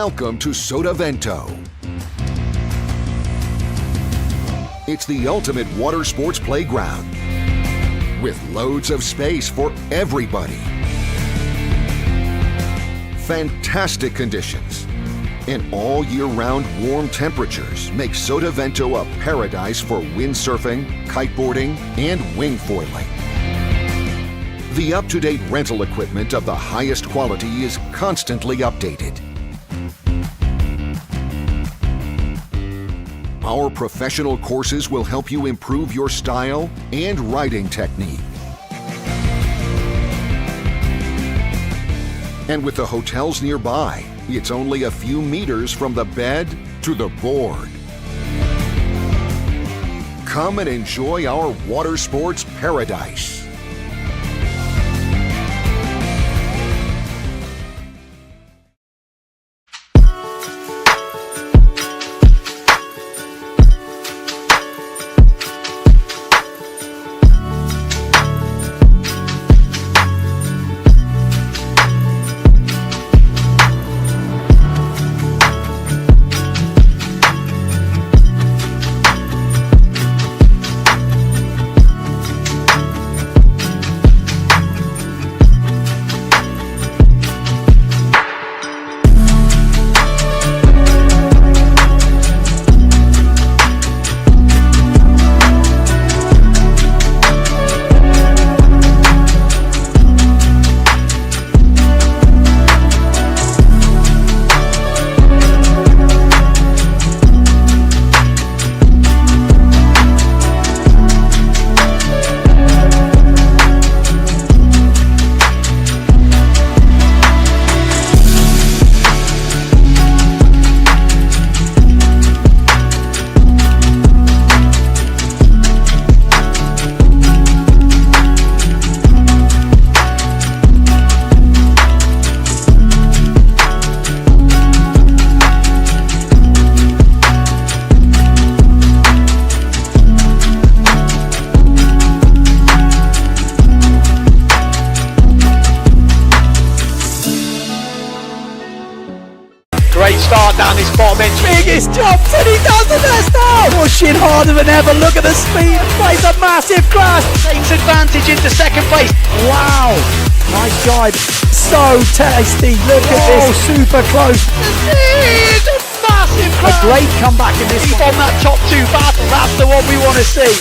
Welcome to Sotavento. It's the ultimate water sports playground with loads of space for everybody. Fantastic conditions and all year-round warm temperatures make Sotavento a paradise for windsurfing, kiteboarding, and wing foiling. The up-to-date rental equipment of the highest quality is constantly updated. Our professional courses will help you improve your style and riding technique. And with the hotels nearby, it's only a few meters from the bed to the board. Come and enjoy our water sports paradise. Great start down this bottom edge. Biggest jumps and he does the best now. Pushing harder than ever. Look at the speed. Plays a massive crash. Takes advantage into second place. Wow. Nice drive. So tasty. Look at this. Super close. It's a massive A crash. great comeback in this He's one. on that top two battle. That's the one we want to see.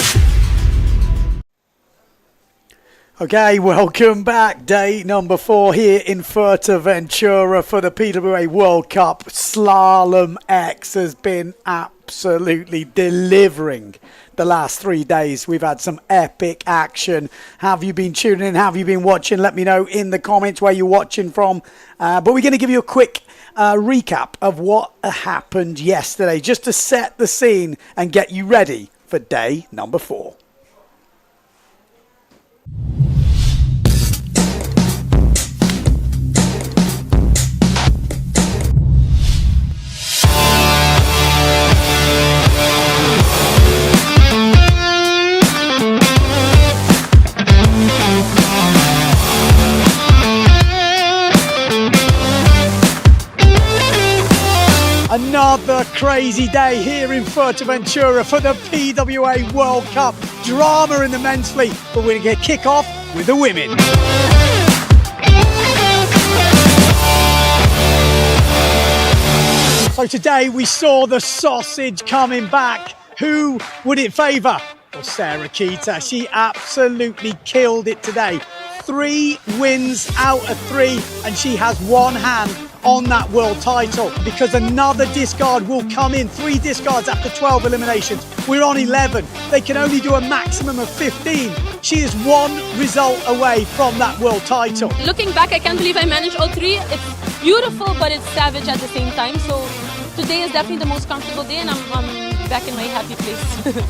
Okay, welcome back. Day number 4 here in Fuerteventura for the PWA World Cup. Slalom-X has been absolutely delivering the last 3 days. We've had some epic action. Have you been tuning in? Have you been watching? Let me know in the comments where you're watching from. But we're going to give you a quick recap of what happened yesterday, just to set the scene and get you ready for day number 4. Another crazy day here in Fuerteventura for the PWA World Cup. Drama in the men's fleet, but we're going to kick off with the women. So today we saw the sausage coming back. Who would it favour? Well, Sarah Keita. She absolutely killed it today. 3 wins out of 3, and she has one hand on that world title because another discard will come in. 3 discards after 12 eliminations. We're on 11. They can only do a maximum of 15. She is 1 result away from that world title. Looking back, I can't believe I managed all 3. It's beautiful, but it's savage at the same time. So today is definitely the most comfortable day, and I'm back in my happy place.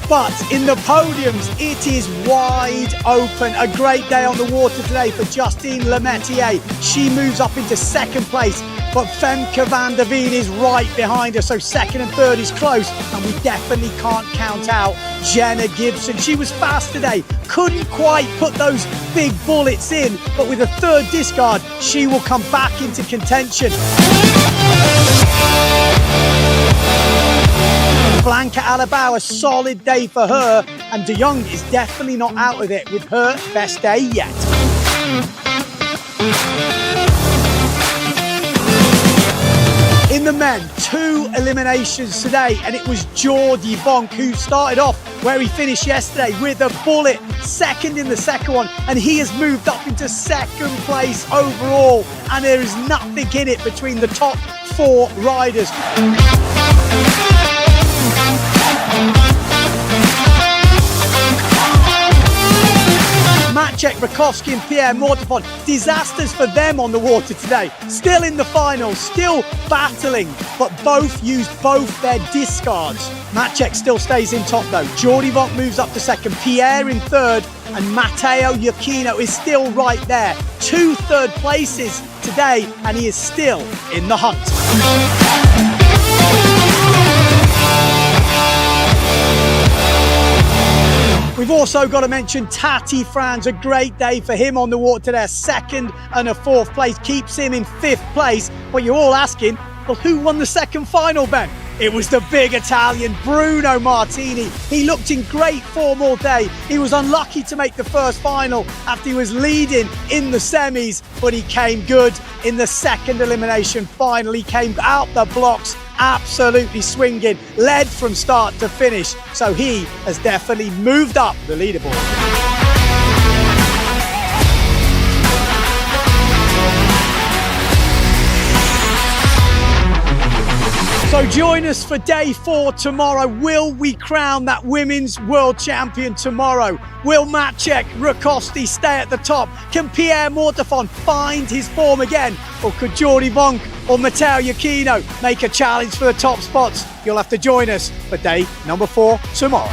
But in the podiums, it is wide open. A great day on the water today for Justine Lemaitre. She moves up into second place, but Femke van der Veen is right behind her, so second and third is close, and we definitely can't count out Jenna Gibson. She was fast today, couldn't quite put those big bullets in, but with a third discard, she will come back into contention. Blanca Alabau, a solid day for her, and De Jong is definitely not out of it with her best day yet. In the men, 2 eliminations today, and it was Jordi Vonk who started off where he finished yesterday with a bullet, second in the second one, and he has moved up into second place overall, and there is nothing in it between the top 4 riders. Maciek Rakowski and Pierre Mortefon, disasters for them on the water today. Still in the finals, still battling, but both used both their discards. Maciek still stays in top though. Jordi Vonk moves up to second, Pierre in third, and Matteo Giacchino is still right there. 2 third places today, and he is still in the hunt. We've also got to mention Tati Franz, a great day for him on the water today. Second and a 4th place keeps him in 5th place. But you're all asking, well, who won the second final, Ben? It was the big Italian, Bruno Martini. He looked in great form all day. He was unlucky to make the first final after he was leading in the semis, but he came good in the second elimination final. He came out the blocks absolutely swinging, led from start to finish. So he has definitely moved up the leaderboard. So join us for day 4 tomorrow. Will we crown that women's world champion tomorrow? Will Maciek Rakowski stay at the top? Can Pierre Mortefon find his form again? Or could Jordi Vonk or Matteo Giacchino make a challenge for the top spots? You'll have to join us for day number 4 tomorrow.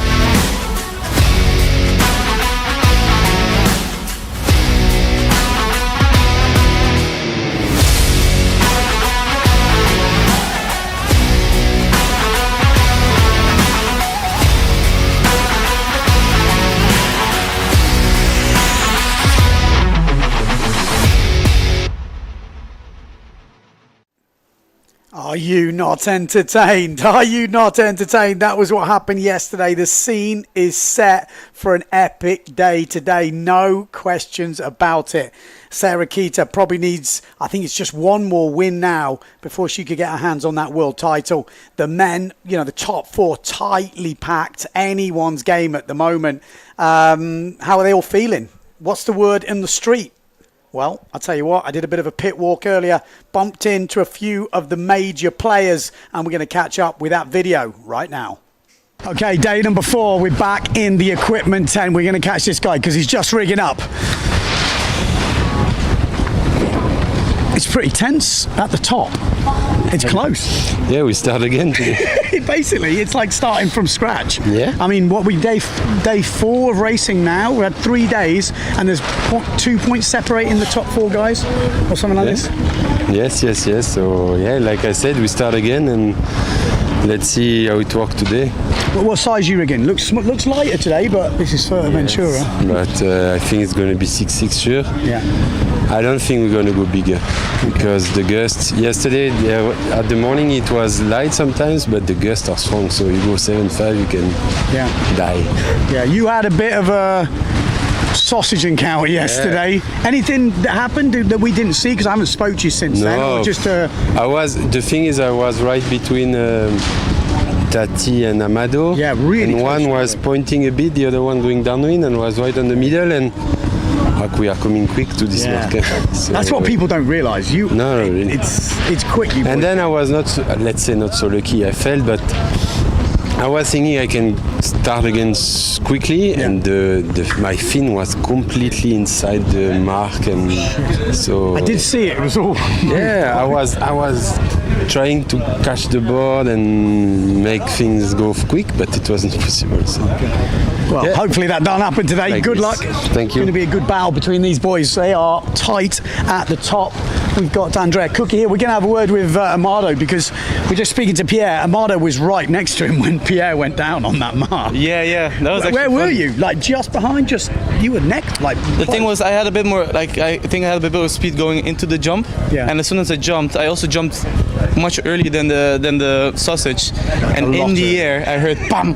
Are you not entertained? Are you not entertained? That was what happened yesterday. The scene is set for an epic day today. No questions about it. Sarah Kita probably needs, I think it's just one more win now before she could get her hands on that world title. The men, you know, the top 4 tightly packed. Anyone's game at the moment. How are they all feeling? What's the word in the street? Well, I'll tell you what, I did a bit of a pit walk earlier, bumped into a few of the major players, and we're going to catch up with that video right now. Okay, day number 4, we're back in the equipment tent. We're going to catch this guy because he's just rigging up. It's pretty tense at the top. It's close. Yeah, we start again today. Basically, it's like starting from scratch. Yeah. I mean, what we day 4 of racing now. We had 3 days, and there's 2 points separating the top 4 guys, or something like this. Yes. So yeah, like I said, we start again, and let's see how it works today. Well, what size you again? Looks lighter today, but this is Fuerteventura. Yes, but I think it's going to be 6'6" sure. Yeah. I don't think we're going to go bigger because the gusts yesterday at the morning it was light sometimes, but the gusts are strong. So you go 7.5, you can die. Yeah, you had a bit of a sausage encounter yesterday. Yeah. Anything that happened that we didn't see? Because I haven't spoke to you since then. Or just the thing is, I was right between Tati and Amado. Yeah, really. And one was pointing a bit, the other one going downwind, and was right on the middle. And we are coming quick to this market. So that's what people don't realise. No, really. It's quick. And then I was not so lucky. I felt, but I was thinking I can start again quickly, and my fin was completely inside the mark, and so I did see it. It was all. Yeah, I was trying to catch the board and make things go quick, but it wasn't possible. So. Well, hopefully that don't happen today. Like good this. luck. Thank you. It's going to be a good battle between these boys. They are tight at the top. We've got Andrea Cookie here. We're going to have a word with Amado because we're just speaking to Pierre. Amado was right next to him when Pierre went down on that mark. Yeah. That was Where were fun. you? Like just behind? Just you were next? Like The thing was, I had a bit more. Like I think I had a bit more speed going into the jump. Yeah. And as soon as I jumped, I also jumped much earlier than the sausage. And in the air, I heard bam.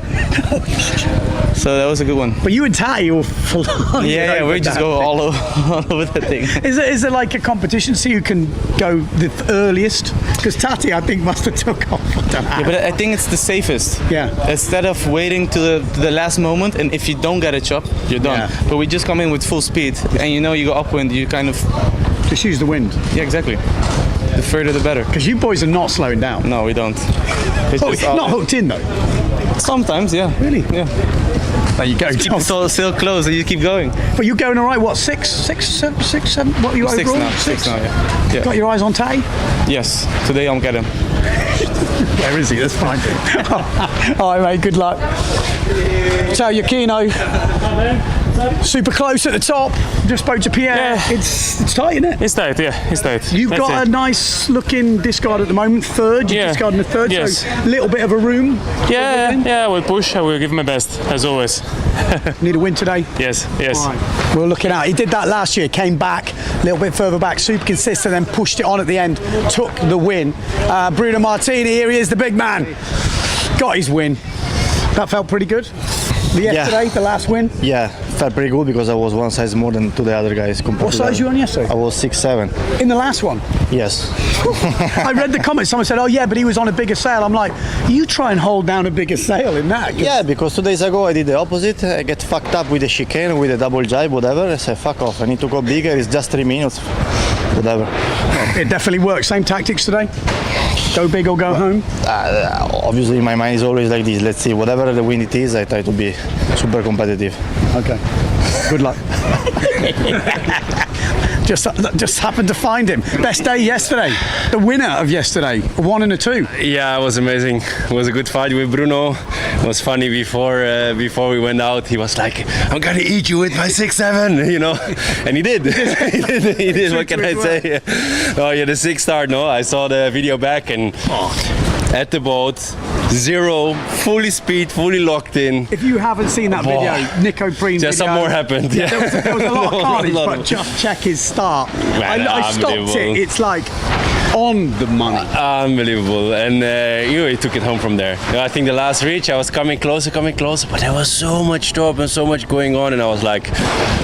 So that was a good one. But you and Tatty will fly. Yeah, we just go all over that thing. Is there like a competition so you can go the earliest? Because Tatty, I think, must have took off. I don't know. Yeah, but I think it's the safest. Yeah. Instead of waiting to the last moment, and if you don't get a chop, you're done. Yeah. But we just come in with full speed, and you know you go upwind, you kind of. Just use the wind. Yeah, exactly. The further the better. Because you boys are not slowing down. No, we don't. It's Oh, just not hooked in though. sometimes, yeah. Really? Yeah. There you go. It's still close, and you keep going. But you're going all right. What, six, seven? What are you Six overall? now. Six now, yeah. Got your eyes on Tatty? Yes. Today I'm getting. Where is he? That's fine. All right, mate. Good luck. Ciao, Yukino. Super close at the top. Just spoke to Pierre. Yeah. It's tight, isn't it? It's tight, yeah, it's tight. You've That's got it. a nice looking discard at the moment. Third. You're Yeah. discarding the third. Yes. So a little bit of a room. Yeah, I will push, I will give my best, as always. Need a win today. Yes. All right. We're looking out. He did that last year. Came back a little bit further back. Super consistent. Then pushed it on at the end. Took the win. Bruno Martini. Here he is, the big man. Got his win. That felt pretty good. Yesterday, the last win. Yeah, felt pretty good because I was one size more than to the other guys. What size you on yesterday? I was 6'7". In the last one. Yes. I read the comments. Someone said, "Oh yeah, but he was on a bigger sail." I'm like, you try and hold down a bigger sail in that. Yeah, because 2 days ago I did the opposite. I get fucked up with the chicane, with the double jibe, whatever. I said, fuck off. I need to go bigger. It's just 3 minutes. Whatever. It definitely works. Same tactics today. Go big or go home. Obviously, my mind is always like this. Let's see. Whatever the win it is, I try to be super competitive. Okay. Good luck. Just happened to find him. Best day yesterday. The winner of yesterday. A 1 and a 2. Yeah, it was amazing. It was a good fight with Bruno. It was funny before we went out. He was like, "I'm gonna eat you with my 6'7", you know," and he did. he did. What can I say? Oh yeah, the 6-star. No, I saw the video back and at the boat, zero, fully speed, fully locked in. If you haven't seen that video, Nico Preen Just video, some more happened. Yeah. there was a lot of carnage, lot but of- just check his start. Man, I stopped it. unbelievable. It's like on the money. Unbelievable, and he took it home from there. I think the last reach, I was coming closer, but there was so much top and so much going on, and I was like,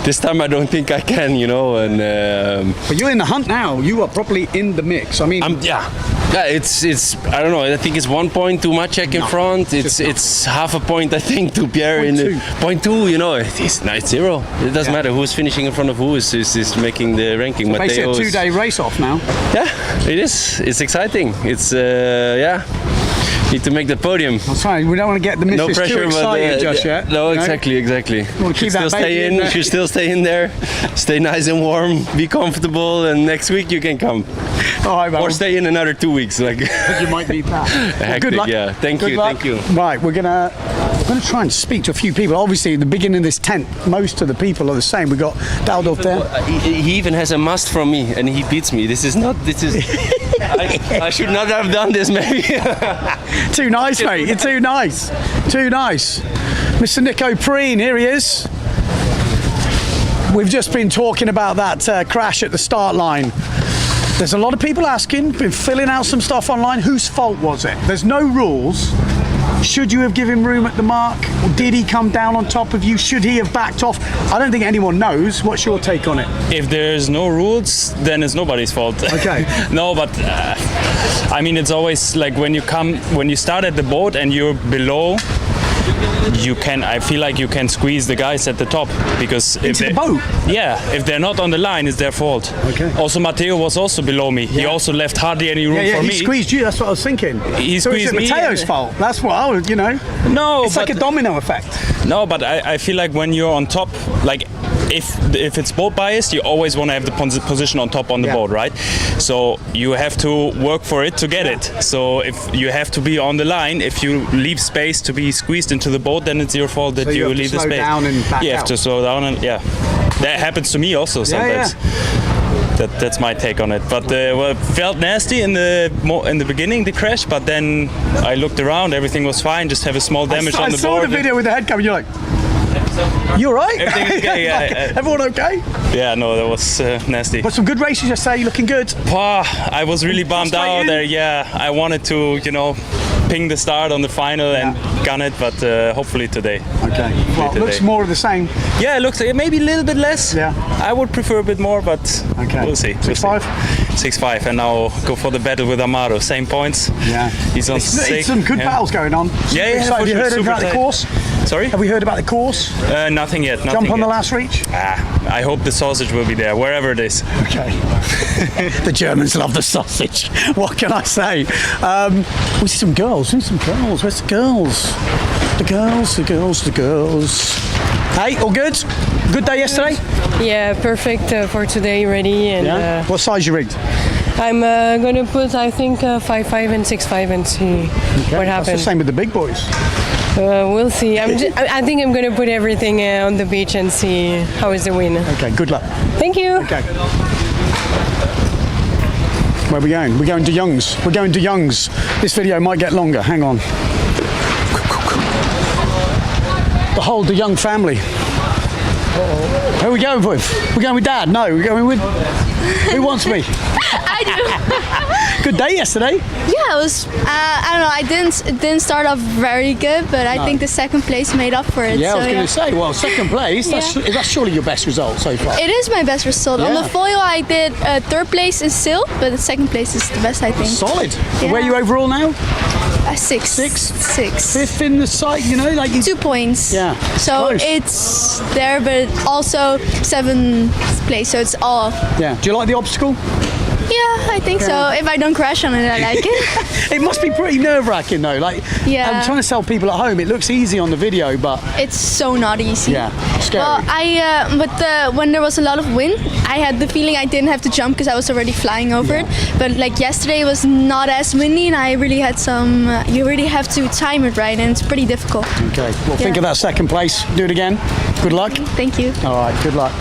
this time I don't think I can, you know. And But you're in the hunt now. You are properly in the mix. I mean, yeah, it's I don't know. I think it's 1 point too much check in front. It's half a point, I think, to Pierre in the 0.2. You know, it's nice 0. It doesn't matter who's finishing in front of who is making the ranking. basically a Mateo's- 2-day race off now. Yeah, it is. It's exciting. It's need to make the podium. That's right. We don't want to get the missus No pressure, too excited but just yet. no, you know? exactly. wanna keep Should that still stay baby in in. there. Should still stay in there. Stay nice and warm. Be comfortable, and next week you can come. All right, man. Or stay in another 2 weeks. Like You might need that. Well, hectic, good luck. yeah. Thank Good you, luck. thank you. Right, we're gonna try and speak to a few people. Obviously, at the beginning of this tent, most of the people are the same. We got Daldorf there. He even has a must from me, and he beats me. This is. I should not have done this, maybe. Too nice, mate. You're too nice. Too nice. Mr. Nico Preen, here he is. We've just been talking about that crash at the start line. There's a lot of people asking, been filling out some stuff online. Whose fault was it? There's no rules. Should you have given room at the mark? Or did he come down on top of you? Should he have backed off? I don't think anyone knows. What's your take on it? If there's no rules, then it's nobody's fault. Okay. No, but I mean, it's always like when you start at the boat and you're below, I feel like you can squeeze the guys at the top because Into the boat? Yeah, if they're not on the line, it's their fault. Okay. Also, Matteo was also below me. He also left hardly any room for he me. squeezed you. That's what I was thinking. He so squeezed it's me. Matteo's fault. That's what I was, No, it's like a domino effect. No, but I feel like when you're on top, like if it's boat biased, you always want to have the position on top on the boat, right? So you have to work for it to get it. So if you have to be on the line, if you leave space to be squeezed into the boat, then it's your fault that you leave the space. Slow down and back you have out. to slow down and that happens to me also sometimes. That's my take on it. But it felt nasty in the beginning, the crash. But then I looked around, everything was fine. Just have a small damage on the board. I saw the video with the head cam. You're like, you all right? Everything is okay. Yeah. Everyone okay? Yeah, no, that was nasty. But some good races yesterday. Looking good. I was really bummed out there. Yeah, I wanted to, ping the start on the final and gun it, but hopefully today. Okay. Well, it looks more of the same. Yeah, it looks like maybe a little bit less. Yeah. I would prefer a bit more, but we'll see. 6-5? 6-5, and now go for the battle with Amaro. Same points. Yeah. He's on 6. It's some good battles going on. Yeah. Have you heard about the course? Sorry? Have we heard about the course? Nothing yet. Jump on the last reach? I hope the sausage will be there, wherever it is. Okay. The Germans love the sausage. What can I say? We see some girls. Where's the girls? The girls. Hey, all good? Good day yesterday? Yeah, perfect for today, ready. And what size you rigged? I'm going to put, I think, 5.5 and 6.5 and see what happens. That's the same with the big boys. We'll see. I think I'm going to put everything on the beach and see how is the wind. Okay, good luck. Thank you. Okay. Where are we going? We're going to Young's. We're going to Young's. This video might get longer. Hang on. The whole De Young family. Who are we going with? We're going with Dad? No, we're going with... Who wants me? I do. Good day yesterday. Yeah, it was. I don't know. I didn't start off very good, but I think the second place made up for it. Yeah, so, I was going to say. Well, second place. That's surely your best result so far. It is my best result. On the foil, I did third place in Sil, but the second place is the best, I think. Solid. Yeah. Where are you overall now? 6. 6. Fifth in the site. 2 points. Yeah. So close. it's there, but also 7th place. So it's all. Yeah. Do you like the obstacle? Yeah, I think so. If I don't crash on it, I like it. It must be pretty nerve-wracking though. I'm trying to tell people at home. It looks easy on the video, but it's so not easy. Yeah, scary. Well, when there was a lot of wind, I had the feeling I didn't have to jump because I was already flying over it. But like yesterday, it was not as windy, and I really had some. You really have to time it right, and it's pretty difficult. Okay. Well, think of that second place. Do it again. Good luck. Thank you. All right. Good luck.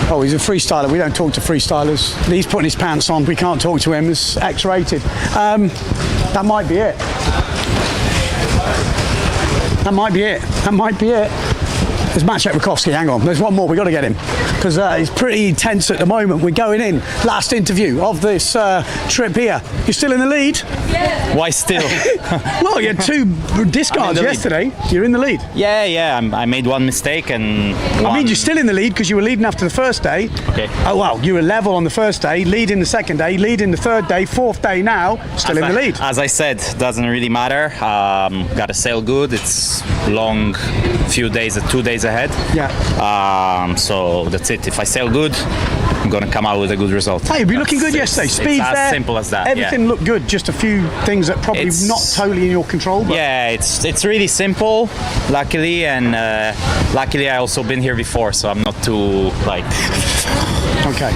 Oh, he's a freestyler. We don't talk to freestylers. He's putting his pants on. We can't talk to him. It's X-rated. That might be it. That might be it. There's Maciek Rakowski. Hang on. There's one more. We've got to get him because he's pretty tense at the moment. We're going in. Last interview of this trip here. You're still in the lead? Yeah. Why still? Well, you had 2 discards yesterday. You're in the lead. Yeah. I made one mistake and. I mean, you're still in the lead because you were leading after the first day. Okay. Oh well, you were level on the first day, leading the second day, leading the third day, fourth day now, still in the lead. As I said, doesn't really matter. Got to sail good. It's long, few days, 2 days ahead. Yeah. So that's it. If I sail good, I'm gonna come out with a good result. Hey, you've been looking good yesterday. Speed it's there. as simple as that. Everything looked good. Just a few things that probably not totally in your control. But yeah, it's really simple, luckily, and luckily I also been here before, so I'm not too okay.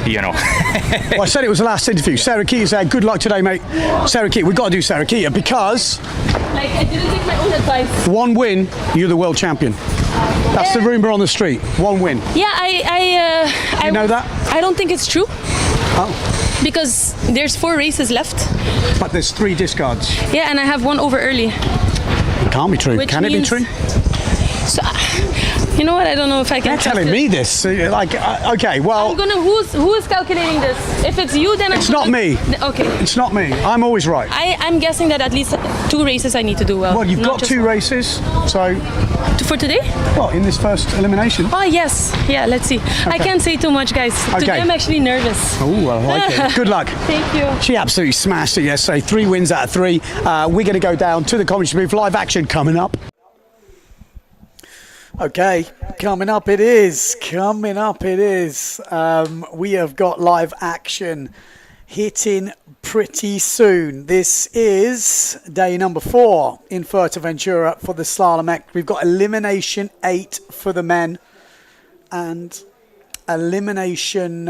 Well, I said it was the last interview. Sarah Keita said, "Good luck today, mate." Sarah Keita, we've got to do Sarah Keita because I didn't take my own advice. one win, you're the world champion. That's the rumour on the street. One win. Yeah, I You know that? I don't think it's true. Oh. Because there's 4 races left. But there's 3 discards. Yeah, and I have one over early. It can't be true. Which Can it be means- true? So, you know what? I don't know if I can. You're telling me this. Okay, well, I'm gonna. Who is calculating this? If it's you, then it's not me. Okay. It's not me. I'm always right. I'm guessing that at least 2 races I need to do well. Well, you've not got just 2 one. races, so For today? well, in this first elimination. Oh yes. Yeah. Let's see. I can't say too much, guys. Today I'm actually nervous. Oh, I like it. Good luck. Thank you. She absolutely smashed it yesterday. 3 wins out of 3. We're going to go down to the commentary booth. Live action coming up. Okay, coming up it is. We have got live action hitting pretty soon. This is day number 4 in Fuerteventura for the Slalom-X. We've got Elimination 8 for the men and Elimination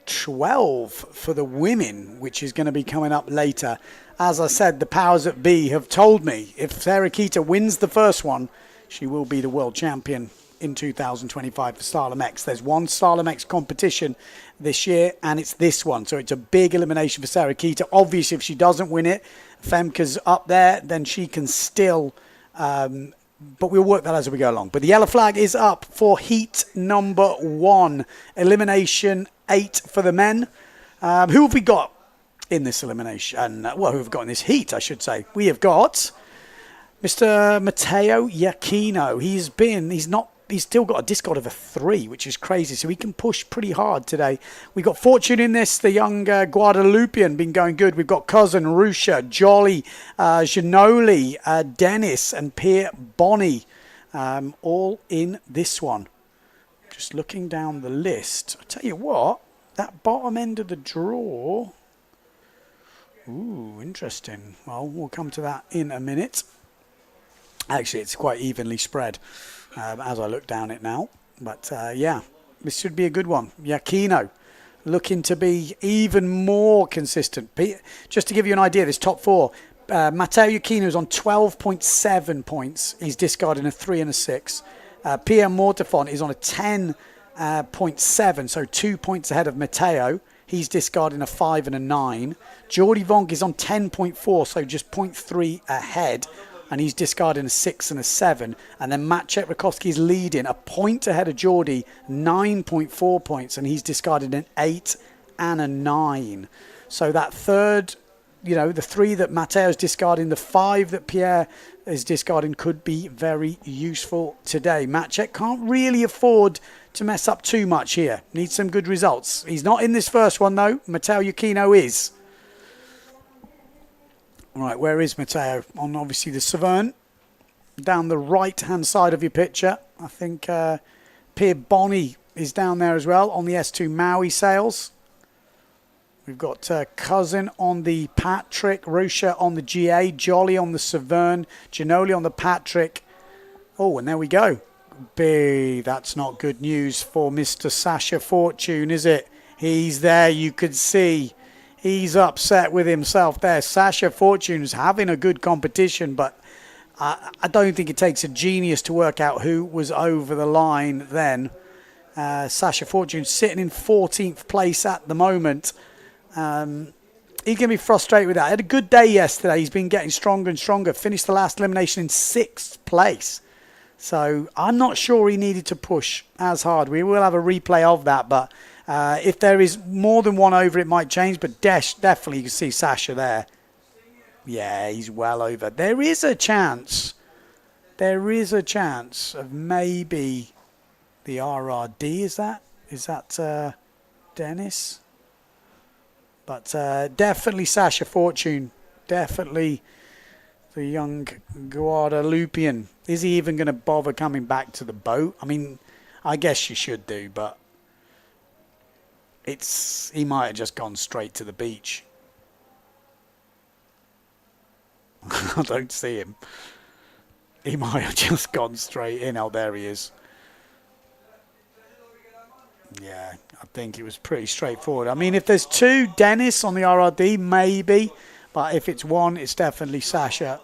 12 for the women, which is going to be coming up later. As I said, the powers that be have told me if Sarah Keita wins the first one, she will be the world champion in 2025 for Slalom-X. There's one Slalom-X competition this year, and it's this one. So it's a big elimination for Sarah Keita. Obviously, if she doesn't win it, Femke's up there, then she can still... but we'll work that as we go along. But the yellow flag is up for heat number 1. Elimination 8 for the men. Who have we got in this elimination? Well, who have we got in this heat, I should say? We have got Mr. Matteo Iachino. He's still got a discard of a 3, which is crazy. So he can push pretty hard today. We've got Fortune in this, the young Guadalupian, been going good. We've got Cousin, Rusha, Jolly, Ginoli, Dennis, and Pierre Bonny, all in this one. Just looking down the list. I tell you what, that bottom end of the draw. Ooh, interesting. Well, we'll come to that in a minute. Actually, it's quite evenly spread as I look down it now. But, yeah, this should be a good one. Iachino looking to be even more consistent. Just to give you an idea, this top 4, Matteo Iachino is on 12.7 points. He's discarding a 3 and a 6. Pierre Mortefont is on a 10.7, so 2 points ahead of Matteo. He's discarding a 5 and a 9. Jordi Vonk is on 10.4, so just 0.3 ahead. And he's discarding a 6 and a 7. And then Maciej Rakowski is leading a point ahead of Jordi, 9.4 points. And he's discarding an 8 and a 9. So that third, the 3 that Matteo's discarding, the 5 that Pierre is discarding could be very useful today. Maciej can't really afford to mess up too much here. Needs some good results. He's not in this first one, though. Matteo Iachino is. Right, where is Matteo? On obviously the Severn. Down the right-hand side of your picture. I think Pierre Bonny is down there as well on the S2 Maui sails. We've got Cousin on the Patrick, Rusha on the GA, Jolly on the Severn, Ginoli on the Patrick. Oh, and there we go. That's not good news for Mr. Sasha Fortune, is it? He's there, you could see. He's upset with himself there. Sasha Fortune's having a good competition, but I don't think it takes a genius to work out who was over the line then. Sasha Fortune sitting in 14th place at the moment. He's going to be frustrated with that. He had a good day yesterday. He's been getting stronger and stronger. Finished the last elimination in 6th place. So I'm not sure he needed to push as hard. We will have a replay of that, but if there is more than one over, it might change. But definitely you can see Sasha there. Yeah, he's well over. There is a chance. There is a chance of maybe the RRD. Is that Dennis? But definitely Sasha Fortune. Definitely the young Guadalupian. Is he even going to bother coming back to the boat? I mean, I guess you should do, but he might have just gone straight to the beach. I don't see him. He might have just gone straight in. Oh, there he is. Yeah, I think it was pretty straightforward. I mean, if there's 2 Dennis on the RRD, maybe. But if it's 1, it's definitely Sasha.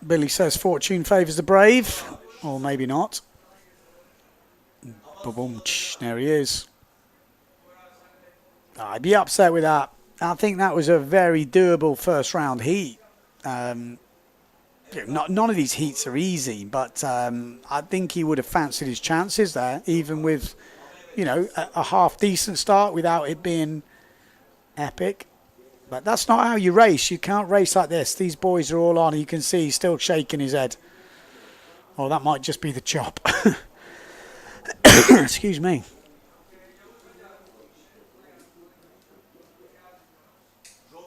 Billy says Fortune favours the brave. Or maybe not. Boom, there he is. I'd be upset with that. I think that was a very doable first round heat. None of these heats are easy, but I think he would have fancied his chances there, even with, a half decent start without it being epic. But that's not how you race. You can't race like this. These boys are all on. You can see he's still shaking his head. Oh, that might just be the chop. Excuse me.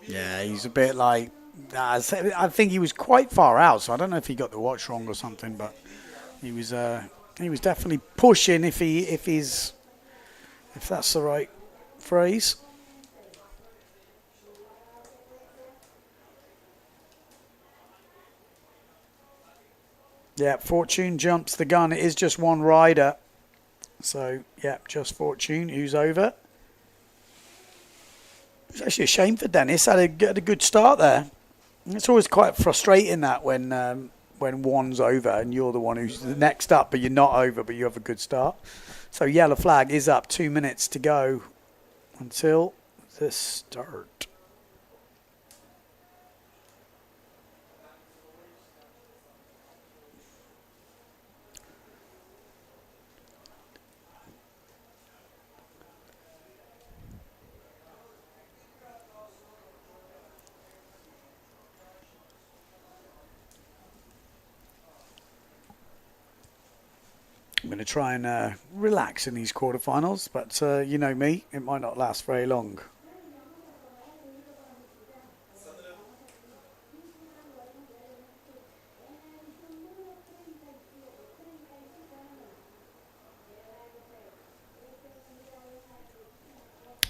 Yeah, he's a bit like, I think he was quite far out, so I don't know if he got the watch wrong or something, but he was definitely pushing if that's the right phrase. Yeah, Fortune jumps the gun. It is just one rider. So, yeah, just Fortune who's over. It's actually a shame for Dennis. Had a good start there. It's always quite frustrating that when one's over and you're the one who's the next up, but you're not over, but you have a good start. So yellow flag is up. 2 minutes to go until the start. I'm going to try and relax in these quarterfinals, but you know me, it might not last very long.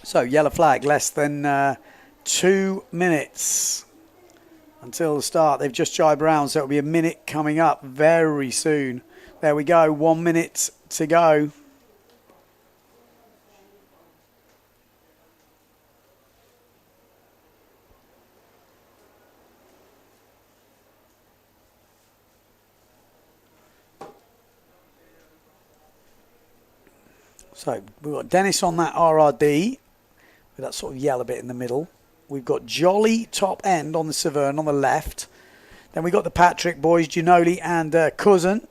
So yellow flag, less than 2 minutes until the start. They've just jibed around, so it'll be a minute coming up very soon. There we go, 1 minute to go. So we've got Dennis on that RRD with that sort of yellow bit in the middle. We've got Jolly top end on the Severn on the left. Then we've got the Patrick boys, Ginoli and Cousin.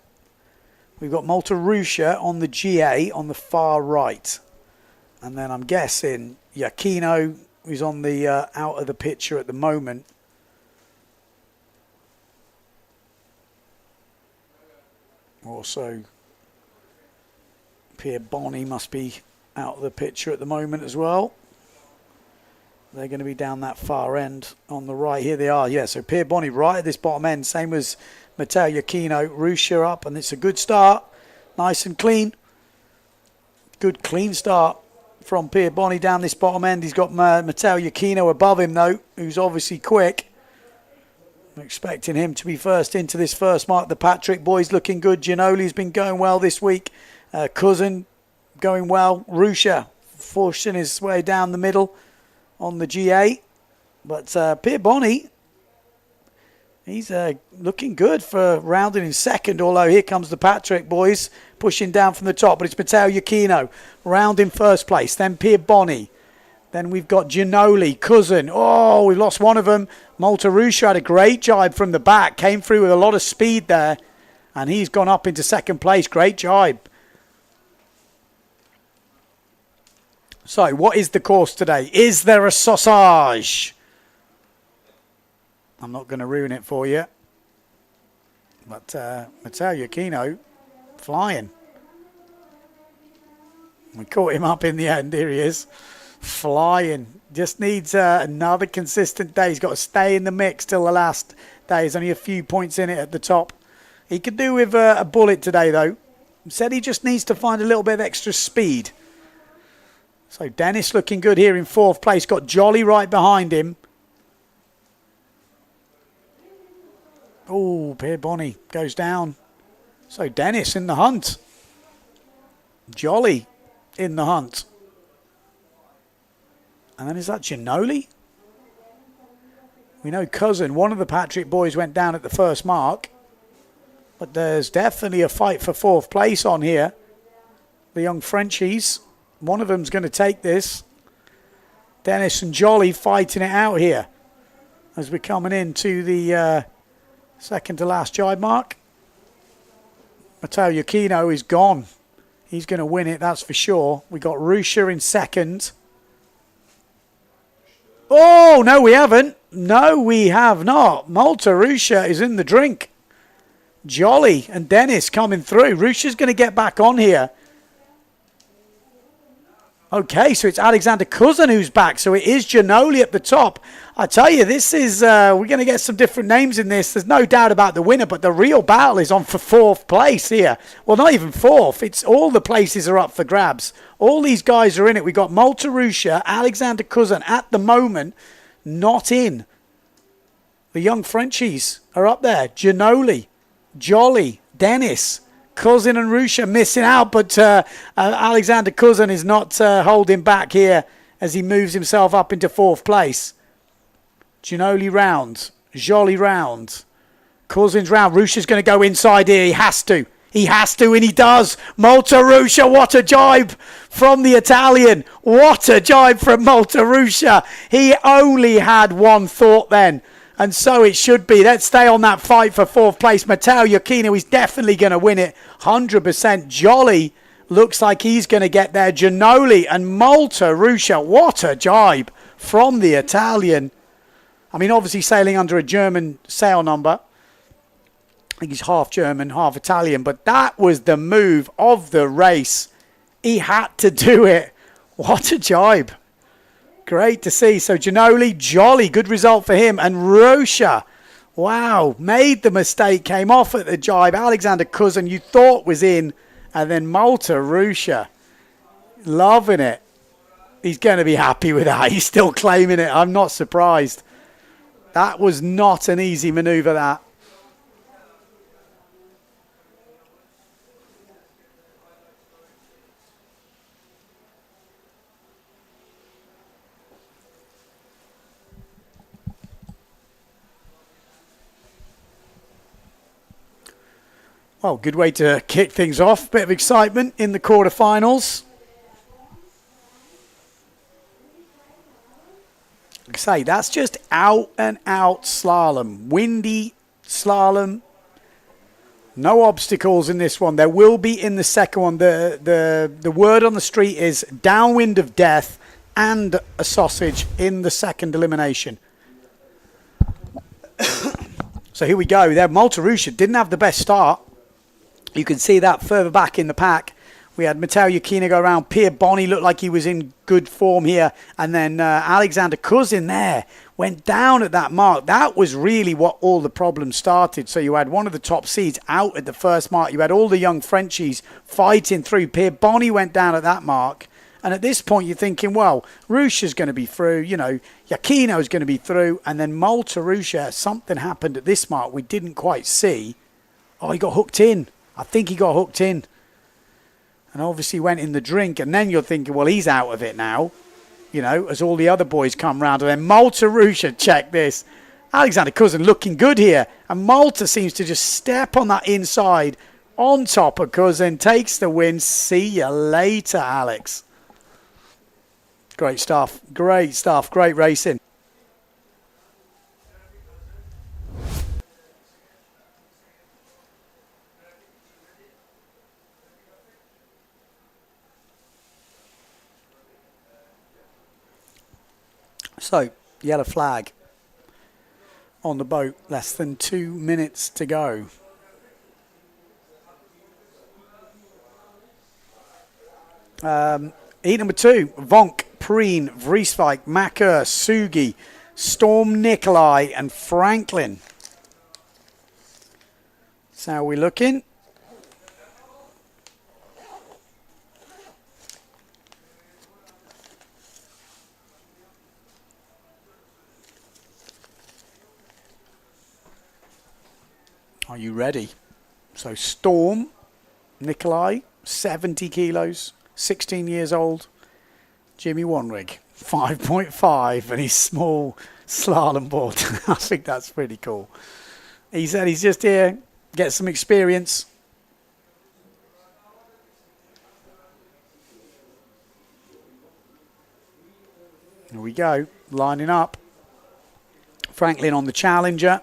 We've got Malta Russia on the GA on the far right. And then I'm guessing Yakino, who's on the out of the picture at the moment. Also, Pierre Bonny must be out of the picture at the moment as well. They're going to be down that far end on the right. Here they are. Yeah, so Pierre Bonny right at this bottom end. Same as Matteo Iachino. Russia up, and it's a good start. Nice and clean. Good clean start from Pierre Bonny down this bottom end. He's got Matteo Iachino above him, though, who's obviously quick. I'm expecting him to be first into this first mark. The Patrick boys looking good. Ginoli's been going well this week. Cousin going well. Russia forcing his way down the middle on the GA. But Pierre Bonny, he's looking good for rounding in second, although here comes the Patrick boys pushing down from the top. But it's Matteo Iachino round in first place. Then Pierre Bonny. Then we've got Ginoli, Cousin. Oh, we've lost one of them. Malta Russia had a great jibe from the back. Came through with a lot of speed there. And he's gone up into second place. Great jibe. So, what is the course today? Is there a sausage? I'm not going to ruin it for you. But Matteo Iachino flying. We caught him up in the end. Here he is. Flying. Just needs another consistent day. He's got to stay in the mix till the last day. There's only a few points in it at the top. He could do with a bullet today, though. Said he just needs to find a little bit of extra speed. So Dennis looking good here in fourth place. Got Jolly right behind him. Oh, Pierre Bonny goes down. So Dennis in the hunt. Jolly in the hunt. And then is that Ginoli? We know Cousin, one of the Patrick boys, went down at the first mark. But there's definitely a fight for fourth place on here. The young Frenchies. One of them's going to take this. Dennis and Jolly fighting it out here as we're coming into the second to last jibe mark. Matteo Iachino is gone. He's going to win it, that's for sure. We got Russia in second. Oh, no, we haven't. No, we have not. Malta Russia is in the drink. Jolly and Dennis coming through. Russia's going to get back on here. Okay, so it's Alexander Cousin who's back. So it is Ginoli at the top. I tell you, this is, we're going to get some different names in this. There's no doubt about the winner, but the real battle is on for 4th place here. Well, not even 4th. It's all the places are up for grabs. All these guys are in it. We got Maltarusha, Alexander Cousin at the moment, not in. The young Frenchies are up there. Giannoli, Jolly, Dennis, Cousin and Rusha missing out, but Alexander Cousin is not holding back here as he moves himself up into 4th place. Giannoli round, Jolly round, Cousin's round. Rusha's going to go inside here. He has to. He has to, and he does. Maltarusha, what a jibe from the Italian. What a jibe from Maltarusha. He only had one thought then, and so it should be. Let's stay on that fight for 4th place. Matteo Iachino is definitely going to win it, 100%. Jolly looks like he's going to get there. Giannoli and Maltarusha, what a jibe from the Italian. I mean, obviously sailing under a German sail number. I think he's half German, half Italian, but that was the move of the race. He had to do it. What a jibe. Great to see. So Giannoli, Jolly, good result for him. And Rusha, wow, made the mistake, came off at the jibe. Alexander Cousin, you thought was in. And then Maltarusha, loving it. He's going to be happy with that. He's still claiming it. I'm not surprised. That was not an easy manoeuvre, that. Well, good way to kick things off. Bit of excitement in the quarterfinals. Like I say, that's just out and out slalom. Windy slalom. No obstacles in this one. There will be in the second one. The word on the street is downwind of death and a sausage in the second elimination. So here we go. There, Maltarusha didn't have the best start. You can see that further back in the pack. We had Matteo Iachino go around. Pierre Bonny looked like he was in good form here. And then Alexander Cousin there went down at that mark. That was really what all the problems started. So you had one of the top seeds out at the first mark. You had all the young Frenchies fighting through. Pierre Bonny went down at that mark. And at this point, you're thinking, well, Rusha's going to be through. You know, Iachino's going to be through. And then Maltarusha, something happened at this mark we didn't quite see. Oh, he got hooked in. I think he got hooked in. And obviously went in the drink. And then you're thinking, well, he's out of it now. You know, as all the other boys come round. And then Maltarusha, check this. Alexander Cousin looking good here. And Malta seems to just step on that inside on top of Cousin. Takes the win. See you later, Alex. Great stuff. Great stuff. Great racing. So, yellow flag on the boat. Less than 2 minutes to go. Heat number 2. Vonk, Preen, Vrieswijk, Macker, Sugi, Storm Nikolai and Franklin. So how are we looking? Are you ready? So Storm, Nikolai, 70 kilos, 16 years old. Jimmy Wanrig, 5.5, and his small slalom board. I think that's pretty cool. He said he's just here, get some experience. Here we go, lining up. Franklin on the Challenger.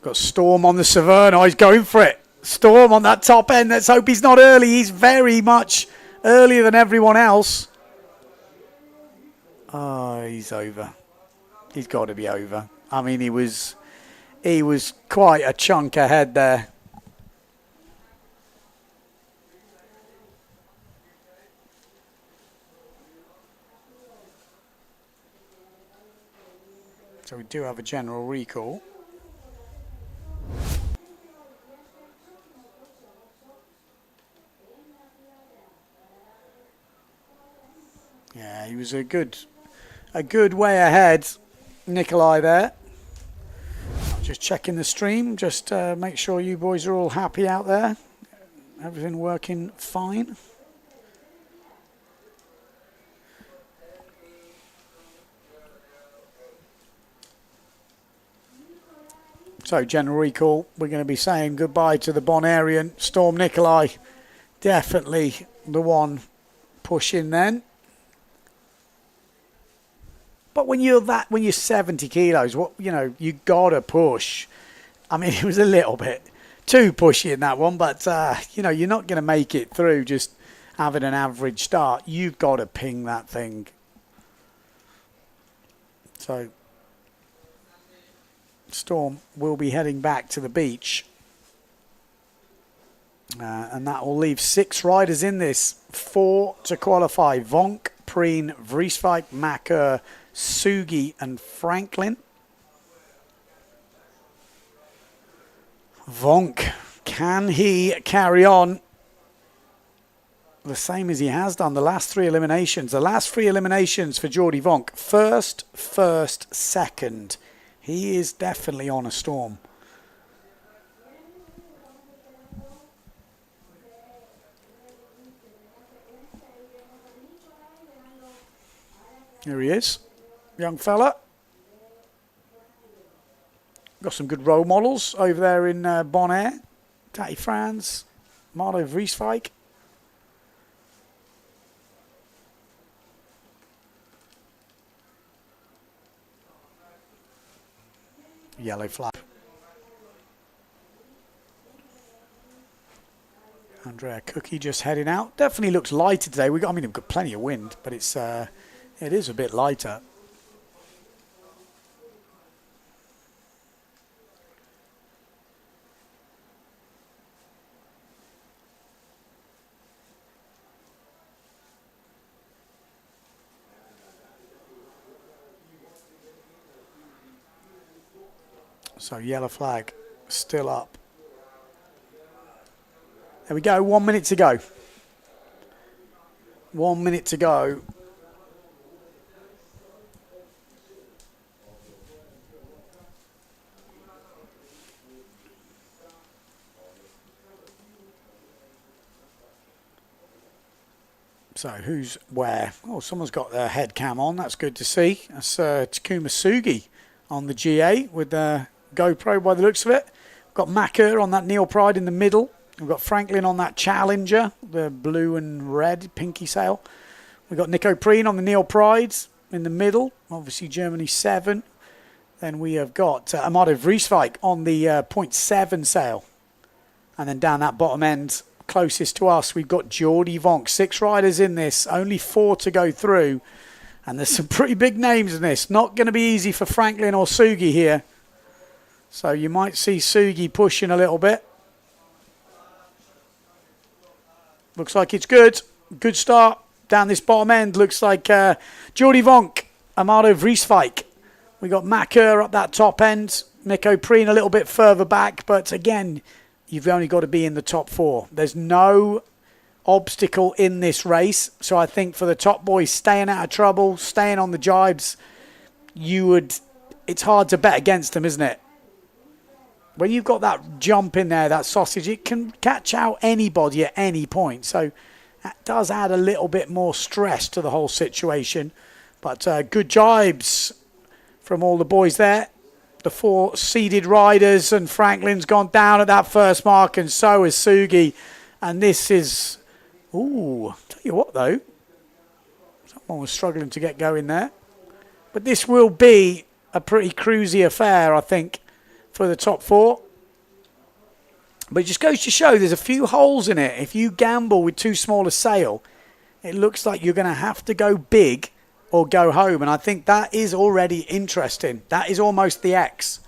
Got Storm on the Severn. Oh, he's going for it. Storm on that top end. Let's hope he's not early. He's very much earlier than everyone else. Oh, he's over. He's got to be over. I mean, he was quite a chunk ahead there. So we do have a general recall. Yeah, he was a good way ahead, Nikolai there. Just checking the stream, just make sure you boys are all happy out there. Everything working fine. So, general recall, we're going to be saying goodbye to the Bonarian. Storm Nikolai, definitely the one pushing then. But when you're 70 kilos, you gotta push. I mean, it was a little bit too pushy in that one, but you're not going to make it through just having an average start. You've got to ping that thing. So, Storm will be heading back to the beach. And that will leave 6 riders in this. 4 to qualify. Vonk, Preen, Vrieswijk, Macker, Sugi and Franklin. Vonk, can he carry on the same as he has done the last 3 eliminations? The last 3 eliminations for Jordi Vonk. First, second. He is definitely on a storm. Here he is. Young fella. Got some good role models over there in Bonaire. Tati Frans, Marlo Vrieswijk. Yellow flag. Andrea Cookie just heading out. Definitely looks lighter today. We've got plenty of wind, but it is a bit lighter. So yellow flag still up. There we go, 1 minute to go. 1 minute to go. So who's where? Oh, someone's got their head cam on. That's good to see. That's Takuma Sugi on the GA with the GoPro by the looks of it. We've got Macker on that Neil Pride in the middle. We've got Franklin on that Challenger, the blue and red pinky sail. We've got Nico Preen on the Neil Pride in the middle. Obviously Germany 7. Then we have got Amado Vrieswijk on the 0.7 sail. And then down that bottom end, closest to us, we've got Jordi Vonk. 6 riders in this, only 4 to go through. And there's some pretty big names in this. Not going to be easy for Franklin or Sugi here. So you might see Sugi pushing a little bit. Looks like it's good. Good start down this bottom end. Looks like Jordi Vonk, Amado Vrieswijk. We got Macker up that top end. Nico Preen a little bit further back. But again, you've only got to be in the top 4. There's no obstacle in this race. So I think for the top boys staying out of trouble, staying on the jibes, it's hard to bet against them, isn't it? When you've got that jump in there, that sausage, it can catch out anybody at any point. So that does add a little bit more stress to the whole situation. But good jibes from all the boys there. The 4 seeded riders, and Franklin's gone down at that first mark, and so is Sugi. And this is... Ooh, tell you what though. Someone was struggling to get going there. But this will be a pretty cruisy affair, I think, for the top 4. But it just goes to show there's a few holes in it. If you gamble with too small a sail, it looks like you're going to have to go big or go home. And I think that is already interesting. That is almost the X.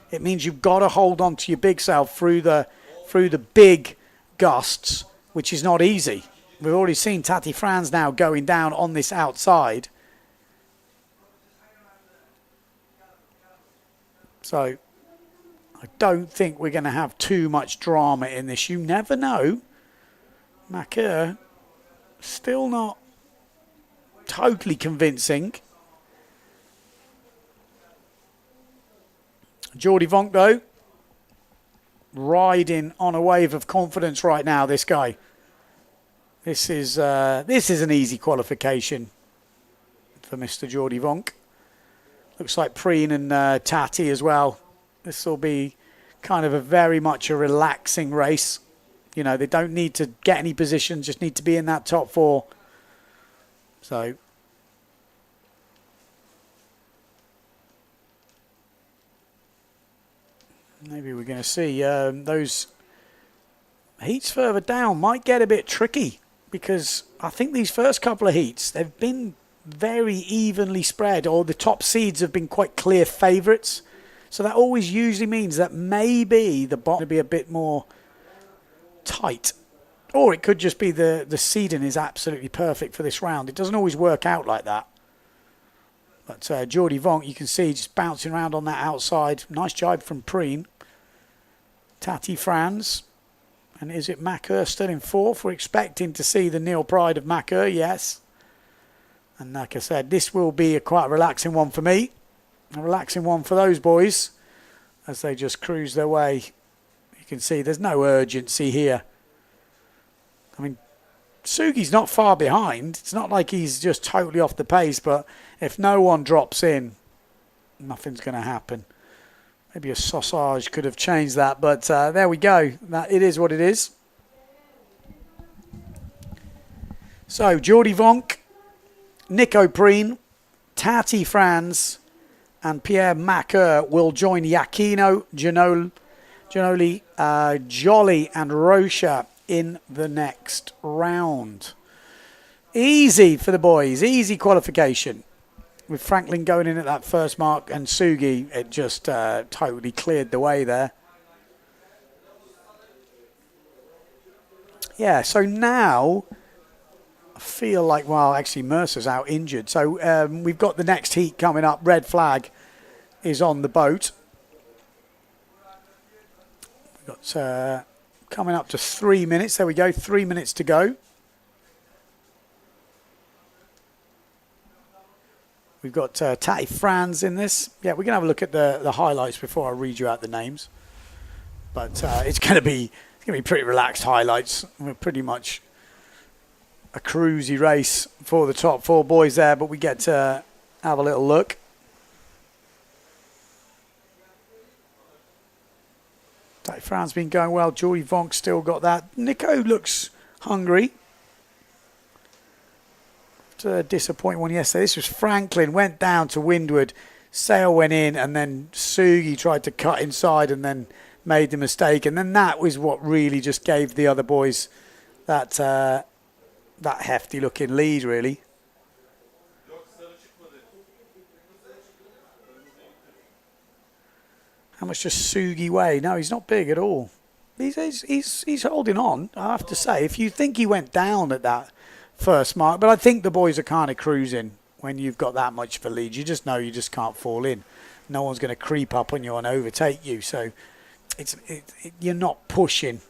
It means you've got to hold on to your big sail through the big gusts, which is not easy. We've already seen Tati Frans now going down on this outside. So I don't think we're going to have too much drama in this. You never know. Macker still not totally convincing. Jordy Vonk, though, riding on a wave of confidence right now, this guy. This is an easy qualification for Mr. Jordy Vonk. Looks like Preen and Tati as well. This will be kind of very much a relaxing race. You know, they don't need to get any positions, just need to be in that top 4. So maybe we're going to see those heats further down might get a bit tricky, because I think these first couple of heats, they've been very evenly spread, or the top seeds have been quite clear favourites. So that always usually means that maybe the bottom will be a bit more tight. Or it could just be the seeding is absolutely perfect for this round. It doesn't always work out like that. But Jordy Vonk, you can see just bouncing around on that outside. Nice jibe from Preen. Tati Franz. And is it Macker still in 4th? We're expecting to see the Neil Pride of Macker, yes. And like I said, this will be a quite relaxing one for me. A relaxing one for those boys as they just cruise their way. You can see there's no urgency here. I mean, Sugi's not far behind. It's not like he's just totally off the pace, but if no one drops in, nothing's going to happen. Maybe a sausage could have changed that, but there we go. It is what it is. So, Jordy Vonk, Nico Preen, Tati Franz, and Pierre Macker will join Iachino, Giannoli, Jolly, and Rocha in the next round. Easy for the boys, easy qualification. With Franklin going in at that first mark and Sugi, it just totally cleared the way there. Yeah, so now I feel like, well, actually Mercer's out injured. So we've got the next heat coming up. Red flag is on the boat. We've got coming up to 3 minutes. There we go, 3 minutes to go. We've got Tati Franz in this. Yeah, we're going to have a look at the highlights before I read you out the names. But it's going to be pretty relaxed highlights. We're pretty much a cruisy race for the top 4 boys there, but we get to have a little look. Tati Franz been going well. Jordy Vonk still got that. Nico looks hungry. A disappointing one yesterday. This was Franklin, went down to windward, sail went in, and then Sugi tried to cut inside and then made the mistake, and then that was what really just gave the other boys that hefty looking lead, really. How much does Sugi weigh? No, he's not big at all. He's holding on, I have to say. If you think he went down at that first mark, but I think the boys are kind of cruising when you've got that much of a lead. You just know you just can't fall in. No one's going to creep up on you and overtake you, so you're not pushing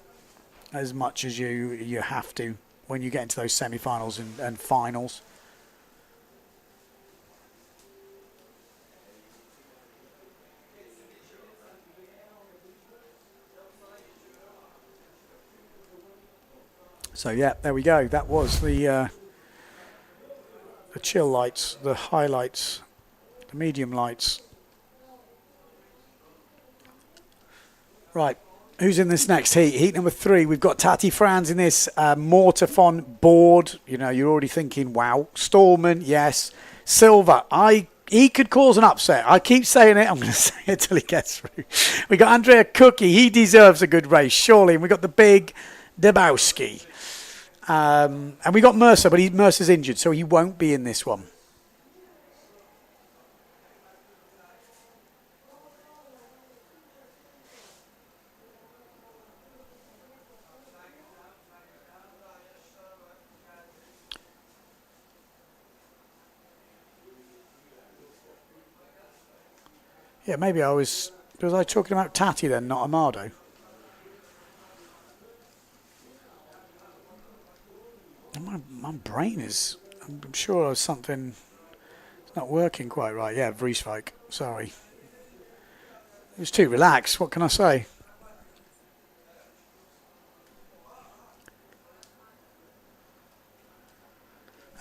as much as you have to when you get into those semi-finals and finals. So yeah, there we go. That was the chill lights, the highlights, the medium lights. Right, who's in this next heat? Heat number 3. We've got Tati Franz in this. Mortafon board. You know, you're already thinking, wow. Stallman, yes. Silva, he could cause an upset. I keep saying it. I'm going to say it till he gets through. We got Andrea Cookie. He deserves a good race, surely. And we got the big Debowski. And we got Mercer, but Mercer's injured, so he won't be in this one. Yeah, maybe I was Was I talking about Tati then, not Amado? My brain is... I'm sure there's something... It's not working quite right. Yeah, Vrieswijk. Sorry. It was too relaxed. What can I say?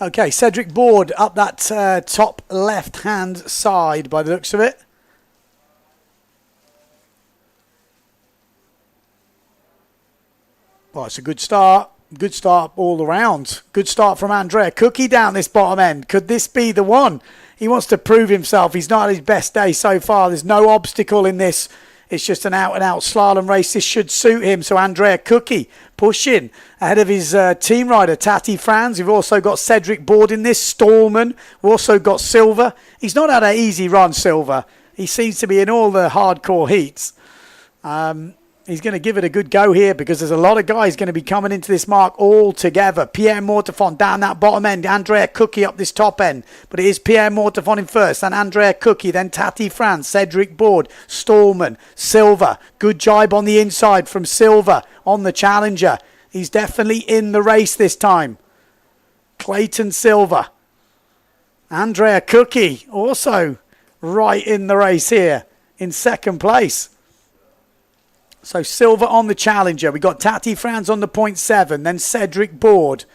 Okay, Cedric Board up that top left-hand side by the looks of it. Well, it's a good start. Good start all around. Good start from Andrea Cookie down this bottom end. Could this be the one? He wants to prove himself. He's not at his best day so far. There's no obstacle in this. It's just an out-and-out slalom race. This should suit him. So Andrea Cookie pushing ahead of his team rider, Tati Franz. We've also got Cedric Board in this. Stallman. We've also got Silver. He's not had an easy run, Silver. He seems to be in all the hardcore heats. He's going to give it a good go here because there's a lot of guys going to be coming into this mark all together. Pierre Mortefon down that bottom end. Andrea Cookie up this top end. But it is Pierre Mortefon in first. Then Andrea Cookie. Then Tati France. Cedric Board. Stallman. Silver. Good jibe on the inside from Silver on the challenger. He's definitely in the race this time. Clayton Silver. Andrea Cookie also right in the race here in second place. So Silver on the challenger. We got Tati Franz on the 0.7. Then Cedric Board.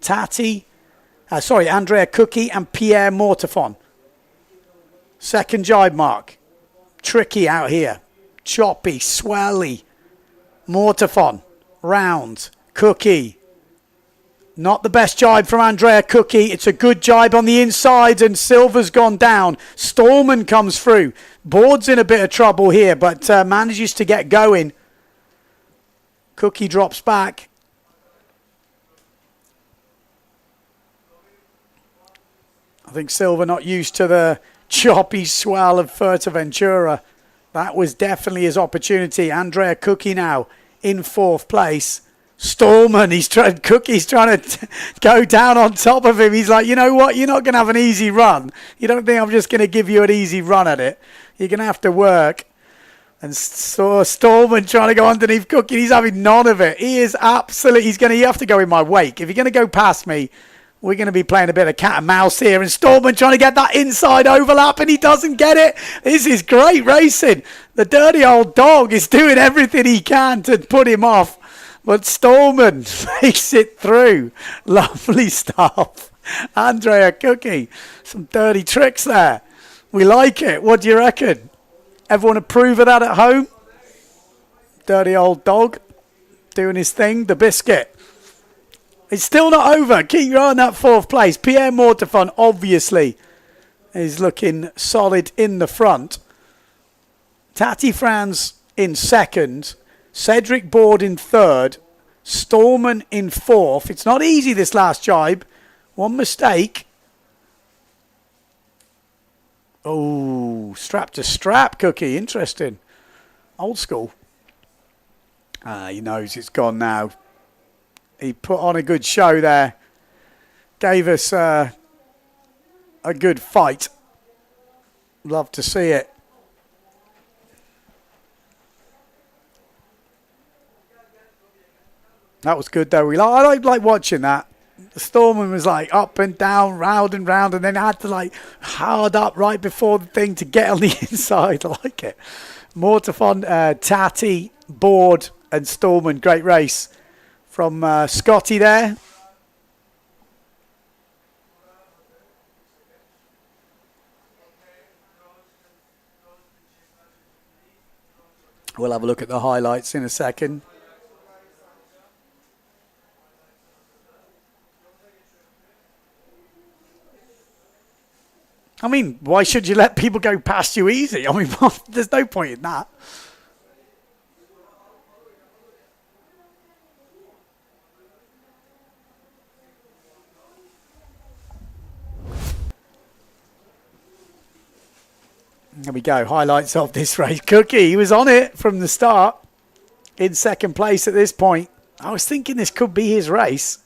Andrea Cookie and Pierre Mortefon. Second jibe mark. Tricky out here. Choppy, swelly. Mortefon. Round. Cookie. Not the best jibe from Andrea Cookie. It's a good jibe on the inside and Silver's gone down. Stallman comes through. Board's in a bit of trouble here but manages to get going. Cookie drops back. I think Silver not used to the choppy swell of Fuerteventura. That was definitely his opportunity. Andrea Cookie now in fourth place. Stallman, Cookie's trying to go down on top of him. He's like, you know what? You're not going to have an easy run. You don't think I'm just going to give you an easy run at it. You're going to have to work. And so Stallman trying to go underneath Cookie. He's having none of it. He is absolutely... You have to go in my wake. If you're going to go past me, we're going to be playing a bit of cat and mouse here. And Stallman trying to get that inside overlap and he doesn't get it. This is great racing. The dirty old dog is doing everything he can to put him off. But Stallman makes it through. Lovely stuff. Andrea Cookie. Some dirty tricks there. We like it. What do you reckon? Everyone approve of that at home? Dirty old dog doing his thing. The biscuit. It's still not over. Keep your eye on that fourth place. Pierre Mortefon obviously is looking solid in the front. Tati Franz in second. Cedric Board in third. Stallman in fourth. It's not easy this last jibe. One mistake. Oh, strap to strap, Cookie. Interesting. Old school. He knows it's gone now. He put on a good show there. Gave us a good fight. Love to see it. That was good though. I like watching that. The Stallman was like up and down, round and round, and then had to like hard up right before the thing to get on the inside. I like it. Mortefon, Tati, Board, and Stallman. Great race from Scotty there. We'll have a look at the highlights in a second. I mean, why should you let people go past you easy? I mean, there's no point in that. There we go. Highlights of this race. Cookie, he was on it from the start. In second place at this point. I was thinking this could be his race.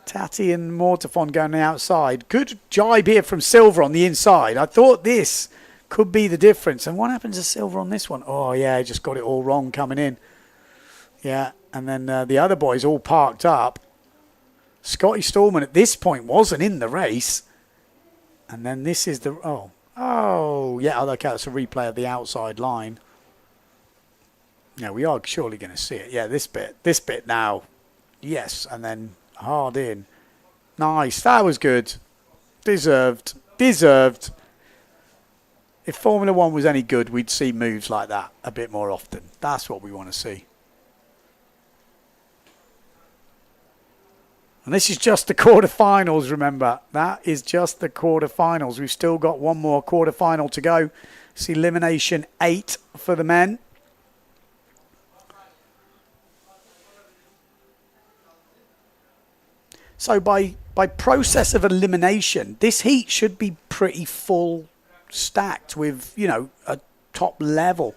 Tati and Mortefon going on the outside. Good jibe here from Silver on the inside. I thought this could be the difference. And what happens to Silver on this one? Oh, yeah, he just got it all wrong coming in. Yeah, and then the other boys all parked up. Scotty Stallman at this point wasn't in the race. And then this is the... Oh, yeah, okay, that's a replay of the outside line. Yeah, we are surely going to see it. Yeah, this bit now. Yes, and then hard in. Nice, that was good. Deserved. If Formula One was any good, we'd see moves like that a bit more often. That's what we want to see. And this is just the quarterfinals, remember. That is just the quarterfinals. We've still got one more quarterfinal to go. It's Elimination 8 for the men. So by process of elimination, this heat should be pretty full stacked with, you know, a top level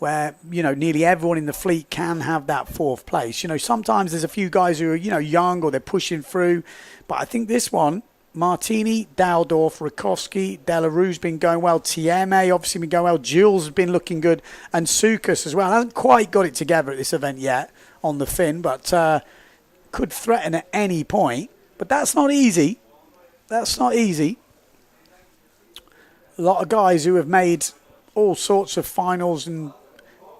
where, you know, nearly everyone in the fleet can have that fourth place. You know, sometimes there's a few guys who are, you know, young or they're pushing through. But I think this one, Martini, Daldorf, Rakowski, Delarue's been going well. TMA obviously been going well. Jules has been looking good. And Sukas as well. Hasn't quite got it together at this event yet on the fin, but could threaten at any point. But that's not easy. That's not easy. A lot of guys who have made all sorts of finals and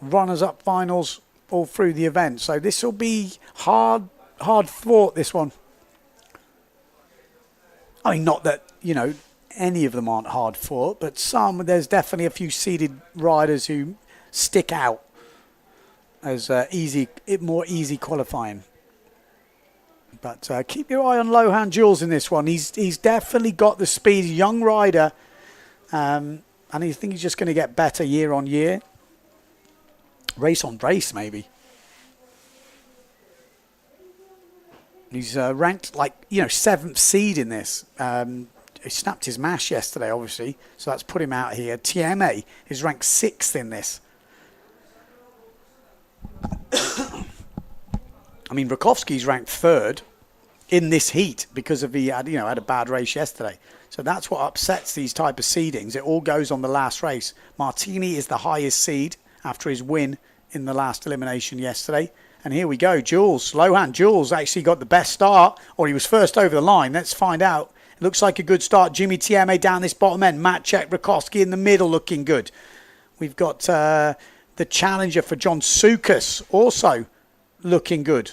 runners-up finals all through the event. So this will be hard fought, this one. I mean, not that, you know, any of them aren't hard fought, but there's definitely a few seeded riders who stick out as more easy qualifying. But keep your eye on Lohan Jules in this one. He's definitely got the speed, young rider, and I think he's just going to get better year on year. Race on race, maybe. He's ranked, like, you know, 7th seed in this. He snapped his mash yesterday, obviously, so that's put him out here. TMA is ranked 6th in this. I mean, Rakowski's ranked 3rd in this heat because of had a bad race yesterday. So that's what upsets these type of seedings. It all goes on the last race. Martini is the highest seed after his win in the last elimination yesterday. And here we go, Jules. Lohan Jules actually got the best start, or he was first over the line. Let's find out. It looks like a good start. Jimmy TMA down this bottom end. Maciek Rakowski in the middle looking good. We've got the challenger for John Sukas also looking good.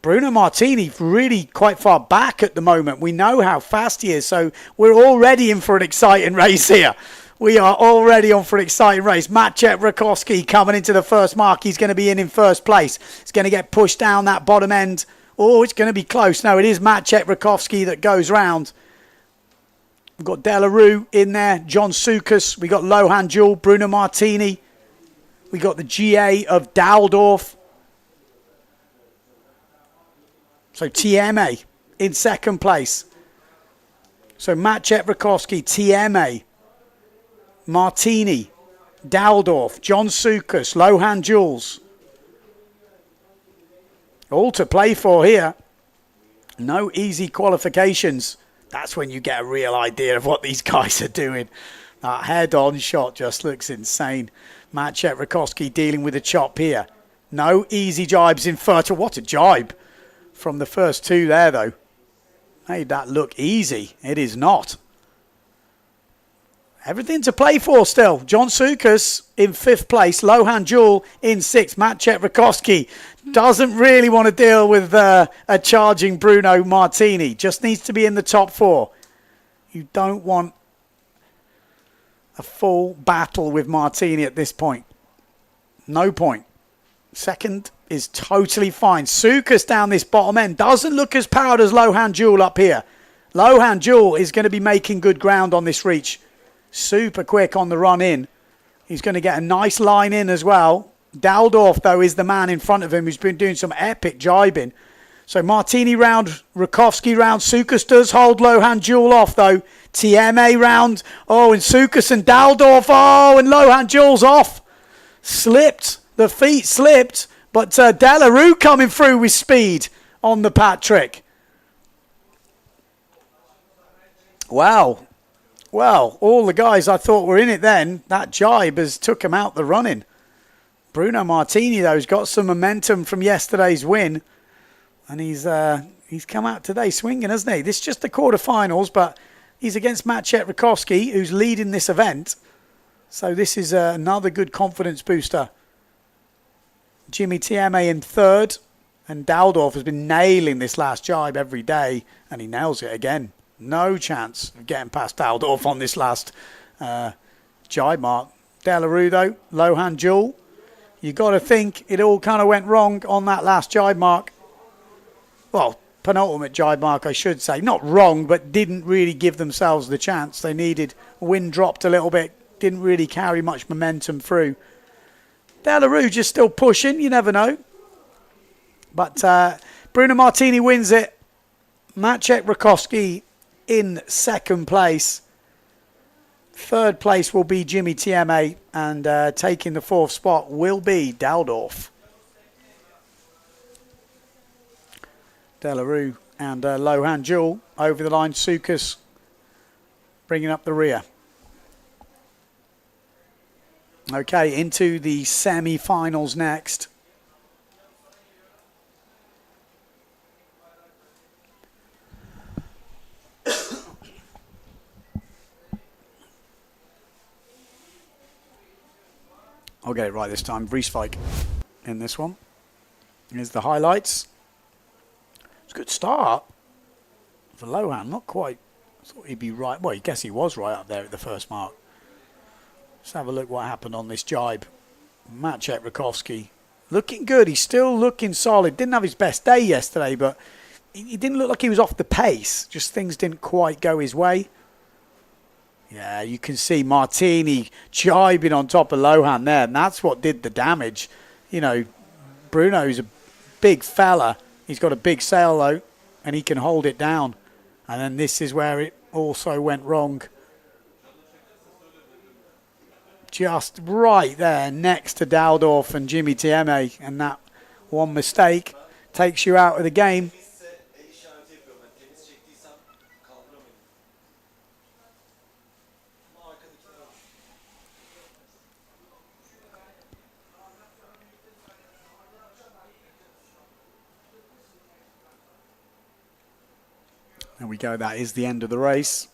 Bruno Martini really quite far back at the moment. We know how fast he is, so we're already in for an exciting race here. We are already on for an exciting race. Maciek Rakowski coming into the first mark. He's going to be in first place. He's going to get pushed down that bottom end. Oh, it's going to be close. No, it is Maciek Rakowski that goes round. We've got Delarue in there. John Sukas. We've got Lohan Jules, Bruno Martini. We got the GA of Daldorf. So TMA in second place. So Maciek Rakowski, TMA, Martini, Daldorf, John Sukas, Lohan Jules. All to play for here. No easy qualifications. That's when you get a real idea of what these guys are doing. That head-on shot just looks insane. Maciek Rakowski dealing with a chop here. No easy jibes in Fuerteventura. What a jibe from the first two there, though. Made that look easy. It is not. Everything to play for still. John Sukas in 5th place. Lohan Jules in 6th. Maciek Rakowski doesn't really want to deal with a charging Bruno Martini. Just needs to be in the top 4. You don't want a full battle with Martini at this point. No point. Second is totally fine. Sukas down this bottom end doesn't look as powered as Lohan Jules up here. Lohan Jules is going to be making good ground on this reach. Super quick on the run in. He's going to get a nice line in as well. Daldorf, though, is the man in front of him who's been doing some epic jibing. So Martini round, Rakowski round. Sukas does hold Lohan Jules off, though. TMA round. Oh, and Sukas and Daldorf. Oh, and Lohan Jules off. Slipped. The feet slipped. But Delarue coming through with speed on the Patrick. Wow. Well, all the guys I thought were in it then, that jibe has took him out the running. Bruno Martini, though, has got some momentum from yesterday's win. And he's come out today swinging, hasn't he? This is just the quarterfinals, but he's against Maciej Rakowski, who's leading this event. So this is another good confidence booster. Jimmy Tieme in third. And Daldorf has been nailing this last jibe every day. And he nails it again. No chance of getting past Daldorf on this last jibe mark. Delarue, though, low hand jewel. You got to think it all kind of went wrong on that last jibe mark. Well, penultimate jibe mark, I should say. Not wrong, but didn't really give themselves the chance they needed. Wind dropped a little bit. Didn't really carry much momentum through. Delarue just still pushing. You never know. But Bruno Martini wins it. Maciej Rakowski in second place. Third place will be Jimmy Tieme, and taking the fourth spot will be Daldorf. Delarue and Lohan Jewel over the line. Sukas bringing up the rear. Okay, into the semi-finals next. I'll get it right this time. Vrieswijk in this one. Here's the highlights. It's a good start for Lohan. Not quite. I thought he'd be right. Well, I guess he was right up there at the first mark. Let's have a look what happened on this jibe. Maciej Rakowski looking good. He's still looking solid. Didn't have his best day yesterday, but he didn't look like he was off the pace. Just things didn't quite go his way. Yeah, you can see Martini jibing on top of Lohan there, and that's what did the damage. You know, Bruno's a big fella. He's got a big sail, though, and he can hold it down. And then this is where it also went wrong. Just right there next to Daldorf and Jimmy Tieme, and that one mistake takes you out of the game. There we go, that is the end of the race.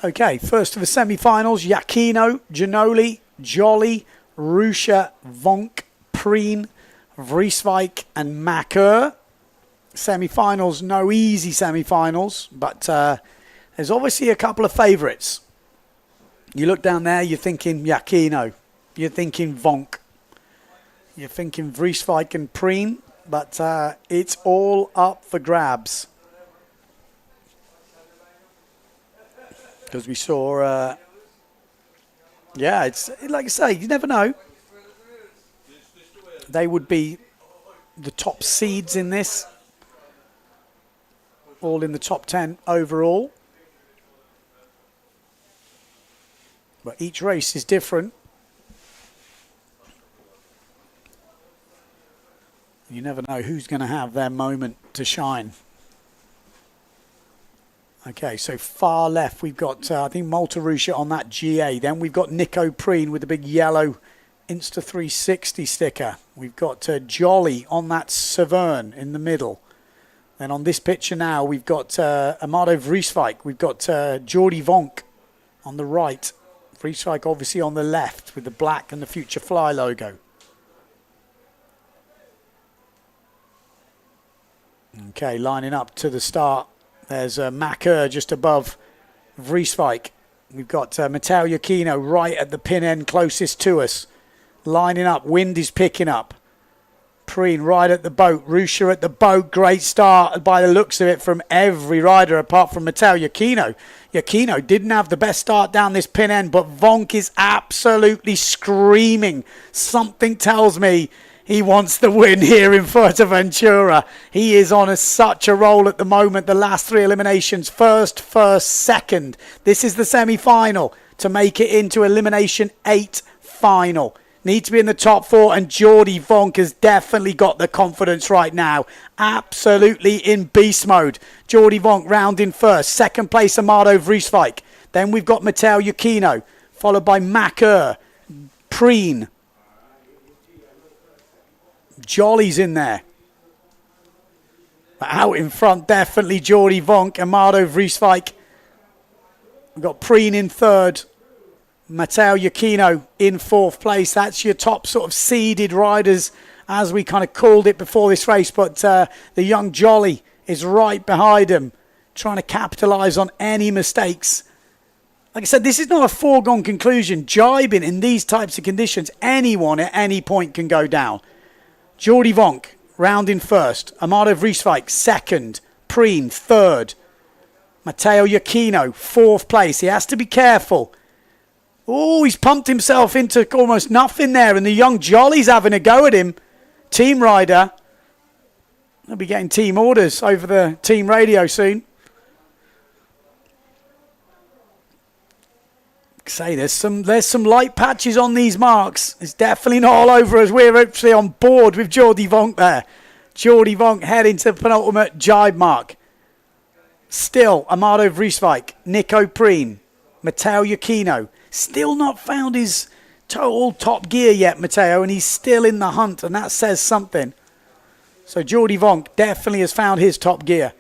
Okay, first of the semi-finals, Iachino, Giannoli, Jolly, Rusha, Vonk, Preen, Vrieswijk and Macker. Semi-finals, no easy semi-finals, but there's obviously a couple of favourites. You look down there, you're thinking Iachino, you're thinking Vonk, you're thinking Vrieswijk and Preen, but it's all up for grabs. Because we saw, yeah, it's like I say, you never know. They would be the top seeds in this. All in the top 10 overall. But each race is different. You never know who's going to have their moment to shine. Okay, so far left we've got, I think, Malta-Rusha on that GA. Then we've got Nico Preen with the big yellow Insta360 sticker. We've got Jolly on that Severn in the middle. Then on this picture now, we've got Amado Vrieswijk. We've got Jordi Vonk on the right. Vrieswijk obviously on the left with the black and the Future Fly logo. Okay, lining up to the start. There's Macker just above Vrieswijk. We've got Matteo Iachino right at the pin end closest to us. Lining up, wind is picking up. Preen right at the boat, Rusha at the boat. Great start by the looks of it from every rider apart from Matteo Iachino. Iachino didn't have the best start down this pin end, but Vonk is absolutely screaming. Something tells me He wants the win here in Fuerteventura. He is on such a roll at the moment. The last 3 eliminations, first, second. This is the semi-final to make it into Elimination 8 final. Need to be in the top 4, and Jordi Vonk has definitely got the confidence right now. Absolutely in beast mode. Jordi Vonk rounding first. Second place, Amado Vrieswijk. Then we've got Matteo Iuchino, followed by Macker, Preen. Jolly's in there. But out in front, definitely Jordi Vonk, Amado Vrieswijk. We've got Preen in third. Matteo Iuchino in 4th place. That's your top sort of seeded riders, as we kind of called it before this race. But the young Jolly is right behind him, trying to capitalise on any mistakes. Like I said, this is not a foregone conclusion. Jibing in these types of conditions, anyone at any point can go down. Jordi Vonk, rounding first. Amado Vrieswijk, second. Preen, third. Matteo Iuchino, 4th place. He has to be careful. Oh, he's pumped himself into almost nothing there, and the young Jolly's having a go at him. Team rider. They'll be getting team orders over the team radio soon. Say there's some light patches on these marks. It's definitely not all over as we're actually on board with Jordi Vonk there. Jordi Vonk heading to the penultimate jibe mark. Still Amado Vrieswijk, Nico Preen, Matteo Iuchino. Still not found his total top gear yet, Matteo, and he's still in the hunt, and that says something. So Jordi Vonk definitely has found his top gear.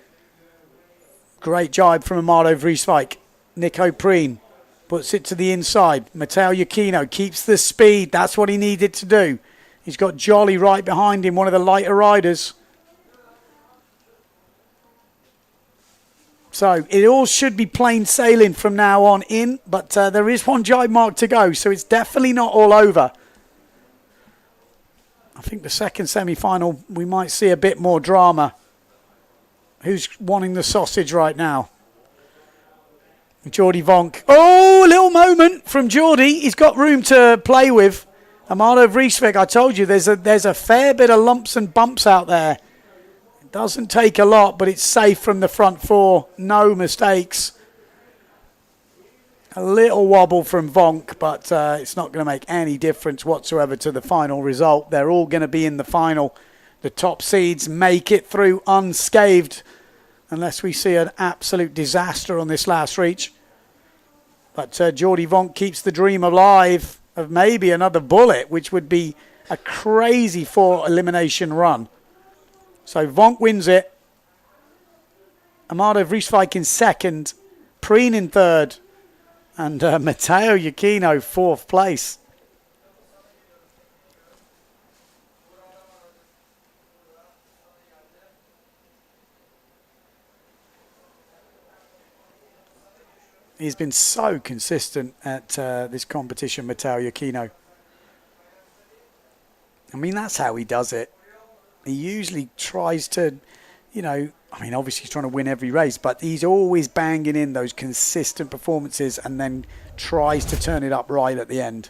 Great jibe from Amado Vrieswijk. Nico Preen puts it to the inside. Matteo Iuchino keeps the speed. That's what he needed to do. He's got Jolly right behind him, one of the lighter riders. So it all should be plain sailing from now on in, but there is one jibe mark to go, so it's definitely not all over. I think the second semi-final, we might see a bit more drama. Who's wanting the sausage right now? Jordi Vonk. Oh, a little moment from Jordi. He's got room to play with. Amado Vrieswijk, I told you, there's a fair bit of lumps and bumps out there. It doesn't take a lot, but it's safe from the front 4. No mistakes. A little wobble from Vonk, but it's not going to make any difference whatsoever to the final result. They're all going to be in the final. The top seeds make it through unscathed, unless we see an absolute disaster on this last reach. But Jordi Vonk keeps the dream alive of maybe another bullet, which would be a crazy 4 elimination run. So Vonk wins it. Amado Vrieswijk in second. Preen in third. And Matteo Iuchino 4th place. He's been so consistent at this competition, Matteo Iuchino. I mean, that's how he does it. He usually tries to, obviously he's trying to win every race, but he's always banging in those consistent performances and then tries to turn it up right at the end.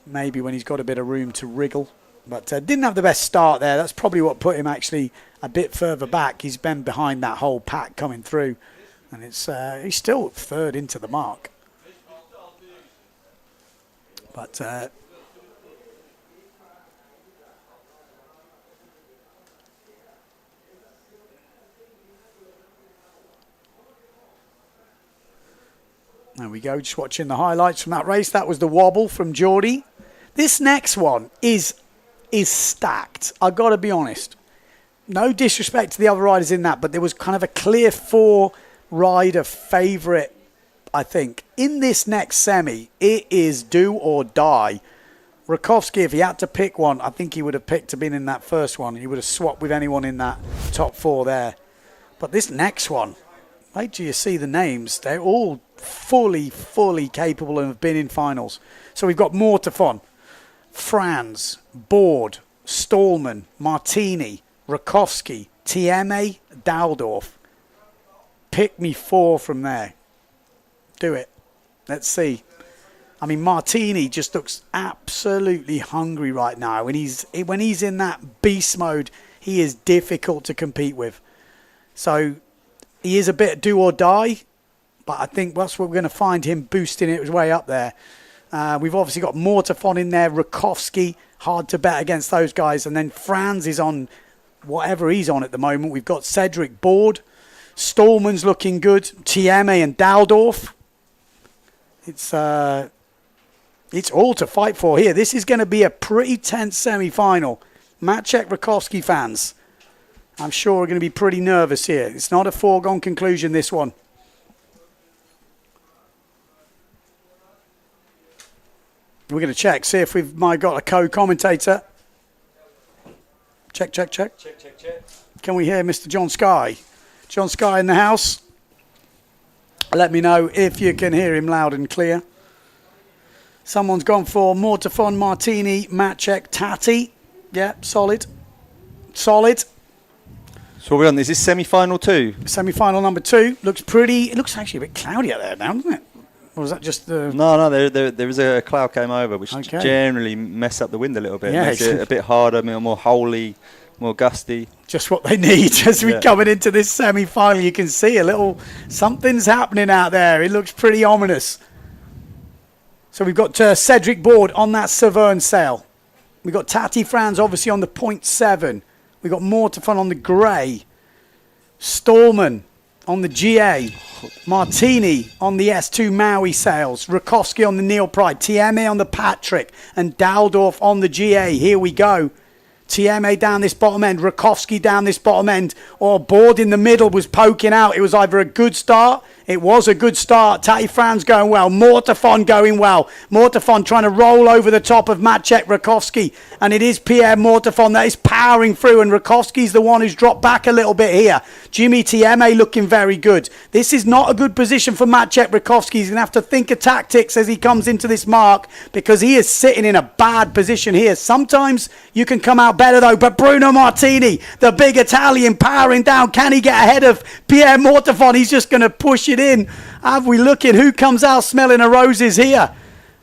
Maybe when he's got a bit of room to wriggle. But didn't have the best start there. That's probably what put him actually a bit further back. He's been behind that whole pack coming through. And he's still third into the mark. But there we go, just watching the highlights from that race. That was the wobble from Jordi. This next one is stacked. I've got to be honest. No disrespect to the other riders in that, but there was kind of a clear 4 rider favourite, I think. In this next semi, it is do or die. Rakowski, if he had to pick one, I think he would have picked to be in that first one. He would have swapped with anyone in that top 4 there. But this next one, wait till you see the names. They're all fully capable and have been in finals. So we've got Mortefon, Franz, Board, Stallman, Martini, Rakowski, Tieme, Daldorf. Pick me 4 from there. Do it. Let's see. I mean, Martini just looks absolutely hungry right now. When he's in that beast mode, he is difficult to compete with. So he is a bit do or die, but I think that's where we're going to find him boosting it his way up there. We've obviously got Mortafon in there, Rakowski, hard to bet against those guys. And then Franz is on whatever he's on at the moment. We've got Cedric Board. Stallman's looking good. Tieme and Daldorf. It's all to fight for here. This is going to be a pretty tense semi-final. Maciek Rakowski fans, I'm sure, are going to be pretty nervous here. It's not a foregone conclusion, this one. We're going to check, see if we've got a co-commentator. Check. Check. Can we hear Mr. John Sky? John Sky in the house? Let me know if you can hear him loud and clear. Someone's gone for Mortafon, Martini, Maciek, Tati. Yeah, solid. So we're on, is this semi-final 2? Semi-final number 2. Looks pretty, it looks actually a bit cloudy out there now, doesn't it? Or was that just the... No, there was a cloud came over, which generally mess up the wind a little bit. Yeah, makes it a bit harder, more holy, more gusty. Just what they need as we coming into this semi-final. You can see a little, something's happening out there. It looks pretty ominous. So we've got Cedric Board on that Severn sail. We've got Tati Franz obviously on the 0.7. We've got Mortafon on the grey. Stallman on the GA. Martini on the S2 Maui sails. Rakowski on the Neil Pride. Tieme on the Patrick. And Daldorf on the GA. Here we go. Tieme down this bottom end. Rakowski down this bottom end. Board in the middle was poking out. It was either a good start. It was a good start. Tati Franz going well. Mortafon going well. Mortafon trying to roll over the top of Maciek Rakowski. And it is Pierre Mortafon that is powering through. And Rakowski's the one who's dropped back a little bit here. Jimmy Tieme looking very good. This is not a good position for Maciek Rakowski. He's going to have to think of tactics as he comes into this mark, because he is sitting in a bad position here. Sometimes you can come out better though. But Bruno Martini, the big Italian, powering down. Can he get ahead of Pierre Mortafon? He's just going to push it in. Have we looking who comes out smelling of roses here?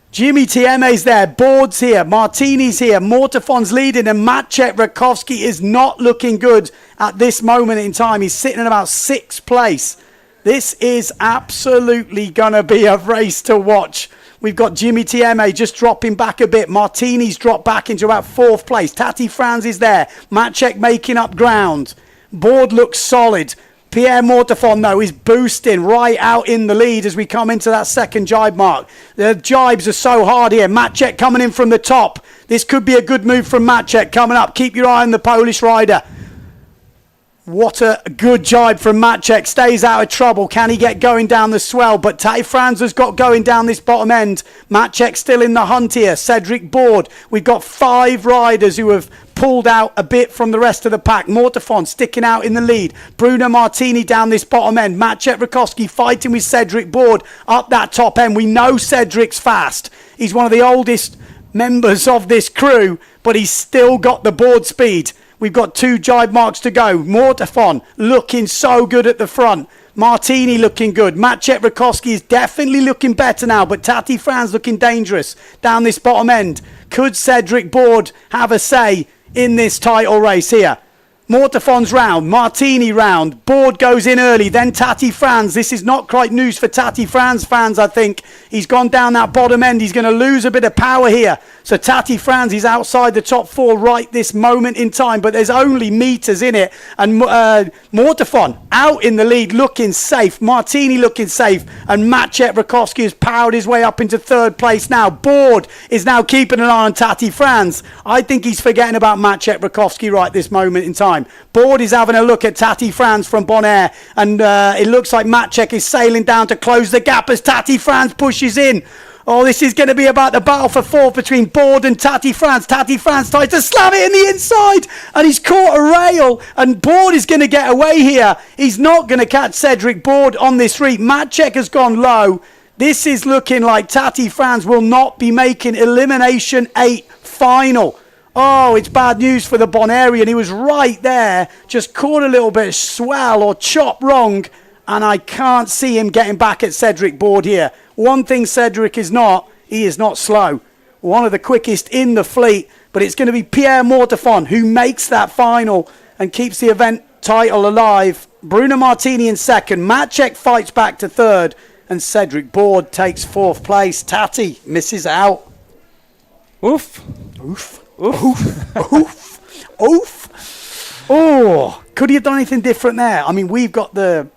Jimmy Tieme's there, Board's here, Martini's here, Mortafon's leading, and Maciek Rakowski is not looking good at this moment in time. He's sitting in about 6th place. This is absolutely going to be a race to watch. We've got Jimmy Tieme just dropping back a bit. Martini's dropped back into about 4th place. Tati Franz is there. Maciek making up ground. Board looks solid. Pierre Mortafon, though, is boosting right out in the lead as we come into that second jibe mark. The jibes are so hard here. Maciek coming in from the top. This could be a good move from Maciek coming up. Keep your eye on the Polish rider. What a good jibe from Maciek. Stays out of trouble. Can he get going down the swell? But Tati Franz has got going down this bottom end. Maciek still in the hunt here. Cedric Board. We've got 5 riders who have pulled out a bit from the rest of the pack. Mortafon sticking out in the lead. Bruno Martini down this bottom end. Maciek Rakowski fighting with Cedric Board up that top end. We know Cedric's fast. He's one of the oldest members of this crew, but he's still got the board speed. We've got 2 jibe marks to go. Mortafon looking so good at the front. Martini looking good. Maciek Rakowski is definitely looking better now, but Tati Franz looking dangerous down this bottom end. Could Cedric Board have a say in this title race here? Mortafon's round, Martini round, Board goes in early, then Tati Franz. This is not quite news for Tati Franz fans, I think. He's gone down that bottom end. He's going to lose a bit of power here. So Tati Franz is outside the top 4 right this moment in time, but there's only meters in it. And Mortafon out in the lead, looking safe. Martini looking safe. And Maciek Rakowski has powered his way up into 3rd place now. Board is now keeping an eye on Tati Franz. I think he's forgetting about Maciek Rakowski right this moment in time. Board is having a look at Tati Franz from Bonaire, and it looks like Maciek is sailing down to close the gap as Tati Franz pushes in. Oh, this is going to be about the battle for 4th between Board and Tati Franz. Tati Franz tries to slam it in the inside, and he's caught a rail, and Board is going to get away here. He's not going to catch Cedric Board on this reef. Maciek has gone low. This is looking like Tati Franz will not be making Elimination 8 final. Oh, it's bad news for the Bonairean. He was right there, just caught a little bit of swell or chop wrong, and I can't see him getting back at Cedric Board here. One thing Cedric is not He is not slow. One of the quickest in the fleet, but it's going to be Pierre Mortefon who makes that final and keeps the event title alive. Bruno Martini in second. Maciek fights back to third, and Cedric Board takes fourth place. Tati misses out. Oof. Oof. Oof. Oof. Oof. Oh, could he have done anything different there? I mean, we've got the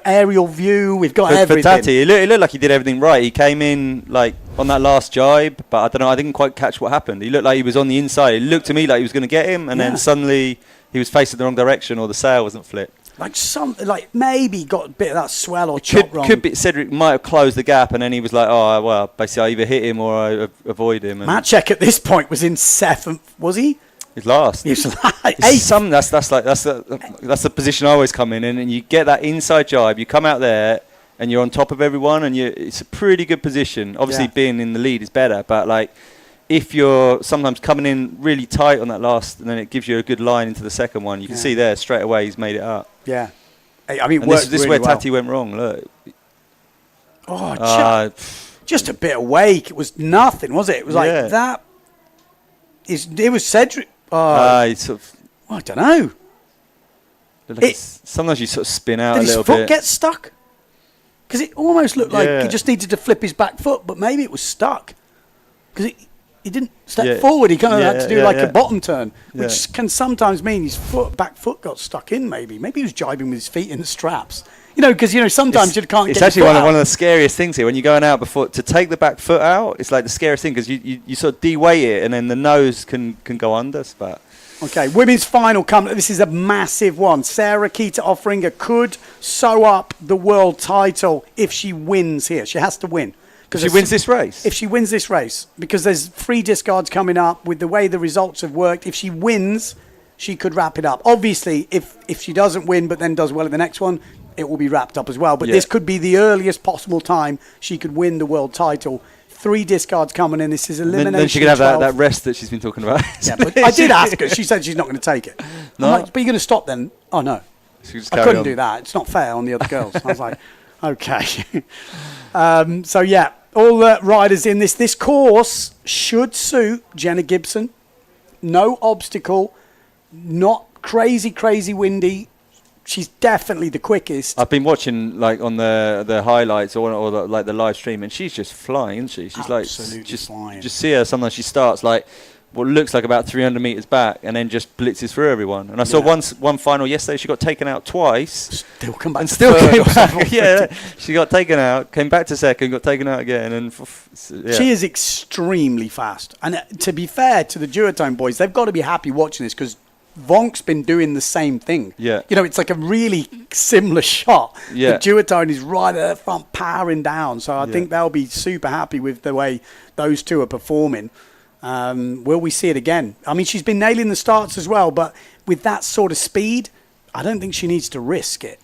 aerial view, we've got everything. For Tati, it looked like he did everything right. He came in like on that last jibe, but I don't know, I didn't quite catch what happened. He looked like he was on the inside. It looked to me like he was going to get him, and then suddenly he was facing the wrong direction, or the sail wasn't flipped. Like maybe got a bit of that swell or chop wrong. Could be Cedric might have closed the gap, and then he was like, oh well, basically I either hit him or I avoid him. Maciek at this point was in seventh, was he? He's last. He's eighth. That's the position I always come in, and you get that inside jibe. You come out there, and you're on top of everyone, and it's a pretty good position. Obviously, being in the lead is better, but like if you're sometimes coming in really tight on that last, and then it gives you a good line into the second one, you can see there straight away he's made it up. Yeah, I mean, this is really where well. Tati went wrong. Look. Oh, just a bit of wake. It was nothing, was it? It was like that. It was Cedric. Sort of, I don't know. Like sometimes you sort of spin out a little bit. Did his foot get stuck? Because it almost looked like he just needed to flip his back foot, but maybe it was stuck. Because he didn't step forward. He kind of had to do a bottom turn, which can sometimes mean his back foot got stuck in. Maybe he was jibing with his feet in the straps. Because sometimes you can't. It's get actually your one foot of the scariest things here when you're going out before to take the back foot out. It's like the scariest thing because you sort of de-weight it, and then the nose can go under. But okay, women's final come. This is a massive one. Sarah Keita Offringer could sew up the world title if she wins here. She has to win. If she wins this race? If she wins this race, because there's 3 discards coming up with the way the results have worked. If she wins, she could wrap it up. Obviously, if she doesn't win but then does well in the next one, it will be wrapped up as well. But this could be the earliest possible time she could win the world title. 3 discards coming in. This is elimination. Then she can have that rest that she's been talking about. Yeah, but I did ask her. She said she's not going to take it. No? Like, but you're going to stop then? Oh, no. I couldn't do that. It's not fair on the other girls. I was like, okay. So, yeah. All the riders in this course should suit Jenna Gibson. No obstacle, not crazy windy. She's definitely the quickest. I've been watching like on the highlights or the live stream, and she's just flying, isn't she? She's absolutely flying. Just see her. Sometimes she starts like what looks like about 300 meters back, and then just blitzes through everyone. And I saw one final yesterday. She got taken out twice. Still come back. And still came back. Yeah, she got taken out, came back to second, got taken out again, and she is extremely fast. And to be fair to the duotone boys, they've got to be happy watching this because Vonk's been doing the same thing. Yeah. It's like a really similar shot. Yeah. The duotone is right at the front, powering down. So I think they'll be super happy with the way those two are performing. Will we see it again? I mean, she's been nailing the starts as well, but with that sort of speed, I don't think she needs to risk it.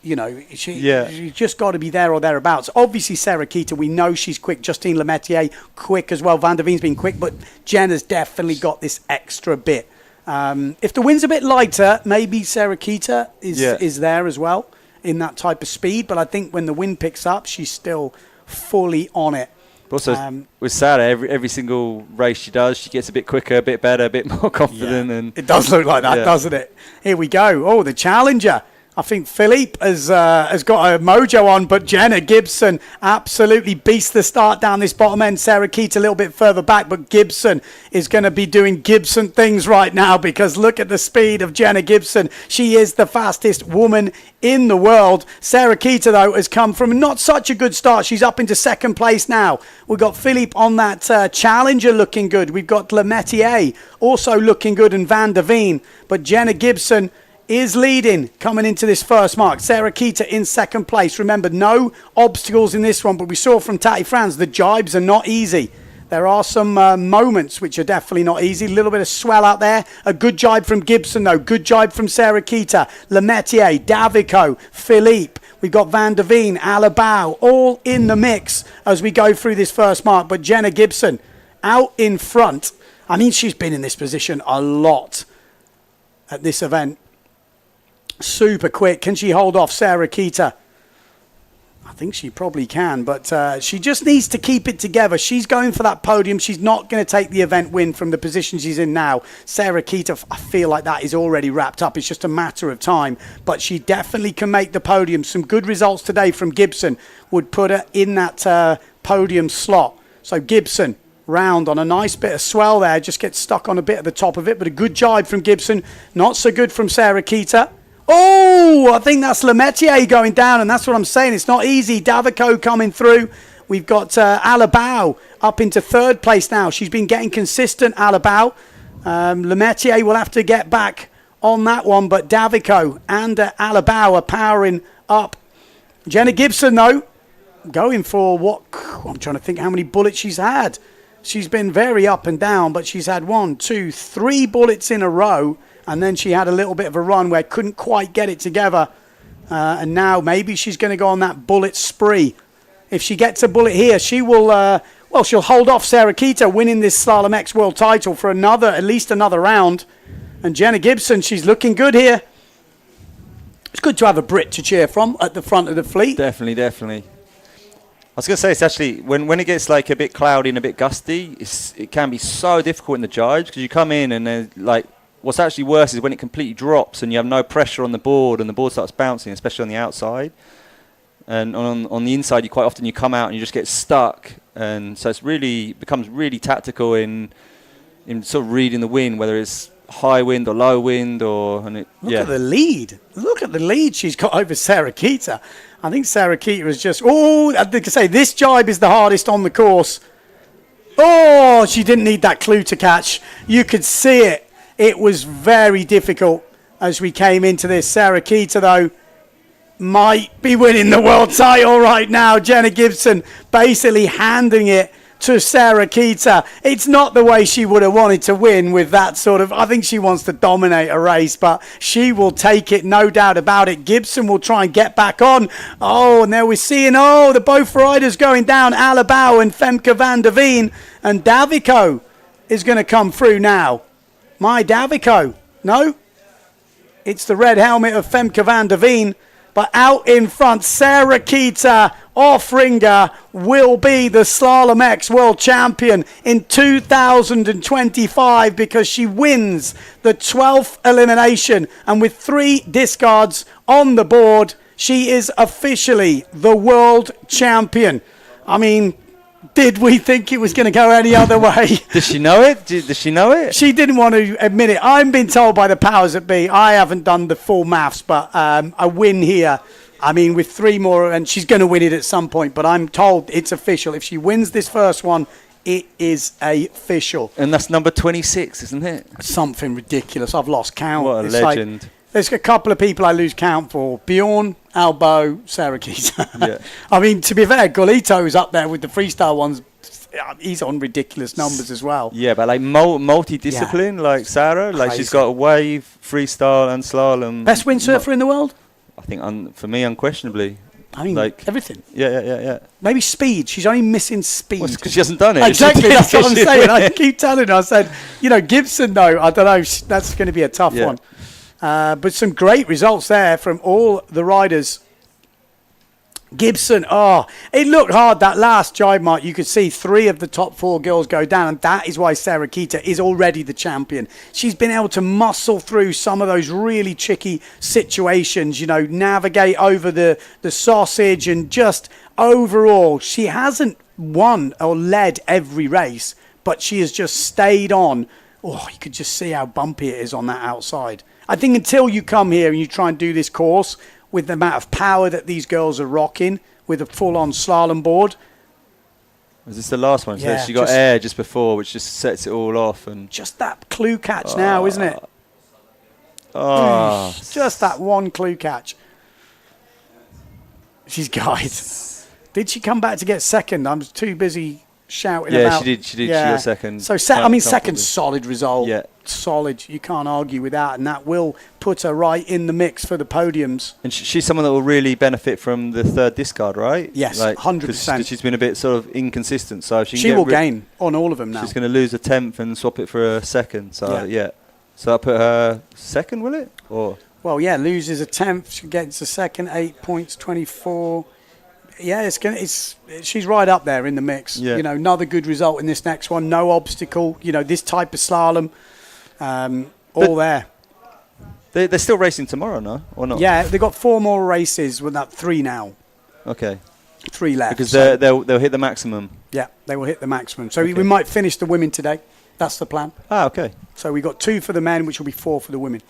She's just got to be there or thereabouts. Obviously, Sarah Keita, we know she's quick. Justine Lemaitre, quick as well. Van der Veen's been quick, but Jenna's definitely got this extra bit. If the wind's a bit lighter, maybe Sarah Keita is there as well in that type of speed. But I think when the wind picks up, she's still fully on it. But also, with Sarah, every single race she does, she gets a bit quicker, a bit better, a bit more confident. And it does look like that, doesn't it? Here we go. Oh, the challenger. I think Philippe has got a mojo on, but Jenna Gibson absolutely beats the start down this bottom end. Sarah Keita a little bit further back, but Gibson is going to be doing Gibson things right now because look at the speed of Jenna Gibson. She is the fastest woman in the world. Sarah Keita, though, has come from not such a good start. She's up into second place now. We've got Philippe on that challenger looking good. We've got Lemaitre also looking good and Van der Veen. But Jenna Gibson is leading coming into this first mark. Sarah Keita in second place. Remember, no obstacles in this one, but we saw from Tati Franz, the jibes are not easy. There are some moments which are definitely not easy. A little bit of swell out there. A good jibe from Gibson, though. Good jibe from Sarah Keita. Lemaitre, Davico, Philippe. We've got Van der Veen, Alabau, all in the mix as we go through this first mark. But Jenna Gibson out in front. I mean, she's been in this position a lot at this event. Super quick. Can she hold off Sarah Keita? I think she probably can, but she just needs to keep it together. She's going for that podium. She's not going to take the event win from the position she's in now. Sarah Keita, I feel like that is already wrapped up. It's just a matter of time, but she definitely can make the podium. Some good results today from Gibson would put her in that podium slot. So Gibson, round on a nice bit of swell there, just gets stuck on a bit at the top of it, but a good jibe from Gibson. Not so good from Sarah Keita. Oh, I think that's Lemaitre going down, and that's what I'm saying. It's not easy. Davico coming through. We've got Alabau up into third place now. She's been getting consistent, Alabau. Lemaitre will have to get back on that one, but Davico and Alabau are powering up. Jenna Gibson, though, going for what? I'm trying to think how many bullets she's had. She's been very up and down, but she's had 1, 2, 3 bullets in a row. And then she had a little bit of a run where couldn't quite get it together. And now maybe she's going to go on that bullet spree. If she gets a bullet here, she will, she'll hold off Sarah Keita winning this Slalom-X World title for at least another round. And Jenna Gibson, she's looking good here. It's good to have a Brit to cheer from at the front of the fleet. Definitely, definitely. I was going to say, it's actually, when it gets like a bit cloudy and a bit gusty, it can be so difficult in the jibes because you come in and then like, what's actually worse is when it completely drops and you have no pressure on the board and the board starts bouncing, especially on the outside. And on the inside, you quite often you come out and you just get stuck. And so becomes really tactical in sort of reading the wind, whether it's high wind or low wind Look at the lead. Look at the lead she's got over Sarah Keita. I think Sarah Keita is just, I think I say this jibe is the hardest on the course. Oh, she didn't need that clue to catch. You could see it. It was very difficult as we came into this. Sarah Keita, though, might be winning the world title right now. Jenna Gibson basically handing it to Sarah Keita. It's not the way she would have wanted to win with that sort of... I think she wants to dominate a race, but she will take it, no doubt about it. Gibson will try and get back on. Oh, and there we're seeing, the both riders going down, Alabau and Femke van der Veen. And Davico is going to come through now. My Davico. No, it's the red helmet of Femke van der Veen. But out in front, Sarah Keita off ringer will be the Slalom-X World Champion in 2025 because she wins the 12th elimination. And with 3 discards on the board, she is officially the World Champion. I mean... Did we think it was going to go any other way? Does she know it? Does she know it? She didn't want to admit it. I'm being told by the powers that be. I haven't done the full maths, but a win here. I mean, with 3 more, and she's going to win it at some point, but I'm told it's official. If she wins this first one, it is official. And that's number 26, isn't it? Something ridiculous. I've lost count. What a legend. There's a couple of people I lose count for. Bjorn, Albo, Sarah Keita. Yeah. I mean, to be fair, Golito's up there with the freestyle ones. He's on ridiculous numbers as well. Yeah, but like multi-discipline, like Sarah. Like she's got a wave, freestyle and slalom. Best windsurfer in the world? I think, for me, unquestionably. I mean, like everything. Yeah. Maybe speed. She's only missing speed. Well, because she hasn't done it. Exactly, that's what I'm saying. I keep telling her. I said, Gibson, though, I don't know. That's going to be a tough one. But some great results there from all the riders. Gibson, it looked hard that last jibe, Mark. You could see 3 of the top 4 girls go down, and that is why Sarah Keita is already the champion. She's been able to muscle through some of those really tricky situations, navigate over the sausage, and just overall, she hasn't won or led every race, but she has just stayed on. Oh, you could just see how bumpy it is on that outside. I think until you come here and you try and do this course with the amount of power that these girls are rocking with a full-on slalom board. Was this the last one? Yeah, so she got air just before, which just sets it all off. And just that clue catch now, isn't it? Oh. Just that one clue catch. She's guyed. Did she come back to get second? I'm too busy shouting about... Yeah, she did. She got second. So, second solid result. Yeah. Solid. You can't argue with that. And that will put her right in the mix for the podiums. And she's someone that will really benefit from the 3rd discard, right? Yes, 100%. Because she's been a bit sort of inconsistent. So if she will gain on all of them now. She's going to lose a 10th and swap it for a 2nd. So, yeah. So I'll put her 2nd, will it? Or... Well, yeah, loses a 10th. She gets a 2nd, 8 points, 24... Yeah, she's right up there in the mix. Yeah. You know, another good result in this next one. No obstacle. You know, this type of slalom, all there. They're still racing tomorrow, no? Or not? Yeah, they've got 4 more races. With that 3 now. Okay. 3 left. Because they'll hit the maximum. Yeah, they will hit the maximum. So we might finish the women today. That's the plan. Ah, okay. So we got 2 for the men, which will be 4 for the women.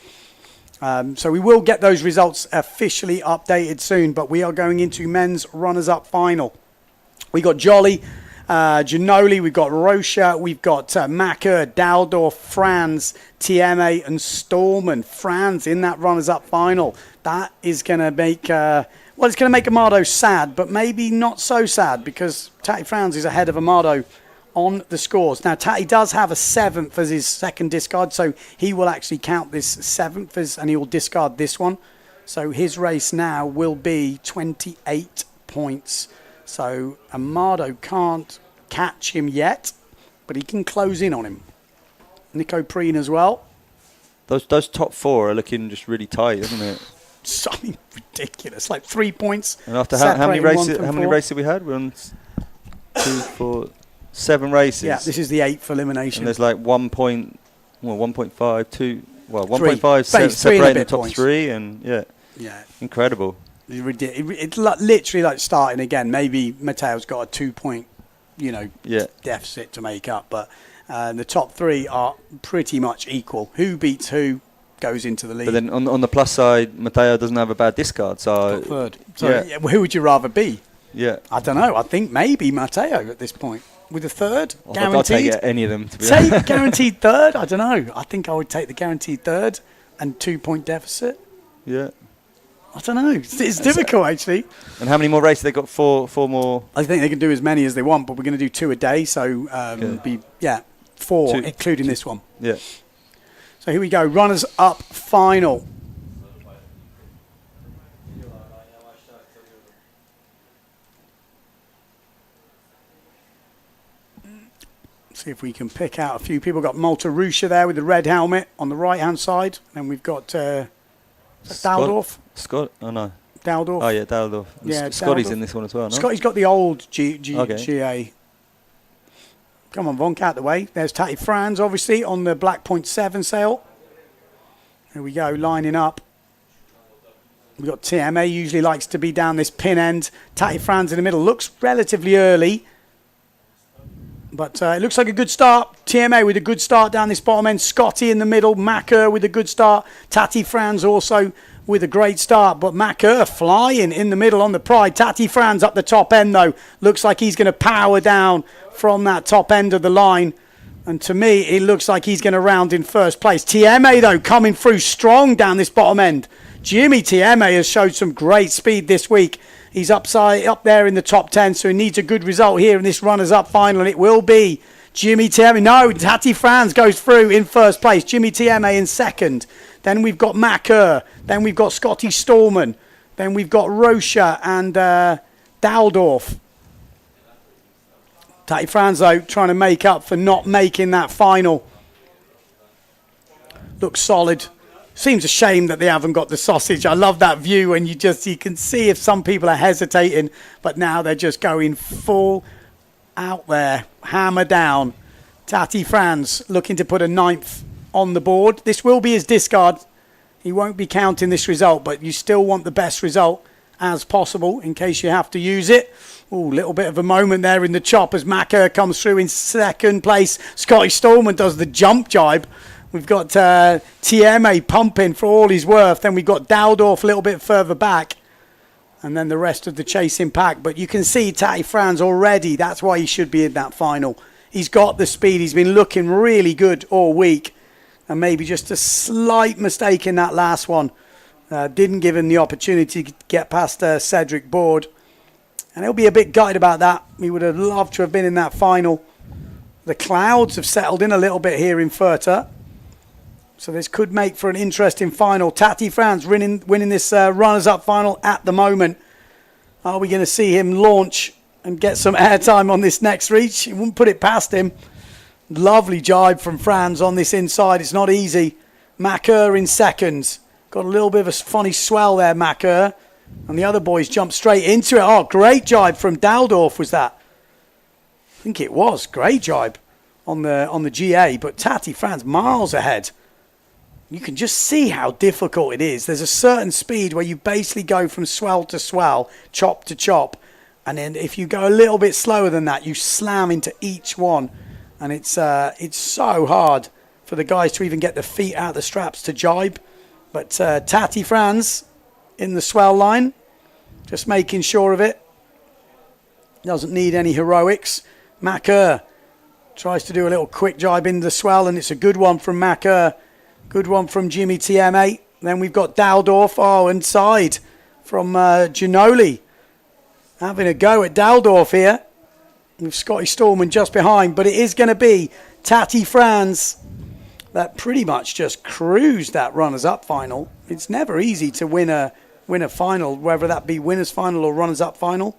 So we will get those results officially updated soon, but we are going into men's runners-up final. We got Jolly, Ginoli, we've got Rocha, we've got Macker, Daldorf, Franz, Tieme, and Storman. Franz in that runners-up final. That is going to make, it's going to make Amado sad, but maybe not so sad because Tati Franz is ahead of Amado on the scores. Now, Tati does have a 7th as his second discard, so he will actually count this 7th and he will discard this one. So his race now will be 28 points. So Amado can't catch him yet, but he can close in on him. Nico Preen as well. Those top 4 are looking just really tight, isn't it? Something ridiculous, like 3 points. And after how many races? How many races we had? We're on 2, 4, 7 races. Yeah, this is the 8th elimination. And there's like 1.5, 2, 1.5 separating the top 3, and yeah, incredible. It's literally like starting again. Maybe Mateo's got a 2-point, deficit to make up, but the top 3 are pretty much equal. Who beats who goes into the lead. But then on the plus side, Mateo doesn't have a bad discard, so third. So who would you rather be? Yeah, I don't know. I think maybe Mateo at this point. With a third, guaranteed. I'll take any of them. To be honest. Take guaranteed third? I don't know. I think I would take the guaranteed third and 2-point deficit. Yeah. I don't know. It's difficult, actually. And how many more races? They got 4 more? I think they can do as many as they want, but we're going to do 2 a day. So, 4, including this one. Yeah. So here we go. Runners up final. See if we can pick out a few people. We've got Malta Rusha there with the red helmet on the right-hand side. And we've got Daldorf. Scott? Oh, no. Daldorf. Oh, yeah, Daldorf. Yeah, Scotty's Daldorf. in this one as well, no? Scotty's got the old GA. Okay. Come on, Vonk, out the way. There's Tati Franz, obviously, on the Black Point 7 sail. Here we go, lining up. We've got TMA, usually likes to be down this pin end. Tati Franz in the middle. Looks relatively early. But it looks like a good start. TMA with a good start down this bottom end. Scotty in the middle. Macker with a good start. Tati Franz also with a great start. But Macker flying in the middle on the pride. Tati Franz up the top end, though. Looks like he's going to power down from that top end of the line. And to me, it looks like he's going to round in first place. TMA, though, coming through strong down this bottom end. Jimmy TMA has showed some great speed this week. He's up there in the top 10, so he needs a good result here in this runners-up final, and it will be Jimmy Tieme. No, Tati Franz goes through in first place. Jimmy Tieme in second. Then we've got Macker. Then we've got Scotty Stallman. Then we've got Rocha and Daldorf. Tati Franz, though, trying to make up for not making that final. Looks solid. Seems a shame that they haven't got the sausage. I love that view when you can see if some people are hesitating, but now they're just going full out there, hammer down. Tati Franz looking to put a 9th on the board. This will be his discard. He won't be counting this result, but you still want the best result as possible in case you have to use it. Ooh, little bit of a moment there in the chop as Macker comes through in second place. Scotty Stallman does the jump jibe. We've got TMA pumping for all he's worth. Then we've got Daldorf a little bit further back. And then the rest of the chasing pack. But you can see Tati Franz already. That's why he should be in that final. He's got the speed. He's been looking really good all week. And maybe just a slight mistake in that last one. Didn't give him the opportunity to get past Cedric Board. And he'll be a bit gutted about that. He would have loved to have been in that final. The clouds have settled in a little bit here in Fuerteventura. So this could make for an interesting final. Tati Franz winning this runners-up final at the moment. Are we going to see him launch and get some airtime on this next reach? He wouldn't put it past him. Lovely jibe from Franz on this inside. It's not easy. Macker in seconds. Got a little bit of a funny swell there, Macker. And the other boys jumped straight into it. Oh, great jibe from Daldorf was that. I think it was. Great jibe on the GA. But Tati Franz miles ahead. You can just see how difficult it is. There's a certain speed where you basically go from swell to swell, chop to chop. And then if you go a little bit slower than that, you slam into each one. And it's so hard for the guys to even get their feet out of the straps to jibe. But Tati Franz in the swell line, just making sure of it. Doesn't need any heroics. Macker tries to do a little quick jibe in the swell, and it's a good one from Macker. Good one from Jimmy TM8. Then we've got Daldorf. Oh, inside from Ginoli. Having a go at Daldorf here. With Scotty Stallman just behind. But it is going to be Tati Franz that pretty much just cruised that runners-up final. It's never easy to win a final, whether that be winners final or runners-up final.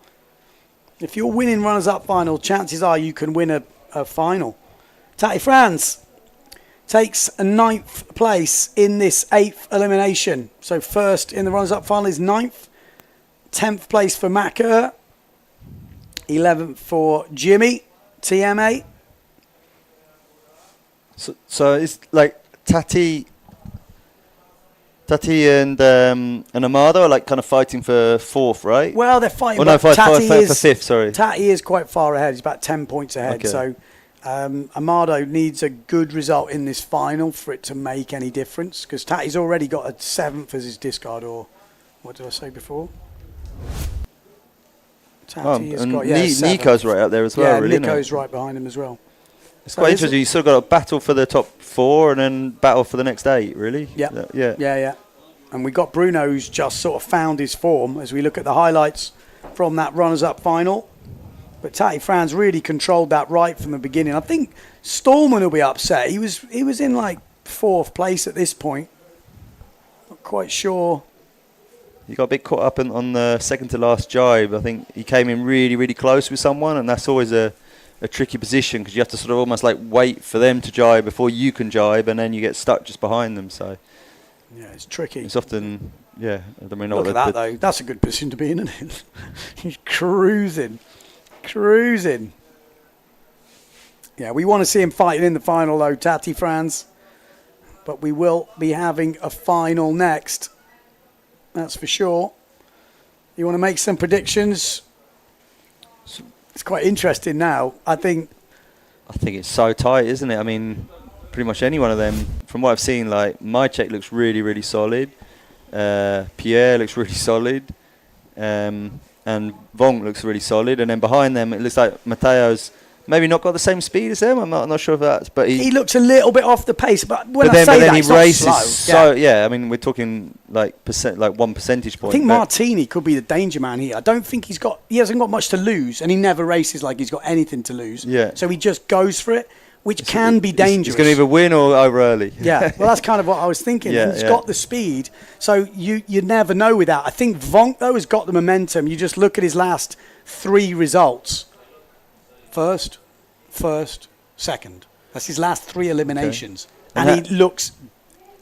If you're winning runners-up final, chances are you can win a final. Tati Franz takes a 9th place in this 8th elimination. So first in the runners-up final is 9th. 10th place for Macker. 11th for Jimmy, TM8. So it's like Tati and Amado are like kind of fighting for 4th, right? Well, they're fighting. Oh, no, for 5th, sorry. Tati is quite far ahead. He's about 10 points ahead. Okay. So Amado needs a good result in this final for it to make any difference, because Tati's already got a 7th as his discard, or what did I say before? Tati has got, Nico's right out there as well, really. Nico's right behind him as well. It's quite interesting. You sort of got a battle for the top 4 and then battle for the next 8, really. Yeah. And we got Bruno, who's just sort of found his form as we look at the highlights from that runners-up final. But Tati Franz really controlled that right from the beginning. I think Stallman will be upset. He was in like 4th place at this point. Not quite sure. He got a bit caught up on the second to last jibe. I think he came in really, really close with someone, and that's always a tricky position because you have to sort of almost like wait for them to jibe before you can jibe, and then you get stuck just behind them. So yeah, it's tricky. It's often, I don't really know. Look at that though. That's a good position to be in, isn't it? He's cruising. Yeah, we want to see him fighting in the final though, Tati Franz. But we will be having a final next. That's for sure. You want to make some predictions? It's quite interesting now. I think it's so tight, isn't it? I mean, pretty much any one of them, from what I've seen, like Mychek looks really, really solid. Pierre looks really solid. And Vonk looks really solid. And then behind them, it looks like Mateo's maybe not got the same speed as them. I'm not sure if that's, but he looks a little bit off the pace. But when I say that, he races slow. I mean, we're talking like 1 percentage point. I think Martini could be the danger man here. I don't think he hasn't got much to lose, and he never races like he's got anything to lose. Yeah. So he just goes for it, which can be dangerous. He's going to either win or over early. Yeah. Well, that's kind of what I was thinking. He's got the speed, so you never know with that. I think Vonk though has got the momentum. You just look at his last 3 results. First, second. That's his last 3 eliminations. Okay. And he looks,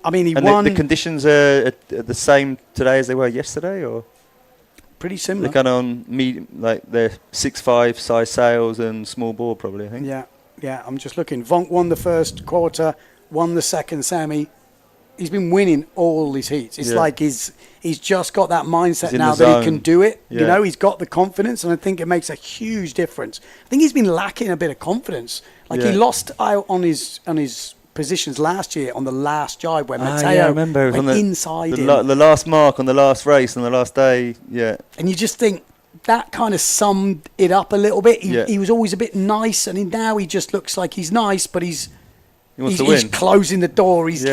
I mean, he won. The conditions are the same today as they were yesterday, or? Pretty similar. They're kind of on like they're 6'5" size sails and small board probably, I think. Yeah, I'm just looking. Vonk won the first quarter, won the second semi. He's been winning all his heats. It's like he's just got that mindset now that he can do it. Yeah. You know, he's got the confidence, and I think it makes a huge difference. I think he's been lacking a bit of confidence. Like he lost out on his positions last year on the last jibe where Mateo went inside him. The last mark on the last race on the last day. Yeah. And you just think that kind of summed it up a little bit. He was always a bit nice, and now he just looks like he's nice, but he's closing the door. He's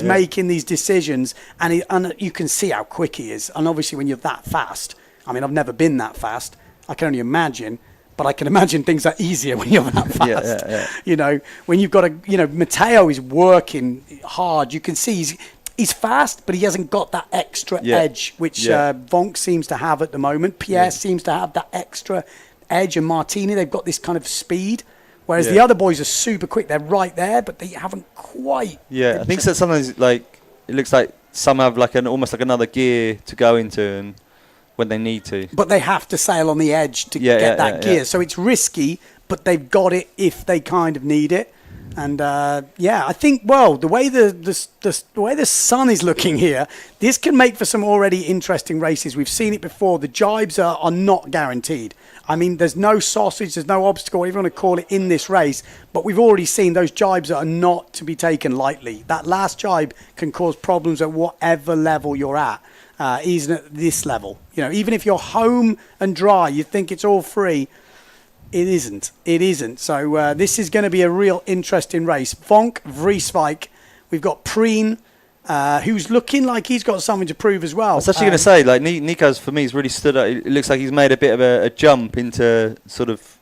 making these decisions, and you can see how quick he is. And obviously, when you're that fast, I mean, I've never been that fast. I can only imagine, but I can imagine things are easier when you're that fast. You know, when you've got Mateo is working hard. You can see he's fast, but he hasn't got that extra edge, which Vonk seems to have at the moment. Pierre seems to have that extra edge, and Martini, they've got this kind of speed. Whereas the other boys are super quick. They're right there, but they haven't quite. Yeah, I think sometimes like it looks like some have like almost like another gear to go into, and when they need to. But they have to sail on the edge to get that gear. So it's risky, but they've got it if they kind of need it. And I think, well, the way the sun is looking here, this can make for some already interesting races. We've seen it before. The jibes are not guaranteed. I mean, there's no sausage, there's no obstacle, whatever you want to call it, in this race. But we've already seen those jibes are not to be taken lightly. That last jibe can cause problems at whatever level you're at, even at this level. You know, even if you're home and dry, you think it's all free. It isn't. It isn't. So this is going to be a real interesting race. Vonk, Vrieswijk. We've got Preen, who's looking like he's got something to prove as well. I was actually going to say, like, Nico's for me has really stood out. It looks like he's made a bit of a jump into sort of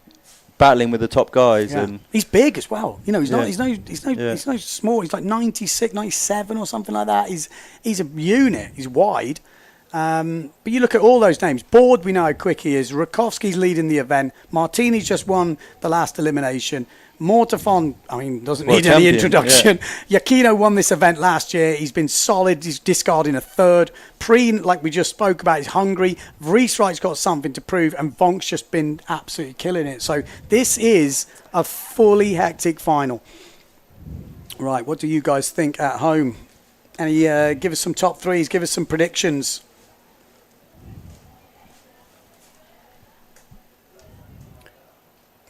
battling with the top guys. Yeah. And he's big as well. You know, he's no small. He's like 96, 97 or something like that. He's a unit. He's wide. But you look at all those names. Board, we know how quick he is. Rakowski's leading the event. Martini's just won the last elimination. Mortafon, I mean, doesn't need any introduction. Yeah. Giacchino won this event last year. He's been solid. He's discarding a third. Preen, like we just spoke about, is hungry. Vrieswijk's got something to prove. And Vonk's just been absolutely killing it. So this is a fully hectic final. Right, what do you guys think at home? Any, give us some top threes. Give us some predictions.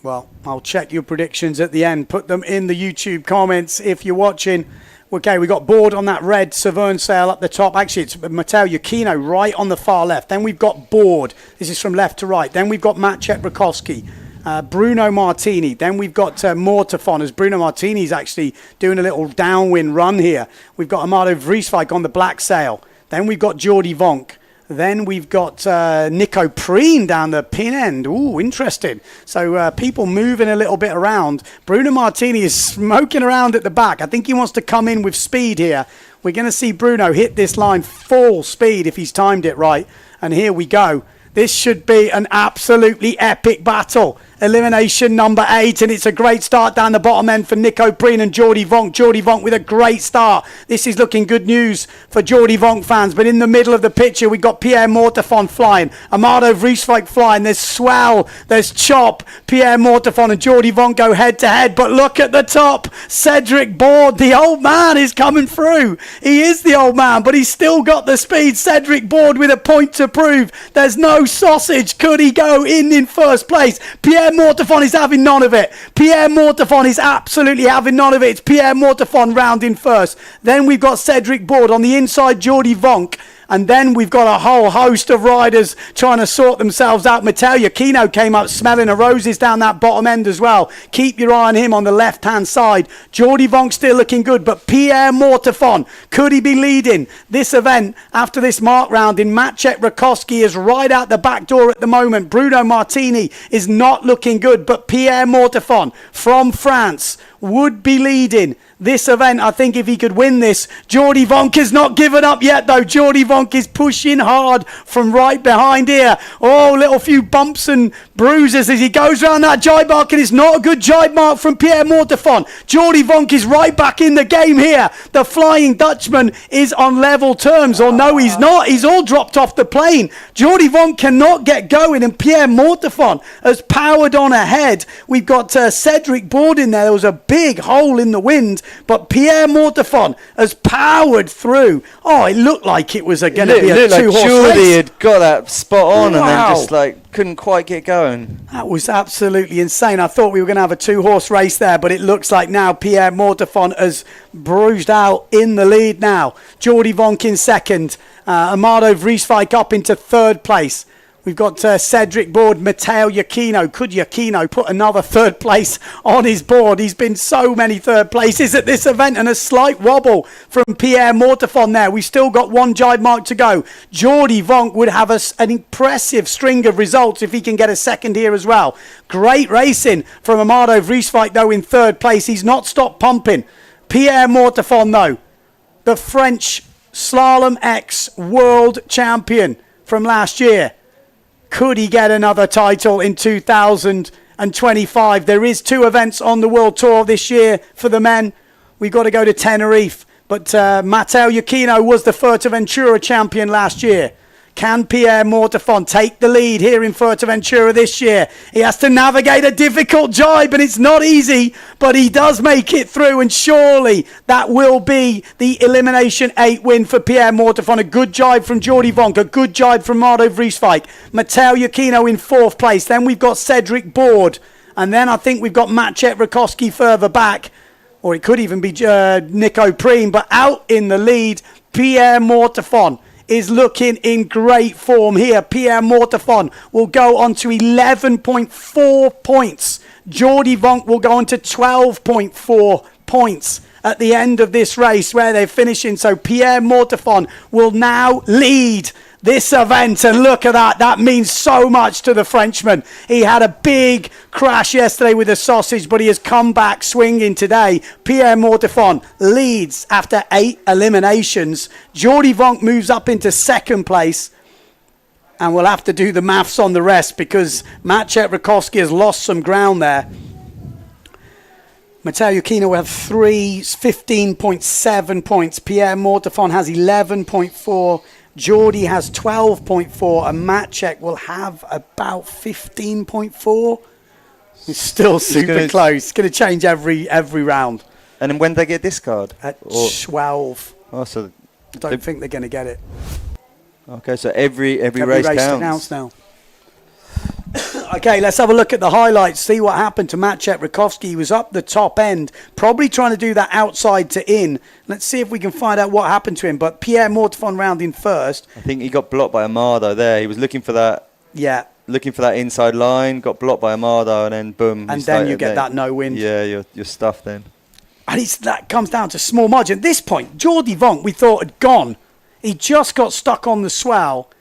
Well, I'll check your predictions at the end. Put them in the YouTube comments if you're watching. Okay, we got Board on that red Severn sail up the top. Actually, it's Matteo Giacchino right on the far left. Then we've got Board. This is from left to right. Then we've got Maciej Rakowski. Bruno Martini. Then we've got Mortafon, as Bruno Martini's actually doing a little downwind run here. We've got Amado Vrieswijk on the black sail. Then we've got Jordi Vonk. Then we've got Nico Preen down the pin end. Ooh, interesting. So people moving a little bit around. Bruno Martini is smoking around at the back. I think he wants to come in with speed here. We're going to see Bruno hit this line full speed if he's timed it right. And here we go. This should be an absolutely epic battle. Elimination number 8, and it's a great start down the bottom end for Nico Preen and Jordi Vonk. Jordi Vonk with a great start. This is looking good news for Jordi Vonk fans, but in the middle of the picture, we've got Pierre Mortafon flying, Amado Vrieswijk flying, there's Swell, there's Chop, Pierre Mortafon and Jordi Vonk go head to head, but look at the top, Cedric Board, the old man is coming through. He is the old man, but he's still got the speed. Cedric Board with a point to prove. There's no sausage. Could he go in first place? Pierre Mortafon is having none of it. Pierre Mortafon is absolutely having none of it. It's Pierre Mortafon rounding first. Then we've got Cedric Board on the inside, Jordi Vonk. And then we've got a whole host of riders trying to sort themselves out. Matteo Giacchino came up smelling of roses down that bottom end as well. Keep your eye on him on the left-hand side. Jordi Vonk still looking good, but Pierre Mortafon, could he be leading this event after this mark rounding? Maciej Rakowski is right out the back door at the moment. Bruno Martini is not looking good, but Pierre Mortafon from France would be leading this event. I think if he could win this. Jordi Vonk has not given up yet though. Jordi Vonk is pushing hard from right behind here. Oh, little few bumps and bruises as he goes around that jibe mark, and it's not a good jibe mark from Pierre Mortafon. Jordi Vonk is right back in the game here. The Flying Dutchman is on level terms, or no, he's not. He's all dropped off the plane. Jordi Vonk cannot get going, and Pierre Mortafon has powered on ahead. We've got Cedric Board in there. There was a big hole in the wind, but Pierre Mortafon has powered through. Oh, it looked like it was going to be a two-horse race. Jordi had got that spot on and then just like couldn't quite get going. That was absolutely insane. I thought we were going to have a two-horse race there, but it looks like now Pierre Mortafon has bruised out in the lead now. Jordi Vonk in second. Amado Vrieswijk up into third place. We've got Cedric Board, Matteo Giacchino. Could Giacchino put another third place on his board? He's been so many third places at this event, and a slight wobble from Pierre Mortafon there. We've still got one jibe mark to go. Jordi Vonk would have an impressive string of results if he can get a second here as well. Great racing from Amado Vrieswijk though in third place. He's not stopped pumping. Pierre Mortafon though, the French Slalom-X World Champion from last year. Could he get another title in 2025? There is 2 events on the World Tour this year for the men. We've got to go to Tenerife. But Matteo Giacchino was the Fuerteventura champion last year. Can Pierre Mortefon take the lead here in Fuerteventura this year? He has to navigate a difficult jibe, and it's not easy, but he does make it through, and surely that will be the Elimination 8 win for Pierre Mortefon. A good jibe from Jordi Vonk, a good jibe from Mardo Vrieswijk. Mateo Aquino in 4th place. Then we've got Cedric Board, and then I think we've got Maciej Rakowski further back, or it could even be Nico Preem, but out in the lead, Pierre Mortefon is looking in great form here. Pierre Mortefon will go on to 11.4 points. Jordi Vonk will go on to 12.4 points at the end of this race where they're finishing. So Pierre Mortefon will now lead this event, and look at that. That means so much to the Frenchman. He had a big crash yesterday with the sausage, but he has come back swinging today. Pierre Mortefon leads after 8 eliminations. Jordi Vonk moves up into 2nd place, and we'll have to do the maths on the rest because Maciej Rakowski has lost some ground there. Mateo Aquino will have 15.7 points. Pierre Mortefon has 11.4. Jordi has 12.4, and Maciej will have about 15.4. It's still super close. It's going to change every round. And then when they get this card? At 12. Oh, so I don't think they're going to get it. Okay, so every race counts now. Okay, let's have a look at the highlights, see what happened to Maciej Rakowski. He was up the top end, probably trying to do that outside to in. Let's see if we can find out what happened to him. But Pierre Mortefon round in first. I think he got blocked by Amado there. He was looking for that. Yeah. Looking for that inside line, got blocked by Amado, and then boom. And then you get that no wind. Yeah, you're stuffed then. And that comes down to small margin. At this point, Jordi Vonk, we thought, had gone. He just got stuck on the swell.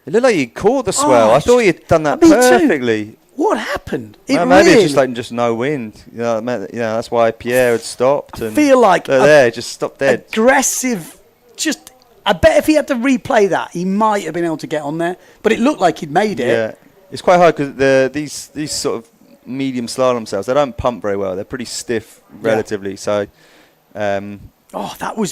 It looked like he caught the swell. I thought he had done that perfectly. Too. What happened? Maybe it's just no wind. That's why Pierre had stopped. And I feel like just stopped dead. Aggressive. I bet if he had to replay that, he might have been able to get on there. But it looked like he'd made it. Yeah, it's quite hard because these sort of medium slalom sails, they don't pump very well. They're pretty stiff relatively. So. That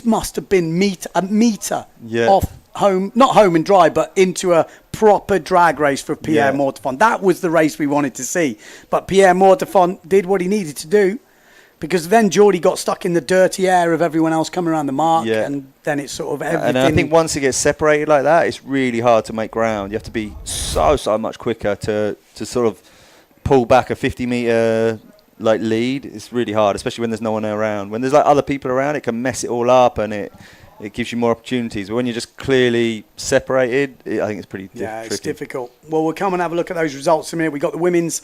must have been a meter Yeah. off home, not home and dry, but into a proper drag race for Pierre Mortefon. That was the race we wanted to see. But Pierre Mortefon did what he needed to do, because then Jordi got stuck in the dirty air of everyone else coming around the mark, and then it's sort of everything. And I think once it gets separated like that, it's really hard to make ground. You have to be so much quicker to sort of pull back a 50-meter lead. It's really hard, especially when there's no one around. When there's other people around, it can mess it all up, and it gives you more opportunities. But when you're just clearly separated, I think it's pretty tricky. Yeah, it's difficult. Well, we'll come and have a look at those results in a minute. We've got the women's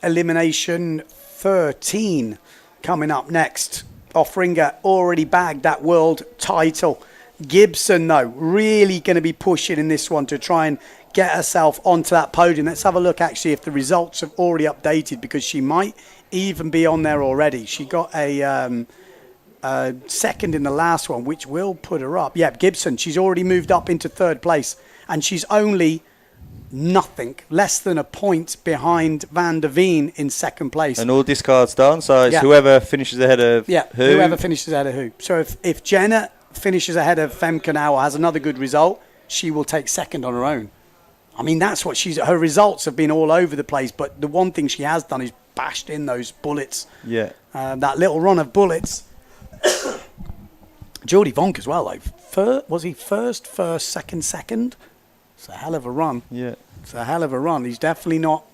Elimination 13 coming up next. Offringer already bagged that world title. Gibson, though, really going to be pushing in this one to try and get herself onto that podium. Let's have a look, actually, if the results have already updated, because she might even be on there already. She got a second in the last one, which will put her up. Yeah, Gibson, she's already moved up into 3rd place, and she's only less than a point behind Van der Veen in 2nd place. And all discards done, so it's whoever finishes ahead of who? Whoever finishes ahead of who. So if Jenna finishes ahead of Femke now, or has another good result, she will take 2nd on her own. I mean, that's what her results have been all over the place, but the one thing she has done is bashed in those bullets. Yeah. That little run of bullets. Jordi Vonk as well, though. Was he first, second? It's a hell of a run. Yeah. It's a hell of a run. He's definitely not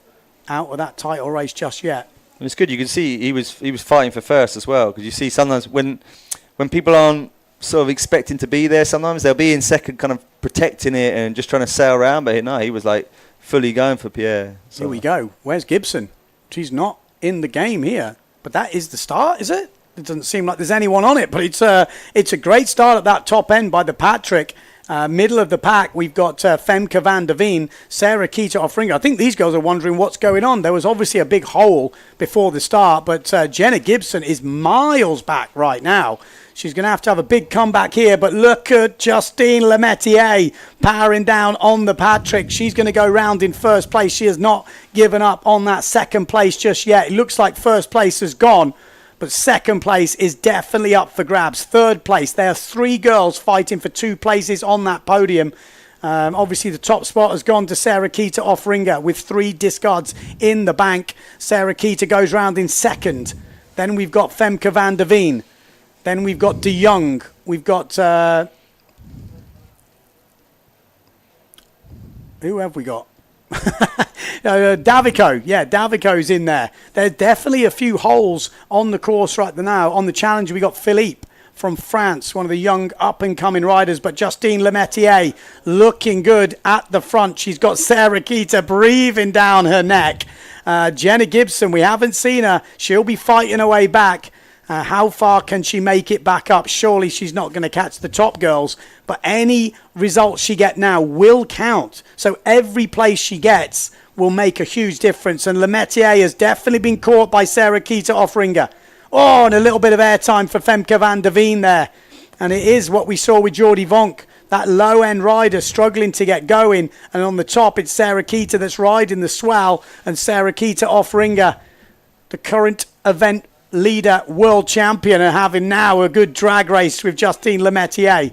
out of that title race just yet. And it's good. You can see he was fighting for first as well, because you see sometimes when people aren't sort of expecting to be there, sometimes they'll be in second, kind of protecting it and just trying to sail around. But no, he was fully going for Pierre. So. Here we go. Where's Gibson? She's not in the game here, but that is the start, is it? It doesn't seem like there's anyone on it, but it's a great start at that top end by the Patrick. Middle of the pack, we've got Femke van der Veen, Sarah Kita Offringer. I think these girls are wondering what's going on. There was obviously a big hole before the start, but Jenna Gibson is miles back right now. She's going to have a big comeback here, but look at Justine Lemaitre powering down on the Patrick. She's going to go round in 1st place. She has not given up on that 2nd place just yet. It looks like 1st place has gone, but 2nd place is definitely up for grabs. 3rd place, there are 3 girls fighting for 2 places on that podium. Obviously, the top spot has gone to Sarah Keita Offringer with 3 discards in the bank. Sarah Keita goes round in second. Then we've got Femke van der Veen. Then we've got De Jong. We've got... who have we got? Davico. Yeah, Davico's in there. There's definitely a few holes on the course right now. On the challenge, we got Philippe from France, one of the young up-and-coming riders, but Justine Lemaitre looking good at the front. She's got Sarah Keita breathing down her neck. Jenna Gibson, we haven't seen her. She'll be fighting her way back. How far can she make it back up? Surely she's not going to catch the top girls, but any results she gets now will count. So every place she gets will make a huge difference. And Lemaitre has definitely been caught by Sarah Keita Offringer. Oh, and a little bit of airtime for Femke van der Veen there. And it is what we saw with Jordi Vonk, that low-end rider struggling to get going. And on the top, it's Sarah Keita that's riding the swell. And Sarah Keita Offringer, the current event leader world champion, are having now a good drag race with Justine Lemaitre.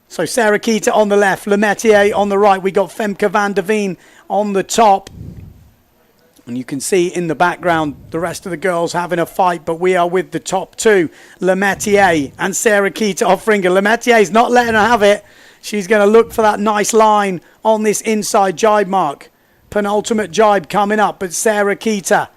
So Sarah Keita on the left, Lemaitre on the right. We got Femke van der Veen on the top. And you can see in the background the rest of the girls having a fight, but we are with the top 2, Lemaitre and Sarah Keita Offringer. Lemaitre not letting her have it. She's going to look for that nice line on this inside jibe mark. Penultimate jibe coming up, but Sarah Keita,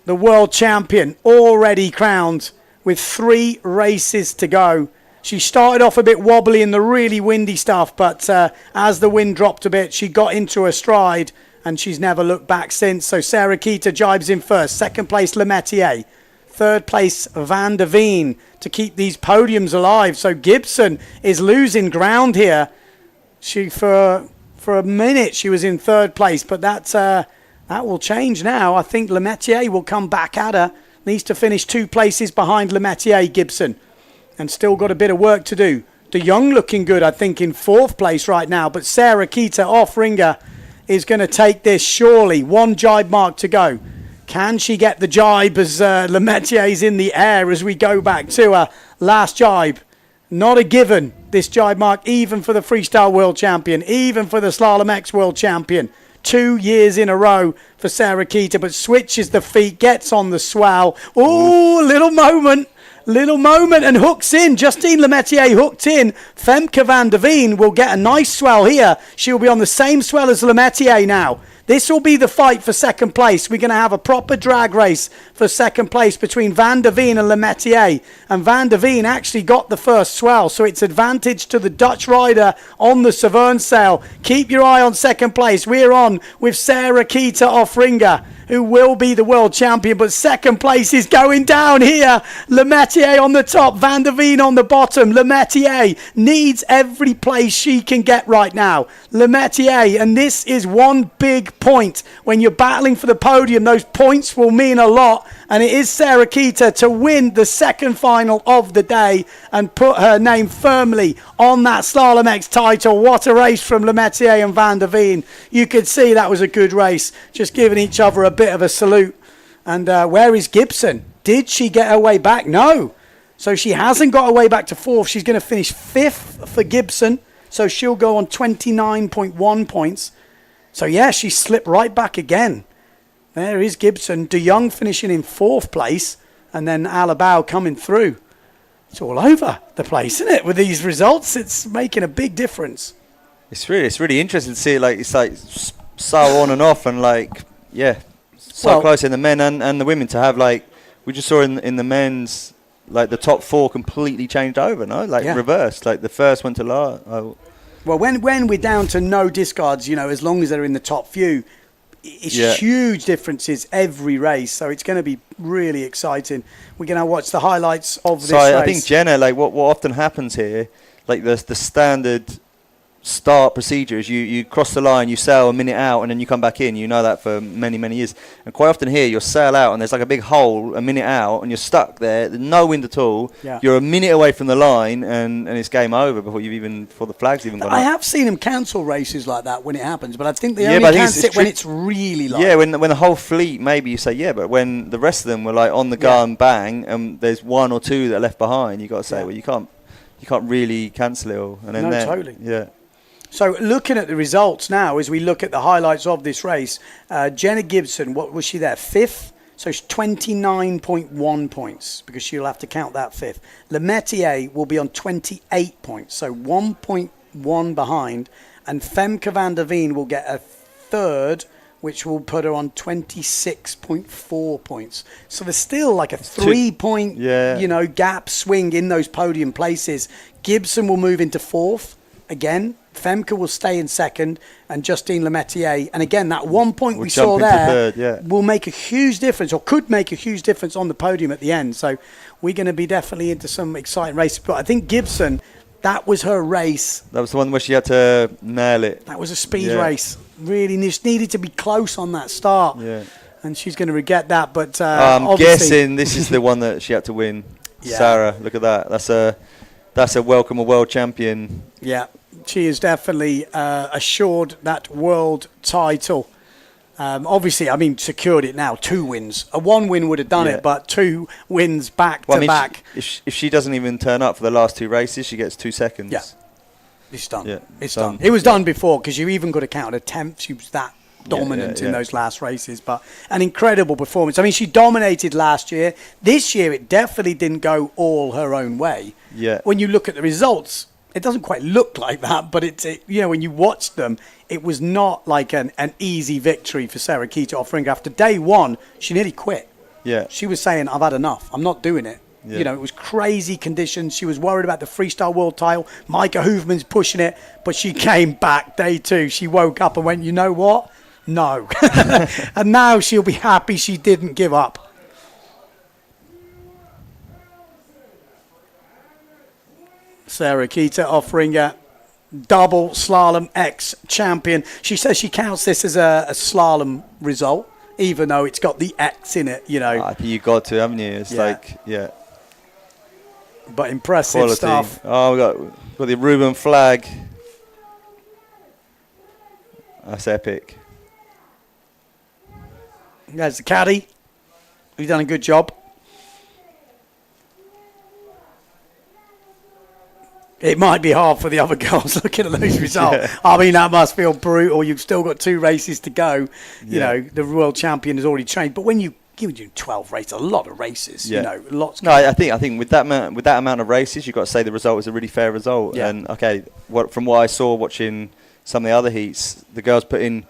the world champion, already crowned with 3 races to go. She started off a bit wobbly in the really windy stuff, but as the wind dropped a bit, she got into her stride, and she's never looked back since. So Sarah Keita jibes in first. Second place, Lemaitre. Third place, Van der Veen, to keep these podiums alive. So Gibson is losing ground here. She, for a minute, she was in third place, but that will change now. I think Lemaitre will come back at her. Needs to finish 2 places behind Lemaitre, Gibson, and still got a bit of work to do. De Jong looking good, I think, in 4th place right now, but Sarah Keita Offringer is going to take this surely. 1 jibe mark to go. Can she get the jibe as Lemaitre in the air as we go back to her last jibe? Not a given, this jibe mark, even for the Freestyle World Champion, even for the Slalom-X World Champion. 2 years in a row for Sarah Keita, but switches the feet, gets on the swell. Oh, little moment and hooks in. Justine Lemaitre hooked in. Femke van der Veen will get a nice swell here. She'll be on the same swell as Lemaitre now. This will be the fight for second place. We're going to have a proper drag race for second place between Van der Veen and Lemaitre. And Van der Veen actually got the first swell, so it's advantage to the Dutch rider on the Sotavento. Keep your eye on second place. We're on with Sarah Keita Offringer, who will be the world champion, but second place is going down here. Lemaitre on the top, Van der Veen on the bottom. Lemaitre needs every place she can get right now. Lemaitre, and this is one big point. When you're battling for the podium, those points will mean a lot, and it is Sarah Keita to win the second final of the day and put her name firmly on that Slalom X title. What a race from Lemaitre and Van der Veen. You could see that was a good race, just giving each other a bit of a salute. And where is Gibson? Did she get her way back? No. So she hasn't got her way back to 4th. She's going to finish 5th for Gibson, so she'll go on 29.1 points. So yeah, she slipped right back again. There is Gibson. De Jong finishing in 4th place, and then Alabau coming through. It's all over the place, isn't it? With these results, it's making a big difference. It's really interesting to see it. Like, it's like so on and off, and like, yeah, so close in the men and the women to have, like, we just saw in the men's, like the top 4 completely changed over, no? Like reversed. Like the first went to last. Well, when we're down to no discards, as long as they're in the top few, it's huge differences every race. So it's going to be really exciting. We're going to watch the highlights of this race. I think, Jenna, like what often happens here, like the standard start procedure is you cross the line, you sail a minute out, and then you come back in. You know that for many, many years. And quite often here, you'll sail out, and there's like a big hole a minute out, and you're stuck there. There's no wind at all. Yeah. You're a minute away from the line, and it's game over before the flag's even gone up. I have seen them cancel races like that when it happens, but I think they only cancel it when it's really light. Yeah, when the whole fleet, maybe you say, but when the rest of them were like on the gun, bang, and there's 1 or 2 that are left behind, you got to say, well, you can't really cancel it all. And then totally. Yeah. So looking at the results now, as we look at the highlights of this race, Jenna Gibson, what was she there? 5th? So it's 29.1 points, because she'll have to count that 5th. Lemaitre will be on 28 points, so 1.1 behind. And Femke van der Veen will get a 3rd, which will put her on 26.4 points. So there's still like a 3-point, gap swing in those podium places. Gibson will move into 4th again. Femke will stay in 2nd, and Justine Lemaitre. And again, that 1 point we saw there 3rd, will make a huge difference, or could make a huge difference on the podium at the end. So we're going to be definitely into some exciting races. But I think Gibson, that was her race. That was the one where she had to nail it. That was a speed race. Really just needed to be close on that start. Yeah. And she's going to regret that. But I'm guessing this is the one that she had to win. Sarah, look at that. That's a welcome a world champion. Yeah, she is definitely assured that world title. Obviously, I mean, secured it now. 2 wins. A 1 win would have done it, but 2 wins back to back. If she doesn't even turn up for the last 2 races, she gets 2 seconds. Yeah, it's done. Yeah, it's done. It was done before, because you even got to count a 10th. She was that dominant in those last races. But an incredible performance. I mean, she dominated last year. This year, it definitely didn't go all her own way. Yeah. When you look at the results, it doesn't quite look like that, but when you watch them, it was not like an easy victory for Sarah Kita Offringa. After day 1, she nearly quit. Yeah. She was saying, I've had enough. I'm not doing it. Yeah. It was crazy conditions. She was worried about the freestyle world title. Micah Hoofman's pushing it, but she came back day 2. She woke up and went, you know what? No. And now she'll be happy she didn't give up. Sarah Kita Offringa, double Slalom-X champion. She says she counts this as a slalom result, even though it's got the X in it, I think you got to, haven't you? It's But impressive quality stuff. Oh, we got the Ruben flag. That's epic. There's the caddy. He's done a good job. It might be hard for the other girls looking at those results. I mean, that must feel brutal. You've still got 2 races to go. You know, the world champion has already trained. But when you do 12 races, a lot of races, lots. No, I think with that amount of races, you've got to say the result was a really fair result. Yeah. And from what I saw watching some of the other heats, the girls put in,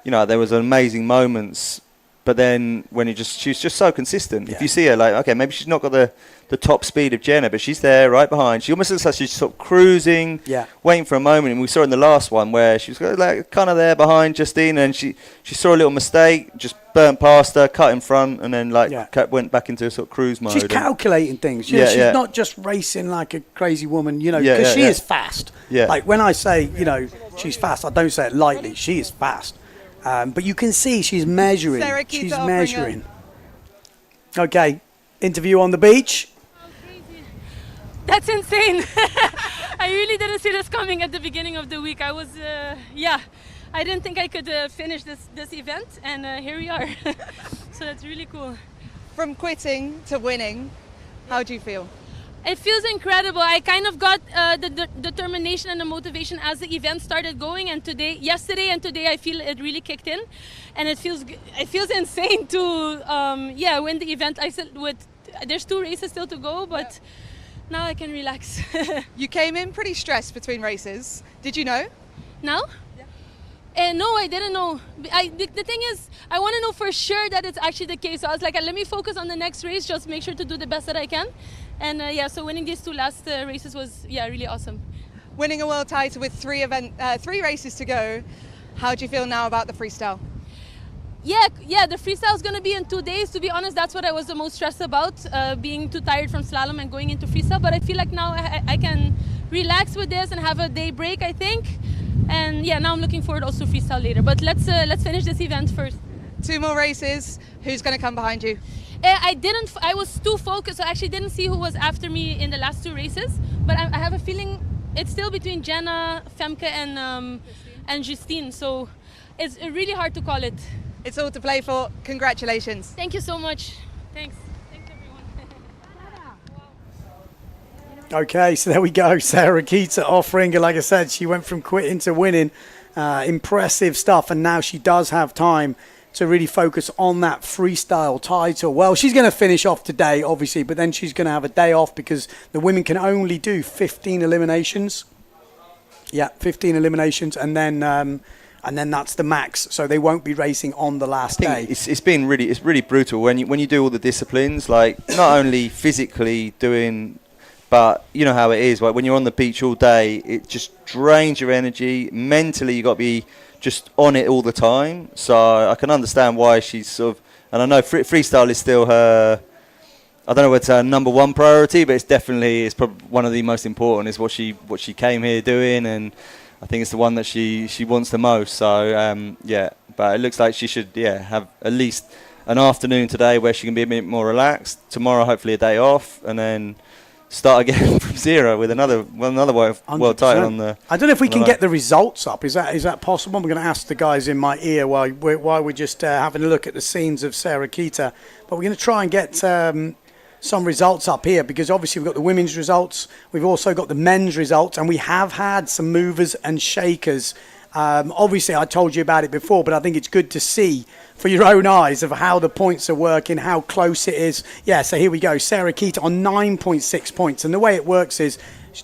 there was amazing moments. But then when she's just so consistent. If you see her, maybe she's not got the top speed of Jenna, but she's there right behind. She almost looks like she's sort of cruising, waiting for a moment. And we saw in the last one where she was kind of there behind Justine, and she saw a little mistake, just burnt past her, cut in front, and then went back into a sort of cruise mode. She's calculating things. She's not just racing like a crazy woman, because she is fast. Yeah. Like when I say, she's fast, I don't say it lightly. She is fast. But you can see she's measuring. She's measuring. Okay, interview on the beach. That's insane. I really didn't see this coming at the beginning of the week. I was, I didn't think I could finish this event, and here we are. So that's really cool. From quitting to winning, how do you feel? It feels incredible. I kind of got the determination and the motivation as the event started going, and yesterday and today, I feel it really kicked in, and it feels insane to win the event. I said there's 2 races still to go, but now I can relax. You came in pretty stressed between races. Did you know? Now? No, I didn't know. The thing is, I want to know for sure that it's actually the case. So I was like, let me focus on the next race, just make sure to do the best that I can. And so winning these 2 last races was really awesome. Winning a world title with 3 races to go, how do you feel now about the freestyle? Yeah, the freestyle is going to be in 2 days. To be honest, that's what I was the most stressed about, being too tired from slalom and going into freestyle. But I feel like now I can relax with this and have a day break, I think. And now I'm looking forward also to freestyle later. But let's finish this event first. 2 more races. Who's going to come behind you? I was too focused. I actually didn't see who was after me in the last 2 races. But I have a feeling it's still between Jenna, Femke, and Justine. So it's really hard to call it. It's all to play for. Congratulations. Thanks so much. Thanks everyone. Okay, so there we go. Sarah Keita offering, like I said, she went from quitting to winning. Impressive stuff, and now she does have time to really focus on that freestyle title. Well, she's going to finish off today, obviously, but then she's going to have a day off because the women can only do 15 eliminations. Yeah, 15 eliminations, and then that's the max. So they won't be racing on the last day. It's really brutal when you do all the disciplines, like not only physically doing, but you know how it is. Like when you're on the beach all day, it just drains your energy. Mentally, you got to be just on it all the time. So I can understand why she's sort of, and I know freestyle is still her, I don't know whether it's her number one priority, but it's probably one of the most important, is what she came here doing, and I think it's the one that she wants the most. So but it looks like she should have at least an afternoon today where she can be a bit more relaxed. Tomorrow hopefully a day off, and then start again from zero with another world title on the. I don't know if we can get the results up. Is that possible? I'm going to ask the guys in my ear while we're just having a look at the scenes of Sarah Keita. But we're going to try and get some results up here, because obviously we've got the women's results, we've also got the men's results, and we have had some movers and shakers. Obviously, I told you about it before, but I think it's good to see for your own eyes of how the points are working, how close it is. Yeah, so here we go. Sarah Keita on 9.6 points. And the way it works is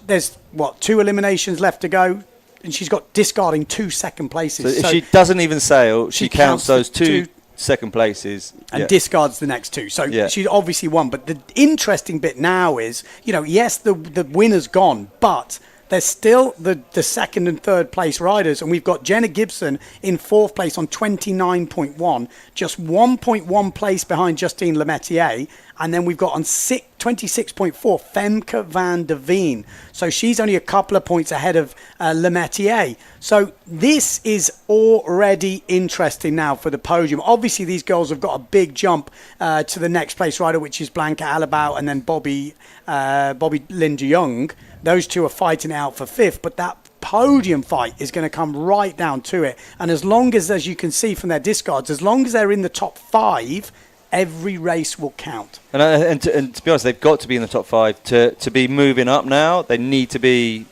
there's, 2 eliminations left to go, and she's got discarding 2 second places. So if she doesn't even sail, she counts those two second places. And discards the next 2. So she's obviously won. But the interesting bit now is, yes, the winner's gone, but there's still the second and third place riders, and we've got Jenna Gibson in 4th place on 29.1, just 1.1 place behind Justine Lemaitre, and then we've got on 26.4 Femke van der Veen. So she's only a couple of points ahead of Lemaitre. So this is already interesting now for the podium. Obviously, these girls have got a big jump to the next place rider, which is Blanca Alabau and then Bobby Linda Young. Those 2 are fighting it out for 5th, but that podium fight is going to come right down to it. And as long as you can see from their discards, as long as they're in the top 5, every race will count. And to be honest, they've got to be in the top 5 to be moving up now. They need to be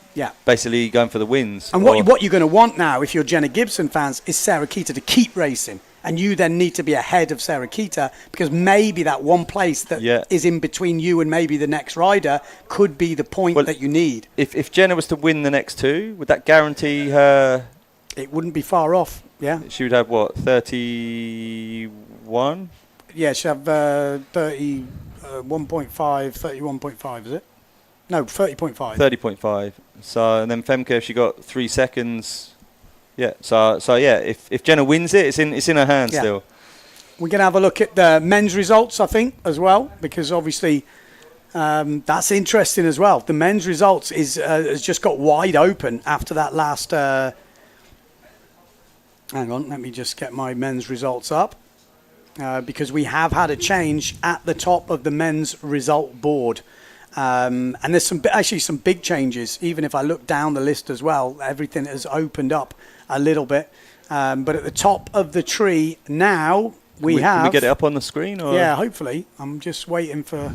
basically going for the wins. And what you're going to want now, if you're Jenna Gibson fans, is Sarah Keita to keep racing. And you then need to be ahead of Sarah Keita, because maybe that one place that is in between you and maybe the next rider could be the point that you need. If Jenna was to win the next 2, would that guarantee her? It wouldn't be far off, She would have, 31? Yeah, she'd have 31.5, 31.5, is it? No, 30.5. 30.5. So, and then Femke, if she got 3 seconds... Yeah, so if Jenna wins it, it's in her hands still. We're going to have a look at the men's results, I think, as well, because obviously that's interesting as well. The men's results has just got wide open after that last... hang on, let me just get my men's results up, because we have had a change at the top of the men's result board. And there's some big changes. Even if I look down the list as well, everything has opened up a little bit. But at the top of the tree now, we have... Can we get it up on the screen? Or? Yeah, hopefully. I'm just waiting for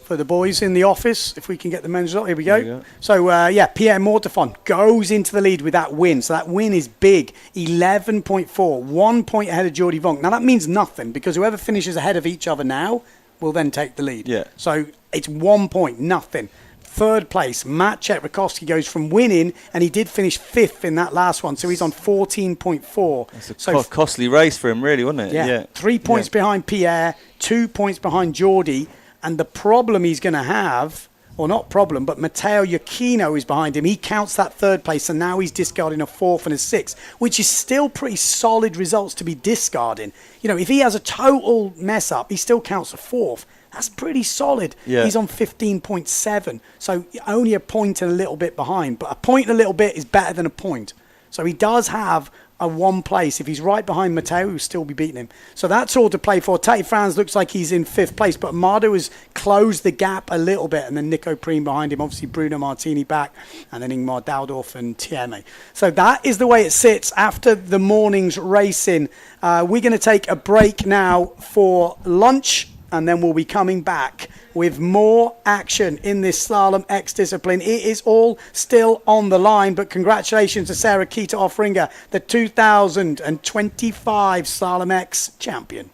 the boys in the office, if we can get the men's result. Here we go. So, Pierre Mortefon goes into the lead with that win. So that win is big, 11.4, 1 point ahead of Jordi Vonk. Now, that means nothing, because whoever finishes ahead of each other now will then take the lead. Yeah. So it's 1 point, nothing. 3rd place, Maciej Rakowski goes from winning, and he did finish 5th in that last one, so he's on 14.4. That's a costly race for him, really, wasn't it? Yeah. 3 points behind Pierre, 2 points behind Jordi, and the problem he's going to have, or not problem, but Matteo Iachino is behind him. He counts that 3rd place, and now he's discarding a 4th and a 6th, which is still pretty solid results to be discarding. If he has a total mess up, he still counts a 4th. That's pretty solid. Yeah. He's on 15.7, so only a point and a little bit behind. But a point and a little bit is better than a point. So he does have a 1 place. If he's right behind Matteo, he'll still be beating him. So that's all to play for. Tati Franz looks like he's in 5th place, but Amado has closed the gap a little bit, and then Nico Priem behind him, obviously Bruno Martini back, and then Ingmar Daudorf and Tieme. So that is the way it sits after the morning's racing. We're going to take a break now for lunch, and then we'll be coming back with more action in this Slalom X discipline. It is all still on the line, but congratulations to Sarah Kita Offringer, the 2025 Slalom X champion.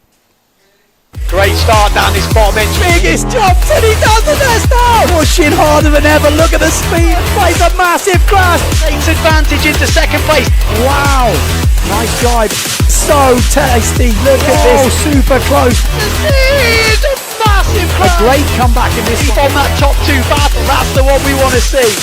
Great start down this bottom end. Biggest jumps, and he does the best now! Pushing harder than ever, look at the speed, plays a massive crash! Takes advantage into second place. Wow! Nice drive, so tasty, look at this, super close. It's a massive A crash. great comeback in this Keep one. on that top two battle. That's the one we want to see.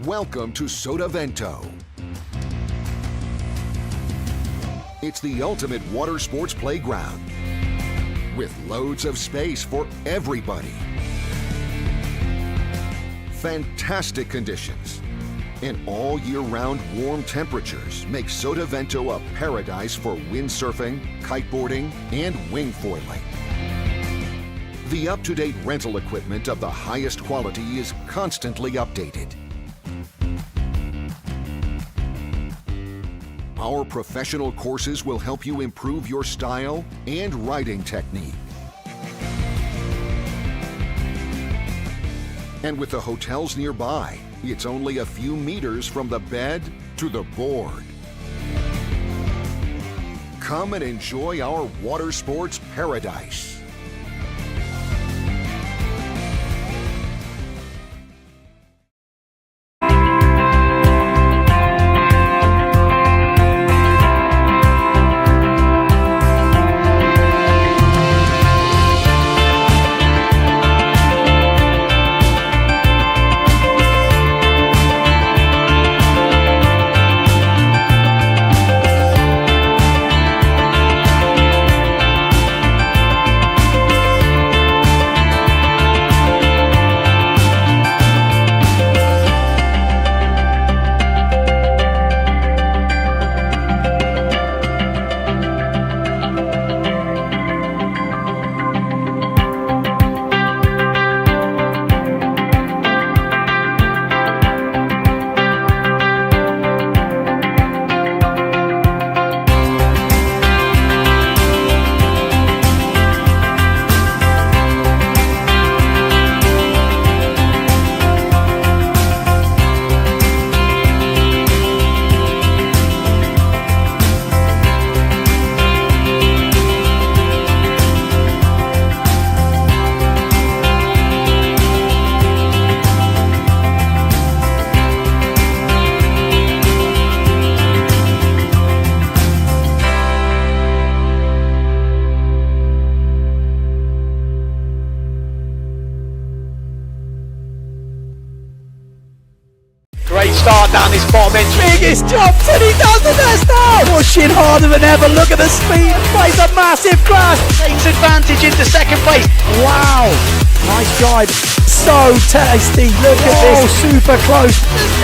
Welcome to Sotavento. It's the ultimate water sports playground with loads of space for everybody. Fantastic conditions and all year-round warm temperatures make Sotavento a paradise for windsurfing, kiteboarding, and wing foiling. The up-to-date rental equipment of the highest quality is constantly updated. Our professional courses will help you improve your style and riding technique. And with the hotels nearby, it's only a few meters from the bed to the board. Come and enjoy our water sports paradise. Great start down this bottom entry. Biggest jumps and he does the best now. Pushing harder than ever. Look at the speed. Plays a massive crash. Takes advantage into second place. Wow. Nice drive. So tasty. Look at this. Super close.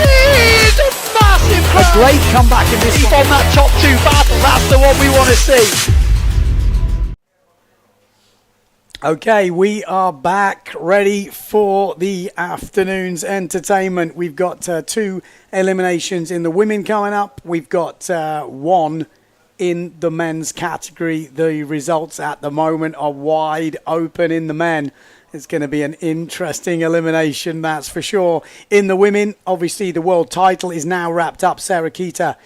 It's a massive A crash. great comeback in this Keep one. on that top two battle. That's the one we want to see. Okay, we are back ready for the afternoon's entertainment. We've got two eliminations in the women coming up. We've got one in the men's category. The results at the moment are wide open in the men. It's going to be an interesting elimination, that's for sure. In the women, obviously the world title is now wrapped up. Sarah Kita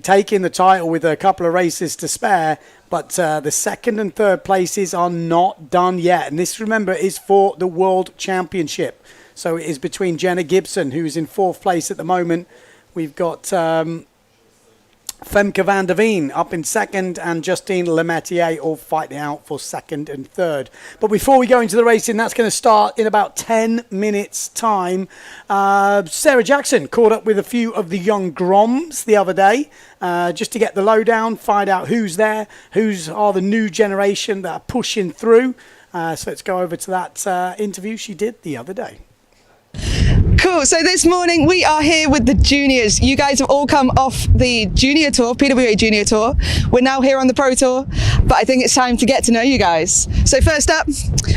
taking the title with a couple of races to spare, but the second and third places are not done yet. And this, remember, is for the World Championship. So it is between Jenna Gibson, who's in fourth place at the moment. We've got Femke van der Veen up in second, and Justine Lemaitre all fighting out for second and third. But before we go into the racing, that's going to start in about 10 minutes' time. Sarah Jackson caught up with a few of the young Groms the other day, just to get the lowdown, find out who's there, who's are the new generation that are pushing through. So let's go over to that interview she did the other day. Cool, so this morning we are here with the juniors. You guys have all come off the junior tour, PWA junior tour. We're now here on the pro tour, but I think it's time to get to know you guys. So first up,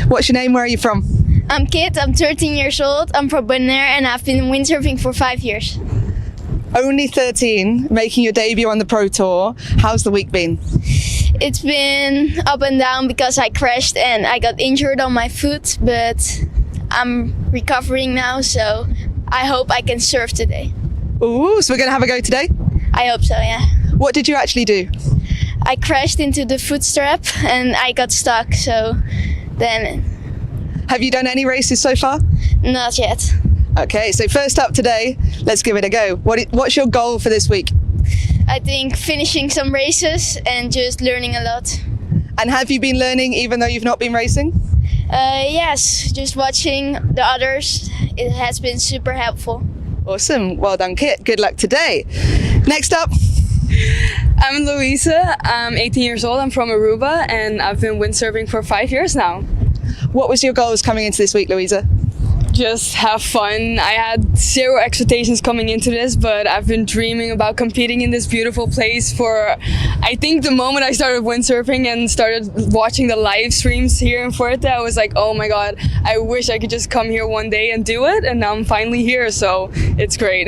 what's your name, where are you from? I'm Kit, I'm 13 years old, I'm from Bonaire and I've been windsurfing for 5 years. Only 13, making your debut on the pro tour. How's the week been? It's been up and down because I crashed and I got injured on my foot, but I'm recovering now, so I hope I can surf today. Ooh, so we're going to have a go today? I hope so, yeah. What did you actually do? I crashed into the foot strap and I got stuck, so then... Have you done any races so far? Not yet. Okay, so first up today, let's give it a go. What's your goal for this week? I think finishing some races and just learning a lot. And have you been learning even though you've not been racing? Yes, just watching the others, it has been super helpful. Awesome. Well done, Kit. Good luck today. Next up. I'm Louisa. I'm 18 years old. I'm from Aruba and I've been windsurfing for 5 years now. What was your goals coming into this week, Louisa? Just have fun. I had zero expectations coming into this, but I've been dreaming about competing in this beautiful place for, I think the moment I started windsurfing and started watching the live streams here in Fuerte, I was like, oh my God, I wish I could just come here one day and do it. And now I'm finally here, so it's great.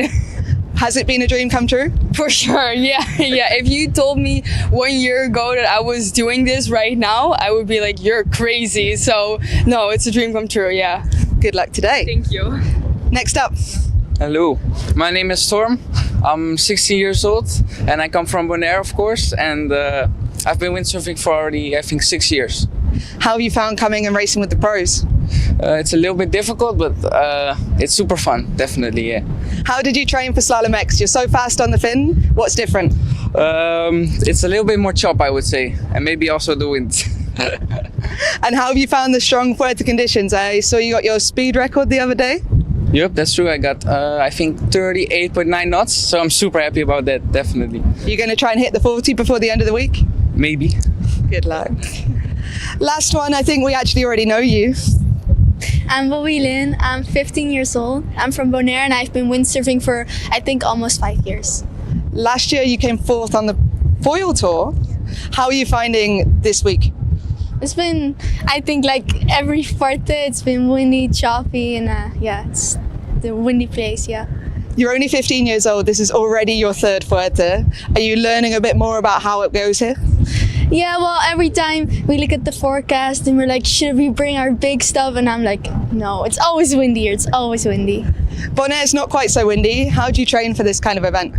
Has it been a dream come true? For sure, yeah. If you told me 1 year ago that I was doing this right now, I would be like, you're crazy. So no, it's a dream come true, yeah. Good luck today. Thank you. Next up. Hello, my name is Storm. I'm 16 years old and I come from Bonaire, of course, and I've been windsurfing for already, I think, 6 years. How have you found coming and racing with the pros? It's a little bit difficult, but it's super fun, definitely, yeah. How did you train for Slalom-X? You're so fast on the fin. What's different? It's a little bit more chop, I would say, and maybe also the wind. And how have you found the strong Fuerte conditions? I saw you got your speed record the other day. Yep, that's true. I got, I think, 38.9 knots, so I'm super happy about that, definitely. You're going to try and hit the 40 before the end of the week? Maybe. Good luck. Last one, I think we actually already know you. I'm Bowie Lin. I'm 15 years old. I'm from Bonaire and I've been windsurfing for, I think, almost 5 years. Last year you came fourth on the foil tour. How are you finding this week? It's been, I think, like every Fuerte, it's been windy, choppy, and yeah, it's the windy place, yeah. You're only 15 years old. This is already your third Fuerte. Are you learning a bit more about how it goes here? Yeah, well, every time we look at the forecast and we're like, should we bring our big stuff? And I'm like, no, it's always windy here. It's always windy. Bonaire's not quite so windy. How do you train for this kind of event?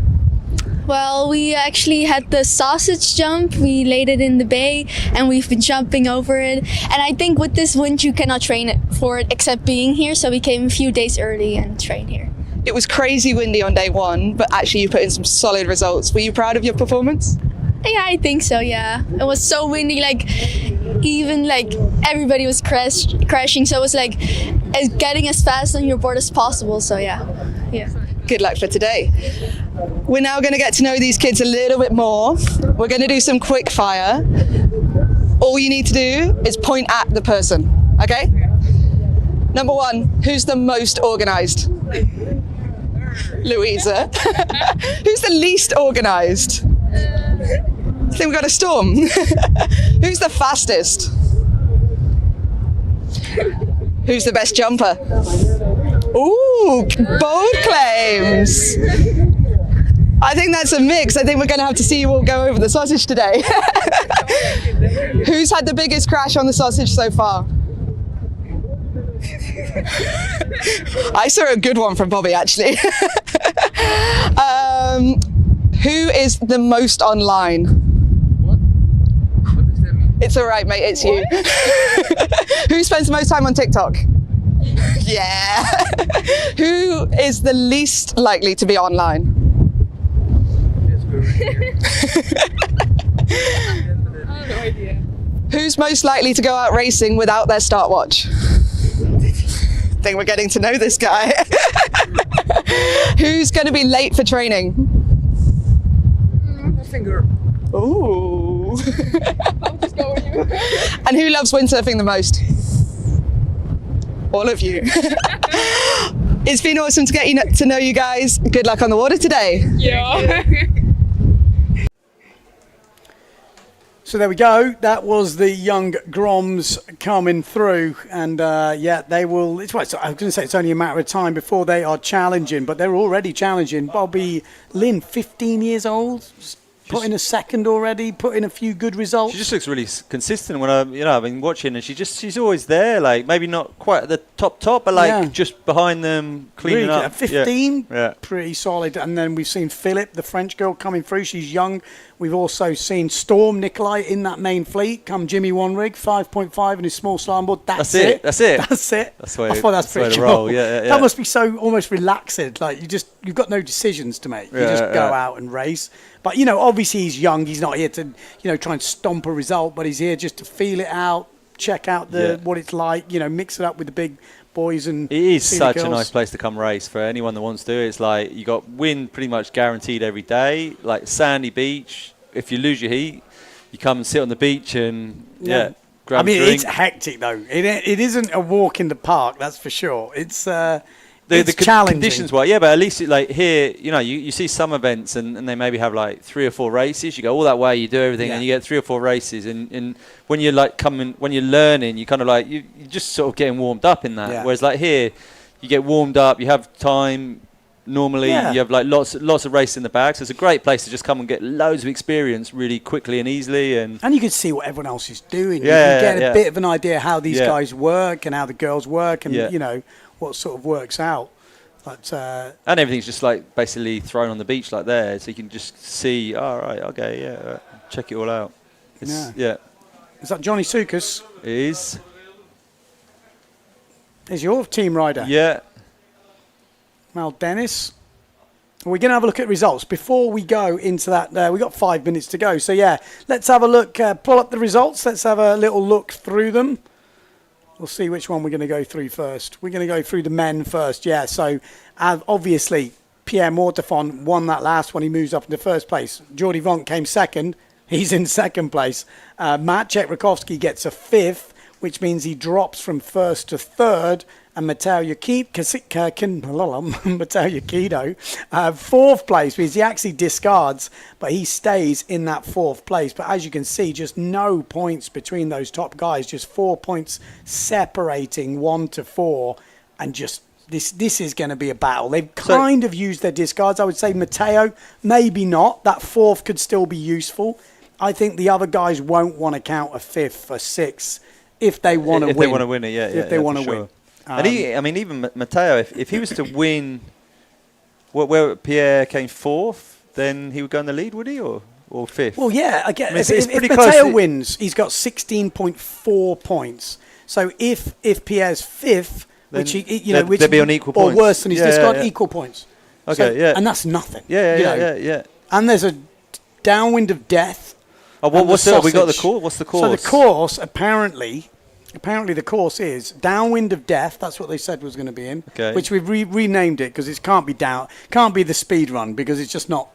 Well, we actually had the sausage jump. We laid it in the bay and we've been jumping over it. And I think with this wind, you cannot train for it except being here. So we came a few days early and trained here. It was crazy windy on day one, but actually you put in some solid results. Were you proud of your performance? Yeah, I think so, yeah. It was so windy, like, even like everybody was crashing. So it was like getting as fast on your board as possible. So yeah. Good luck for today. We're now going to get to know these kids a little bit more. We're going to do some quick fire. All you need to do is point at the person, okay? Number one, who's the most organized? Louisa. Who's the least organized? I think we've got a Storm. Who's the fastest? Who's the best jumper? Ooh, bold claims. I think that's a mix. I think we're going to have to see you all go over the sausage today. Who's had the biggest crash on the sausage so far? I saw a good one from Bobby, actually. Who is the most online? What does that mean? It's all right, mate. It's you. Who spends the most time on TikTok? Yeah. Who is the least likely to be online? I have no idea. Who's most likely to go out racing without their start watch? I think we're getting to know this guy. Who's going to be late for training? Finger. Ooh. I'll just go with you. And who loves windsurfing the most? All of you. It's been awesome to get to know you guys. Good luck on the water today. Yeah. So there we go. That was the young Groms coming through, and yeah, they will. I was going to say it's only a matter of time before they are challenging, but they're already challenging. Bobby Lynn, 15 years old, put in a second already, put in a few good results. She just looks really consistent when I've been watching, and she's always there. Like maybe not quite at the top, but like just behind them, cleaning really, up. 15, yeah. Pretty solid. And then we've seen Philip, the French girl, coming through. She's young. We've also seen Storm Nikolai in that main fleet. Come Jimmy Wanrig, 5.5 in his small slalom board. That's it. That's it. That's I thought that's pretty cool. Roll. Yeah. That must be so almost relaxing. Like you've got no decisions to make. You just go out and race. But obviously he's young. He's not here to try and stomp a result, but he's here just to feel it out, check out what it's like. You know, mix it up with the big boys and it is see such the a girls. nice place to come race for anyone that wants to. It's like you got wind pretty much guaranteed every day, like sandy beach. If you lose your heat, you come and sit on the beach and grab I mean, a drink. it's hectic though. It isn't a walk in the park, that's for sure. It's the challenging. conditions wise, but at least like here, you know, you see some events and they maybe have like 3 or 4 races. You go all that way, you do everything, and you get 3 or 4 races. And when you're like when you're learning, you kind of like you're just sort of getting warmed up in that. Whereas like here, you get warmed up, you have time. Normally, you have like lots of races in the bag, so it's a great place to just come and get loads of experience really quickly and easily. And you can see what everyone else is doing. You can get a bit of an idea how these guys work and how the girls work, and you know what sort of works out. But and everything's just like basically thrown on the beach like there, so you can just see. All right, okay, check it all out. It's, Is that Johnny Sukas? It is. Is your team rider? Yeah. Mal Dennis. We're going to have a look at results. Before we go into that, we've got 5 minutes to go. So, let's have a look. Pull up the results. Let's have a little look through them. We'll see which one we're going to go through first. We're going to go through the men first. So, obviously, Pierre Mortefon won that last one. He moves up into first place. Jordi Vonk came second. He's in second place. Matt Chekrakowski gets a 5th, which means he drops from first to third. And Mateo Yaquito, 4th place, because he actually discards, but he stays in that 4th place. But as you can see, just no points between those top guys, just 4 points separating 1 to 4. And just this is going to be a battle. They've kind of used their discards. I would say Mateo, maybe not. That 4th could still be useful. I think the other guys won't want to count a 5th or 6th if they want to win. If they want to win it, If they want to win. And even Matteo, if he was to win, where Pierre came 4th, then he would go in the lead, would he, or 5th? Well, yeah. Again, it's if pretty Matteo close. wins, he's got 16.4 points. So if Pierre's 5th, Then which they'd be on equal or points. worse than his discard, equal points. Okay, and that's nothing. Yeah. And there's a downwind of death. Oh, we got the course. What's the course? So the course apparently the course is Downwind of Death. That's what they said was going to be in. Okay. Which we've renamed it because it can't be the speed run because it's just not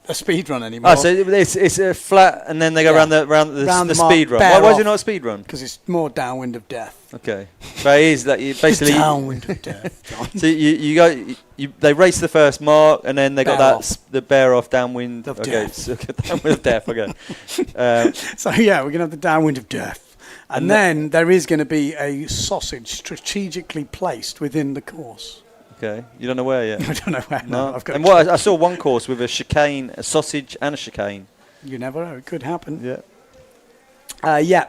a speed run anymore. Oh, so it's a flat, and then they go around the speed run. Why is it not a speed run? Because it's more Downwind of Death. Okay, but it is that you basically Downwind of Death. John. So they race the first mark, and then they got the bear off downwind of death. death. Okay, downwind of death. Okay. So we're gonna have the Downwind of Death. And then there is going to be a sausage strategically placed within the course. Okay, you don't know where yet. I don't know where. No, I've got. And I saw one course with a chicane, a sausage, and a chicane. You never know; it could happen. Yeah.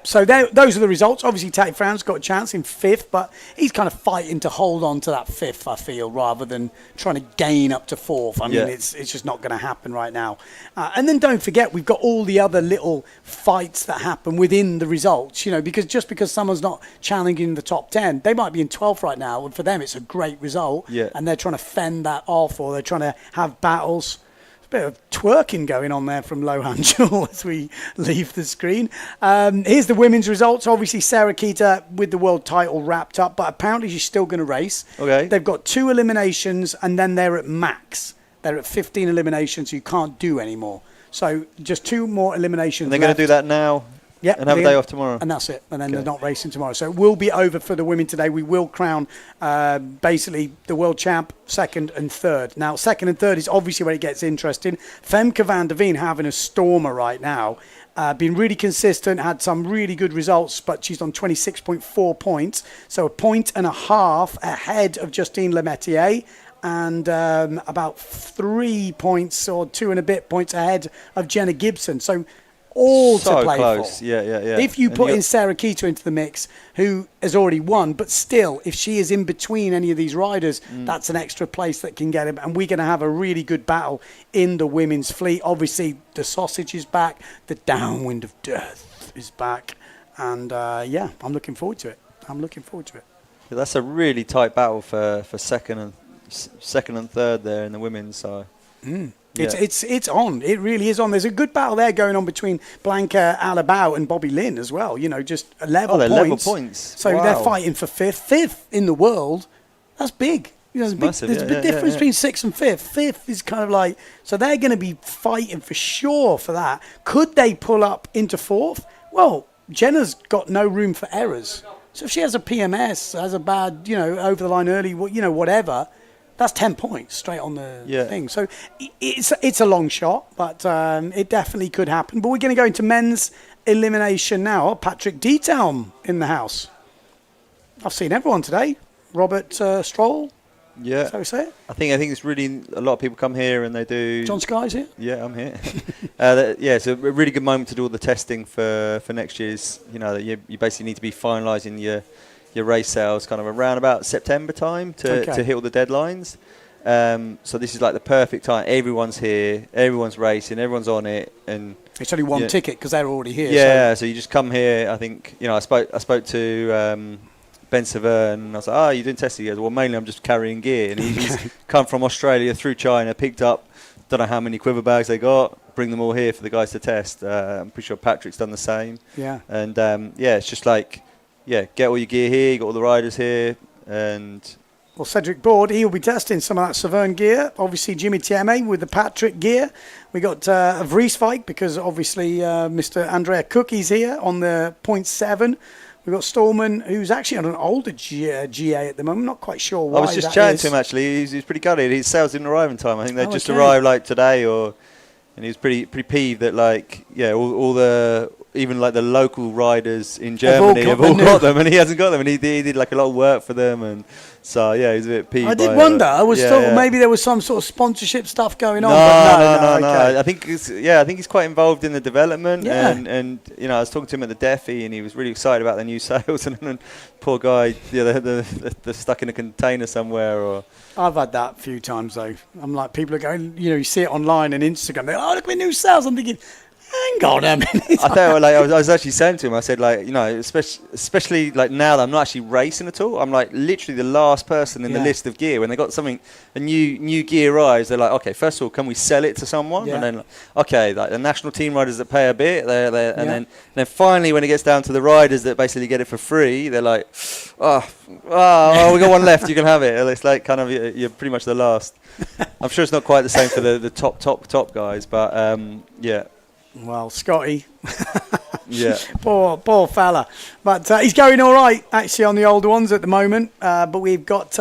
So those are the results. Obviously, Tati Fran's got a chance in 5th, but he's kind of fighting to hold on to that 5th, I feel, rather than trying to gain up to 4th. I mean, it's just not going to happen right now. And then don't forget, we've got all the other little fights that happen within the results, because just because someone's not challenging the top 10, they might be in 12th right now, and for them it's a great result, and they're trying to fend that off, or they're trying to have battles. Bit of twerking going on there from Lohan Jewel as we leave the screen. Here's the women's results. Obviously, Sarah Kita with the world title wrapped up, but apparently she's still going to race. Okay. They've got 2 eliminations, and then they're at max. They're at 15 eliminations, so you can't do anymore. So just 2 more eliminations. And they're going to do that now. Yeah, and have a day off tomorrow. And that's it. And then they're not racing tomorrow. So it will be over for the women today. We will crown basically the world champ, 2nd and 3rd. Now, 2nd and 3rd is obviously where it gets interesting. Femke van der Veen having a stormer right now. Been really consistent, had some really good results, but she's on 26.4 points. So a point and a half ahead of Justine Lemaitre. And about 3 points or 2 and a bit points ahead of Jenna Gibson. So all to play close. for. Yeah. If you put in Sarah Kita into the mix, who has already won, but still, if she is in between any of these riders, that's an extra place that can get him. And we're going to have a really good battle in the women's fleet. Obviously, the sausage is back. The Downwind of Death is back. And, I'm looking forward to it. Yeah, that's a really tight battle for second and third there in the women's side. It's on. It really is on. There's a good battle there going on between Blanca Alabau and Bobby Lynn as well. You know, just level points. Level points. So they're fighting for fifth in the world. That's big. You know, there's a big difference between 6th and 5th. 5th is kind of like, so they're going to be fighting for sure for that. Could they pull up into 4th? Well, Jenna's got no room for errors. So if she has a PMS, has a bad, over the line early, whatever, that's 10 points straight on the thing. So it's a long shot, but it definitely could happen. But we're going to go into men's elimination now. Patrick Detailm in the house. I've seen everyone today. Robert Stroll. Yeah. Is that what you say it? I think it's really, a lot of people come here and they do... John Sky's here? Yeah, I'm here. It's a really good moment to do all the testing for next year's, you basically need to be finalising your race sales kind of around about September time to hit all the deadlines. So this is like the perfect time. Everyone's here, everyone's racing, everyone's on it, and it's only one ticket because they're already here. Yeah, so you just come here. I think I spoke to Ben Severn, and I was like, "Oh, you're doing testing?" He goes, "Well, mainly I'm just carrying gear." And he's come from Australia through China, picked up don't know how many quiver bags they got, bring them all here for the guys to test. I'm pretty sure Patrick's done the same. Yeah. And it's just like, get all your gear here. You got all the riders here, and. Well, Cedric Board, he'll be testing some of that Severn gear. Obviously, Jimmy Tieme with the Patrick gear. We got a Vrieswijk because obviously Mr. Andrea Cookie's here on the 0.7. We've got Stallman, who's actually on an older GA at the moment. Not quite sure why. I was just chatting to him actually. He's pretty gutted. His sales didn't arrive in time. I think they just arrived like today, and he was pretty peeved that all the even like the local riders in Germany have all got them, and he hasn't got them, and he did like a lot of work for them, and so he's a bit peeved. I did wonder. I was thought maybe there was some sort of sponsorship stuff going on. No. I think he's quite involved in the development, and I was talking to him at the Defi, and he was really excited about the new sales, and then poor guy, they're stuck in a container somewhere. Or I've had that a few times though. I'm like, people are going, you see it online and Instagram. They're look at my new sales. I'm thinking, hang on a minute. I was actually saying to him, I said, especially like now that I'm not actually racing at all, I'm like literally the last person in the list of gear. When they got a new gear arrives, they're like, okay, first of all, can we sell it to someone? And then, okay, like the national team riders that pay a bit, and then finally when it gets down to the riders that basically get it for free, they're like, oh, we got one left, you can have it. It's like kind of you're pretty much the last. I'm sure it's not quite the same for the top guys, but yeah. Well, Scotty. Yeah. Poor fella. But he's going all right, actually, on the older ones at the moment. But we've got,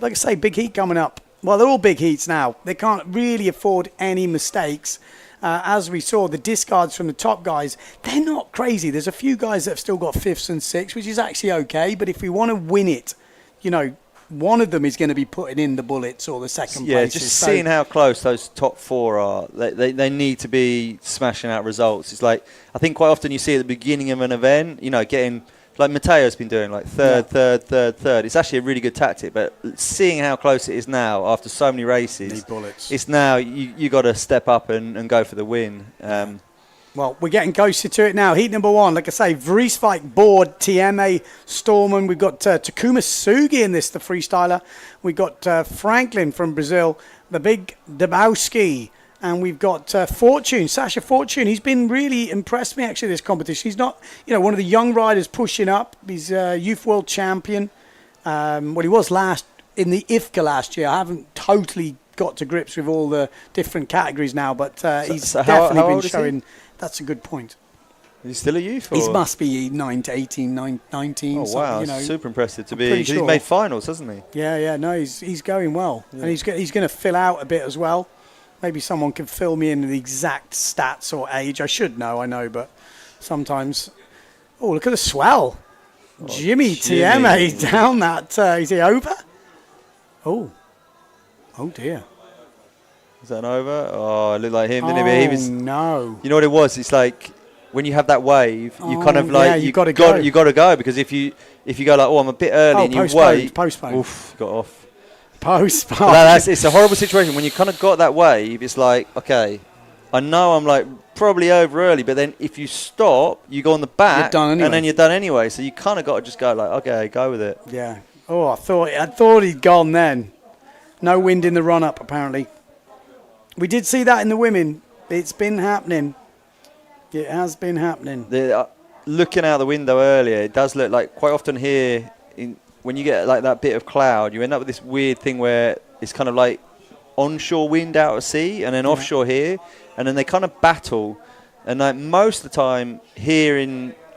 like I say, big heat coming up. Well, they're all big heats now. They can't really afford any mistakes. As we saw, the discards from the top guys, they're not crazy. There's a few guys that have still got 5th and 6th, which is actually okay. But if we want to win it, one of them is going to be putting in the bullets or the second place. Yeah, just seeing how close those top 4 are. They need to be smashing out results. It's like, I think quite often you see at the beginning of an event, getting, like Matteo's been doing, like third. It's actually a really good tactic, but seeing how close it is now after so many races, it's now you got to step up and go for the win. Well, we're getting closer to it now. Heat number 1, like I say, Vrieswijk, Board, Tieme, Stallman. We've got Takuma Sugi in this, the freestyler. We've got Franklin from Brazil, the big Dabowski. And we've got Fortune, Sasha Fortune. He's been really impressed me, actually, this competition. He's not, one of the young riders pushing up. He's a youth world champion. He was in the IFCA last year. I haven't totally got to grips with all the different categories now, but he's definitely been showing... That's a good point. Is he still a youth? He must be 19. Oh, wow. Super impressive to be. He's made finals, hasn't he? Yeah. No, he's going well. Yeah. And he's going to fill out a bit as well. Maybe someone can fill me in the exact stats or age. I should know, but sometimes... Oh, look at the swell. Jimmy Tieme down that. Is he over? Oh dear. Is that over? Oh, it looked like him, didn't it? He was, no. You know what it was? It's like when you have that wave, you kind of like you got to go because if you go like, I'm a bit early and you wait, postpone. Oof, got off. Postpone. It's a horrible situation when you kind of got that wave. It's like, okay, I know I'm like probably over early, but then if you stop, you go on the back, and then you're done anyway. So you kind of got to just go like, okay, go with it. Yeah. Oh, I thought he'd gone then. No wind in the run up apparently. We did see that in the women. It's been happening. It has been happening. Looking out the window earlier, it does look like quite often here, when you get like that bit of cloud, you end up with this weird thing where it's kind of like onshore wind out at sea and then offshore here, and then they kind of battle. And like most of the time here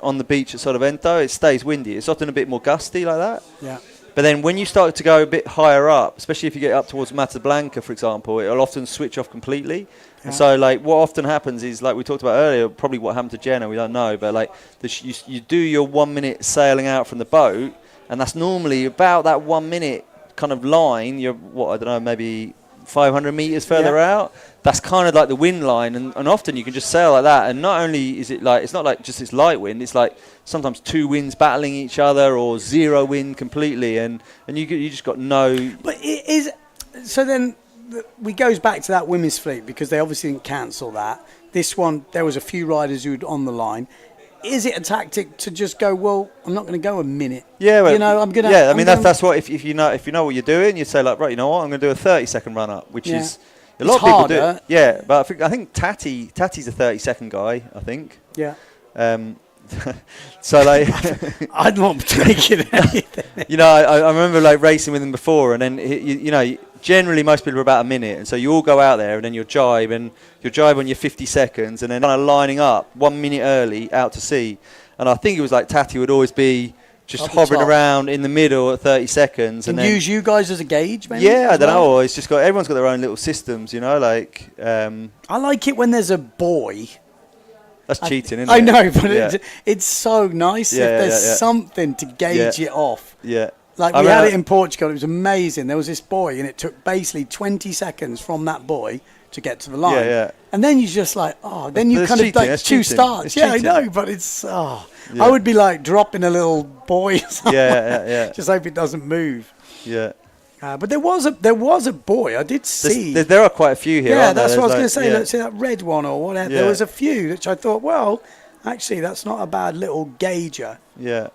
on the beach at Sotavento, it stays windy. It's often a bit more gusty like that. Yeah. But then when you start to go a bit higher up, especially if you get up towards Mata Blanca, for example, it'll often switch off completely. Yeah. And so, like, what often happens is, like we talked about earlier, probably what happened to Jenna, we don't know, but, like, you do your 1 minute sailing out from the boat, and that's normally about that 1 minute kind of line. You're, I don't know, maybe 500 meters further out. That's kind of like the wind line, and often you can just sail like that. And not only is it like, it's not like just this light wind, it's like sometimes two winds battling each other or zero wind completely, and you just got no. But it is so then we goes back to that women's fleet, because they obviously didn't cancel that. This one, there was a few riders who were on the line. Is it a tactic to just go, well, I'm not going to go a minute? Yeah, well, you know, I'm going to. Yeah, I mean that's what if you know what you're doing, you say like, right, you know what, I'm going to do a 30-second run up, which is a lot of people do. Yeah, but I think Tati's a 30-second guy, I think. Yeah. So like, I'm not taking anything. You know, I remember like racing with him before, and then you know. Generally, most people are about a minute, and so you all go out there, and then you'll jibe on your 50 seconds, and then kind of lining up 1 minute early out to sea. And I think it was like Tati would always be just hovering around in the middle at 30 seconds. And then use you guys as a gauge, maybe? Yeah, I don't know. It's just everyone's got their own little systems, you know. Like I like it when there's a boy. That's cheating, isn't it? I know, but it's so nice if there's something to gauge it off. Yeah. Like we had it in Portugal, it was amazing. There was this boy, and it took basically 20 seconds from that boy to get to the line. Yeah, yeah. And then you're just like, then you kind of like two starts. Yeah, I know, but it's, I would be like dropping a little boy or something. Yeah. Just hope it doesn't move. Yeah. But there was a boy I did see. There are quite a few here. Yeah, that's what I was going to say. Let's see that red one or whatever. Yeah. There was a few which I thought, well, actually, that's not a bad little gauger. Yeah.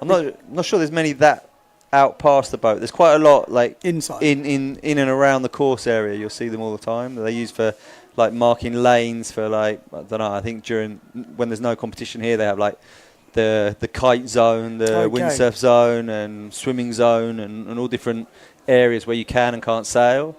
I'm not sure there's many that out past the boat. There's quite a lot like inside in and around the course area. You'll see them all the time. They use for like marking lanes for like, I don't know. I think when there's no competition here, they have like the kite zone, the windsurf zone, and swimming zone, and all different areas where you can and can't sail.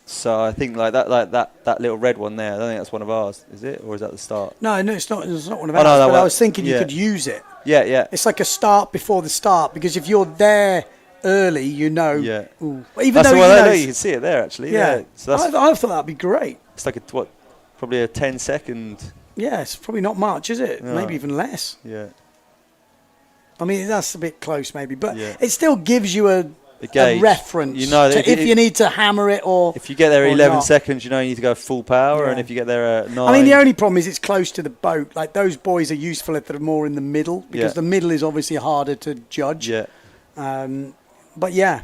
So I think like that little red one there. I don't think that's one of ours, is it, or is that the start? No, it's not. It's not one of ours. But I was thinking you could use it. Yeah. It's like a start before the start, because if you're there early, you know. Yeah. Even that's though you can see it there actually. Yeah. So I thought that'd be great. It's like probably a 10-second. Yeah, it's probably not much, is it? No. Maybe even less. Yeah. I mean, that's a bit close, maybe, but it still gives you a reference. You know, if you need to hammer it, or if you get there 11 seconds, you know you need to go full power, and if you get there at 9. I mean, the only problem is it's close to the boat. Like those boys are useful if they're more in the middle, because the middle is obviously harder to judge. Yeah. But yeah,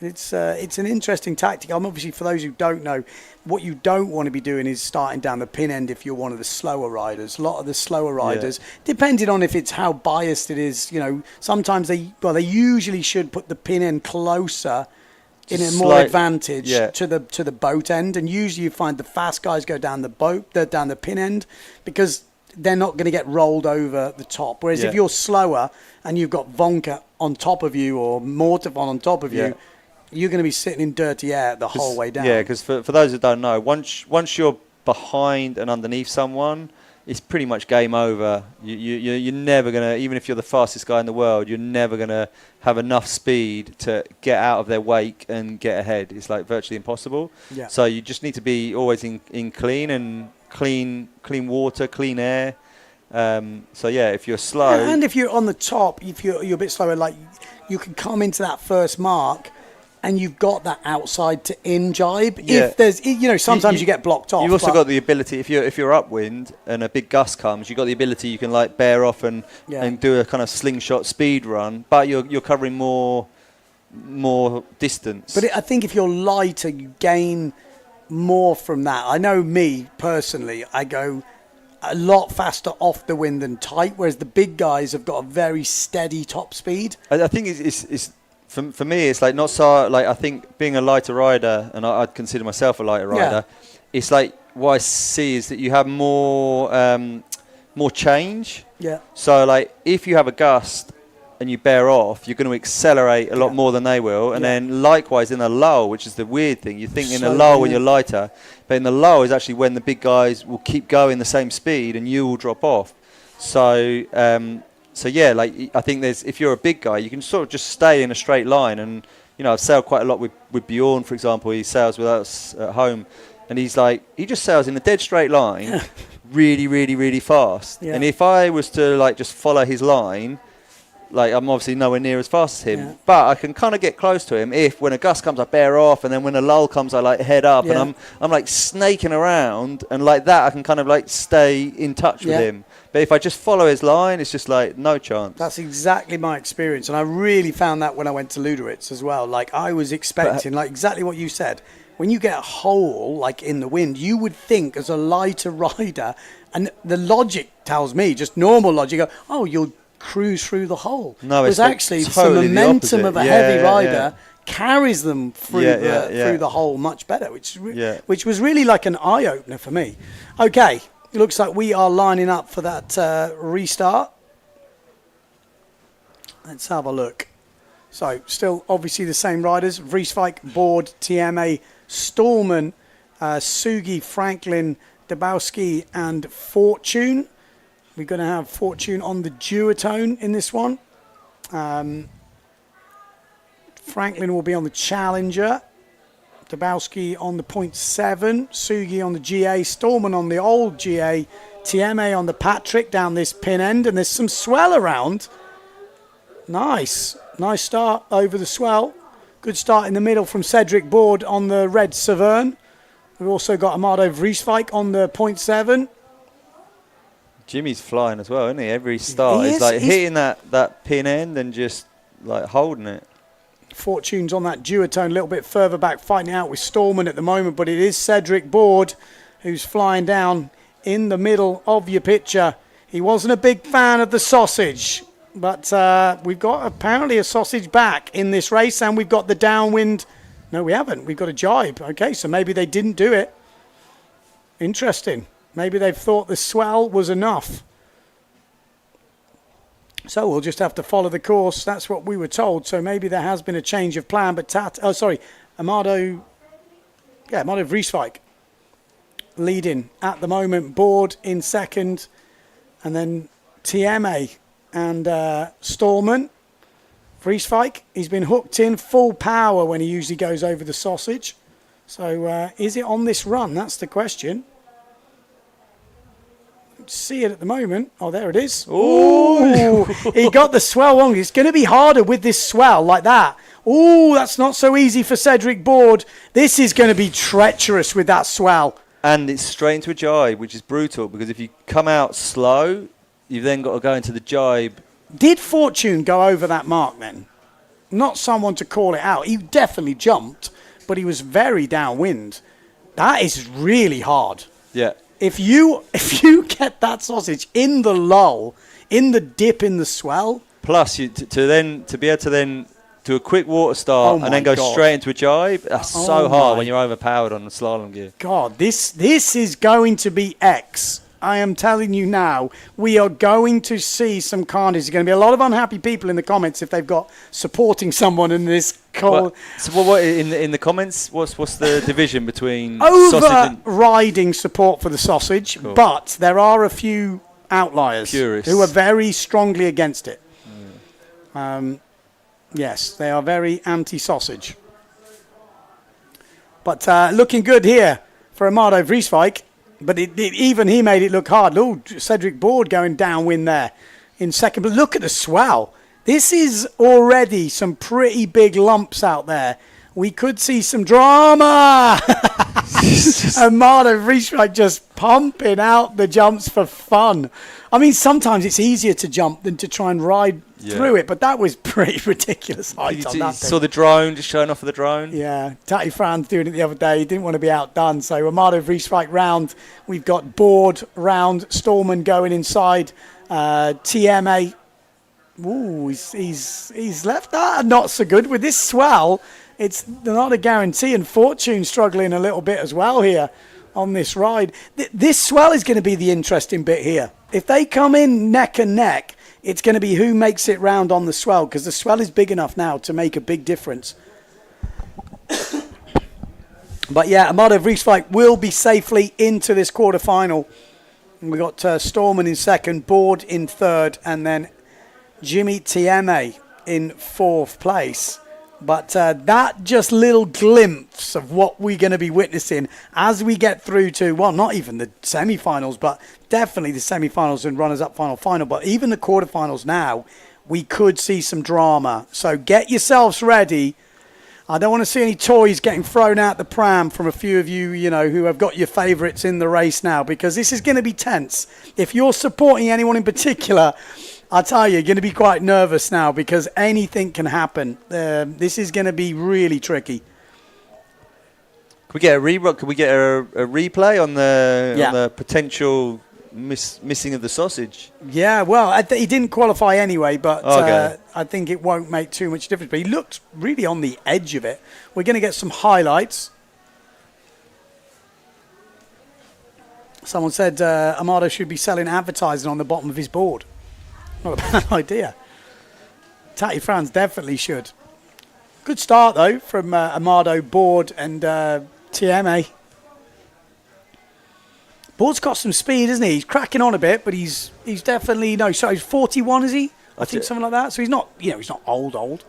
it's an interesting tactic. Obviously, for those who don't know, what you don't want to be doing is starting down the pin end if you're one of the slower riders. A lot of the slower riders, depending on if it's how biased it is, you know, sometimes they usually should put the pin end closer in a more advantage to the boat end, and usually you find the fast guys go down the pin end, because they're not going to get rolled over the top. Whereas if you're slower and you've got Vonka on top of you or Mortavon on top of you, you're going to be sitting in dirty air the whole way down. Yeah, because for those who don't know, once you're behind and underneath someone, it's pretty much game over. You're never going to, even if you're the fastest guy in the world, you're never going to have enough speed to get out of their wake and get ahead. It's like virtually impossible. Yeah. So you just need to be always in clean water, clean air. So yeah, if you're slow, and if you're on the top, if you're a bit slower, like you can come into that first mark, and you've got that outside to in jibe. Yeah. If there's, sometimes you get blocked off. You've also got the ability, if you're upwind and a big gust comes, you've got the ability, you can like bear off and do a kind of slingshot speed run, but you're covering more distance. But I think if you're lighter, you gain more from that. I know me personally, I go a lot faster off the wind than tight, whereas the big guys have got a very steady top speed. I think it's For me, it's like not so like I think being a lighter rider, and I'd consider myself a lighter rider. It's like what I see is that you have more change. Yeah. So like if you have a gust and you bear off, you're going to accelerate a lot more than they will. And then likewise in a lull, which is the weird thing, you think in a lull when you're lighter, but in the lull is actually when the big guys will keep going the same speed and you will drop off. So yeah, like I think if you're a big guy, you can sort of just stay in a straight line. And I've sailed quite a lot with Bjorn, for example. He sails with us at home, and he just sails in a dead straight line, really, really, really fast. Yeah. And if I was to like just follow his line, like I'm obviously nowhere near as fast as him, but I can kind of get close to him if when a gust comes I bear off, and then when a lull comes I like head up, and I'm like snaking around, and like that I can kind of like stay in touch with him. But if I just follow his line, it's just like no chance. That's exactly my experience, and I really found that when I went to Luderitz as well. Like I was expecting, like exactly what you said. When you get a hole like in the wind, you would think as a lighter rider, and the logic tells me, just normal logic, you'll cruise through the hole. No, it's actually totally the momentum of a heavy rider carries them through through the hole much better, which was really like an eye opener for me. Okay, it looks like we are lining up for that restart. Let's have a look. So still obviously the same riders: Vrieswijk, Board, TMA, Stallman, Sugi, Franklin, Dabowski, and Fortune. We're going to have Fortune on the duotone in this one. Franklin will be on the Challenger. Dabowski on the 0.7. Sugi on the GA. Stallman on the old GA. TMA on the Patrick down this pin end. And there's some swell around. Nice. Nice start over the swell. Good start in the middle from Cedric Board on the red Severn. We've also got Amado Vrieswijk on the 0.7. Jimmy's flying as well, isn't he? Every start he's hitting that pin end and just like holding it. Fortune's on that duotone a little bit further back, fighting out with Stallman at the moment, but it is Cedric Board who's flying down in the middle of your picture. He wasn't a big fan of the sausage, but we've got apparently a sausage back in this race, and we've got the downwind. No, we haven't. We've got a jibe. Okay, so maybe they didn't do it. Interesting. Maybe they've thought the swell was enough. So we'll just have to follow the course. That's what we were told. So maybe there has been a change of plan. But Amado Vrieswijk leading at the moment. Board in second. And then TMA and Stallman. Vrieswijk, he's been hooked in full power when he usually goes over the sausage. So is it on this run? That's the question. See it at the moment. Oh, there it is. Oh, he got the swell wrong. It's going to be harder with this swell like that. Oh, that's not so easy for Cedric Board. This is going to be treacherous with that swell. And it's straight into a jibe, which is brutal, because if you come out slow, you've then got to go into the jibe. Did Fortune go over that mark then? Not someone to call it out. He definitely jumped, but he was very downwind. That is really hard. Yeah. If you get that sausage in the lull, in the dip in the swell. Plus, to be able to then do a quick water start and then go straight into a jibe, that's so hard when you're overpowered on the slalom gear. God, this is going to be X. I am telling you now, we are going to see some carnage. There's going to be a lot of unhappy people in the comments if they've got supporting someone in this call. What in the comments? What's the division between overriding support for the sausage? Cool. But there are a few outliers who are very strongly against it. Yes, they are very anti-sausage. But looking good here for Amado Vrieswijk. But even he made it look hard. Oh, Cedric Board going downwind there in second. But look at the swell. This is already some pretty big lumps out there. We could see some drama. Amado Vrieswijk just pumping out the jumps for fun. I mean, sometimes it's easier to jump than to try and ride through it, but that was pretty ridiculous height on that thing. Saw the drone, just showing off of the drone. Yeah, Tati Franz doing it the other day. He didn't want to be outdone. So Amado Vrieswijk round. We've got Board round. Stallman going inside. TMA Ooh, he's left that not so good with this swell. It's not a guarantee, and Fortune struggling a little bit as well here on this ride. This swell is going to be the interesting bit here. If they come in neck and neck, it's going to be who makes it round on the swell, because the swell is big enough now to make a big difference. But yeah, Amado Vreeswijk will be safely into this quarterfinal. We got Storman in second, Board in third, and then Jimmy Tieme in fourth place. But that just little glimpse of what we're going to be witnessing as we get through to, well, not even the semi-finals, but definitely the semi-finals and runners-up final. But even the quarterfinals now, we could see some drama. So get yourselves ready. I don't want to see any toys getting thrown out the pram from a few of you, who have got your favourites in the race now, because this is going to be tense. If you're supporting anyone in particular, I tell you, you're going to be quite nervous now because anything can happen. This is going to be really tricky. Can we get a replay on the potential missing of the sausage? Yeah, well, he didn't qualify anyway, but I think it won't make too much difference. But he looked really on the edge of it. We're going to get some highlights. Someone said Amado should be selling advertising on the bottom of his board. Not a bad idea. Tatty Franz definitely should. Good start, though, from Amado, Board, and Tieme. Board's got some speed, isn't he? He's cracking on a bit, but he's definitely he's 41, is he? I think something like that. So he's not, he's not old.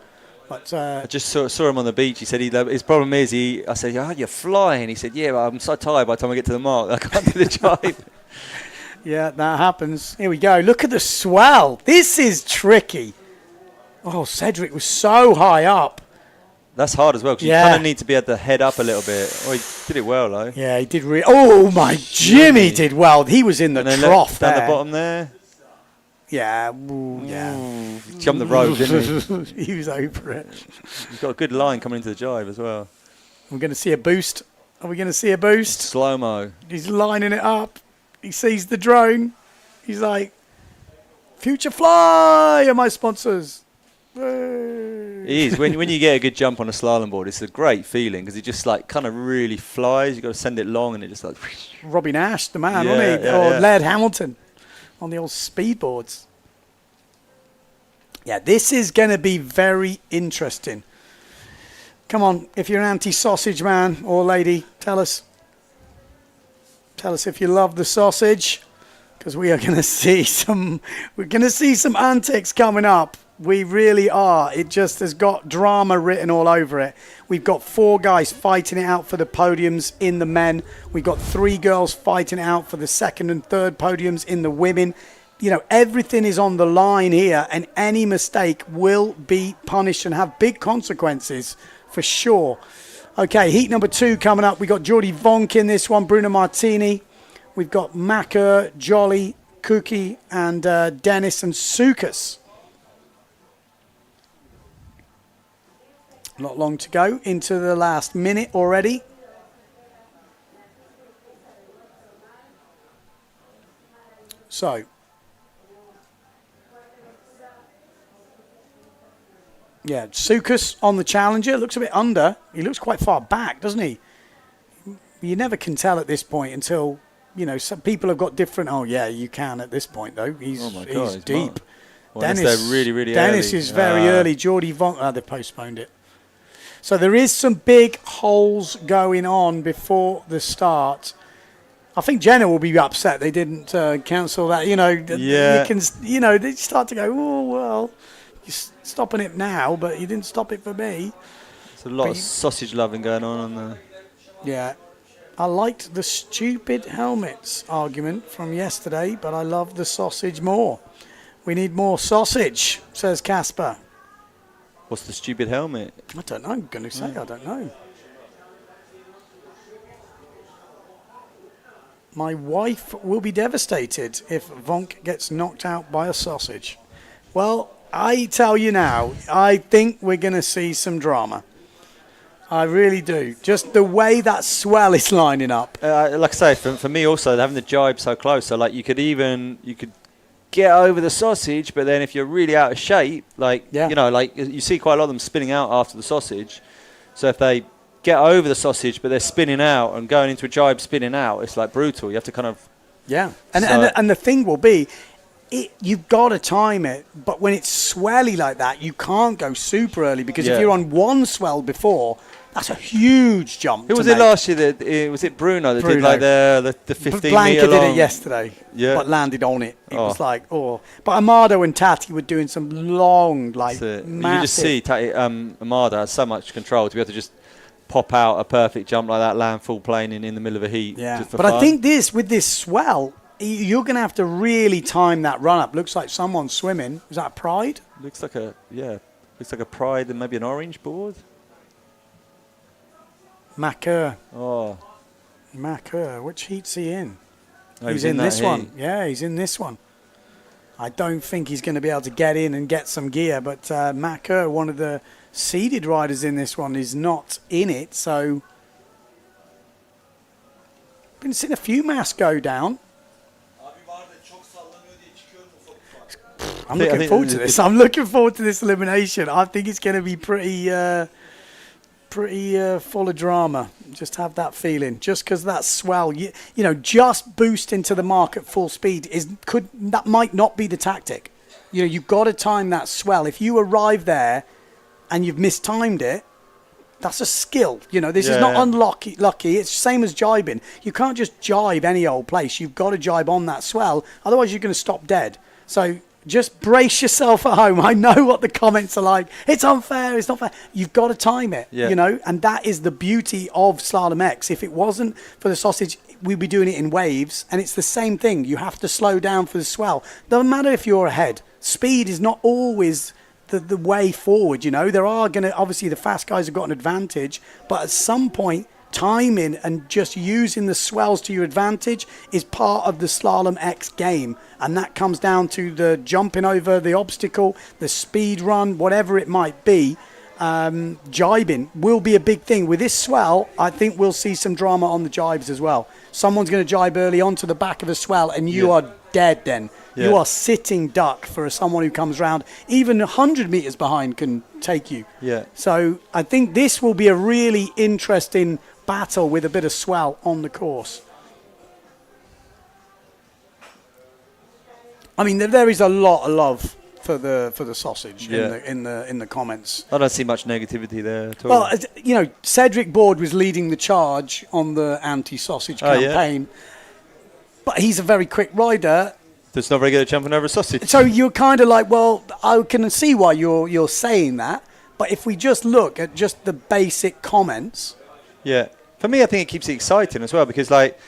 But I just saw him on the beach. He said his problem is I said, you're flying. He said, yeah, but I'm so tired by the time I get to the mark. I can't do the jibe. Yeah, that happens. Here we go. Look at the swell. This is tricky. Oh, Cedric was so high up. That's hard as well, because you kind of need to be able to head up a little bit. Oh, he did it well, though. Yeah, he did really. Oh, my Jimmy did well. He was in the trough there. Down the bottom there. Yeah, yeah. He jumped the rope, didn't he? He was over it. He's got a good line coming into the jibe as well. We're going to see a boost. Are we going to see a boost? Slow-mo. He's lining it up. He sees the drone. He's like, Future Fly are my sponsors. It is. When you get a good jump on a slalom board, it's a great feeling because it just kind of really flies. You've got to send it long and it just like... Robbie Nash, the man, wasn't he? Or Laird Hamilton on the old speed boards. Yeah, this is going to be very interesting. Come on, if you're an anti-sausage man or lady, tell us. Tell us if you love the sausage, because we are going to see some antics coming up. We really are. It just has got drama written all over it. We've got 4 guys fighting it out for the podiums in the men. We've got 3 girls fighting it out for the second and third podiums in the women. Everything is on the line here, and any mistake will be punished and have big consequences for sure. Okay, heat number 2 coming up. We've got Jordi Vonk in this one, Bruno Martini. We've got Maka, Jolly, Cookie, and Dennis and Sukas. Not long to go into the last minute already. So, yeah, Sukas on the Challenger. Looks a bit under. He looks quite far back, doesn't he? You never can tell at this point until, some people have got different... Oh, yeah, you can at this point, though. He's deep. Well, Dennis, really Dennis early. Is very early. Jordi Vonk... they postponed it. So there is some big holes going on before the start. I think Jenna will be upset they didn't cancel that. You can, they start to go, oh, well, you're stopping it now, but you didn't stop it for me. There's a lot of sausage loving going on there. Yeah. I liked the stupid helmets argument from yesterday, but I love the sausage more. We need more sausage, says Casper. What's the stupid helmet? I don't know. I'm going to say I don't know. My wife will be devastated if Vonk gets knocked out by a sausage. Well, I tell you now, I think we're going to see some drama. I really do. Just the way that swell is lining up. Like I say, for me also, having the jibe so close, so you could get over the sausage, but then if you're really out of shape, like, you know, like you see quite a lot of them spinning out after the sausage. So if they get over the sausage, but they're spinning out and going into a jibe spinning out, it's like brutal. You have to kind of... Yeah. And the thing will be, you've got to time it, but when it's swelly like that, you can't go super early, because if you're on one swell before, that's a huge jump. Who was it last year? Was it Bruno that did like the 15 Blanca metre long? did it yesterday, but landed on it. It was like, oh. But Amado and Tati were doing some long, like, massive. You just see Amado has so much control to be able to just pop out a perfect jump like that, land full plane in the middle of a heat. Yeah, just for but fun. I think with this swell, you're going to have to really time that run up. Looks like someone's swimming. Is that a Pride? Looks like a Pride and maybe an orange board. Macker. Oh. Macker. Which heat's he in? Oh, he's in this one. Yeah, he's in this one. I don't think he's going to be able to get in and get some gear, but Macker, one of the seeded riders in this one, is not in it. So, been seeing a few masks go down. I'm looking forward to this. I'm looking forward to this elimination. I think it's going to be pretty full of drama. Just have that feeling. Just because that swell, you know, just boost into the mark at full speed that might not be the tactic. You know, you've got to time that swell. If you arrive there and you've mistimed it, that's a skill. You know, this is not lucky. It's the same as jibing. You can't just jibe any old place. You've got to jibe on that swell. Otherwise, you're going to stop dead. So just brace yourself at home. I know what the comments are like. It's unfair. It's not fair. You've got to time it, you know, and that is the beauty of Slalom-X. If it wasn't for the sausage, we'd be doing it in waves, and it's the same thing. You have to slow down for the swell. Doesn't matter if you're ahead. Speed is not always the way forward, you know. There are going to, obviously, the fast guys have got an advantage, but at some point, timing and just using the swells to your advantage is part of the Slalom-X game, and that comes down to the jumping over the obstacle, the speed run, whatever it might be. Jibing will be a big thing. With this swell, I think we'll see some drama on the jibes as well. Someone's going to jibe early onto the back of a swell, and you are dead then. You are sitting duck for someone who comes round. Even 100 meters behind can take you. So I think this will be a really interesting battle with a bit of swell on the course. I mean, there is a lot of love for the sausage in the comments. I don't see much negativity there at all. Well, you know, Cedric Board was leading the charge on the anti-sausage campaign, but he's a very quick rider. That's not very good at jumping over a sausage. So you're kind of like, well, I can see why you're saying that, but if we just look at just the basic comments. Yeah. For me, I think it keeps it exciting as well, because, like,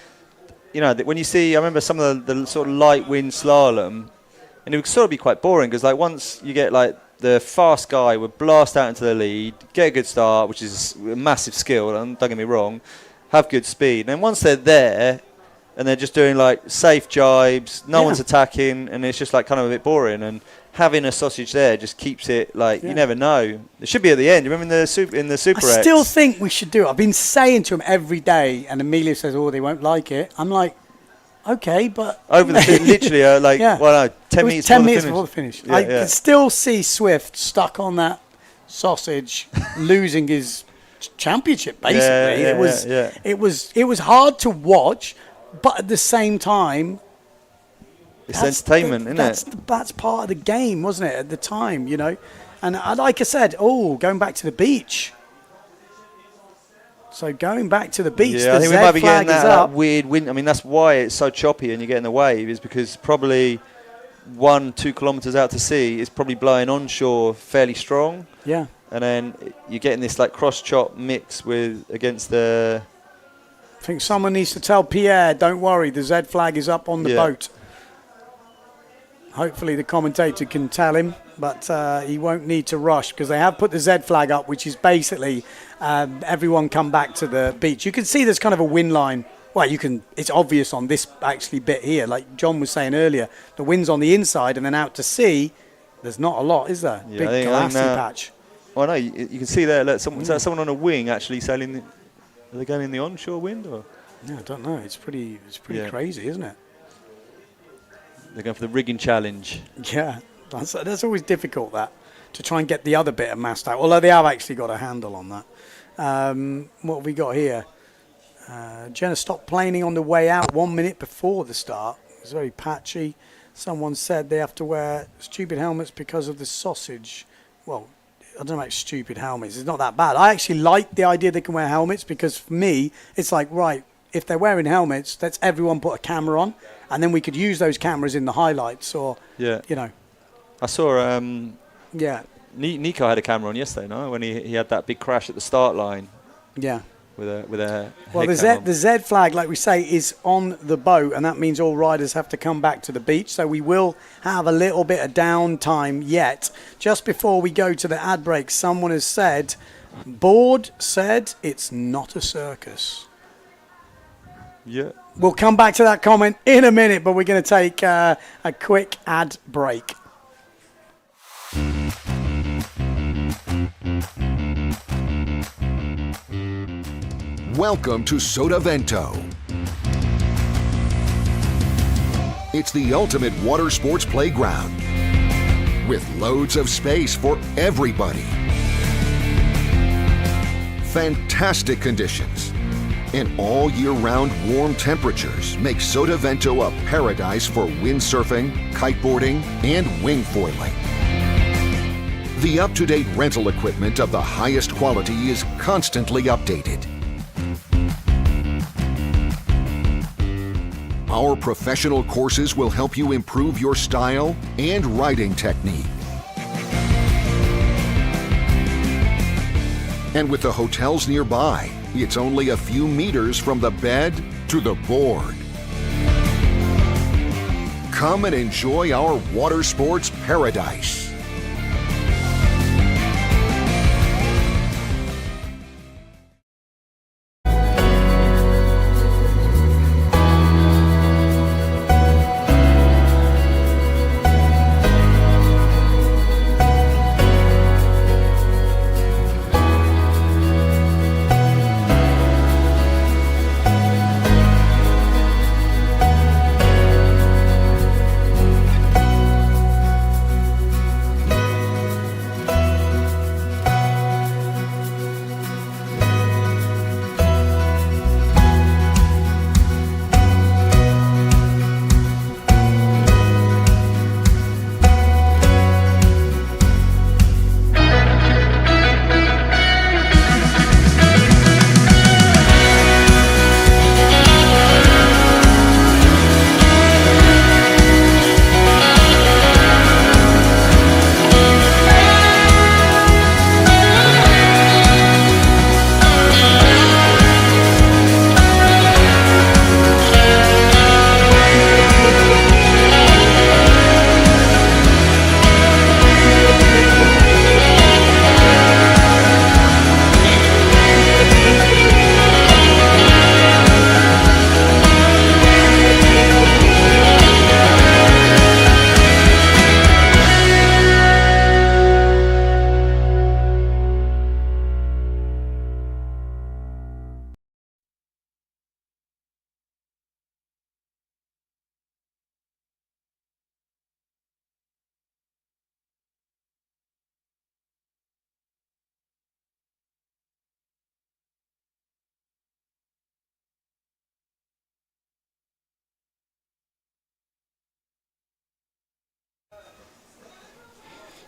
you know, when you see, I remember some of the sort of light wind slalom, and it would sort of be quite boring, because, like, once you get, like, the fast guy would blast out into the lead, get a good start, which is a massive skill, and don't get me wrong, have good speed. And then once they're there, and they're just doing, like, safe jibes, no one's attacking, and it's just, like, kind of a bit boring. And having a sausage there just keeps it, like, you never know. It should be at the end. Remember in the Super X? I still think we should do it. I've been saying to him every day, and Amelia says, oh, they won't like it. I'm like, okay, but... Over the literally, well, no, 10 minutes before the finish. I can still see Swift stuck on that sausage, losing his championship, basically. It was hard to watch, but at the same time... It's entertainment, isn't it? That's part of the game, wasn't it, at the time, you know? And like I said, going back to the beach. So going back to the beach, I the think we Z might be flag getting is that up. weird wind. I mean, that's why it's so choppy and you get in the wave, is because probably 1-2 kilometres out to sea is probably blowing onshore fairly strong. Yeah. And then you're getting this, like, cross-chop mix against the... I think someone needs to tell Pierre, don't worry, the Z flag is up on the boat. Hopefully the commentator can tell him, but he won't need to rush, because they have put the Z flag up, which is basically everyone come back to the beach. You can see there's kind of a wind line. Well, it's obvious on this actually bit here, like John was saying earlier, the wind's on the inside, and then out to sea, there's not a lot, is there? Yeah, big glassy patch. Well, no, you can see there, look, is that someone on a wing actually sailing? Are they going in the onshore wind? Or? Yeah, I don't know. It's pretty crazy, isn't it? They're going for the rigging challenge. Yeah, that's always difficult, that, to try and get the other bit of mast out, although they have actually got a handle on that. What have we got here? Jenna stopped planing on the way out 1 minute before the start. It was very patchy. Someone said they have to wear stupid helmets because of the sausage. Well, I don't know about stupid helmets. It's not that bad. I actually like the idea they can wear helmets, because for me, it's like, right, if they're wearing helmets, let's everyone put a camera on, and then we could use those cameras in the highlights, or, you know. I saw Nico had a camera on yesterday, no? When he had that big crash at the start line. Yeah. With a well, the Z flag, like we say, is on the boat, and that means all riders have to come back to the beach. So we will have a little bit of downtime yet. Just before we go to the ad break, someone has said, Board said it's not a circus. Yeah. We'll come back to that comment in a minute, but we're going to take a quick ad break. Welcome to Sotavento. It's the ultimate water sports playground with loads of space for everybody. Fantastic conditions and all year-round warm temperatures make Sotavento a paradise for windsurfing, kiteboarding, and wing foiling. The up-to-date rental equipment of the highest quality is constantly updated. Our professional courses will help you improve your style and riding technique. And with the hotels nearby, it's only a few meters from the bed to the board. Come and enjoy our water sports paradise.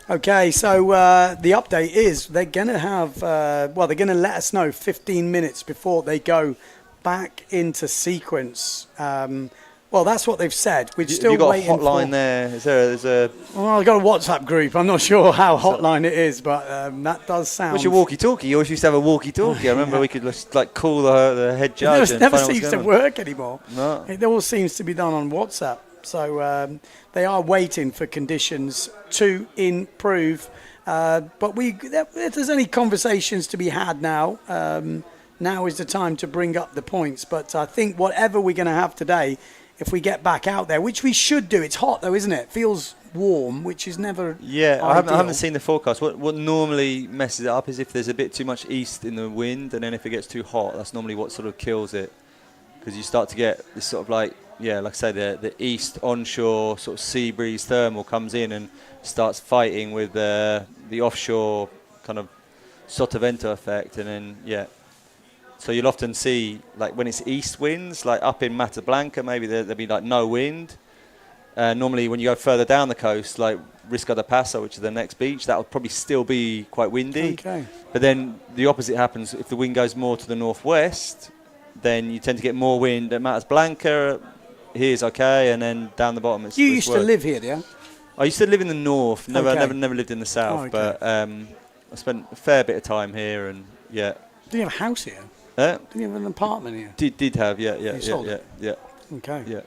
Okay, so the update is they're going to have, they're going to let us know 15 minutes before they go back into sequence. Well, that's what they've said. We're still waiting for... You got a hotline there? Is there... Well, I've got a WhatsApp group. I'm not sure how hotline it is, but that does sound... What's your walkie-talkie? You always used to have a walkie-talkie. I remember we could just call the head judge. It never seems to work anymore. No. It all seems to be done on WhatsApp. So they are waiting for conditions to improve. But if there's any conversations to be had now, now is the time to bring up the points. But I think whatever we're going to have today, if we get back out there, which we should do, it's hot though, isn't it? It feels warm, which is never ideal. I haven't seen the forecast. What normally messes it up is if there's a bit too much east in the wind, and then if it gets too hot, that's normally what sort of kills it. Because you start to get this sort of like like I say, the east onshore sort of sea breeze thermal comes in and starts fighting with the offshore kind of Sotavento effect, and then so you'll often see like when it's east winds, like up in Mata Blanca, maybe there'll be like no wind. Normally, when you go further down the coast, like Risco de Paso, which is the next beach, that will probably still be quite windy. Okay. But then the opposite happens. If the wind goes more to the northwest, then you tend to get more wind at Matas Blanca. Here's okay, and then down the bottom it's You it's used to worse. live here, yeah? I used to live in the north. Never lived in the south. Oh, okay. But I spent a fair bit of time here, and Did you have a house here? Did you have an apartment here? Did have, yeah. You sold it? Yeah. Okay. Yeah.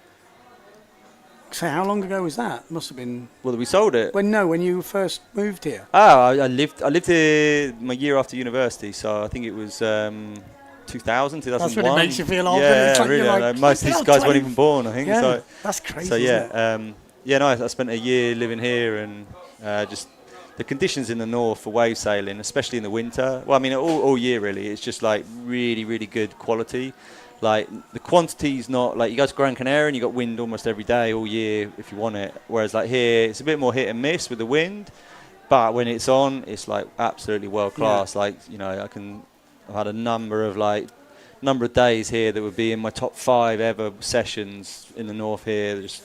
So how long ago was that? Must have been. Well, we sold it. When you first moved here. I lived here my year after university, so I think it was 2000, 2001. That's when it makes you feel old. Yeah, Like really. like, most of these guys weren't even born, I think. Yeah, So that's crazy. So Isn't it? I spent a year living here, and just the conditions in the north for wave sailing, especially in the winter. Well, I mean, all year really. It's just like really, really good quality. Like the quantity's not like you go to Gran Canaria and you got wind almost every day all year if you want it. Whereas like here, it's a bit more hit and miss with the wind. But when it's on, it's like absolutely world class. Like I've had a number of days here that would be in my top 5 ever sessions in the north here. Just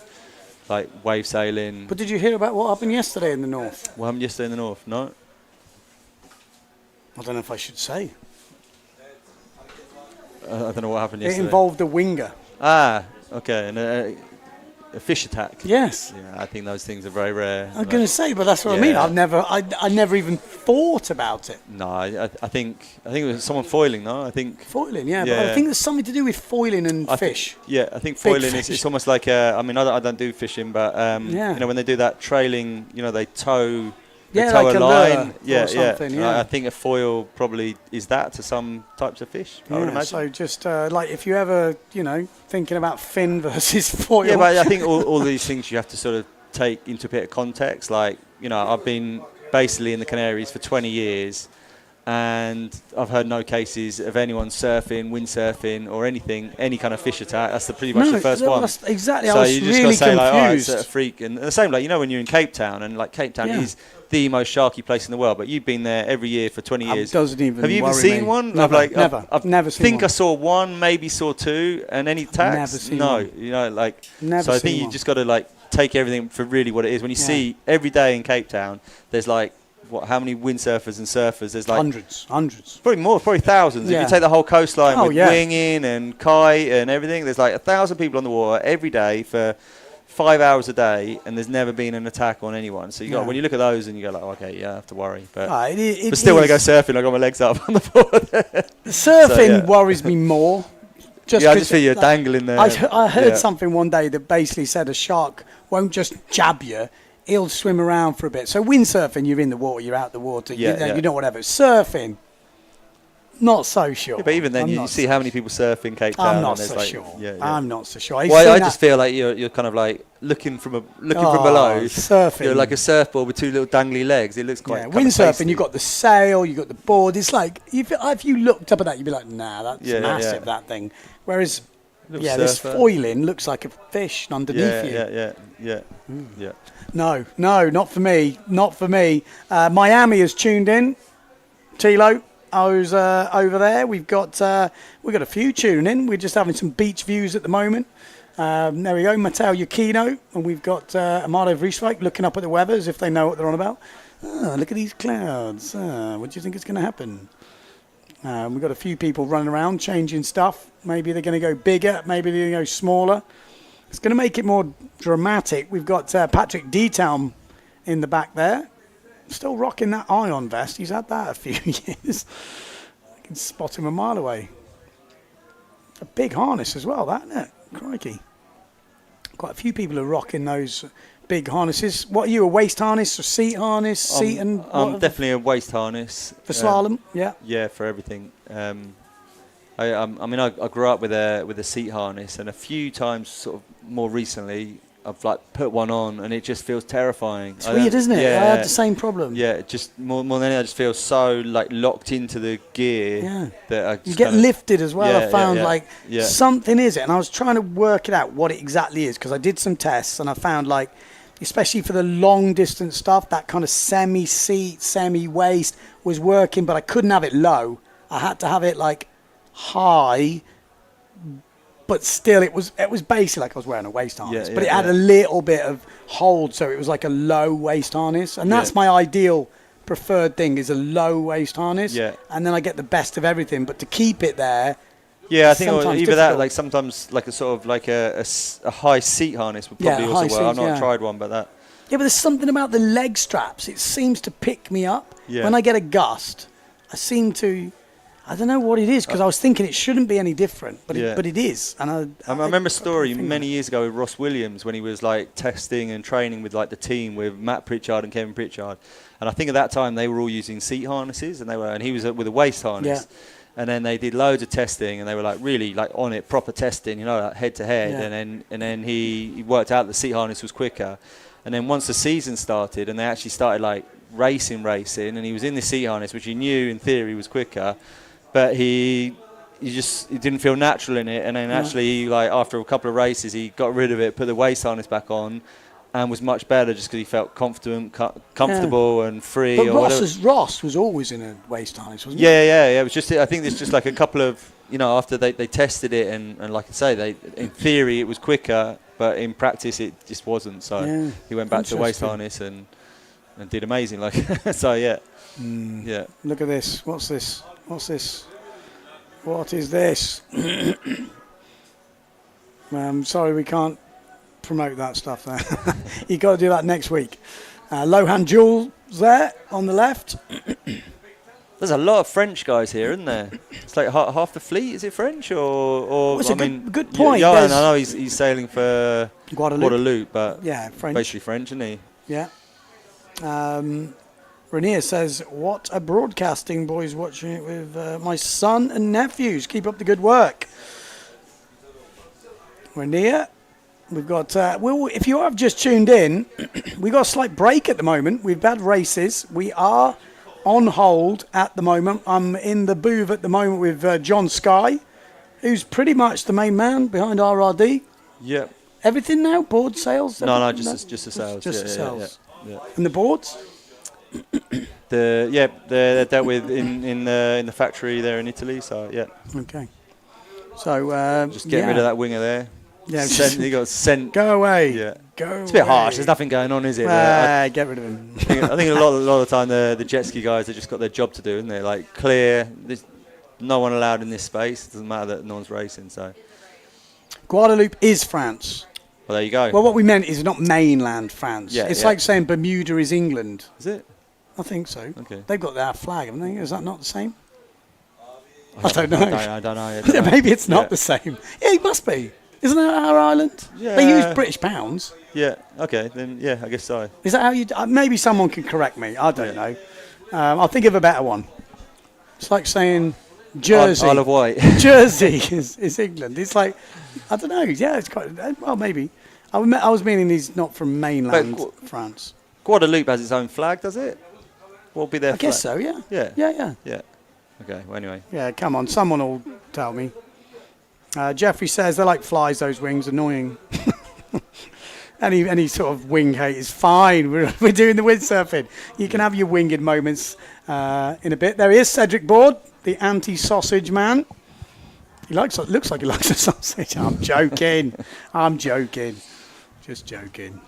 like wave sailing. But did you hear about what happened yesterday in the north? What happened yesterday in the north? No. I don't know if I should say. I don't know what happened It yesterday. involved a winger. Ah, okay, and a fish attack. Yes. Yeah, I think those things are very rare. I'm going to say, but that's what I mean. I never even thought about it. No, I think it was someone foiling. No, I think foiling. Yeah, but I think there's something to do with foiling and fish. I think foiling is it's almost like I don't do fishing, but when they do that trailing, they tow. Yeah, tow like a a line. lure or something, yeah. I think a foil probably is that to some types of fish. I would imagine. So just like if you ever, thinking about fin versus foil. Yeah, but I think all these things you have to sort of take into a bit of context. Like, I've been basically in the Canaries for 20 years, and I've heard no cases of anyone surfing, windsurfing, or anything, any kind of fish attack. That's pretty much the first one. That's exactly. So I was you just really got to say like, oh, it's confused. a freak, and the same like when you're in Cape Town, and like Cape Town is the most sharky place in the world, but you've been there every year for 20 years. Doesn't even Have you even worry seen me. one? Never, I've I've never seen think one. I saw one, maybe saw 2, and any attacks? Never seen no, one. Never So I seen think you one. just got to take everything for really what it is. When you see every day in Cape Town, there's how many windsurfers and surfers? There's hundreds. Probably more, probably thousands. Yeah. If you take the whole coastline with yeah. winging and kite and everything, there's 1,000 people on the water every day for 5 hours a day, and there's never been an attack on anyone. So when you look at those and you go okay, I have to worry. But, but still, when I go surfing, I got my legs up on the board. Surfing worries me more. I just feel you're dangling there. I heard something one day that basically said a shark won't just jab you. He'll swim around for a bit. So windsurfing, you're in the water, you're out the water, you know whatever. Surfing, not so sure. Yeah, but even then, you see how many people surf in Cape Town. I'm not and so there's sure. Yeah. I'm not so sure. Well, I just feel like you're kind of looking from below. Surfing. You're like a surfboard with 2 little dangly legs. It looks quite. Yeah, windsurfing, you've got the sail, you've got the board. It's like if you looked up at that, you'd be like, nah, that's massive. That thing. Whereas. This foiling looks like a fish underneath you. Yeah. No, not for me. Not for me. Miami has tuned in. Tilo, who's over there. We've got a few tuning in. We're just having some beach views at the moment. There we go, Matteo Yukino, and we've got Amado Vrieswijk looking up at the weather as if they know what they're on about. Look at these clouds. What do you think is going to happen? We've got a few people running around changing stuff. Maybe they're going to go bigger. Maybe they're going to go smaller. It's going to make it more dramatic. We've got Patrick D-Town in the back there. Still rocking that ion vest. He's had that a few years. I can spot him a mile away. A big harness as well, that, isn't it? Crikey. Quite a few people are rocking those big harnesses. What are you, a waist harness or seat harness? Seat and I'm definitely a waist harness. For slalom, yeah? Yeah, for everything. I grew up with a seat harness, and a few times, sort of more recently, I've like put one on and it just feels terrifying. It's weird, isn't it? Yeah, I had the same problem. Yeah, just more than anything, I just feel so like locked into the gear that I just you get lifted as well. I found something is it, and I was trying to work it out what it exactly is because I did some tests and I found like, especially for the long distance stuff, that kind of semi-seat, semi-waist was working, but I couldn't have it low. I had to have it like high, but still it was basically like I was wearing a waist harness, but it had a little bit of hold, so it was like a low waist harness, and that's my ideal preferred thing, is a low waist harness, and then I get the best of everything. But to keep it there, I think either difficult. that, like sometimes like a sort of like a high seat harness would probably also work. I've not tried one, but that. Yeah, but there's something about the leg straps. It seems to pick me up when I get a gust. I seem to. I don't know what it is, because I was thinking it shouldn't be any different, but it is. And I remember a story many years ago with Ross Williams when he was like testing and training with like the team with Matt Pritchard and Kevin Pritchard, and I think at that time they were all using seat harnesses, and he was with a waist harness. Yeah. And then they did loads of testing, and they were like really like on it, proper testing, like head to head. And then he worked out the seat harness was quicker. And then once the season started, and they actually started like racing, and he was in the seat harness, which he knew in theory was quicker. But he didn't feel natural in it, and then actually, like after a couple of races, he got rid of it, put the waist harness back on, and was much better just because he felt comfortable and free. But Ross was always in a waist harness, wasn't he? Yeah. It was just. I think there's just like a couple of after they tested it, and like I say, in theory it was quicker, but in practice it just wasn't. So he went back to the waist harness and did amazing. Like so, yeah. Look at this. What's this? What is this? I'm sorry, we can't promote that stuff there. You've got to do that next week. Lohan Jules there on the left. There's a lot of French guys here, isn't there? It's like half the fleet. Is it French or I mean, good point. Yeah, I know he's sailing for Guadeloupe, but French. Basically French, isn't he? Yeah. Rainier says, what a broadcasting, boys, watching it with my son and nephews. Keep up the good work. Rainier, we've got, if you have just tuned in, we've got a slight break at the moment. We've had races. We are on hold at the moment. I'm in the booth at the moment with John Sky, who's pretty much the main man behind RRD. Yep. Everything now? Board sales? No, just the sales. Just the sales. Yeah. And the boards? They're dealt with in the factory there in Italy. So yeah. Okay. So just get rid of that winger there. Yeah. He got sent. Go away. Yeah. Go. It's a bit harsh. There's nothing going on, is it? Get rid of him. I think a lot of the time the jet ski guys have just got their job to do, isn't they? Like clear. There's no one allowed in this space. It doesn't matter that no one's racing. So. Guadeloupe is France. Well, there you go. Well, what we meant is not mainland France. Yeah, it's like saying Bermuda is England. Is it? I think so. Okay. They've got their flag, haven't they? Is that not the same? I don't know. I don't know. Maybe it's not the same. Yeah, it must be. Isn't that our island? Yeah. They use British pounds. Yeah. Okay. Then yeah, I guess so. Is that how you? Maybe someone can correct me. I don't know. I'll think of a better one. It's like saying Jersey. Isle of Wight. Jersey is England. It's like I don't know. Yeah, it's quite. Well, maybe. I was meaning he's not from mainland France. Guadeloupe has its own flag, does it? What will be their flag? I guess so. Yeah. Yeah. Okay. Well, anyway. Yeah. Come on. Someone will tell me. Jeffrey says they're like flies. Those wings, annoying. Any sort of wing hate is fine. We're doing the windsurfing. You can have your winged moments in a bit. There he is, Cedric Board, the anti-sausage man. Looks like he likes a sausage. I'm joking. Just joking.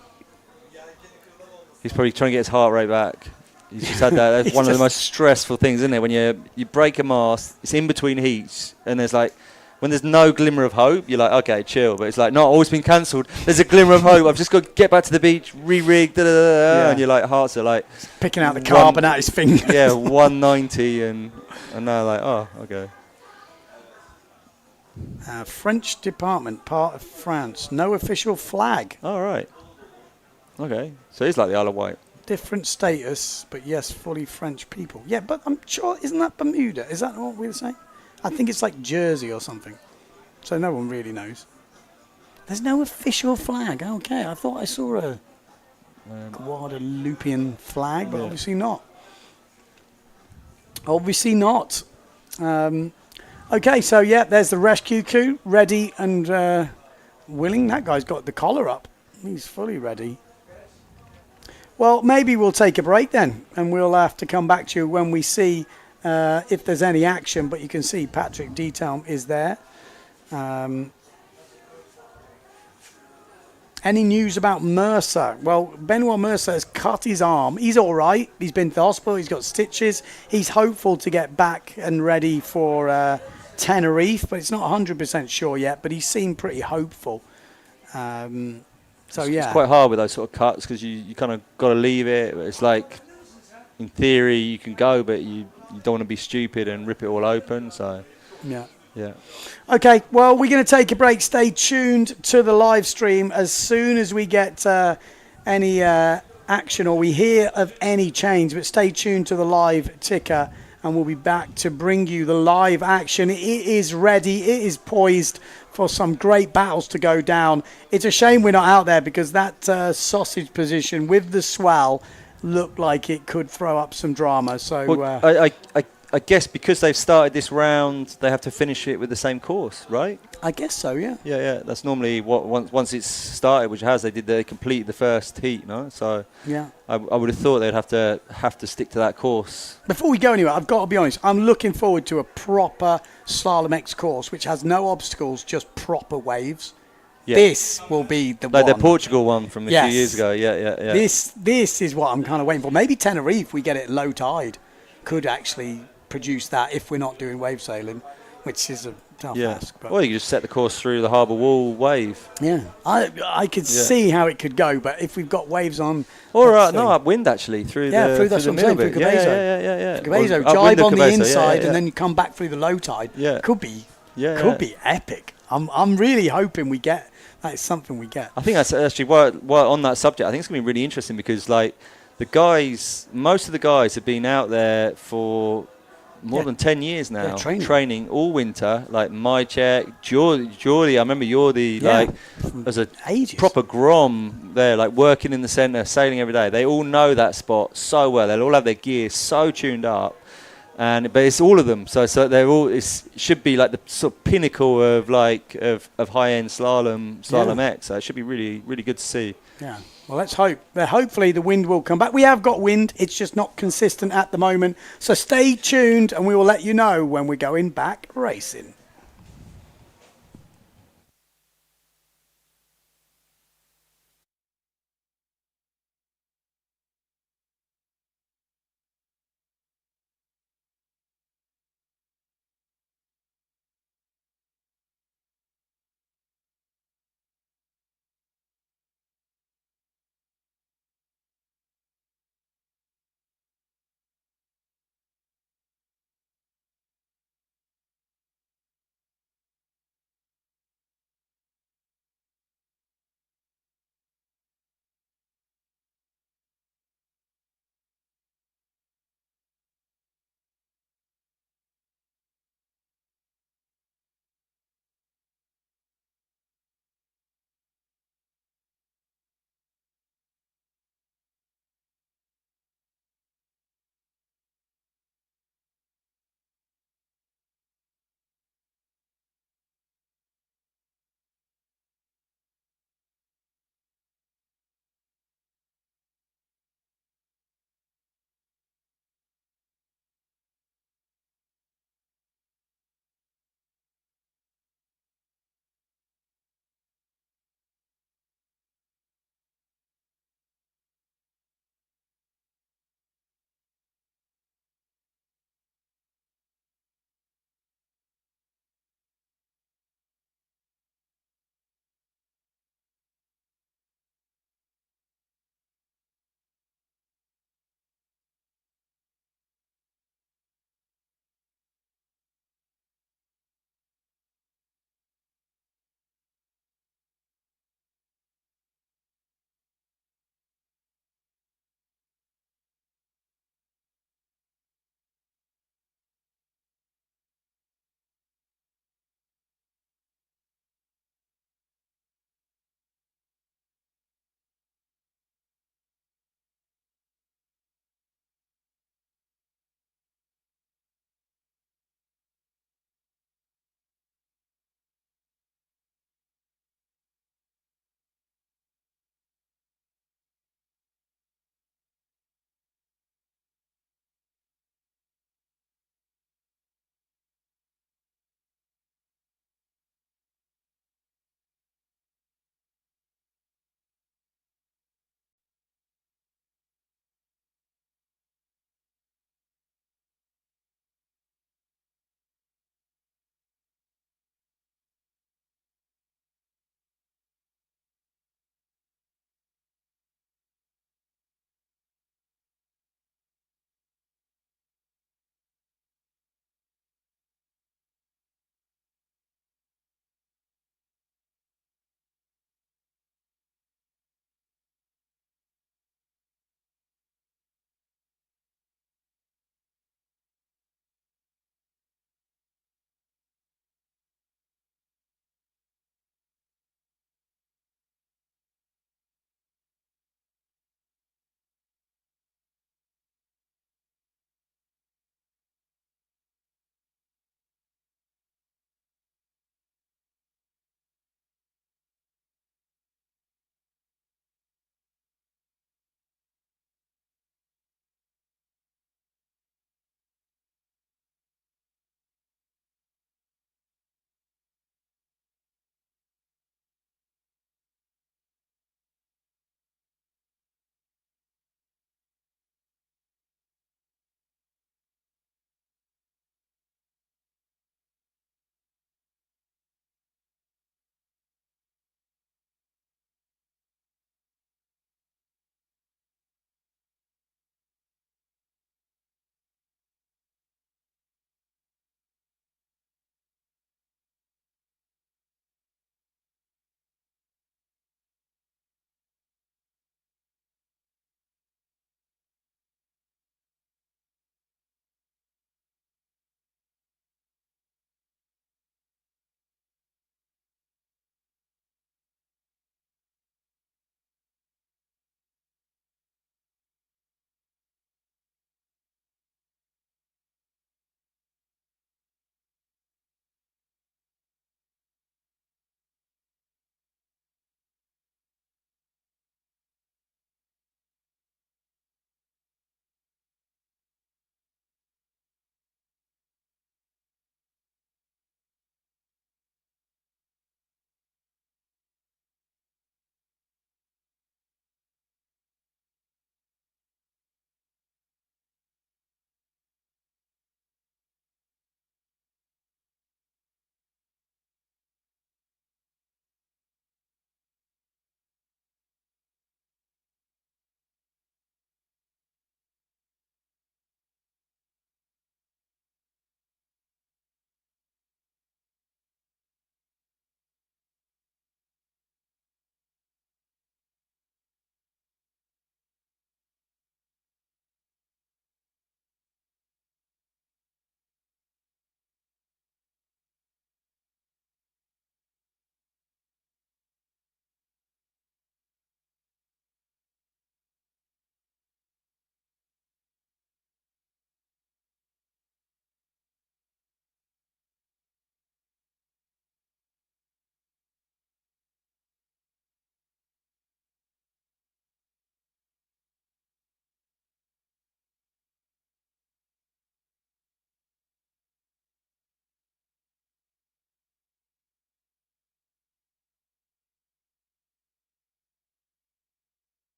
He's probably trying to get his heart rate back. He's just had that. That's one of the most stressful things, isn't it? When you break a mast, it's in between heats, and there's like, when there's no glimmer of hope, you're like, okay, chill. But it's like, no, it's been cancelled. There's a glimmer of hope. I've just got to get back to the beach, re-rig, and your like hearts are like picking out the carbon out his fingers. Yeah, 190, and now like, oh, okay. French department, part of France. No official flag. All right. Okay, so it's like the Isle of Wight. Different status, but yes, fully French people. Yeah, but I'm sure, isn't that Bermuda? Is that what we were saying? I think it's like Jersey or something. So no one really knows. There's no official flag. Okay, I thought I saw a Guadalupean flag, but obviously not. Obviously not. Okay, so yeah, there's the rescue crew, ready and willing. That guy's got the collar up. He's fully ready. Well, maybe we'll take a break then, and we'll have to come back to you when we see if there's any action. But you can see Patrick Detail is there. Any news about Mercer? Well, Benoit Mercer has cut his arm. He's all right. He's been to the hospital. He's got stitches. He's hopeful to get back and ready for Tenerife, but it's not 100% sure yet, but he seemed pretty hopeful. So, yeah. It's quite hard with those sort of cuts because you kind of got to leave it. It's like, in theory, you can go, but you don't want to be stupid and rip it all open. So, yeah. Yeah. Okay, well, we're going to take a break. Stay tuned to the live stream. As soon as we get any action or we hear of any change, but stay tuned to the live ticker and we'll be back to bring you the live action. It is ready. It is poised for some great battles to go down. It's a shame we're not out there because that sausage position with the swell looked like it could throw up some drama. So well, I guess because they've started this round, they have to finish it with the same course, right? I guess so, yeah. Yeah. That's normally what once it's started, which they completed the first heat, no? So yeah, I would have thought they'd have to stick to that course. Before we go anywhere, I've got to be honest. I'm looking forward to a proper Slalom-X course, which has no obstacles, just proper waves. Yeah. This will be the one. Like the Portugal one from a few years ago. Yeah. This is what I'm kind of waiting for. Maybe Tenerife, we get it low tide, could actually produce that if we're not doing wave sailing, which is a tough ask. But well, you just set the course through the harbour wall wave. Yeah, I could see how it could go, but if we've got waves on, or upwind actually through the through the middle bit. Yeah. Cabezzo, jibe on the inside and then you come back through the low tide. Yeah, could be epic. I'm really hoping we get that. Is something we get. I think that's actually while on that subject. I think it's going to be really interesting because like most of the guys have been out there for more than 10 years now, training all winter, like Mychek, Geordie. I remember Geordie, as a proper grom there, like working in the centre, sailing every day. They all know that spot so well. They'll all have their gear so tuned up, but it's all of them. So they're all. It should be like the sort of pinnacle of of high-end slalom X. So it should be really, really good to see. Yeah. Well, let's hope. Hopefully the wind will come back. We have got wind. It's just not consistent at the moment. So stay tuned and we will let you know when we're going back racing.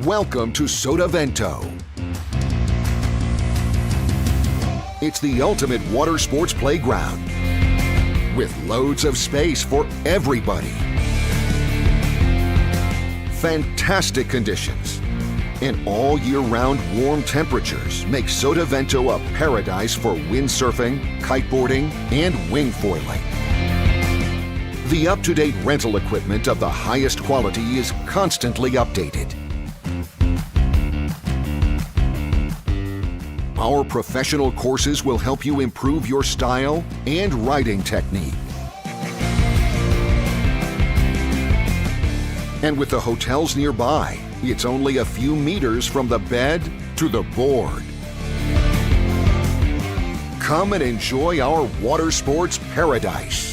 Welcome to Sotavento. It's the ultimate water sports playground with loads of space for everybody. Fantastic conditions and all year-round warm temperatures make Sotavento a paradise for windsurfing, kiteboarding, and wing foiling. The up-to-date rental equipment of the highest quality is constantly updated. Our professional courses will help you improve your style and riding technique. And with the hotels nearby, it's only a few meters from the bed to the board. Come and enjoy our water sports paradise.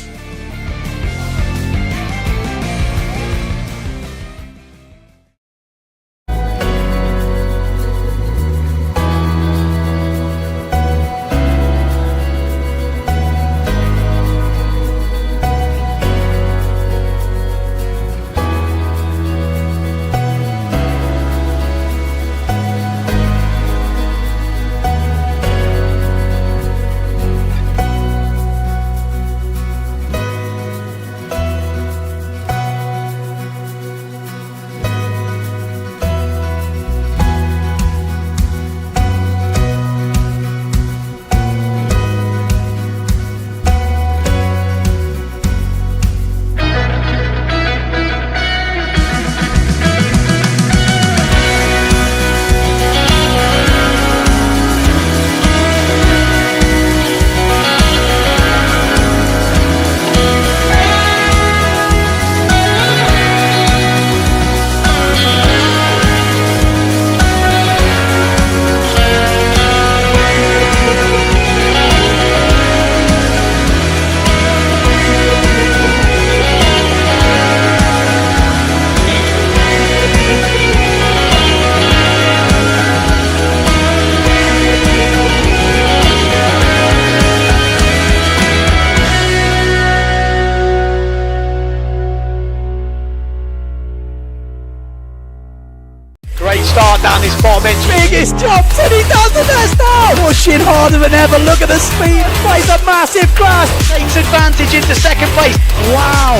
Start down this bottom edge. Biggest jumps and he does the best now. Pushing harder than ever. Look at the speed. Plays a massive crash. Takes advantage into second place. Wow.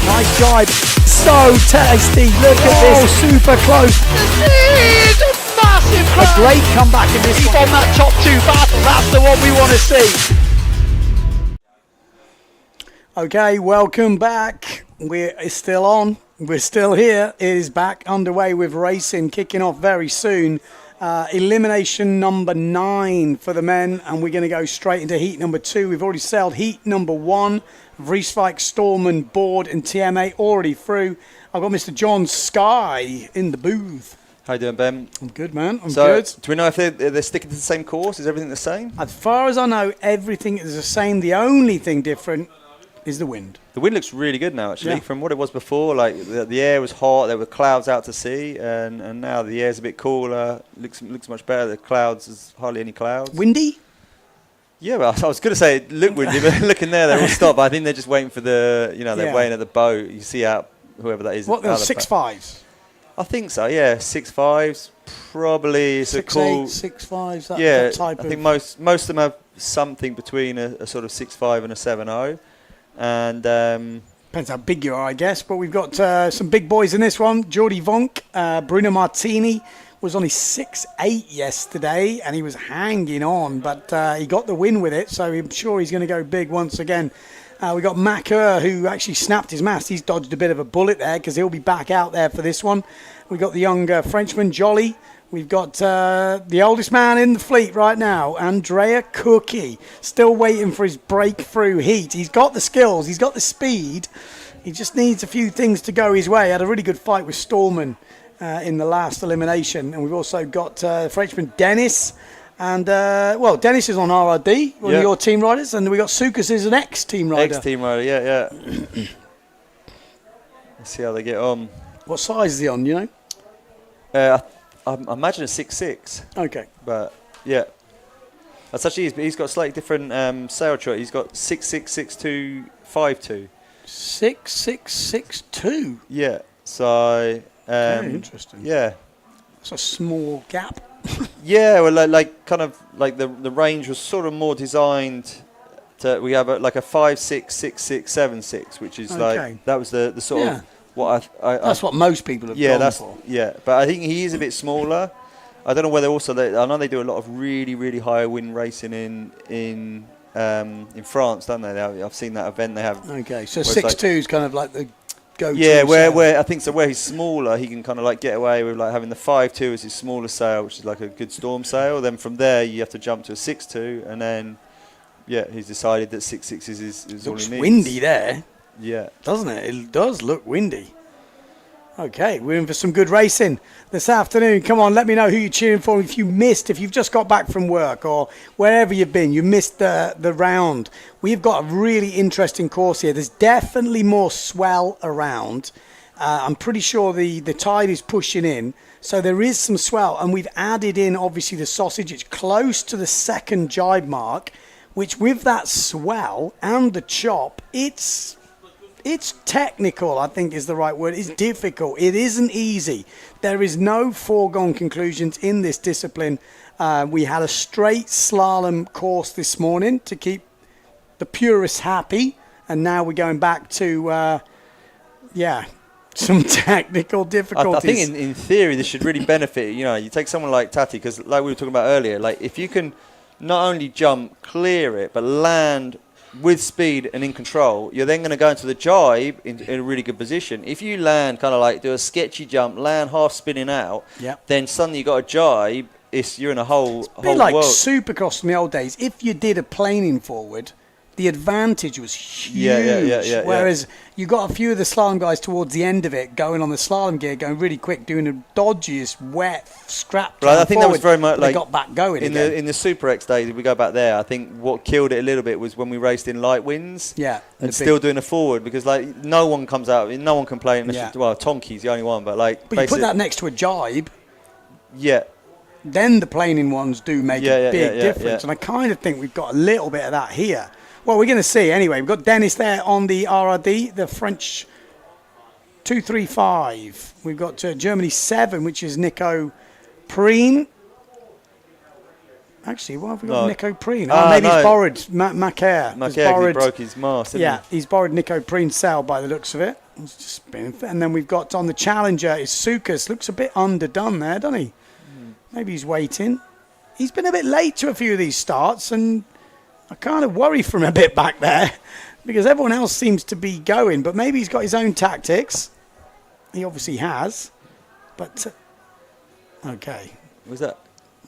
Nice drive. So tasty. Look at this. Super close. It's a massive crash. A great comeback in this Keep one. on that top two battle. That's the one we want to see. Okay, welcome back. We're still on. We're still here. It is back underway with racing kicking off very soon. Elimination number 9 for the men, and we're going to go straight into heat number 2. We've already sailed heat number 1. Vrieswijk, Stormen, Board, and TMA already through. I've got Mr. John Sky in the booth. How you doing, Ben? I'm good, man. I'm so, good. Do we know if they're sticking to the same course? Is everything the same? As far as I know, everything is the same. The only thing different is the wind. The wind looks really good now, actually, Yeah. from what it was before. Like the air was hot, there were clouds out to sea, and now the air's a bit cooler. Looks much better. The clouds, there's hardly any clouds. Windy? Yeah, well, I was going to say it looked windy, but looking there, they're all stopped. But I think they're just waiting for they're Yeah. waiting at the boat. You see out whoever that is. What, out the the 6.5s? I think so. Yeah, 6.5s probably. It's a cool 6.5s. That, yeah, that type I of. think most of them have something between a sort of 6.5 and a 7.0, and Depends how big you are, I guess. But we've got some big boys in this one. Jordi Vonk, Bruno Martini was only 6.8 yesterday, and he was hanging on, but he got the win with it, so I'm sure he's going to go big once again. We got Macker, who actually snapped his mast. He's dodged a bit of a bullet there because he'll be back out there for this one. We got the young Frenchman, Jolly. We've got the oldest man in the fleet right now, Andrea Cookie, still waiting for his breakthrough heat. He's got the skills, he's got the speed. He just needs a few things to go his way. Had a really good fight with Stallman in the last elimination. And we've also got Frenchman Dennis. And, Dennis is on RRD, one of your team riders. And we got Sukas is an ex-team rider. Ex-team rider, yeah. Let's see how they get on. What size is he on, you know? I imagine a 6.6. Okay. But, yeah. That's actually, he's got a slightly different sail chart. He's got 6.6, 6.2, 5.2. 6.662. Yeah. So. Very interesting. Yeah. It's a small gap. Yeah, well, like kind of like the range was sort of more designed to. We have like a 5.6, 6.6, 7.6, which is like that was the sort of what that's what most people have gone for. Yeah, but I think he is a bit smaller. I don't know whether also I know they do a lot of really really high wind racing in France, don't they? I've seen that event they have. Okay, so 6.2 is kind of like the go-to. Yeah, where I think so. Where he's smaller, he can kind of like get away with like having the 5.2 as his smaller sail, which is like a good storm sail. Then from there, you have to jump to a 6.2, and then he's decided that 6.6 is all he needs. Looks windy there. Yeah, doesn't it? It does look windy. Okay, we're in for some good racing this afternoon. Come on, let me know who you're cheering for. If you've just got back from work or wherever you've been, you missed the round. We've got a really interesting course here. There's definitely more swell around. I'm pretty sure the tide is pushing in, so there is some swell. And we've added in, obviously, the sausage. It's close to the second jibe mark, which with that swell and the chop, it's technical, I think is the right word. It's difficult. It isn't easy. There is no foregone conclusions in this discipline. We had a straight slalom course this morning to keep the purists happy. And now we're going back to, some technical difficulties. I think in theory this should really benefit. You take someone like Tati, because like we were talking about earlier, like if you can not only jump, clear it, but land with speed and in control, you're then going to go into the jibe in a really good position. If you land kind of like do a sketchy jump, land half spinning out, then suddenly you got a jibe. You're in a whole bit like world. Supercross from the old days. If you did a planing forward, the advantage was huge. Yeah. Whereas you got a few of the slalom guys towards the end of it going on the slalom gear, going really quick, doing the dodgiest, wet, scrap. But I think that was very much like they got back going in the Super X days. If we go back there, I think what killed it a little bit was when we raced in light winds. Yeah, and still doing a forward, because like no one comes out, no one can play. Well, Tonki's the only one, but like. But you put that next to a jibe. Yeah. Then the planing ones do make a big difference, and I kind of think we've got a little bit of that here. Well, we're going to see. Anyway, we've got Dennis there on the RRD, the French 235. We've got Germany 7, which is Nico Preen. Actually, why have we got Nico Preen? Maybe he's borrowed Macaire. Macaire broke his mast, didn't he? He's borrowed Nico Preen's sail by the looks of it. It's just and then we've got on the challenger is Sukas. Looks a bit underdone there, doesn't he? Maybe he's waiting. He's been a bit late to a few of these starts, and I kind of worry for him a bit back there because everyone else seems to be going, but maybe he's got his own tactics. He obviously has, but okay. What's that?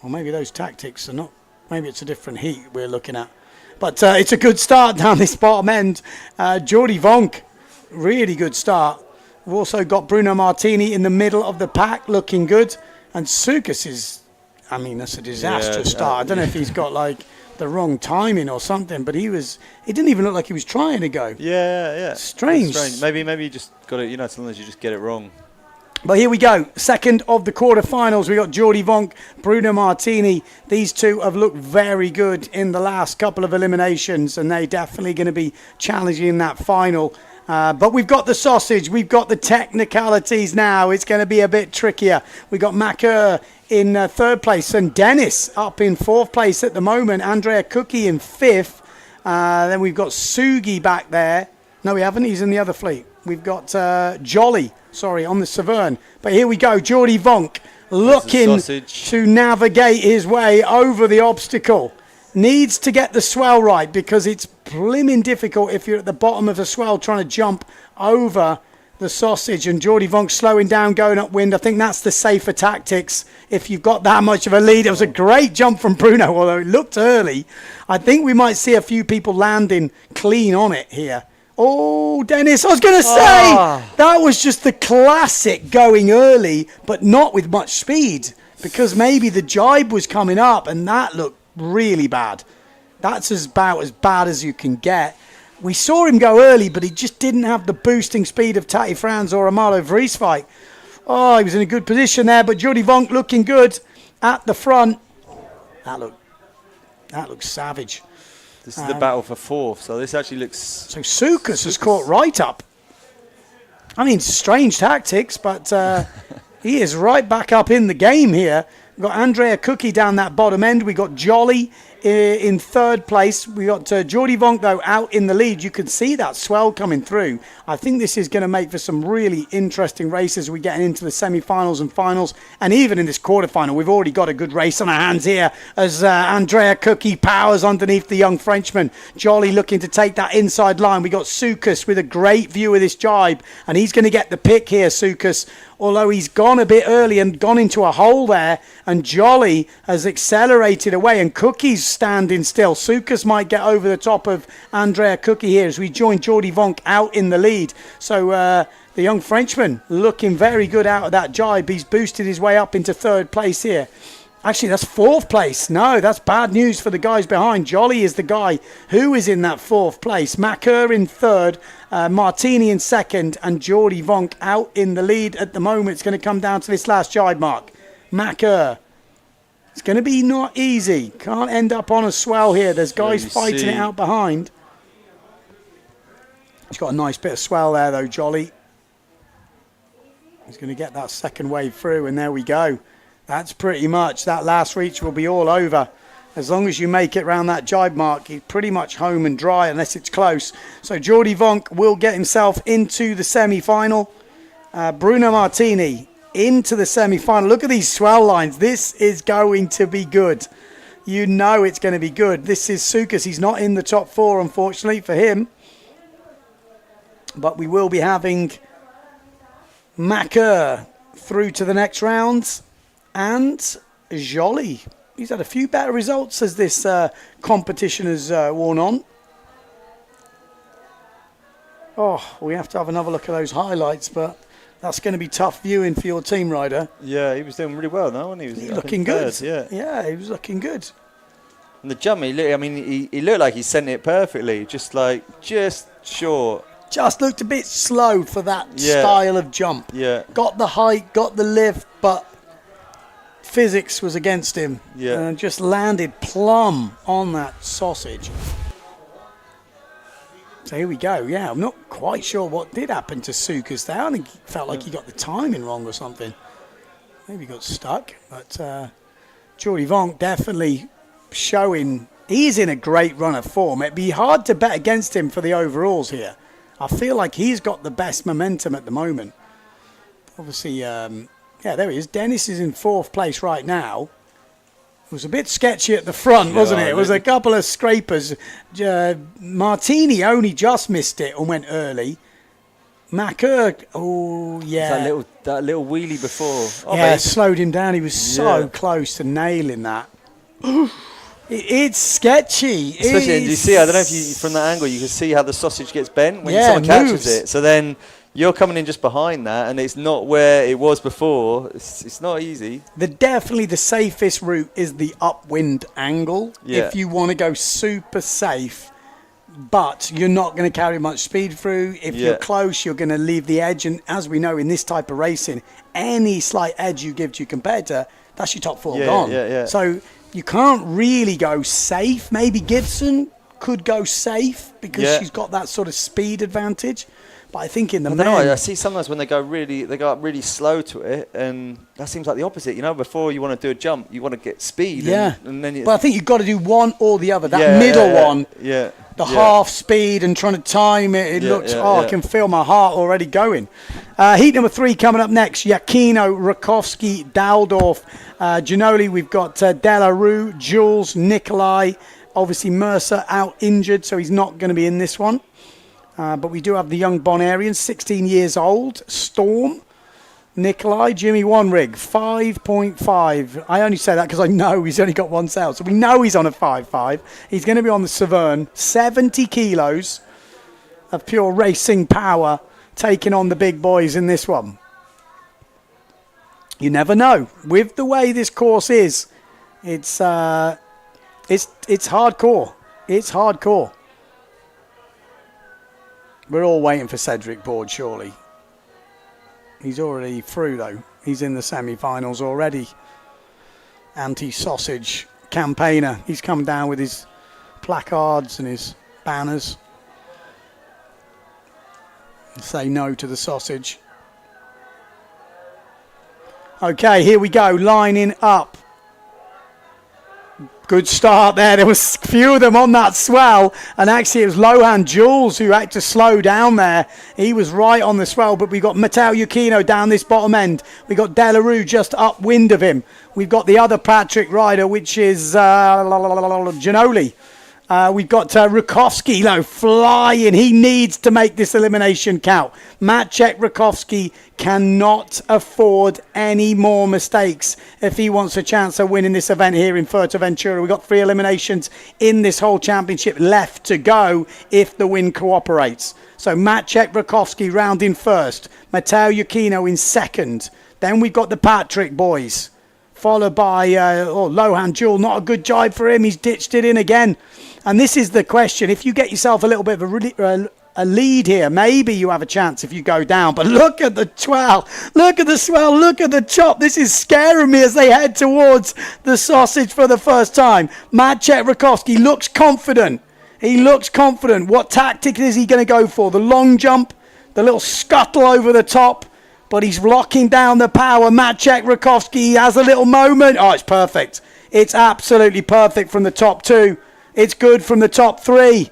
Well, maybe those tactics are not, maybe it's a different heat we're looking at. But it's a good start down this bottom end. Jordi Vonk, really good start. We've also got Bruno Martini in the middle of the pack looking good. And Sukas is, that's a disastrous start. I don't know if he's got like the wrong timing or something, but he didn't even look like he was trying to go. Yeah. Strange. Maybe you just got it, sometimes you just get it wrong. But here we go. Second of the quarterfinals. We got Jordi Vonk, Bruno Martini. These two have looked very good in the last couple of eliminations, and they're definitely going to be challenging in that final. But we've got the sausage. We've got the technicalities now. It's going to be a bit trickier. We've got Macaire in third place and Dennis up in fourth place at the moment. Andrea Cookie in fifth. Then we've got Sugi back there. No, we haven't. He's in the other fleet. We've got Jolly, on the Severn. But here we go. Jordi Vonk looking to navigate his way over the obstacle. Needs to get the swell right because it's blimmin' difficult if you're at the bottom of the swell trying to jump over the sausage. And Jordi Vonk slowing down, going upwind. I think that's the safer tactics if you've got that much of a lead. It was a great jump from Bruno, although it looked early. I think we might see a few people landing clean on it here. Oh, Dennis, I was going to say, that was just the classic going early, but not with much speed, because maybe the jibe was coming up, and that looked really bad. That's about as bad as you can get. We saw him go early, but he just didn't have the boosting speed of Tati Frans or Amalo Vrieswijk. Oh, he was in a good position there, but Jordi Vonk looking good at the front. That looked savage. This is the battle for fourth, so this actually looks... So Sukas has caught right up. I mean, strange tactics, but he is right back up in the game here. We've got Andrea Cookie down that bottom end. We've got Jolly in third place. We've got Jordi Vonk, though, out in the lead. You can see that swell coming through. I think this is going to make for some really interesting races. We're getting into the semi-finals and finals. And even in this quarterfinal, we've already got a good race on our hands here as Andrea Cookie powers underneath the young Frenchman. Jolly looking to take that inside line. We got Sukas with a great view of this jibe. And he's going to get the pick here, Sukas. Although he's gone a bit early and gone into a hole there. And Jolly has accelerated away. And Cookie's standing still. Sukas might get over the top of Andrea Cookie here as we join Jordi Vonk out in the lead. So the young Frenchman looking very good out of that jibe. He's boosted his way up into third place here. Actually, that's fourth place. No, that's bad news for the guys behind. Jolly is the guy who is in that fourth place. Macker in third, Martini in second, and Jordi Vonk out in the lead at the moment. It's going to come down to this last jibe mark. Macker. It's going to be not easy. Can't end up on a swell here. There's guys fighting it out behind. He's got a nice bit of swell there, though, Jolly. He's going to get that second wave through, and there we go. That's pretty much, that last reach will be all over. As long as you make it around that jibe mark, he's pretty much home and dry unless it's close. So Jordi Vonk will get himself into the semi-final. Bruno Martini into the semi-final. Look at these swell lines. This is going to be good. You know it's going to be good. This is Sukas. He's not in the top four, unfortunately, for him. But we will be having Macker through to the next round. And Jolly. He's had a few better results as this competition has worn on. Oh, we have to have another look at those highlights, but that's going to be tough viewing for your team rider. Yeah, he was doing really well, though, wasn't he? He was looking good. Yeah, he was looking good. And the jump, he looked like he sent it perfectly, just short. Just looked a bit slow for that style of jump. Yeah. Got the height, got the lift, but physics was against him. Yeah. And just landed plumb on that sausage. So here we go. Yeah, I'm not quite sure what did happen to Sukas there. I think he felt like he got the timing wrong or something. Maybe he got stuck. But Jordi Vonk definitely showing he's in a great run of form. It'd be hard to bet against him for the overalls here. I feel like he's got the best momentum at the moment. Obviously, yeah, there he is. Dennis is in fourth place right now. It was a bit sketchy at the front, wasn't it? It was a couple of scrapers. Martini only just missed it and went early. Macker, oh, yeah. That little wheelie before. Oh, yeah, slowed him down. He was so close to nailing that. It's sketchy. Especially, you see, I don't know if you, from that angle, you can see how the sausage gets bent when someone catches it. So then you're coming in just behind that, and it's not where it was before. It's not easy. Definitely the safest route is the upwind angle. Yeah. If you want to go super safe, but you're not going to carry much speed through. If you're close, you're going to leave the edge. And as we know in this type of racing, any slight edge you give to your competitor, that's your top four gone. Yeah. So you can't really go safe. Maybe Gibson could go safe because she's got that sort of speed advantage. But I think in the men, I see sometimes when they go up really slow to it, and that seems like the opposite. You know, before you want to do a jump, you want to get speed. Yeah. And then but I think you've got to do one or the other. That middle one. Yeah. The half speed and trying to time it. It looks, I can feel my heart already going. Heat number 3 coming up next. Yakino, Rakowski, Daldorf, Ginoli. We've got Della Rue, Jules, Nikolai. Obviously Mercer out injured, so he's not going to be in this one. But we do have the young Bonarian, 16 years old. Storm, Nikolai, Jimmy Wanrig, 5.5. I only say that because I know he's only got one sail. So we know he's on a 5.5. He's going to be on the Severn. 70 kilos of pure racing power taking on the big boys in this one. You never know. With the way this course is, it's hardcore. It's hardcore. We're all waiting for Cedric Board, surely. He's already through, though. He's in the semi-finals already. Anti-sausage campaigner. He's come down with his placards and his banners. Say no to the sausage. Okay, here we go, lining up. Good start there. There was a few of them on that swell, and actually it was Lohan Jules who had to slow down there. He was right on the swell, but we've got Matteo Yuchino down this bottom end. We've got Delarue just upwind of him. We've got the other Patrick rider, which is Giannoli. We've got Rakowski, flying. He needs to make this elimination count. Maciek Rakowski cannot afford any more mistakes if he wants a chance of winning this event here in Fuerteventura. We've got 3 eliminations in this whole championship left to go if the wind cooperates. So Maciek Rakowski rounding first. Matteo Yuchino in second. Then we've got the Patrick boys, followed by Lohan Jewel. Not a good jibe for him. He's ditched it in again. And this is the question. If you get yourself a little bit of a lead here, maybe you have a chance if you go down. But look at the swell. Look at the swell. Look at the chop. This is scaring me as they head towards the sausage for the first time. Maciek Rakowski looks confident. He looks confident. What tactic is he going to go for? The long jump? The little scuttle over the top? But he's locking down the power. Maciek Rakowski has a little moment. Oh, it's perfect. It's absolutely perfect from the top 2. It's good from the top 3.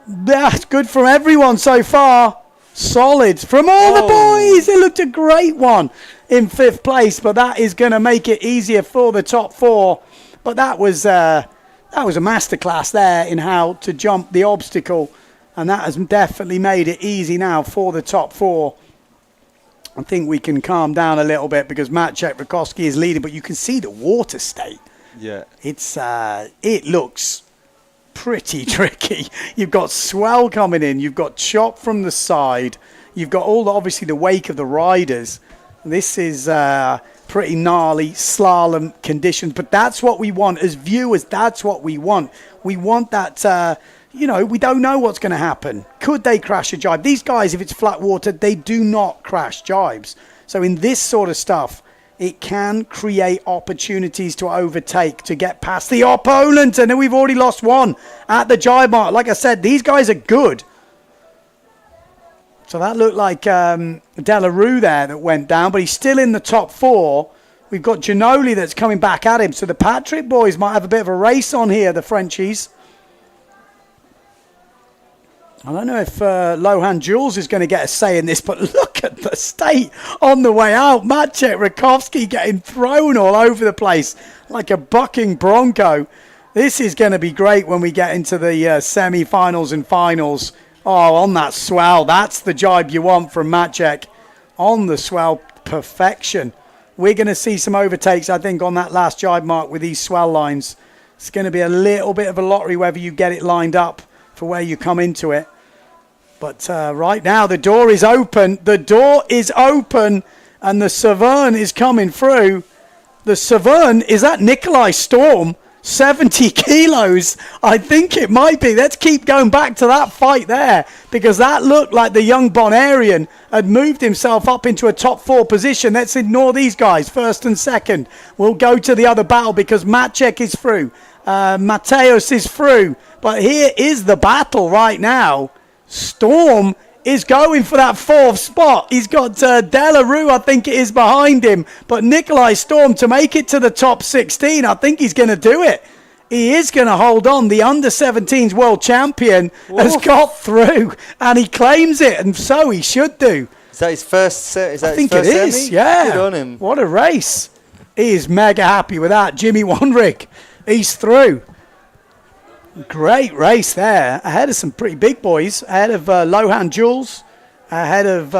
That's good from everyone so far. Solid from all the boys. It looked a great one in 5th place, but that is going to make it easier for the top 4. But that was a masterclass there in how to jump the obstacle, and that has definitely made it easy now for the top 4. I think we can calm down a little bit because Maciek Rakowski is leading, but you can see the water state. Yeah. It looks pretty tricky. You've got swell coming in. You've got chop from the side. You've got obviously the wake of the riders. This is pretty gnarly slalom conditions, but that's what we want as viewers. That's what we want. We want that, we don't know what's going to happen. Could they crash a jibe? These guys, if it's flat water, they do not crash jibes. So in this sort of stuff, it can create opportunities to overtake, to get past the opponent. And then we've already lost one at the jibe mark. Like I said, these guys are good. So that looked like Delarue there that went down, but he's still in the top 4. We've got Giannoli that's coming back at him. So the Patrick boys might have a bit of a race on here, the Frenchies. I don't know if Lohan Jules is going to get a say in this, but look at the state on the way out. Maciek Rakowski getting thrown all over the place like a bucking bronco. This is going to be great when we get into the semi-finals and finals. Oh, on that swell. That's the jibe you want from Maciek. On the swell, perfection. We're going to see some overtakes, I think, on that last jibe mark with these swell lines. It's going to be a little bit of a lottery whether you get it lined up for where you come into it. But right now the door is open. The door is open and the Severn is coming through. The Severn, is that Nikolai Storm? 70 kilos. I think it might be. Let's keep going back to that fight there because that looked like the young Bonarian had moved himself up into a top 4 position. Let's ignore these guys, first and second. We'll go to the other battle because Maciek is through. Mateos is through. But here is the battle right now. Storm is going for that 4th spot. He's got Delarue, I think it is, behind him. But Nikolai Storm to make it to the top 16, I think he's going to do it. He is going to hold on. The under-17s world champion has got through, and he claims it, and so he should do. Is that his first set? I think it is, yeah. Good on him. What a race. He is mega happy with that. Jimmy Wanrick, he's through. Great race there. Ahead of some pretty big boys. Ahead of Lohan Jules. Ahead of...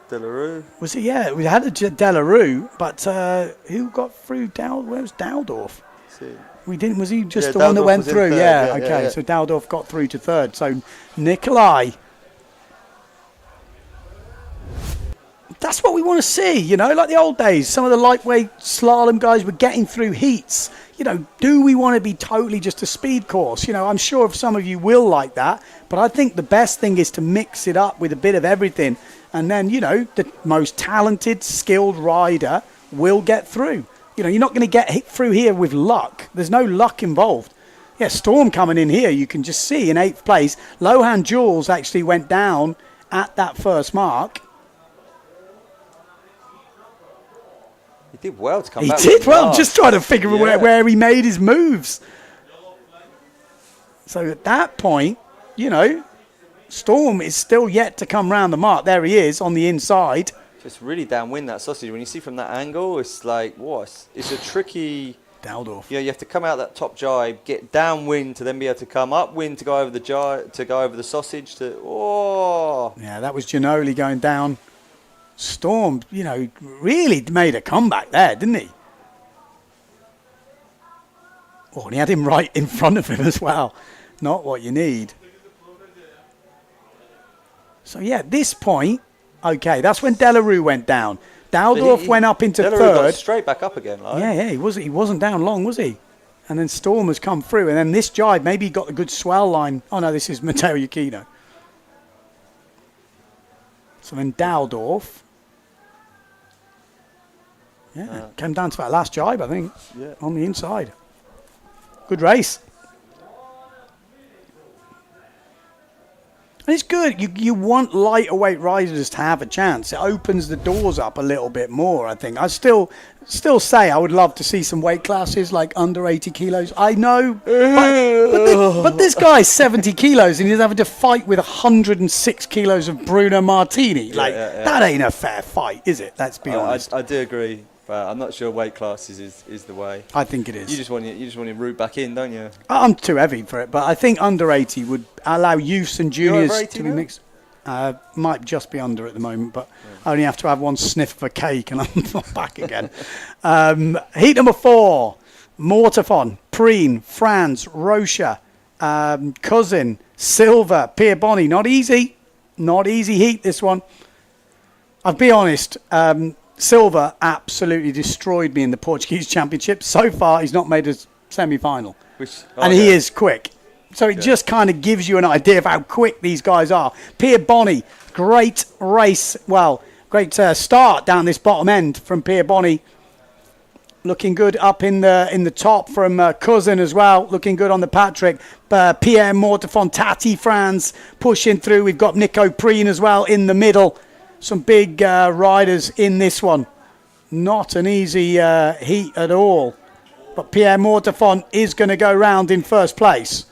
Delarue. Was it? Yeah, we had a Delarue, but who got through? Where was Daldorf? We didn't. Was he just the one that went through? Yeah. Okay. So Daldorf got through to 3rd. So Nikolai. That's what we want to see, like the old days. Some of the lightweight slalom guys were getting through heats. Do we want to be totally just a speed course? I'm sure if some of you will like that, but I think the best thing is to mix it up with a bit of everything. And then, the most talented, skilled rider will get through. You know, you're not going to get hit through here with luck. There's no luck involved. Yeah, Storm coming in here, you can just see in 8th place. Lohan Jules actually went down at that first mark. He did well to come He back. did well. I'm just trying to figure out where he made his moves. So at that point, you know, Storm is still yet to come round the mark. There he is on the inside. Just really downwind that sausage. When you see from that angle, it's like, what? It's a tricky... Daldorf. Yeah, you have to come out that top jibe, get downwind to then be able to come upwind to go over the jibe, to go over the sausage. Yeah, that was Giannoli going down. Storm, you know, really made a comeback there, didn't he? Oh, and he had him right in front of him as well. Not what you need. So, yeah, at this point, okay, that's when Delarue went down. Daldorf went up into Delarue third. got straight back up again. Like. Yeah, he wasn't down long, was he? And then Storm has come through. And then this jibe, maybe he got the good swell line. Oh, no, this is Matteo Yukino. So then Daldorf. Yeah, came down to that last jibe, I think, on the inside. Good race. And it's good. You want lighter weight riders to have a chance. It opens the doors up a little bit more, I think. I still say I would love to see some weight classes like under 80 kilos. I know, but this guy's 70 kilos and he's having to fight with 106 kilos of Bruno Martini. That ain't a fair fight, is it? Let's be honest. I do agree. But I'm not sure weight classes is the way. I think it is. You just want your route back in, don't you? I'm too heavy for it, but I think under 80 would allow youths and juniors to be mixed. Might just be under at the moment, but I only have to have one sniff of a cake and I'm back again. Heat number 4, Mortafon, Preen, Franz, Rocha, Cousin, Silva, Pierre Bonny. Not easy heat, this one. I'll be honest, Silva absolutely destroyed me in the Portuguese Championship. So far, he's not made a semi-final. And he is quick. So it just kind of gives you an idea of how quick these guys are. Pierre Bonny, great race. Well, great start down this bottom end from Pierre Bonny. Looking good up in the top from Cousin as well. Looking good on the Patrick. Pierre Mortafon, Tati Franz pushing through. We've got Nico Preen as well in the middle. Some big riders in this one. Not an easy heat at all. But Pierre Mortafon is going to go round in first place.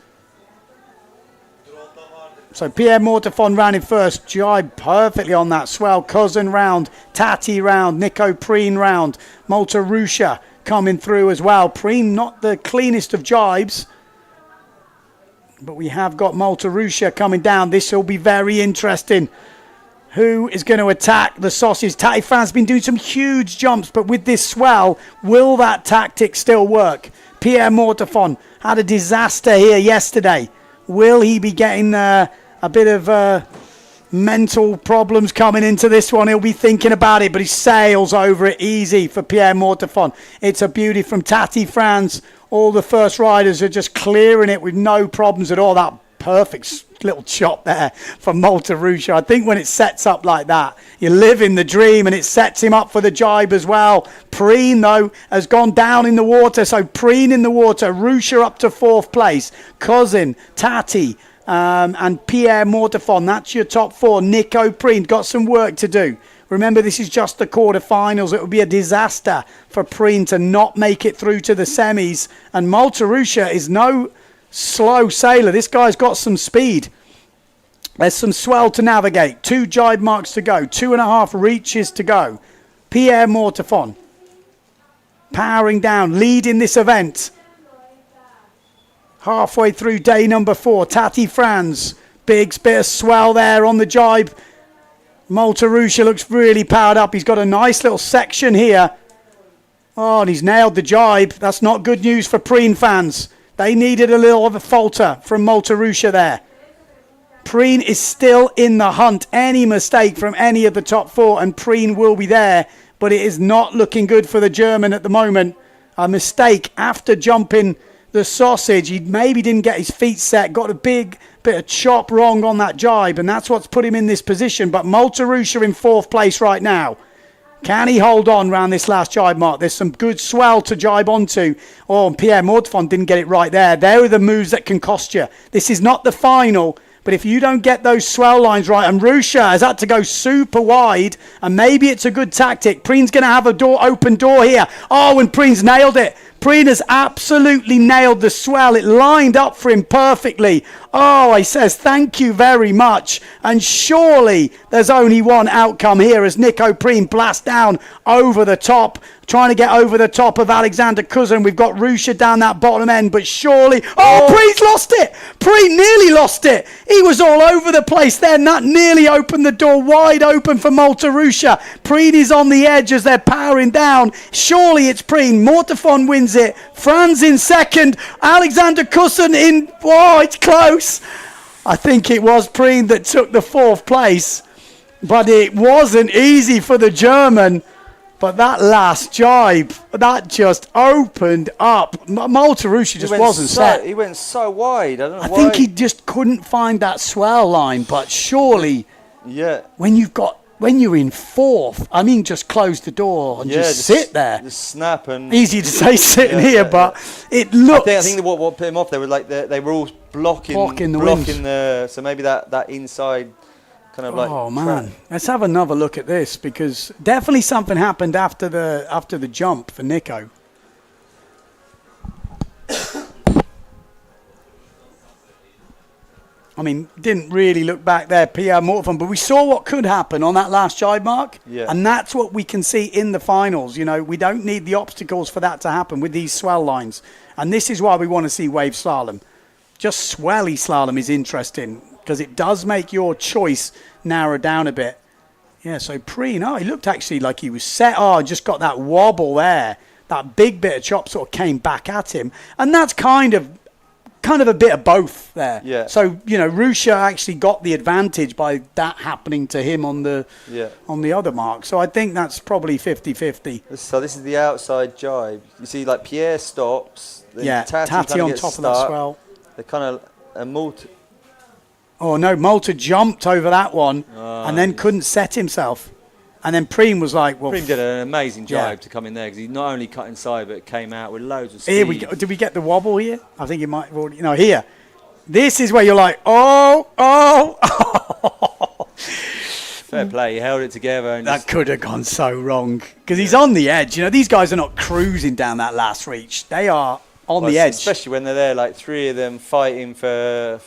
So Pierre Mortafon ran in first. Jibe perfectly on that swell. Cousin round. Tati round. Nico Preen round. Malta Rusha coming through as well. Preen not the cleanest of jibes. But we have got Malta Rusha coming down. This will be very interesting. Who is going to attack the sausage? Tati Fran's been doing some huge jumps, but with this swell, will that tactic still work? Pierre Mortafon had a disaster here yesterday. Will he be getting a bit of mental problems coming into this one? He'll be thinking about it, but he sails over it easy for Pierre Mortafon. It's a beauty from Tati Franz. All the first riders are just clearing it with no problems at all. That perfect little chop there from Malta Rusha. I think when it sets up like that, you live in the dream, and it sets him up for the jibe as well. Preen, though, has gone down in the water, so Preen in the water. Rusha up to 4th place. Cousin, Tati, and Pierre Mortafon. That's your top 4. Nico Preen got some work to do. Remember, this is just the quarterfinals. It would be a disaster for Preen to not make it through to the semis. And Malta Rusha is no slow sailor. This guy's got some speed. There's some swell to navigate. 2 jibe marks to go. 2.5 reaches to go. Pierre Mortafon powering down, leading this event. Halfway through day number 4. Tati Franz. Big bit of swell there on the jibe. Malta Rusha looks really powered up. He's got a nice little section here. Oh, and he's nailed the jibe. That's not good news for Preen fans. They needed a little of a falter from Malta Rusha there. Preen is still in the hunt. Any mistake from any of the top 4 and Preen will be there. But it is not looking good for the German at the moment. A mistake after jumping the sausage. He maybe didn't get his feet set. Got a big bit of chop wrong on that jibe. And that's what's put him in this position. But Malta Rusha in 4th place right now. Can he hold on around this last jibe mark? There's some good swell to jibe onto. Oh, and Pierre Mortefond didn't get it right there. There are the moves that can cost you. This is not the final, but if you don't get those swell lines right, and Rusha has had to go super wide, and maybe it's a good tactic. Preen's going to have a open door here. Oh, and Preen's nailed it. Preen has absolutely nailed the swell. It lined up for him perfectly. Oh, he says thank you very much. And surely there's only one outcome here as Nico Preen blasts down over the top, trying to get over the top of Alexander Cousin. We've got Rusha down that bottom end, but surely... Oh, Preen's lost it! Preen nearly lost it! He was all over the place then. That nearly opened the door wide open for Malta Rusha. Preen is on the edge as they're powering down. Surely it's Preen. Mortefond wins it. Franz in second. Alexander Cousin in... Oh, it's close. I think it was Preen that took the 4th place. But it wasn't easy for the German. But that last jibe, that just opened up. Malta Rusha just wasn't set. He went so wide. I don't know I why. think he just couldn't find that swell line. But surely, when you're in 4th, I mean, just close the door and just sit there. Just snap and... Easy to say sitting here, but it looked... I think what put him off, they were all blocking the wind. So maybe that inside... Kind of like oh man, let's have another look at this because definitely something happened after the jump for Nico. I mean, didn't really look back there, Pierre Mortefond, but we saw what could happen on that last jibe mark, and that's what we can see in the finals. You know, we don't need the obstacles for that to happen with these swell lines, and this is why we want to see wave slalom. Just swelly slalom is interesting, because it does make your choice narrow down a bit. Yeah, so Preen, he looked actually like he was set. Oh, just got that wobble there. That big bit of chop sort of came back at him. And that's kind of a bit of both there. Yeah. So, you know, Rusha actually got the advantage by that happening to him on the other mark. So I think that's probably 50-50. So this is the outside jibe. You see, like, Pierre stops. Then Tati on top of that swell. They kind of... Malta... Oh, no, Malta jumped over that one and then couldn't set himself. And then Preen was like, well... Preen did an amazing jibe to come in there because he not only cut inside but came out with loads of speed. Here we go. Did we get the wobble here? I think it might have already... No, here. This is where you're like, oh. Fair play. He held it together. And that could have gone so wrong because he's on the edge. You know, these guys are not cruising down that last reach. They are... on the edge, especially when they're there, like 3 of them fighting for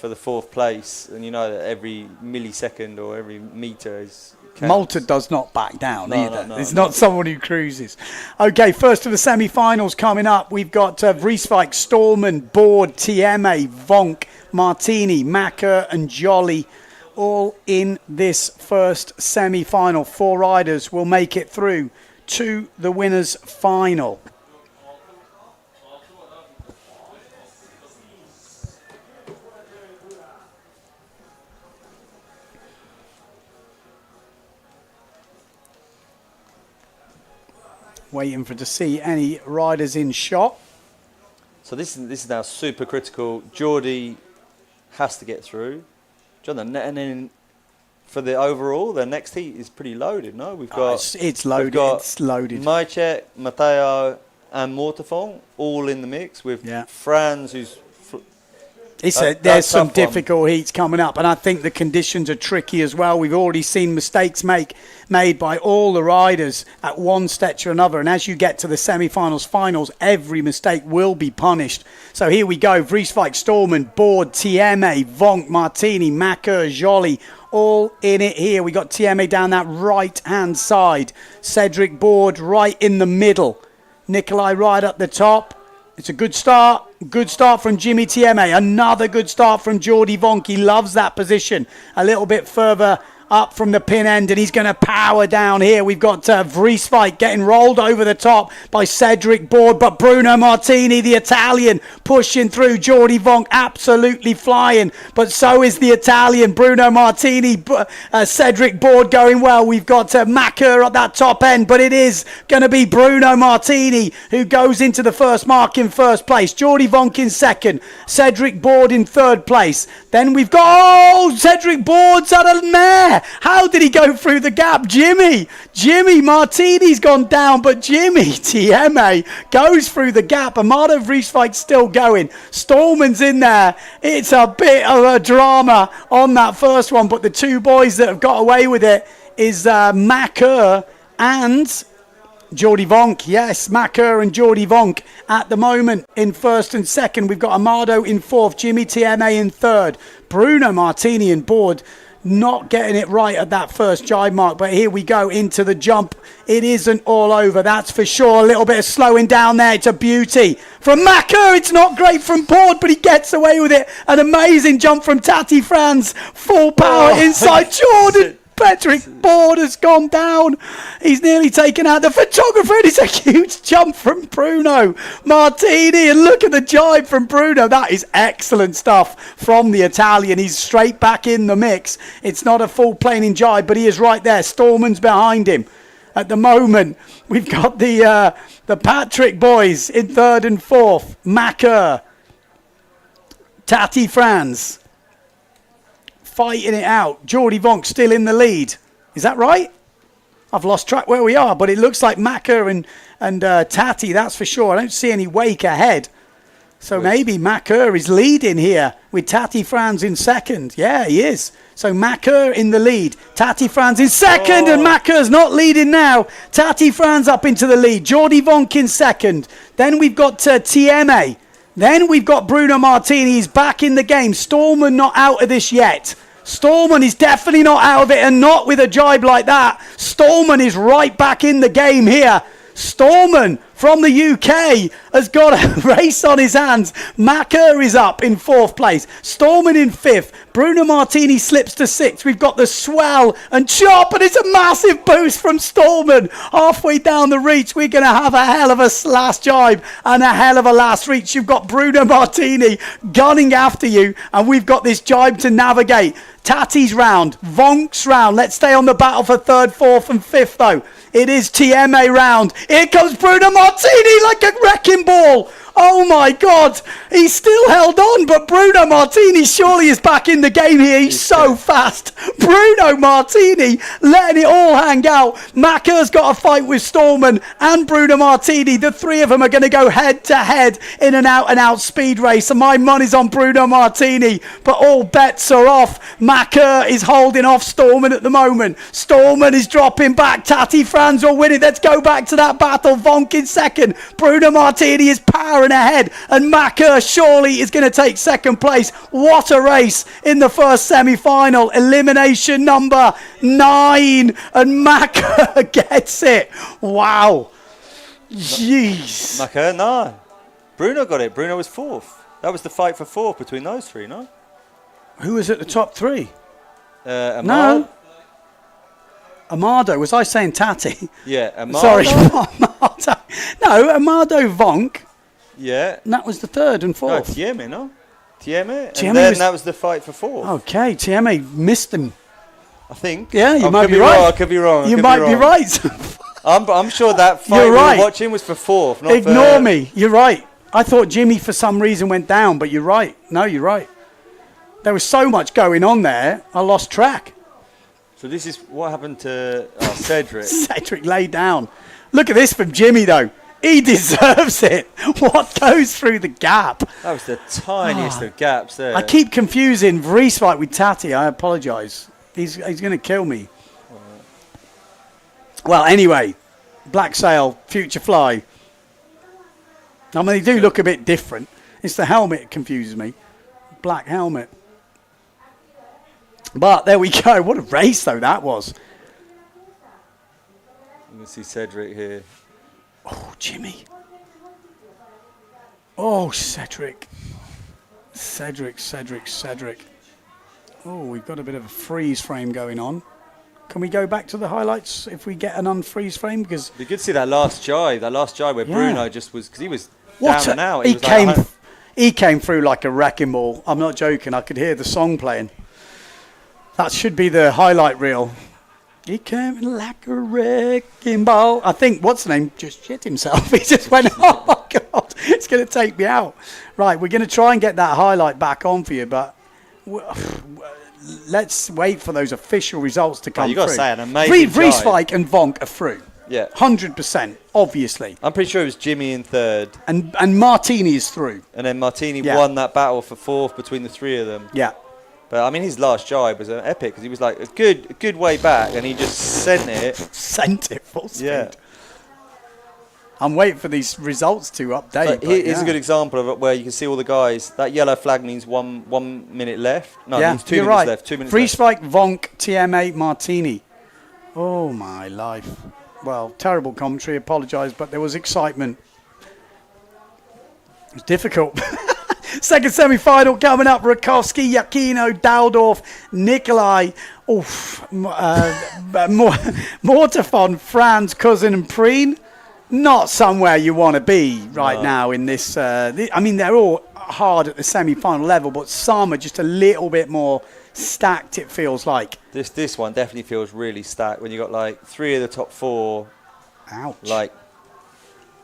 the 4th place, and you know that every millisecond or every meter is. Counts. Malta does not back down either. It's not someone who cruises. Okay, first of the semi-finals coming up. We've got Vrieswijk, Stallman, Board, TMA, Vonk, Martini, Macker, and Jolly, all in this first semi-final. 4 riders will make it through to the winners' final. Waiting to see any riders in shot. So this is now super critical. Geordie has to get through. John, and then for the overall, the next heat is pretty loaded. No, we've got it's loaded. It's loaded. Majcek, Matteo, and Mortefond all in the mix with Franz, who's. There's some difficult heats coming up, and I think the conditions are tricky as well. We've already seen mistakes made by all the riders at one stage or another, and as you get to the semi-finals, finals, every mistake will be punished. So here we go. Vrieswijk, Stallman, Board, TMA, Vonk, Martini, Macker, Joly, all in it here. We got TMA down that right-hand side. Cedric Board right in the middle. Nikolai right up the top. It's a good start. Good start from Jimmy TMA. Another good start from Jordi Vonk. He loves that position. A little bit further up from the pin end, and he's going to power down here. We've got Vrieswijk getting rolled over the top by Cedric Board, but Bruno Martini, the Italian, pushing through. Jordi Vonk absolutely flying, but so is the Italian. Bruno Martini, Cedric Board going well. We've got Macker at that top end, but it is going to be Bruno Martini who goes into the first mark in first place. Jordi Vonk in second. Cedric Board in third place. Then we've got, Cedric Board's at a mare. there. How did he go through the gap? Jimmy Martini's gone down, but Jimmy TMA goes through the gap. Amado Vreeswijk's still going. Stallman's in there. It's a bit of a drama on that first one, but the two boys that have got away with it is Macker and Jordi Vonk. Yes, Macker and Jordi Vonk at the moment in first and second. We've got Amado in fourth, Jimmy TMA in third, Bruno Martini in board. Not getting it right at that first jibe mark, but here we go into the jump. It isn't all over, that's for sure. A little bit of slowing down there. It's a beauty from Macker. It's not great from board, but he gets away with it. An amazing jump from Tati Franz. Full power inside Jordan. Patrick Board has gone down. He's nearly taken out the photographer, and it's a huge jump from Bruno Martini. And look at the jibe from Bruno. That is excellent stuff from the Italian. He's straight back in the mix. It's not a full planing jibe, but he is right there. Stallman's behind him. At the moment, we've got the Patrick boys in third and fourth. Macker, Tati Franz, fighting it out. Jordi Vonk still in the lead. Is that right? I've lost track where we are, but it looks like Macker and Tati, that's for sure. I don't see any wake ahead. So maybe Macker is leading here with Tati Franz in second. Yeah, he is. So Macker in the lead. Tati Franz in second, and Macker's not leading now. Tati Franz up into the lead. Jordi Vonk in second. Then we've got TMA. Then we've got Bruno Martini. He's back in the game. Stallman not out of this yet. Stallman is definitely not out of it, and not with a jibe like that. Stallman is right back in the game here. Stallman from the UK has got a race on his hands. Macker is up in fourth place. Stallman in fifth. Bruno Martini slips to sixth. We've got the swell and chop, and it's a massive boost from Stallman. Halfway down the reach, we're going to have a hell of a last jibe and a hell of a last reach. You've got Bruno Martini gunning after you, and we've got this jibe to navigate. Tati's round, Vonk's round. Let's stay on the battle for third, fourth and fifth though. It is TMA round. Here comes Bruno Martini like a wrecking ball. Oh my God, he's still held on, but Bruno Martini surely is back in the game here. He's so fast. Bruno Martini letting it all hang out. Macker's got a fight with Stallman and Bruno Martini. The three of them are going to go head to head in an out speed race, and my money's on Bruno Martini, but all bets are off. Macker is holding off Stallman at the moment. Stallman is dropping back. Tati Franz will win it. Let's go back to that battle. Vonk in second. Bruno Martini is powering ahead, and Macker surely is going to take second place. What a race in the first semi-final. Elimination number 9, and Macker gets it. Wow. Jeez. Macker, no. Bruno got it. Bruno was fourth. That was the fight for fourth between those three, no? Who was at the top three? Amado. No. Amado. Was I saying Tati? Yeah, Amado. Sorry, Amado. No, Amado Vonk. Yeah. And that was the third and fourth. No, Tieme, no? Tieme. And Tieme then that was the fight for fourth. Okay, Tieme missed him. I think. Yeah, you might could be right. I could be wrong. You might be right. I'm sure that fight You're right. we were watching was for fourth. Not Ignore for me. You're right. I thought Jimmy for some reason went down, but you're right. No, you're right. There was so much going on there, I lost track. So this is what happened to Cedric. Cedric laid down. Look at this from Jimmy, though. He deserves it. What goes through the gap? That was the tiniest of gaps there. I keep confusing Vreeswijk with Tati. I apologise. He's going to kill me. Well, anyway, Black Sail, Future Fly. I mean, they do look a bit different. It's the helmet that confuses me. Black helmet. But there we go. What a race, though, that was. You can see Cedric here. Oh, Jimmy. Oh, Cedric. Cedric. Oh, we've got a bit of a freeze frame going on. Can we go back to the highlights if we get an unfreeze frame? Because you could see that last jibe where Bruno just was, because he was down and out. He came through like a wrecking ball. I'm not joking. I could hear the song playing. That should be the highlight reel. He came like a wrecking ball. I think, what's the name? Just shit himself. He just went, oh my God, it's going to take me out. Right, we're going to try and get that highlight back on for you, but let's wait for those official results to come you got to through. say, an amazing Vrieswijk and Vonk are through. Yeah. 100%, obviously. I'm pretty sure it was Jimmy in third. And Martini is through. And then Martini won that battle for fourth between the three of them. Yeah. But, I mean, his last jibe was an epic because he was like a good way back and he just sent it. Sent it full speed. Yeah. I'm waiting for these results to update. Here's a good example of it where you can see all the guys. That yellow flag means 1 minute left. No, it means 2 minutes right. left. 2 minutes left. Vrieswijk, Vonk, TM8, Martini. Oh, my life. Well, terrible commentary, apologise, but there was excitement. It was difficult. Second semi-final coming up. Rakowski, Yakino, Daldorf, Nikolai, Mortefon, Franz, Cousin and Preen. Not somewhere you want to be right now in this. I mean, they're all hard at the semi-final level, but some are just a little bit more stacked, it feels like. This one definitely feels really stacked when you got like 3 of the top 4 like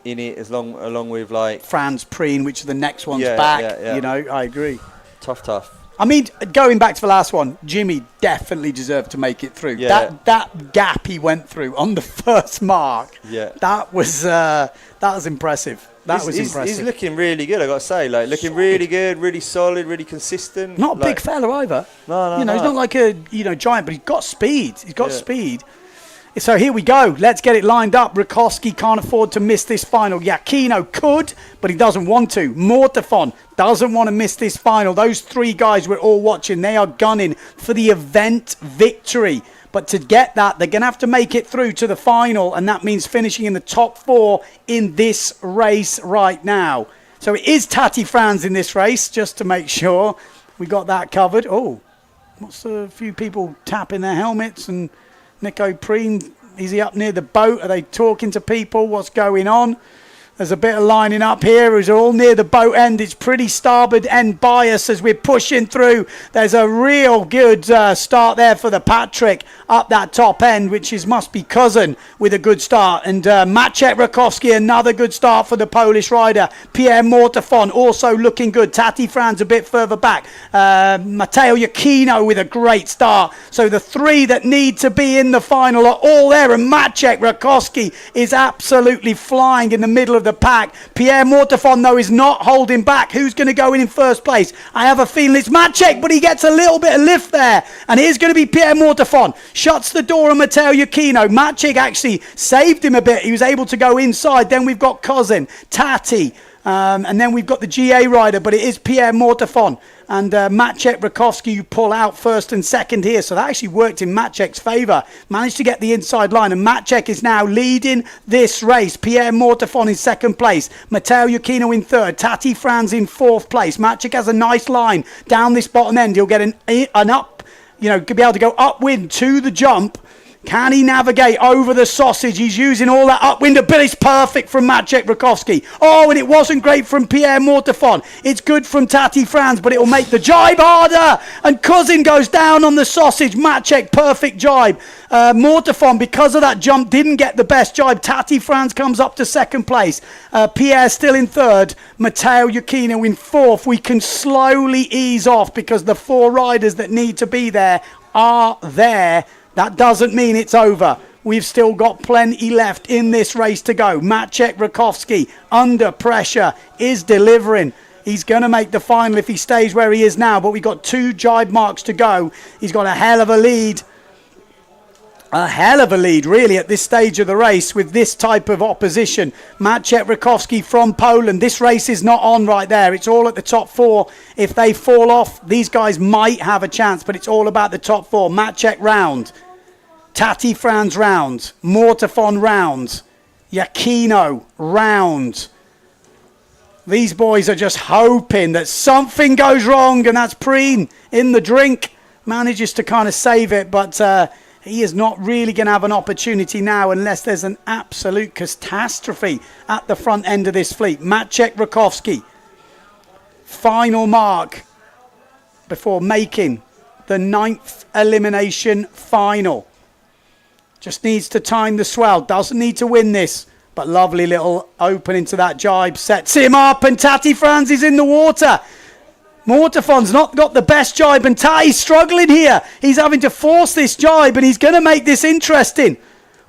in it along with like Franz, Preen, which are the next ones back. Yeah. You know, I agree. Tough. I mean, going back to the last one, Jimmy definitely deserved to make it through. Yeah. That gap he went through on the first mark. Yeah. That was impressive. He's looking really good, I got to say. Like looking really good, really solid, really consistent. Not a big fella either. No. He's not like a giant, but he's got speed. He's got speed. So here we go. Let's get it lined up. Rakowski can't afford to miss this final. Yakino could, but he doesn't want to. Mortefon doesn't want to miss this final. Those 3 guys we're all watching, they are gunning for the event victory. But to get that, they're going to have to make it through to the final, and that means finishing in the top 4 in this race right now. So it is Tati Franz in this race, just to make sure we got that covered. Oh, what's a few people tapping their helmets and Nico Preen, is he up near the boat? Are they talking to people? What's going on? There's a bit of lining up here. We're all near the boat end. It's pretty starboard end bias as we're pushing through. There's a real good start there for the Patrick up that top end, which must be Cousin with a good start. And Maciek Rakowski, another good start for the Polish rider. Pierre Mortefon also looking good. Tati Franz a bit further back. Matteo Yakino with a great start. So the 3 that need to be in the final are all there. And Maciek Rakowski is absolutely flying in the middle of the pack. Pierre Mortefon, though, is not holding back. Who's going to go in first place? I have a feeling it's Maciek, but he gets a little bit of lift there. And here's going to be Pierre Mortefon. Shuts the door on Matteo Yakino. Maciek actually saved him a bit. He was able to go inside. Then we've got Cousin, Tati, and then we've got the GA rider, but it is Pierre Mortefon. And Maciek Rakowski, you pull out first and second here. So that actually worked in Maciek's favour. Managed to get the inside line. And Maciek is now leading this race. Pierre Mortefon in second place. Matteo Yakino in third. Tati Franz in fourth place. Maciek has a nice line down this bottom end. He'll get an up, be able to go upwind to the jump. Can he navigate over the sausage? He's using all that upwind ability. It's perfect from Maciek Rakowski. Oh, and it wasn't great from Pierre Mortefon. It's good from Tati Franz, but it will make the jibe harder. And Cousin goes down on the sausage. Maciek, perfect jibe. Mortefon, because of that jump, didn't get the best jibe. Tati Franz comes up to second place. Pierre still in third. Matteo Yakino in fourth. We can slowly ease off because the 4 riders that need to be there are there. That doesn't mean it's over. We've still got plenty left in this race to go. Maciek Rakowski, under pressure, is delivering. He's going to make the final if he stays where he is now, but we've got 2 jibe marks to go. He's got a hell of a lead. A hell of a lead, really, at this stage of the race with this type of opposition. Maciek Rakowski from Poland. This race is not on right there. It's all at the top 4. If they fall off, these guys might have a chance, but it's all about the top 4. Maciek round. Tati Franz round. Mortefon round. Yakino round. These boys are just hoping that something goes wrong, and that's Preen in the drink. Manages to kind of save it, but he is not really going to have an opportunity now unless there's an absolute catastrophe at the front end of this fleet. Maciek Rakowski, final mark before making the 9th elimination final. Just needs to time the swell, doesn't need to win this, but lovely little open into that jibe, sets him up, and Tati Franz is in the water. Mortefon's not got the best jibe, and Tati's struggling here. He's having to force this jibe, and he's going to make this interesting.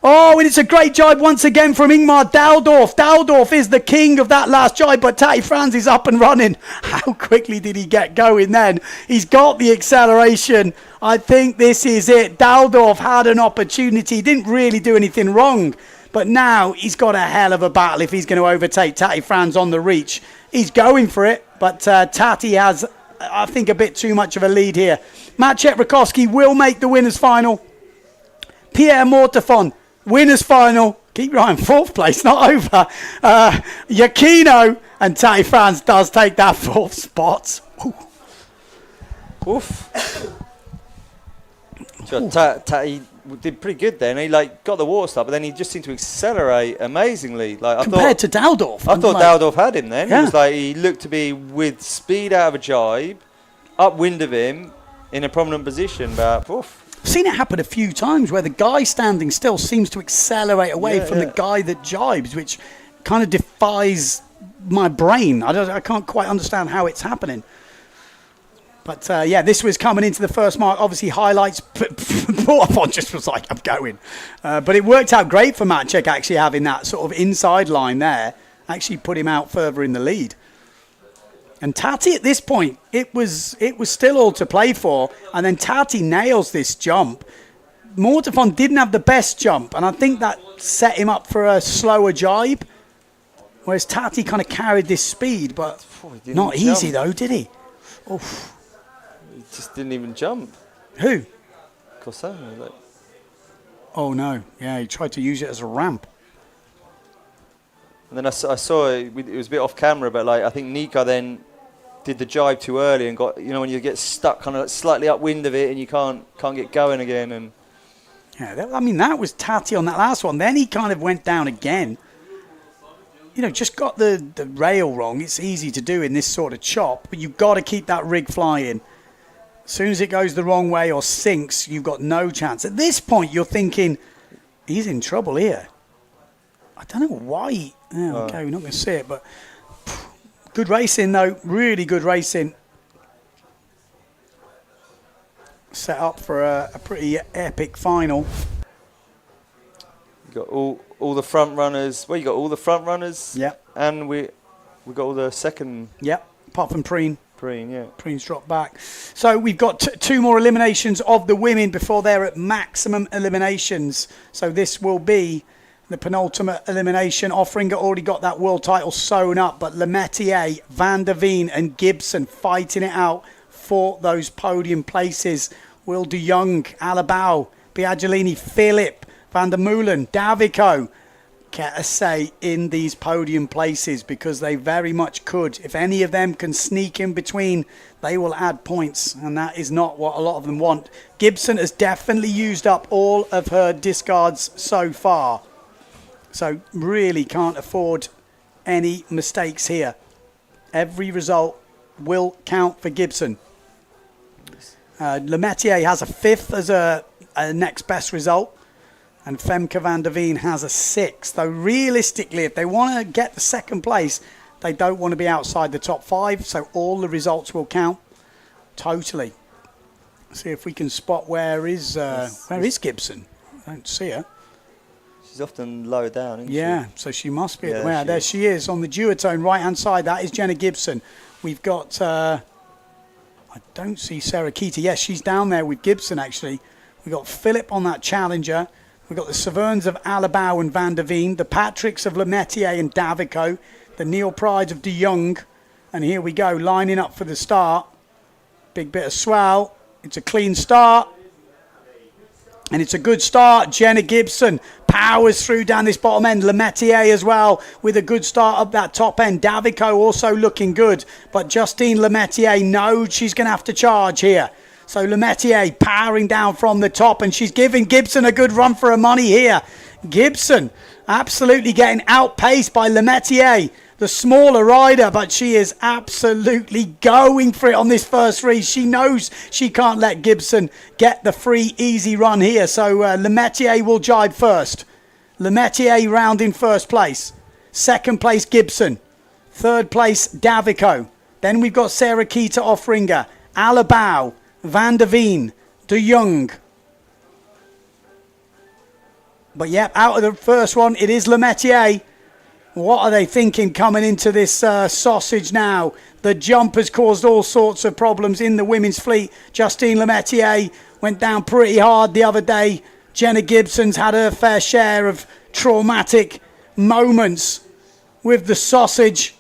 Oh, and it's a great jibe once again from Ingmar Daldorf. Daldorf is the king of that last jibe, but Tati Frans is up and running. How quickly did he get going then? He's got the acceleration. I think this is it. Daldorf had an opportunity. He didn't really do anything wrong, but now he's got a hell of a battle if he's going to overtake Tati Frans on the reach. He's going for it, but Tati has, I think, a bit too much of a lead here. Maciek Rakowski will make the winners' final. Pierre Mortefon, winners' final. Keep your eye on fourth place, not over. Giacchino, and Tati Frans does take that fourth spot. Oof. Tati did pretty good then. He got the water start, but then he just seemed to accelerate amazingly. Compared to Daldorf. I thought Daldorf had him then. Yeah. He looked to be with speed out of a jibe, upwind of him, in a prominent position. But oof. I've seen it happen a few times where the guy standing still seems to accelerate away from the guy that jibes, which kind of defies my brain. I can't quite understand how it's happening. But, this was coming into the first mark. Obviously, highlights. Mortefon just was like, I'm going. But it worked out great for Maciek actually having that sort of inside line there. Actually put him out further in the lead. And Tati at this point, it was still all to play for. And then Tati nails this jump. Mortefon didn't have the best jump. And I think that set him up for a slower jibe. Whereas Tati kind of carried this speed. But not easy though, did he? Oof. He just didn't even jump. Who? Corsano. Oh no! Yeah, he tried to use it as a ramp. And then I saw it was a bit off camera, but I think Nika then did the jibe too early and got when you get stuck kind of slightly upwind of it and you can't get going again. And yeah, that was Tati on that last one. Then he kind of went down again. Just got the rail wrong. It's easy to do in this sort of chop, but you've got to keep that rig flying. As soon as it goes the wrong way or sinks, you've got no chance. At this point, you're thinking, he's in trouble here. I don't know why. Okay, we're not going to see it, but good racing, though. Really good racing. Set up for a pretty epic final. You got all the front runners. Well, you got all the front runners. Yeah. And we got all the second. Yeah. Apart from Preen. Preen's dropped back. So we've got two more eliminations of the women before they're at maximum eliminations. So this will be the penultimate elimination. Offringer already got that world title sewn up, but Lemaitre, Van der Veen and Gibson fighting it out for those podium places. Will de Jong, Alabau, Biaggiolini, Philip, Van der Meulen, Davico get a say in these podium places because they very much could. If any of them can sneak in between, they will add points, and that is not what a lot of them want. Gibson has definitely used up all of her discards so far, so really can't afford any mistakes here. Every result will count for Gibson. Lemaitre has a 5th as a next best result. And Femke van der Veen has a 6th. Though realistically, if they want to get the second place, they don't want to be outside the top 5. So all the results will count. Totally. See if we can spot where is Gibson? I don't see her. She's often low down, isn't she? Yeah, so she must be at the way. There she is on the duotone right-hand side. That is Jenna Gibson. We've got, I don't see Sarah Keita. Yes, she's down there with Gibson, actually. We've got Philip on that challenger. We've got the Saverns of Alabau and Van der Veen, the Patricks of Lemaitre and Davico, the Neil Prides of de Jong. And here we go, lining up for the start. Big bit of swell. It's a clean start. And it's a good start. Jenna Gibson powers through down this bottom end. Lemaitre as well with a good start up that top end. Davico also looking good. But Justine Lemaitre knows she's going to have to charge here. So Lemaitre powering down from the top, and she's giving Gibson a good run for her money here. Gibson absolutely getting outpaced by Lemaitre, the smaller rider, but she is absolutely going for it on this first race. She knows she can't let Gibson get the free, easy run here. So Lemaitre will jibe first. Lemaitre round in first place. Second place, Gibson. Third place, Davico. Then we've got Sarah Keita Offringer, Alabau, Van der Veen, De Jong. But yep, out of the first one, it is Lemaitre. What are they thinking coming into this sausage now? The jump has caused all sorts of problems in the women's fleet. Justine Lemaitre went down pretty hard the other day. Jenna Gibson's had her fair share of traumatic moments with the sausage.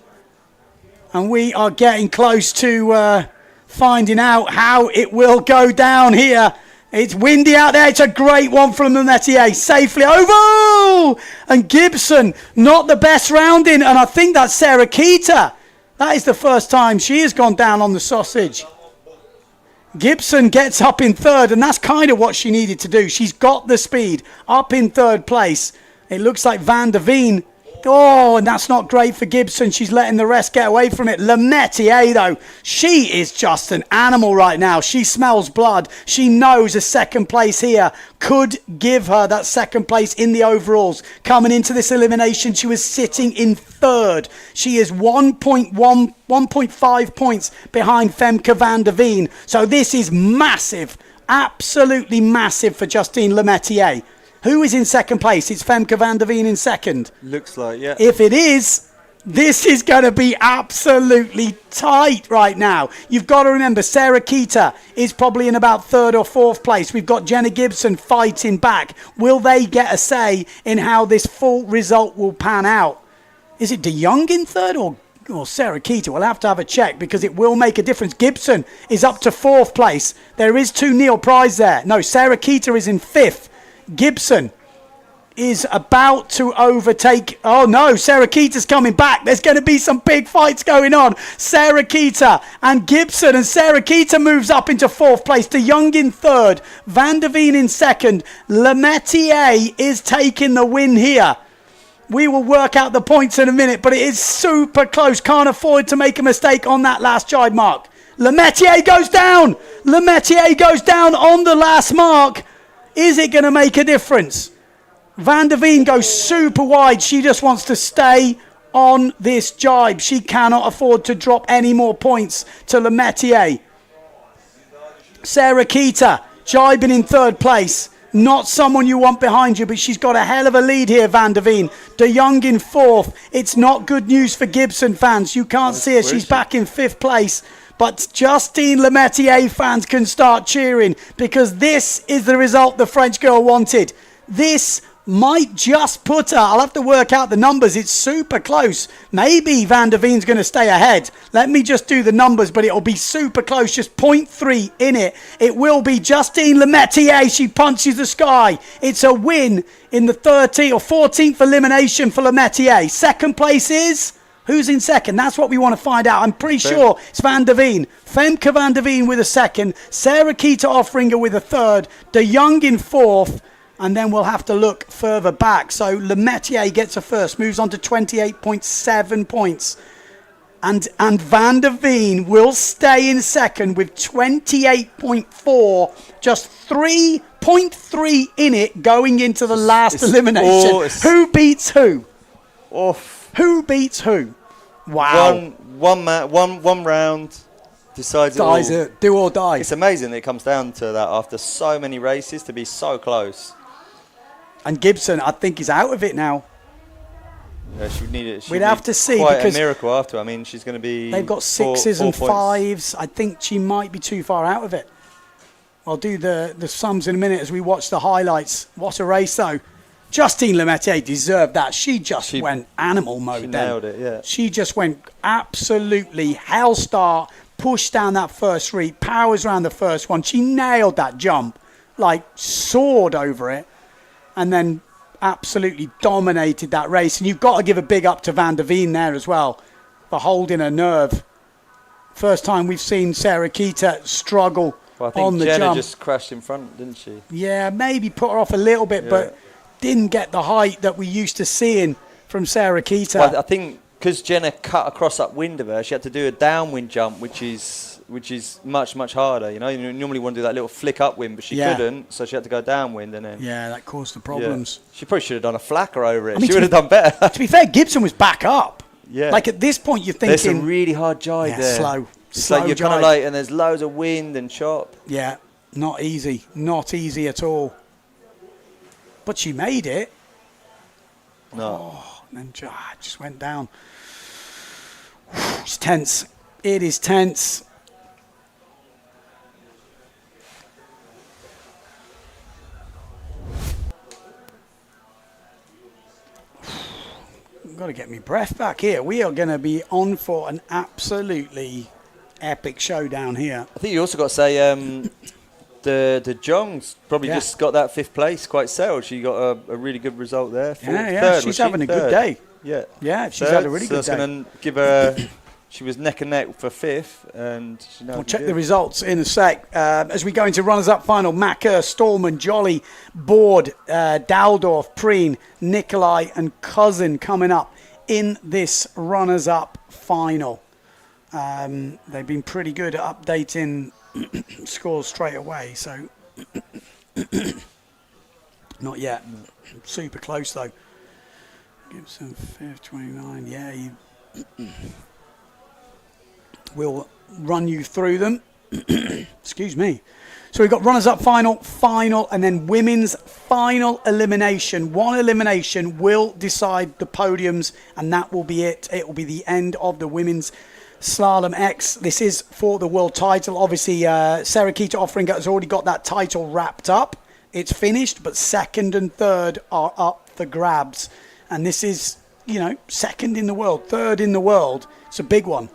And we are getting close to finding out how it will go down here. It's windy out there. It's a great one from the Lemaitre. Safely over. And Gibson, not the best rounding. And I think that's Sarah Keita. That is the first time she has gone down on the sausage. Gibson gets up in third, and that's kind of what she needed to do. She's got the speed. Up in third place. It looks like Van der Veen. Oh, and that's not great for Gibson. She's letting the rest get away from it. Lemaitre, though, she is just an animal right now. She smells blood. She knows a second place here could give her that second place in the overalls. Coming into this elimination, she was sitting in third. She is 1.5 points behind Femke van der Veen. So this is massive, absolutely massive for Justine Lemaitre. Who is in second place? It's Femke van der Veen in second. Looks like, yeah. If it is, this is going to be absolutely tight right now. You've got to remember, Sarah Keita is probably in about third or fourth place. We've got Jenna Gibson fighting back. Will they get a say in how this full result will pan out? Is it De Jong in third or Sarah Keita? We'll have to have a check because it will make a difference. Gibson is up to fourth place. There is 2 Neil Prize there. No, Sarah Keita is in fifth. Gibson is about to overtake. Oh no, Sarah Keita's coming back. There's going to be some big fights going on. Sarah Keita and Gibson, and Sarah Keita moves up into fourth place. De Jong in third, Van der Veen in second. Lemaitre is taking the win here. We will work out the points in a minute, but it is super close. Can't afford to make a mistake on that last jibe mark. Lemaitre goes down. Lemaitre goes down on the last mark. Is it going to make a difference? Van der Veen goes super wide. She just wants to stay on this jibe. She cannot afford to drop any more points to Lemaitre. Sarah Keita jibing in third place. Not someone you want behind you, but she's got a hell of a lead here, Van der Veen. De Jong in fourth. It's not good news for Gibson fans. You can't see her. She's back in fifth place. But Justine Lemaitre fans can start cheering because this is the result the French girl wanted. This might just put her. I'll have to work out the numbers. It's super close. Maybe Van der Veen's going to stay ahead. Let me just do the numbers, but it'll be super close. Just 0.3 in it. It will be Justine Lemaitre. She punches the sky. It's a win in the 13th or 14th elimination for Lemaitre. Second place is... Who's in second? That's what we want to find out. I'm pretty sure it's Van der Veen. Femke van der Veen with a second. Sarah Keita Offringer with a third. De Jong in fourth. And then we'll have to look further back. So Lemaitre gets a first. Moves on to 28.7 points. And Van der Veen will stay in second with 28.4. Just 3.3 in it going into the last elimination. Who beats who? Who beats who? Wow. One round decides it. Do or die. It's amazing that it comes down to that after so many races to be so close. And Gibson, I think, is out of it now. Yeah, she would need it. We'd have to see quite because a miracle after. I mean, she's going to be. They've got sixes and points. fives. I think she might be too far out of it. I'll do the sums in a minute as we watch the highlights. What a race, though. Justine Lemaitre deserved that. She went animal mode. She nailed it, yeah. She just went absolutely hell start, pushed down that first reap, powers around the first one. She nailed that jump, like soared over it, and then absolutely dominated that race. And you've got to give a big up to Van der Veen there as well for holding her nerve. First time we've seen Sarah Keita struggle on the Jenna jump. just crashed in front, didn't she? Yeah, maybe put her off a little bit, but didn't get the height that we used to seeing from Sarah Keita. Well, I think because Jenna cut across upwind of her, she had to do a downwind jump, which is much harder. You know, you normally want to do that little flick upwind, but she couldn't, so she had to go downwind, and then that caused the problems. She probably should have done a flacker over it. She would have done better. To be fair, Gibson was back up. Yeah. Like at this point, you're thinking There's some really hard jibe there. slow. It's Slow like you're kind jibe. of like, and there's loads of wind and chop. Yeah, not easy. Not easy at all. But she made it. No. Oh, and then just went down. It's tense. It is tense. I've got to get my breath back here. We are going to be on for an absolutely epic showdown here. I think you also got to say the Jongs probably just got that 5th place quite settled. She got a really good result there. Third, she's having a good day. Yeah. Yeah, she's had a really good day. day. That's going to give her... She was neck and neck for 5th, and we'll check the results in a sec. As we go into runners-up final, Macker, Stallman, Jolly, Board, Daldorf, Preen, Nikolai, and Cousin coming up in this runners-up final. They've been pretty good at updating scores straight away, so not yet. Super close though. Gibson 5th, 29. Yeah, we'll run you through them. Excuse me. So we've got runners-up final, and then women's final elimination. One elimination will decide the podiums, and that will be it. It will be the end of the women's Slalom-X. This is for the world title. Obviously, Sarah Keita Offering has already got that title wrapped up. It's finished, but 2nd and 3rd are up for grabs. And this is, 2nd in the world, 3rd in the world. It's a big one.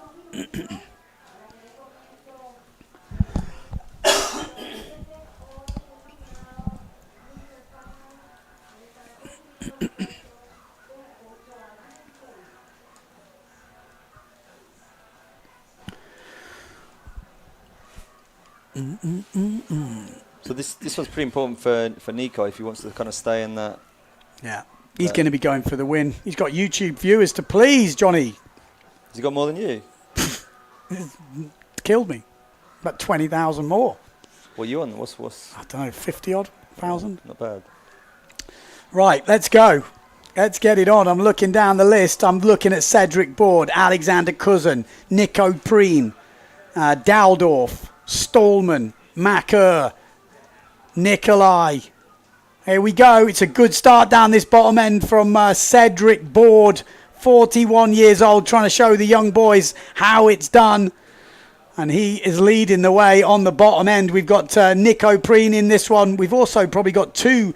So this one's pretty important for Nico if he wants to kind of stay in that. Yeah, he's going to be going for the win. He's got YouTube viewers to please, Johnny. Has he got more than you? Killed me. About 20,000 more. What are you on? What's? I don't know, 50-odd thousand. Not bad. Right, let's go. Let's get it on. I'm looking down the list. I'm looking at Cedric Board, Alexander Cousin, Nico Preen, Daldorf, Stallman, Macker, Nikolai. Here we go. It's a good start down this bottom end from Cedric Board, 41 years old, trying to show the young boys how it's done. And he is leading the way on the bottom end. We've got Nico Preen in this one. We've also probably got 2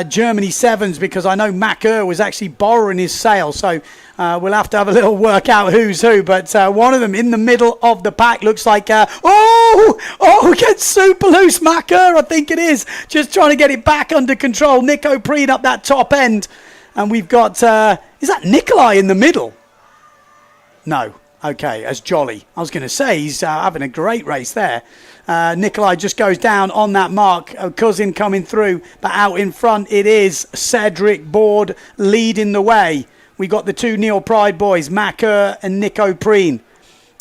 Germany 7s because I know Macker was actually borrowing his sail. So we'll have to have a little work out who's who. But one of them in the middle of the pack looks like, gets super loose. Macker, I think it is. Just trying to get it back under control. Nico Preen up that top end. And we've got, is that Nikolai in the middle? No. Okay, as Jolly. I was going to say, he's having a great race there. Nikolai just goes down on that mark. Cousin coming through, but out in front it is Cedric Board leading the way. We got the 2 Neil Pride boys, Macker and Nico Preen.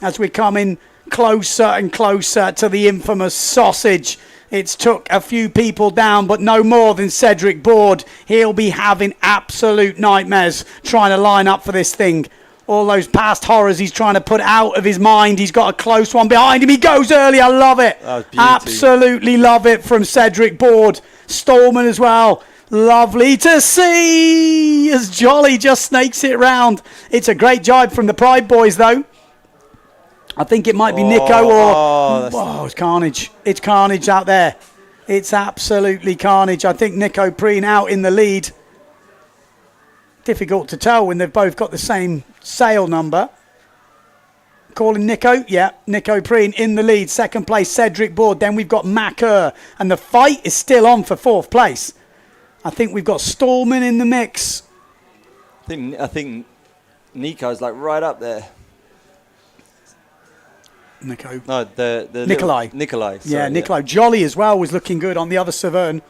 As we're coming closer and closer to the infamous sausage. It's took a few people down, but no more than Cedric Board. He'll be having absolute nightmares trying to line up for this thing. All those past horrors he's trying to put out of his mind. He's got a close one behind him. He goes early. I love it. Absolutely love it from Cedric Board. Stallman as well. Lovely to see as Jolly just snakes it round. It's a great jibe from the Pride boys, though. I think it might be Nico or... it's carnage. It's carnage out there. It's absolutely carnage. I think Nico Preen out in the lead. Difficult to tell when they've both got the same sail number. Calling Nico. Yeah, Nico Preen in the lead. 2nd place, Cedric Board. Then we've got Macker. And the fight is still on for 4th place. I think we've got Stallman in the mix. I think Nico's like right up there. Nico. No, the Nikolai. Nikolai. Sorry, yeah, Nikolai. Jolly as well was looking good on the other Severn.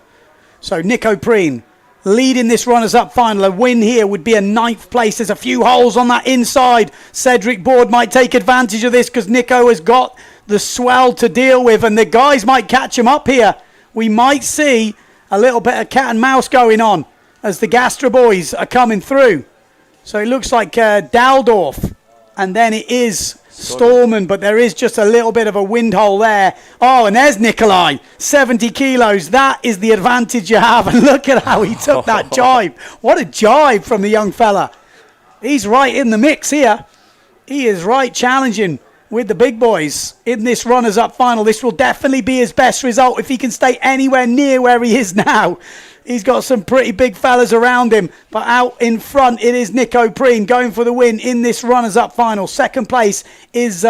So Nico Preen leading this runners-up final. A win here would be a 9th place. There's a few holes on that inside. Cedric Board might take advantage of this because Nico has got the swell to deal with, and the guys might catch him up here. We might see a little bit of cat and mouse going on as the Gastra boys are coming through. So it looks like Daldorf, and then it is Storman, but there is just a little bit of a wind hole there. Oh, and there's Nikolai, 70 kilos. That is the advantage you have. And look at how he took that jibe. What a jibe from the young fella. He's right in the mix here. He is right challenging with the big boys in this runners-up final. This will definitely be his best result if he can stay anywhere near where he is now. He's got some pretty big fellas around him, but out in front it is Nico Preen going for the win in this runners-up final. Second place is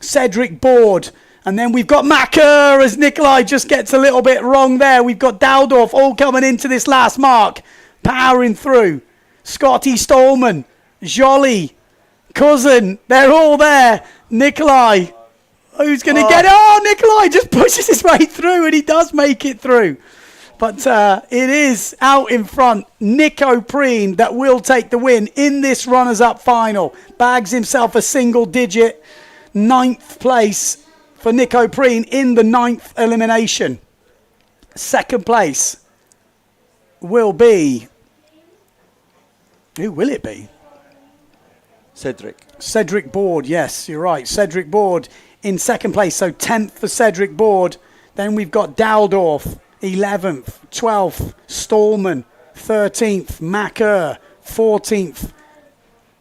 Cedric Board, and then we've got Macker as Nikolai just gets a little bit wrong there. We've got Daldorf all coming into this last mark, powering through. Scotty Stallman, Jolie, Cousin, they're all there. Nikolai, who's going to get it? Oh, Nikolai just pushes his way through, and he does make it through. But it is out in front, Nico Preen, that will take the win in this runners-up final. Bags himself a single-digit 9th place for Nico Preen in the 9th elimination. Second place will be... Who will it be? Cedric Board, yes, you're right. Cedric Board in second place, so 10th for Cedric Board. Then we've got Daldorf, 11th, 12th, Stallman, 13th, Macker, 14th,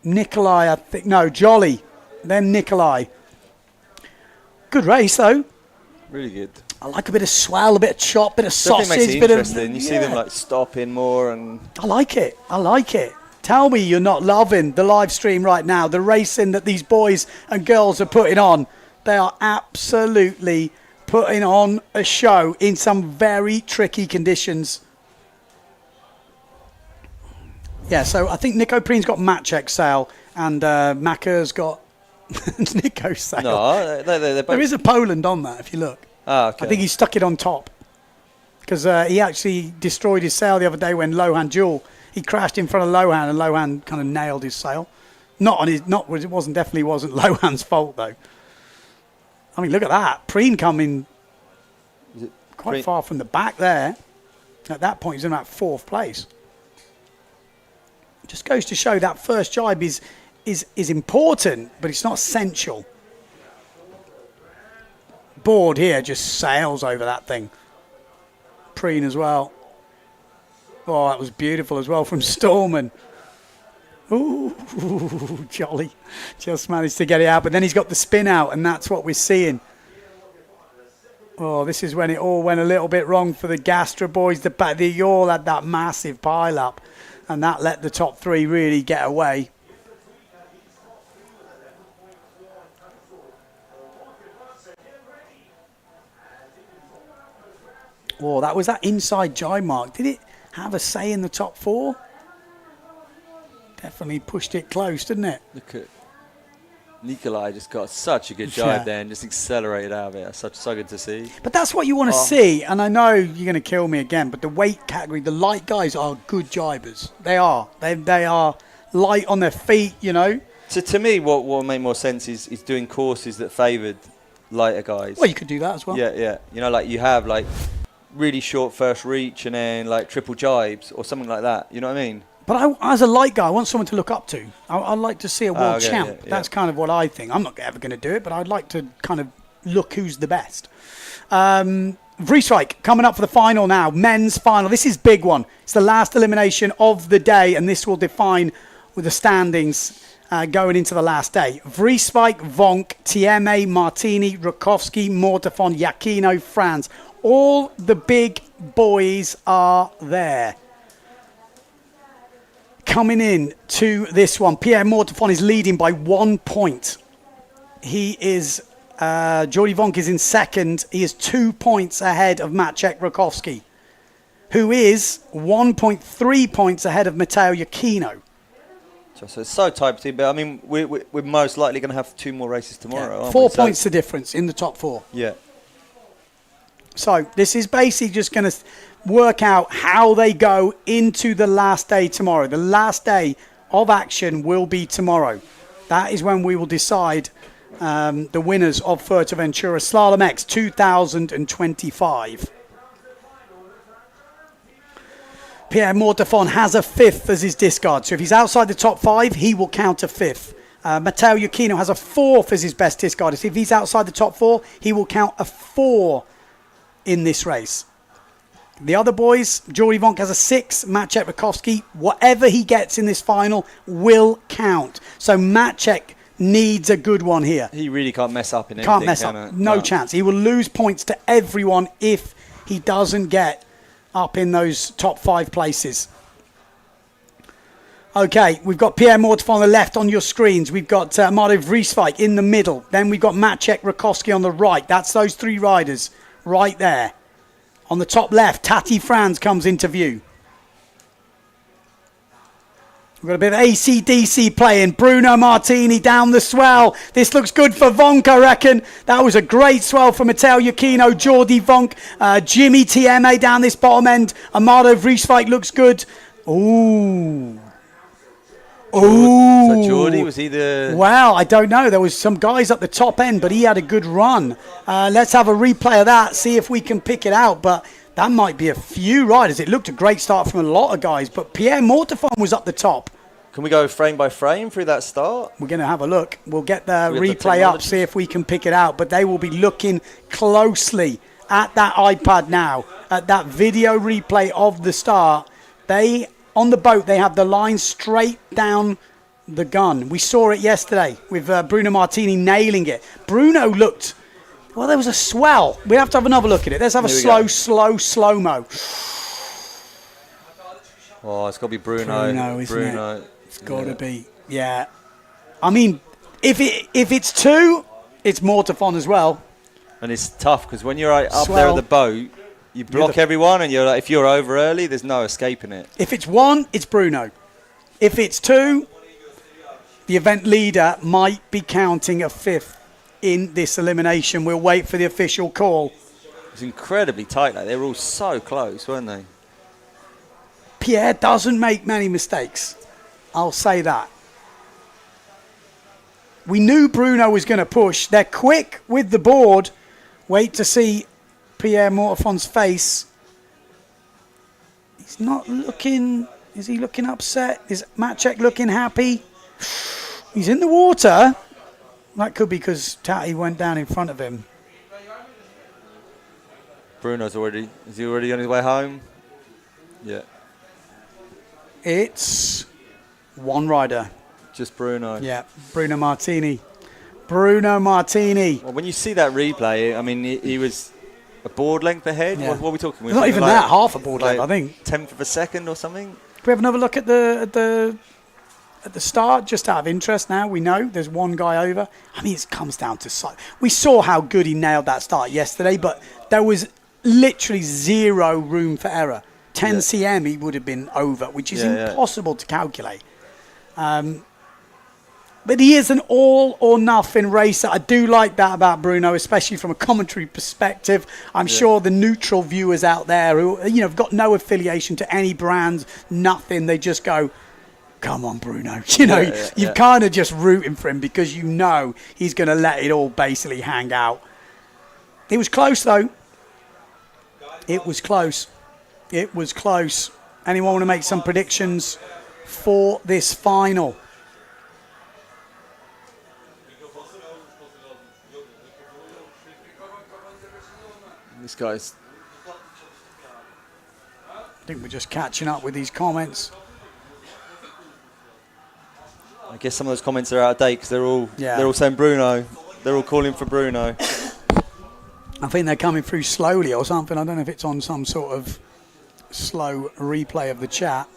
Nikolai, I think, no, Jolly, then Nikolai. Good race, though. Really good. I like a bit of swell, a bit of chop, bit of sausage. Makes it bit interesting. Of, you see them like stopping more and... I like it. Tell me you're not loving the live stream right now, the racing that these boys and girls are putting on. They are absolutely putting on a show in some very tricky conditions. Yeah, so I think Nico Preen's got Match Excel and Macker's got Nico Sale. No, they're both... There is a Poland on that if you look. Ah, okay. I think he stuck it on top because he actually destroyed his sail the other day when Lohan Jewel. He crashed in front of Lohan, and Lohan kind of nailed his sail. It definitely wasn't Lohan's fault though. I mean, look at that. Preen coming quite far from the back there. At that point, he's in about 4th place. Just goes to show that first jibe is important, but it's not essential. Board here just sails over that thing. Preen as well. Oh, that was beautiful as well from Stallman. Ooh, jolly. Just managed to get it out, but then he's got the spin out, and that's what we're seeing. Oh, this is when it all went a little bit wrong for the Gastra boys. They all had that massive pile up, and that let the top 3 really get away. Oh, that was that inside jibe mark. Did it have a say in the top 4? Definitely pushed it close, didn't it? Look at Nikolai, just got such a good jibe there and just accelerated out of it. So good to see. But that's what you want to see. And I know you're going to kill me again, but the weight category, the light guys are good jibers. They are. They are light on their feet, you know. So to me, what will make more sense is doing courses that favoured lighter guys. Well, you could do that as well. Yeah. You know, like you have like really short first reach and then like triple jibes or something like that. You know what I mean? But as a light guy, I want someone to look up to. I'd like to see a world champ. Yeah. That's kind of what I think. I'm not ever going to do it, but I'd like to kind of look who's the best. Vreeswijk coming up for the final now. Men's final. This is big one. It's the last elimination of the day, and this will define with the standings going into the last day. Vreeswijk, Vonk, Tieme, Martini, Rakowski, Mortefon, Giacchino, Franz. All the big boys are there. Coming in to this one, Pierre Mortefon is leading by 1 point. He is, Jordi Vonk is in second. He is 2 points ahead of Maciek Rakowski, who is 1.3 points ahead of Matteo Giacchino. So it's so tight between, but I mean, we're most likely going to have 2 more races tomorrow. Yeah. 4 points the difference in the top 4. Yeah. So this is basically just going to work out how they go into the last day tomorrow. The last day of action will be tomorrow. That is when we will decide the winners of Fuerteventura Slalom-X 2025. Pierre Mortefon has a 5th as his discard. So if he's outside the top 5, he will count a 5th. Matteo Iuchino has a 4th as his best discard. So if he's outside the top 4, he will count a 4 in this race. The other boys, Jordi Vonk has a 6, Maciek Rakowski. Whatever he gets in this final will count. So Maciek needs a good one here. He really can't mess up in anything. Can't mess up. No chance. He will lose points to everyone if he doesn't get up in those top 5 places. Okay, we've got Pierre Mortefon on the left on your screens. We've got Mardo Vrieswijk in the middle. Then we've got Maciek Rakowski on the right. That's those 3 riders right there. On the top left, Tati Franz comes into view. We've got a bit of AC/DC playing. Bruno Martini down the swell. This looks good for Vonk, I reckon. That was a great swell for Matteo Iuchino, Jordi Vonk, Jimmy TMA down this bottom end. Amado Vrieswijk looks good. Ooh. Ooh. So Jordi, was he the... Well, I don't know. There was some guys at the top end, but he had a good run. Let's have a replay of that, see if we can pick it out. But that might be a few riders. It looked a great start from a lot of guys, but Pierre Mortefon was up the top. Can we go frame by frame through that start? We're going to have a look. We'll get the replay up, see if we can pick it out. But they will be looking closely at that iPad now, at that video replay of the start. They, on the boat, they have the line straight down the gun. We saw it yesterday with Bruno Martini nailing it. Bruno looked... Well, there was a swell. We have to have another look at it. Let's have a slow-mo. Oh, it's got to be Bruno. Isn't it? It's got to be. Yeah. I mean, if it's 2, it's Mortefon as well. And it's tough because when you're up there at the boat, you block everyone, and if you're over early, there's no escaping it. If it's 1, it's Bruno. If it's 2, the event leader might be counting a 5th in this elimination. We'll wait for the official call. It's incredibly tight. They were all so close, weren't they? Pierre doesn't make many mistakes. I'll say that. We knew Bruno was going to push. They're quick with the board. Wait to see Pierre Mortefon's face. He's not looking... Is he looking upset? Is Maciek looking happy? He's in the water. That could be because Tati went down in front of him. Bruno's already... Is he already on his way home? Yeah. It's 1 rider. Just Bruno. Yeah, Bruno Martini. Bruno Martini. Well, when you see that replay, I mean, he was a board length ahead. Yeah. What are we talking? Not even like, that, half a board length, I think. 10th of a second or something? Can we have another look at the start, just out of interest now? We know there's 1 guy over. I mean, it comes down to size. We saw how good he nailed that start yesterday, but there was literally 0 room for error. 10 cm he would have been over, which is impossible to calculate. But he is an all or nothing racer. I do like that about Bruno, especially from a commentary perspective. I'm sure the neutral viewers out there who have got no affiliation to any brands, nothing, they just go, come on, Bruno. You're kind of just rooting for him because you know he's going to let it all basically hang out. It was close, though. It was close. It was close. Anyone want to make some predictions for this final? This guy's... I think we're just catching up with these comments. I guess some of those comments are out of date because they're all saying Bruno. They're all calling for Bruno. I think they're coming through slowly or something. I don't know if it's on some sort of slow replay of the chat.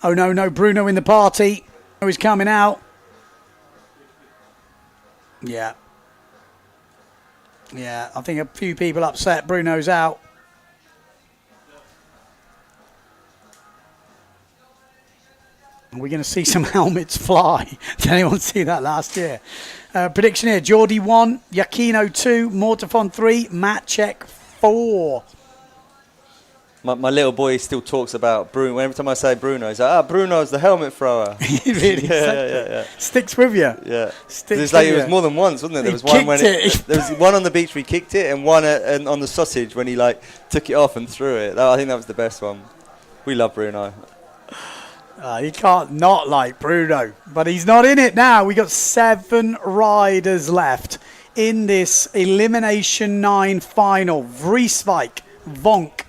Oh, no, Bruno in the party. He's coming out. Yeah. Yeah, I think a few people upset Bruno's out. We're going to see some helmets fly. Did anyone see that last year? Prediction here, Jordi 1, Iuchino 2, Mortefon 3, Maciek 4. My little boy still talks about Bruno. Every time I say Bruno, he's like, Bruno's the helmet thrower. Really? Yeah. Sticks with you. Yeah. Sticks It with was more than once, wasn't it? There was He one when kicked it. there was one on the beach where he kicked it, and one on the sausage when he like took it off and threw it. I think that was the best one. We love Bruno. You can't not like Bruno, but he's not in it now. We got 7 riders left in this Elimination 9 final. Vrieswijk, Vonk,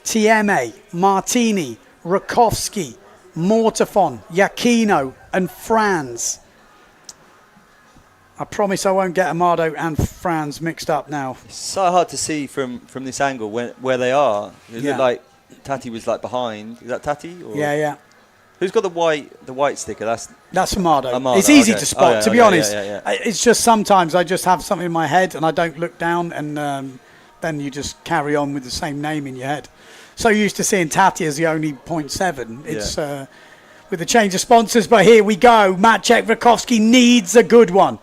Tieme, Martini, Rakowski, Mortafon, Giacchino, and Franz. I promise I won't get Amado and Franz mixed up now. It's so hard to see from this angle where they are. It looked like Tati was like behind. Is that Tati? Or? Yeah. Who's got the white sticker? That's Amado. It's easy to spot, to be honest. Yeah. It's just sometimes I just have something in my head and I don't look down, and then you just carry on with the same name in your head. So used to seeing Tati as the only 0.7. It's with the change of sponsors, but here we go. Maciek Rakowski needs a good one.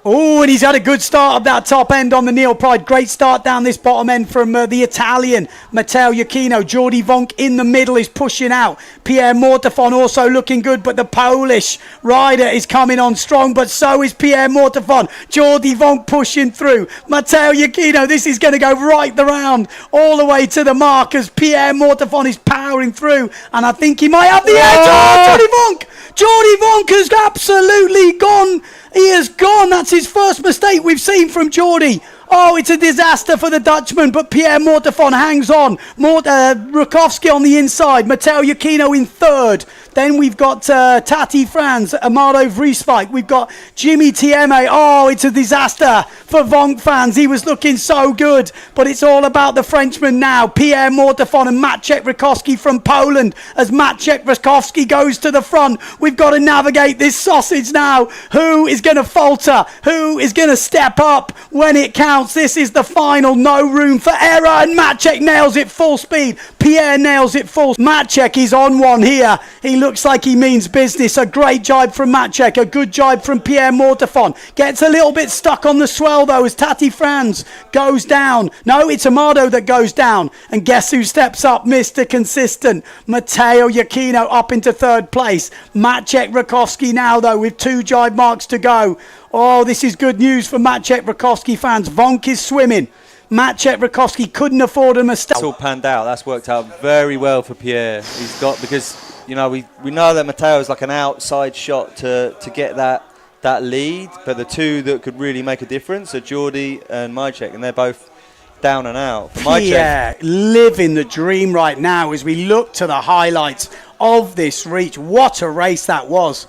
Oh, and he's had a good start of that top end on the Neil Pride. Great start down this bottom end from the Italian, Matteo Giacchino. Jordi Vonk in the middle is pushing out. Pierre Mortafon also looking good, but the Polish rider is coming on strong, but so is Pierre Mortafon. Jordi Vonk pushing through. Matteo Giacchino, this is going to go right the round, all the way to the mark as Pierre Mortafon is powering through, and I think he might have the edge. Oh, Jordi Vonk! Jordi Vonk has absolutely gone. He has gone. That's his first mistake we've seen from Jordi. Oh, it's a disaster for the Dutchman, but Pierre Mortafon hangs on. Rakowski on the inside. Matteo Giacchino in third. Then we've got Tati Franz, Amado Vrieswijk. We've got Jimmy Tieme. Oh, it's a disaster for Vonk fans. He was looking so good, but it's all about the Frenchman now. Pierre Mortafon and Maciek Rakowski from Poland as Maciek Rakowski goes to the front. We've got to navigate this sausage now. Who is going to falter? Who is going to step up when it counts? This is the final. No room for error, and Maciek nails it full speed. Pierre nails it full. Maciek is on one here. He looks like he means business. A great jibe from Maciek. A good jibe from Pierre Mortafon. Gets a little bit stuck on the swell though as Tati Franz goes down. No, it's Amado that goes down. And guess who steps up? Mr. Consistent. Matteo Giacchino up into third place. Maciek Rakowski now though with 2 jibe marks to go. Oh, this is good news for Maciek Rakowski fans. Vonk is swimming. Maciek Rakowski couldn't afford a mistake. It's all panned out. That's worked out very well for Pierre. He's got, because we know that Matteo is like an outside shot to get that lead, but the two that could really make a difference are Jordi and Maciek, and they're both down and out. Pierre living the dream right now as we look to the highlights of this reach. What a race that was.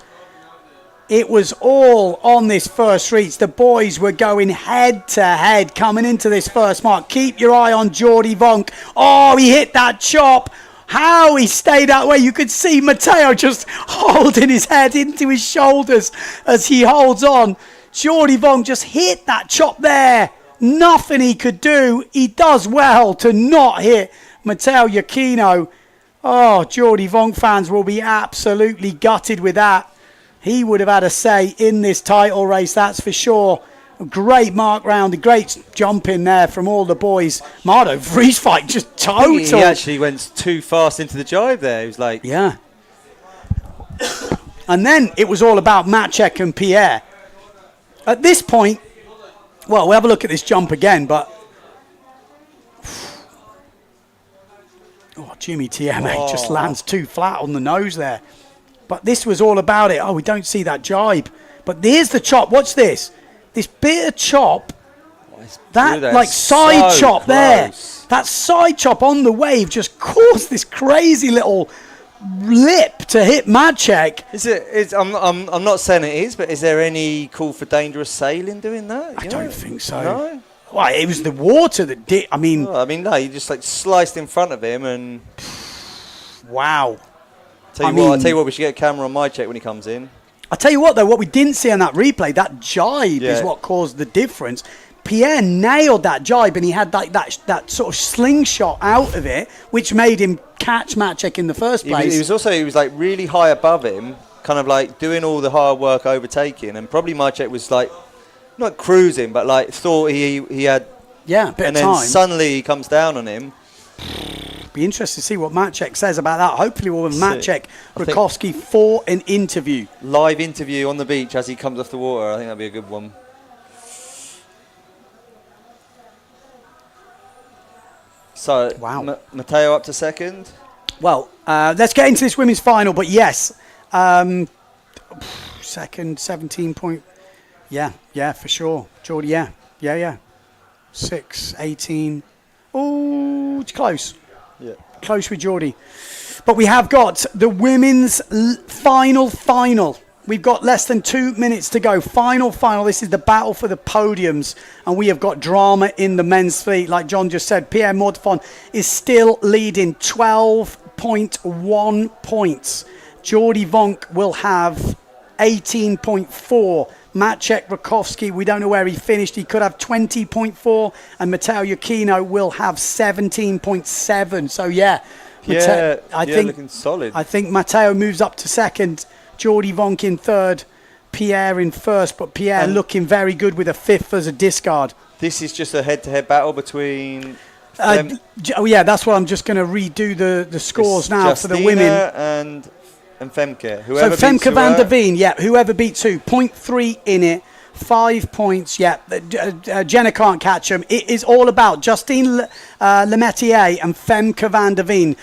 It was all on this first reach. The boys were going head to head coming into this first mark. Keep your eye on Jordi Vonk. Oh, he hit that chop. How he stayed that way. You could see Matteo just holding his head into his shoulders as he holds on. Jordi Vonk just hit that chop there. Nothing he could do. He does well to not hit Matteo Giacchino. Oh, Jordi Vonk fans will be absolutely gutted with that. He would have had a say in this title race, that's for sure. A great mark round, a great jump in there from all the boys. Amado Vrieswijk just total. He actually went too fast into the jibe there. He was like... Yeah. And then it was all about Maciek and Pierre. At this point, well, we'll have a look at this jump again, but... Oh, Jimmy Tieme just lands too flat on the nose there. But this was all about it. Oh, we don't see that jibe. But there's the chop. Watch this. This bit of chop. That like side chop there. That side chop on the wave just caused this crazy little lip to hit Maciek. I'm not saying it is, but is there any call for dangerous sailing doing that? I don't think so. No? Well, it was the water that did. I mean, no, you just like sliced in front of him and. Wow. I'll tell you what, we should get a camera on Maciek when he comes in. I'll tell you what, though, what we didn't see on that replay, that jibe is what caused the difference. Pierre nailed that jibe, and he had that sort of slingshot out of it, which made him catch Maciek in the first place. He was like really high above him, kind of like doing all the hard work, overtaking, and probably Maciek was like, not cruising, but like thought he had... Yeah, a bit and of then time. suddenly he comes down on him. Be interested to see what Maciek says about that. Hopefully we'll have Maciek Rakowski for an interview. Live interview on the beach as he comes off the water. I think that'd be a good one. So, wow. Matteo up to second. Well, let's get into this women's final. But yes, second, 17 point. Yeah, for sure. Geordie, yeah. 6, 18. Oh, it's close. Yeah. Close with Geordie. But we have got the women's final. We've got less than 2 minutes to go. Final. This is the battle for the podiums. And we have got drama in the men's fleet. Like John just said, Pierre Mortefon is still leading 12.1 points. Geordie Vonk will have 18.4. Maciek Rakowski, we don't know where he finished. He could have 20.4. And Matteo Iachino will have 17.7. So, I think looking solid. I think Matteo moves up to second. Geordie Vonk in third. Pierre in first. But Pierre looking very good with a fifth as a discard. This is just a head-to-head battle between... that's what I'm just going to redo the scores now Justina for the women. And Femke. So Femke van der Veen, whoever beats who. 0.3 in it, 5 points, Jenna can't catch them. It is all about Justine Lemaitre and Femke van der Veen.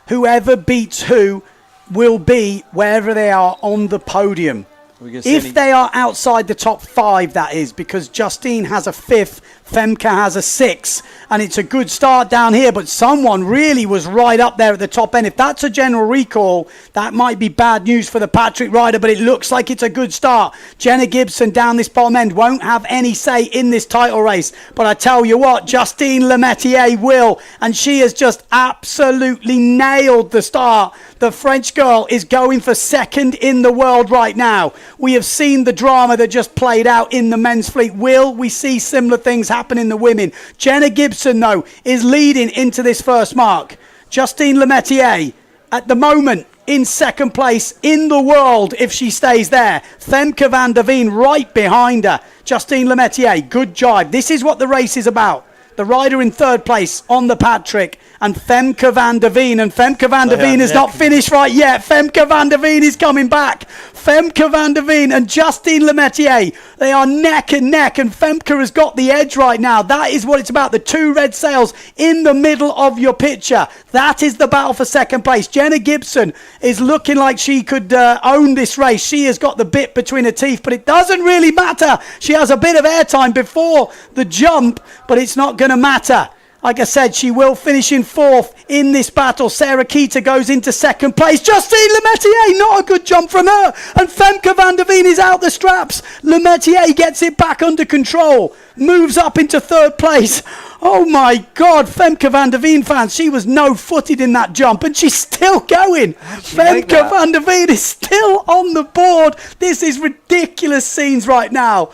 Whoever beats who will be wherever they are on the podium. If they are outside the top 5, that is, because Justine has a 5th, Femke has a 6th, and it's a good start down here, but someone really was right up there at the top end. If that's a general recall, that might be bad news for the Patrick rider, but it looks like it's a good start. Jenna Gibson down this bottom end won't have any say in this title race, but I tell you what, Justine Lemaitre will, and she has just absolutely nailed the start. The French girl is going for second in the world right now. We have seen the drama that just played out in the men's fleet. Will we see similar things happen in the women? Jenna Gibson, though, is leading into this first mark. Justine Lemaitre, at the moment, in second place in the world if she stays there. Femke van der Veen right behind her. Justine Lemaitre, good job. This is what the race is about. The rider in third place on the Patrick and Femke van der Veen. And Femke van der Veen is not finished right yet. Femke van der Veen is coming back. Femke van der Veen and Justine Lemaitre, they are neck and neck, and Femke has got the edge right now. That is what it's about. The two red sails in the middle of your picture. That is the battle for second place. Jenna Gibson is looking like she could own this race. She has got the bit between her teeth, but it doesn't really matter. She has a bit of airtime before the jump, but it's not going to matter. Like I said, she will finish in fourth in this battle. Sarah Keita goes into second place. Justine Lemaitre, not a good jump from her. And Femke van der Veen is out the straps. Lemaitre gets it back under control. Moves up into third place. Oh my God, Femke van der Veen fans, she was no-footed in that jump and she's still going. Femke van der Veen is still on the board. This is ridiculous scenes right now.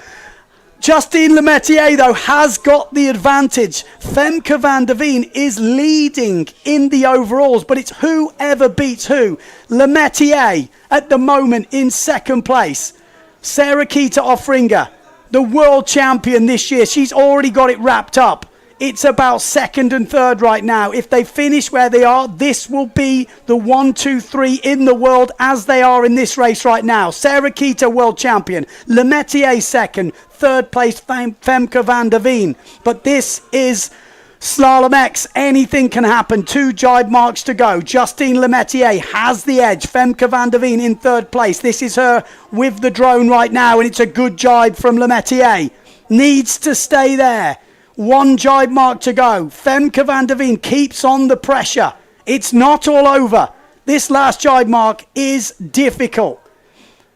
Justine Lemaitre, though, has got the advantage. Femke van der Veen is leading in the overalls, but it's whoever beats who. Lemaitre, at the moment, in second place. Sarah Keita Offringer, the world champion this year. She's already got it wrapped up. It's about second and third right now. If they finish where they are, this will be the 1, 2, 3 in the world as they are in this race right now. Sarah Keita, world champion. Lemaitre second. Third place, Femke van der Veen. But this is Slalom X. Anything can happen. 2 jibe marks to go. Justine Lemaitre has the edge. Femke van der Veen in third place. This is her with the drone right now, and it's a good jibe from Lemaitre. Needs to stay there. 1 jibe mark to go. Femke van der Veen keeps on the pressure. It's not all over. This last jibe mark is difficult.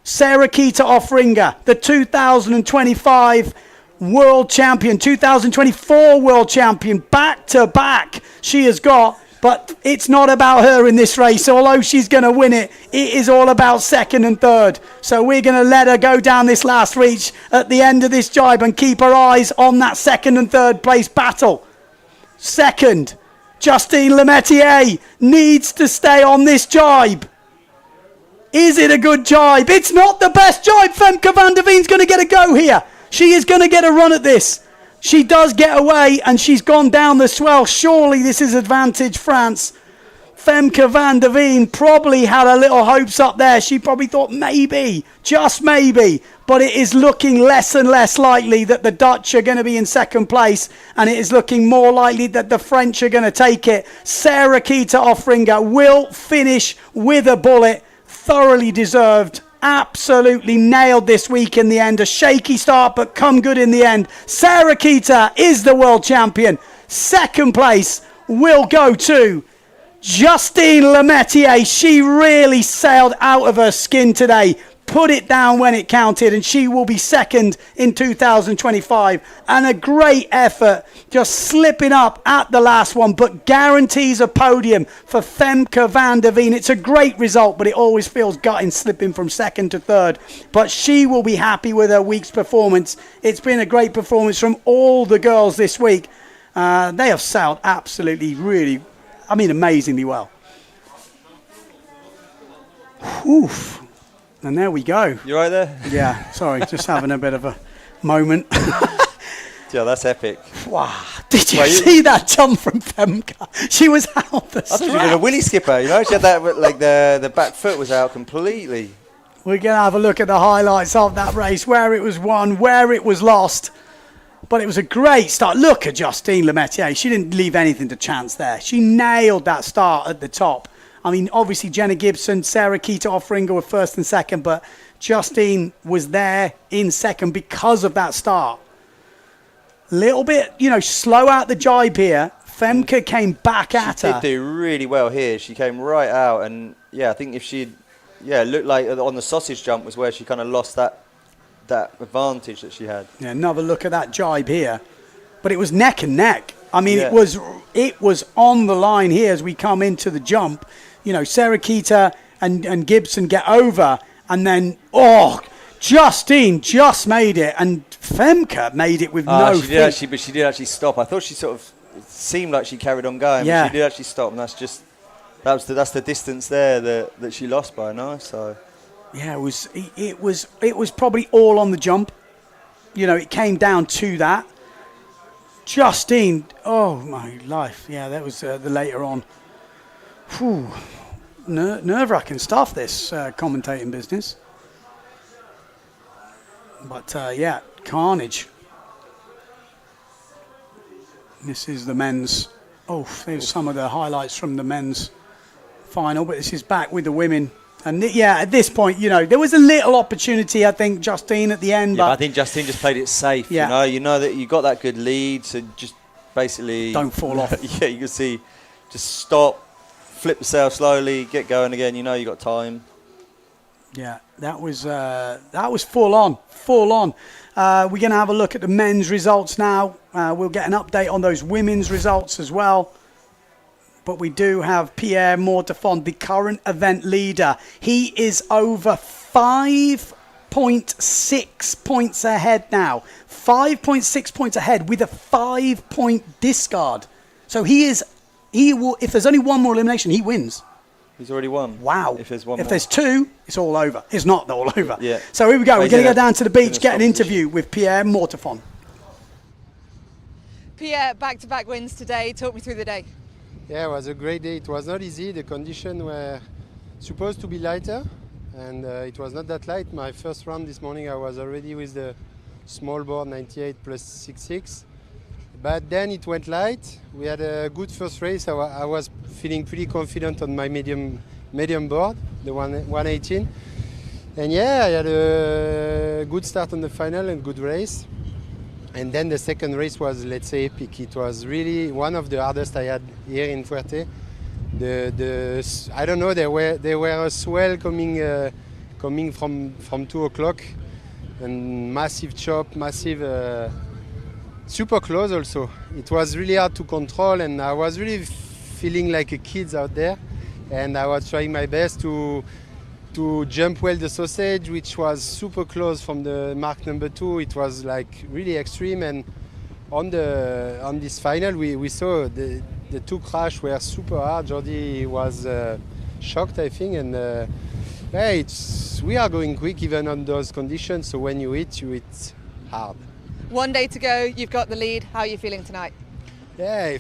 Sarah Keita Offringer, the 2025 world champion, 2024 world champion, back to back she has got, but it's not about her in this race. Although she's going to win it, it is all about second and third. So we're going to let her go down this last reach at the end of this jibe and keep our eyes on that second and third place battle. Second, Justine Lemaitre needs to stay on this jibe. Is it a good jibe? It's not the best jibe. Femke van der Veen's going to get a go here. She is going to get a run at this. She does get away and she's gone down the swell. Surely this is advantage France. Femke van der Veen probably had her little hopes up there. She probably thought maybe, just maybe, but it is looking less and less likely that the Dutch are going to be in second place, and it is looking more likely that the French are going to take it. Sarah Kita Offringer will finish with a bullet. Thoroughly deserved. Absolutely nailed this week in the end. A shaky start, but come good in the end. Sarah Kita is the world champion. Second place will go to Justine Lemaitre. She really sailed out of her skin today, put it down when it counted, and she will be second in 2025. And a great effort, just slipping up at the last one, but guarantees a podium for Femke van der Veen. It's a great result, but it always feels gutting slipping from second to third. But she will be happy with her week's performance. It's been a great performance from all the girls this week. They have sailed absolutely, really, amazingly well. Oof. And there we go. You right there? Yeah, sorry, just having a bit of a moment. Yeah, that's epic. Wow. Did you see that jump from Femke? She was out the I thought she was doing a willy skipper, you know? She had that, like, the back foot was out completely. We're going to have a look at the highlights of that race, where it was won, where it was lost. But it was a great start. Look at Justine Lemaitre. She didn't leave anything to chance there. She nailed that start at the top. I mean, obviously, Jenna Gibson, Sarah Kita Offringer were first and second, but Justine was there in second because of that start. Little bit, slow out the jibe here. Femke came back at her. She did do really well here. She came right out, and yeah, I think if she'd, looked like on the sausage jump was where she kind of lost that advantage that she had. Yeah, another look at that jibe here, but it was neck and neck. I mean, it was on the line here as we come into the jump. Sarah Kita and Gibson get over, and then Justine just made it, and Femke made it with no feet. But she did actually stop. I thought it seemed like she carried on going, but she did actually stop, and that's the distance there that she lost by, no? So. Yeah, it was probably all on the jump. It came down to that. Justine, oh my life. Yeah, that was the later on. Whew. Nerve-wracking stuff, this commentating business. But carnage. This is the men's. Oh, there's some of the highlights from the men's final, but this is back with the women. And at this point, there was a little opportunity, I think, Justine at the end. Yeah, but I think Justine just played it safe. Yeah. You know that you got that good lead, so just basically don't fall off. Yeah, you can see, just stop, flip the sail slowly, get going again. You got time. Yeah, that was full on. We're going to have a look at the men's results now. We'll get an update on those women's results as well. But we do have Pierre Mortefond, the current event leader. He is over 5.6 points ahead now. 5.6 points ahead with a 5-point discard. So he will, if there's only one more elimination, he wins. He's already won. Wow. If there's one If more. there's two, it's all over. It's not all over. Yeah. So here we go. We're going to go down to the beach, get an interview with Pierre Mortefond. Pierre, back-to-back wins today. Talk me through the day. Yeah, it was a great day. It was not easy. The conditions were supposed to be lighter, and it was not that light. My first round this morning, I was already with the small board 98 plus 66. But then it went light. We had a good first race. I was feeling pretty confident on my medium board, the 118. And I had a good start on the final and good race. And then the second race was, let's say, epic. It was really one of the hardest I had here in Fuerte. I don't know, there were a swell coming from 2 o'clock, and massive chop, super close also. It was really hard to control, and I was really feeling like a kid out there. And I was trying my best to jump well the sausage, which was super close from the mark number 2. It was like really extreme, and on this final we saw the 2 crash were super hard. Jordi was shocked, I think, and we are going quick even on those conditions. So when you hit hard. One day to go. You've got the lead. How are you feeling tonight? Yeah,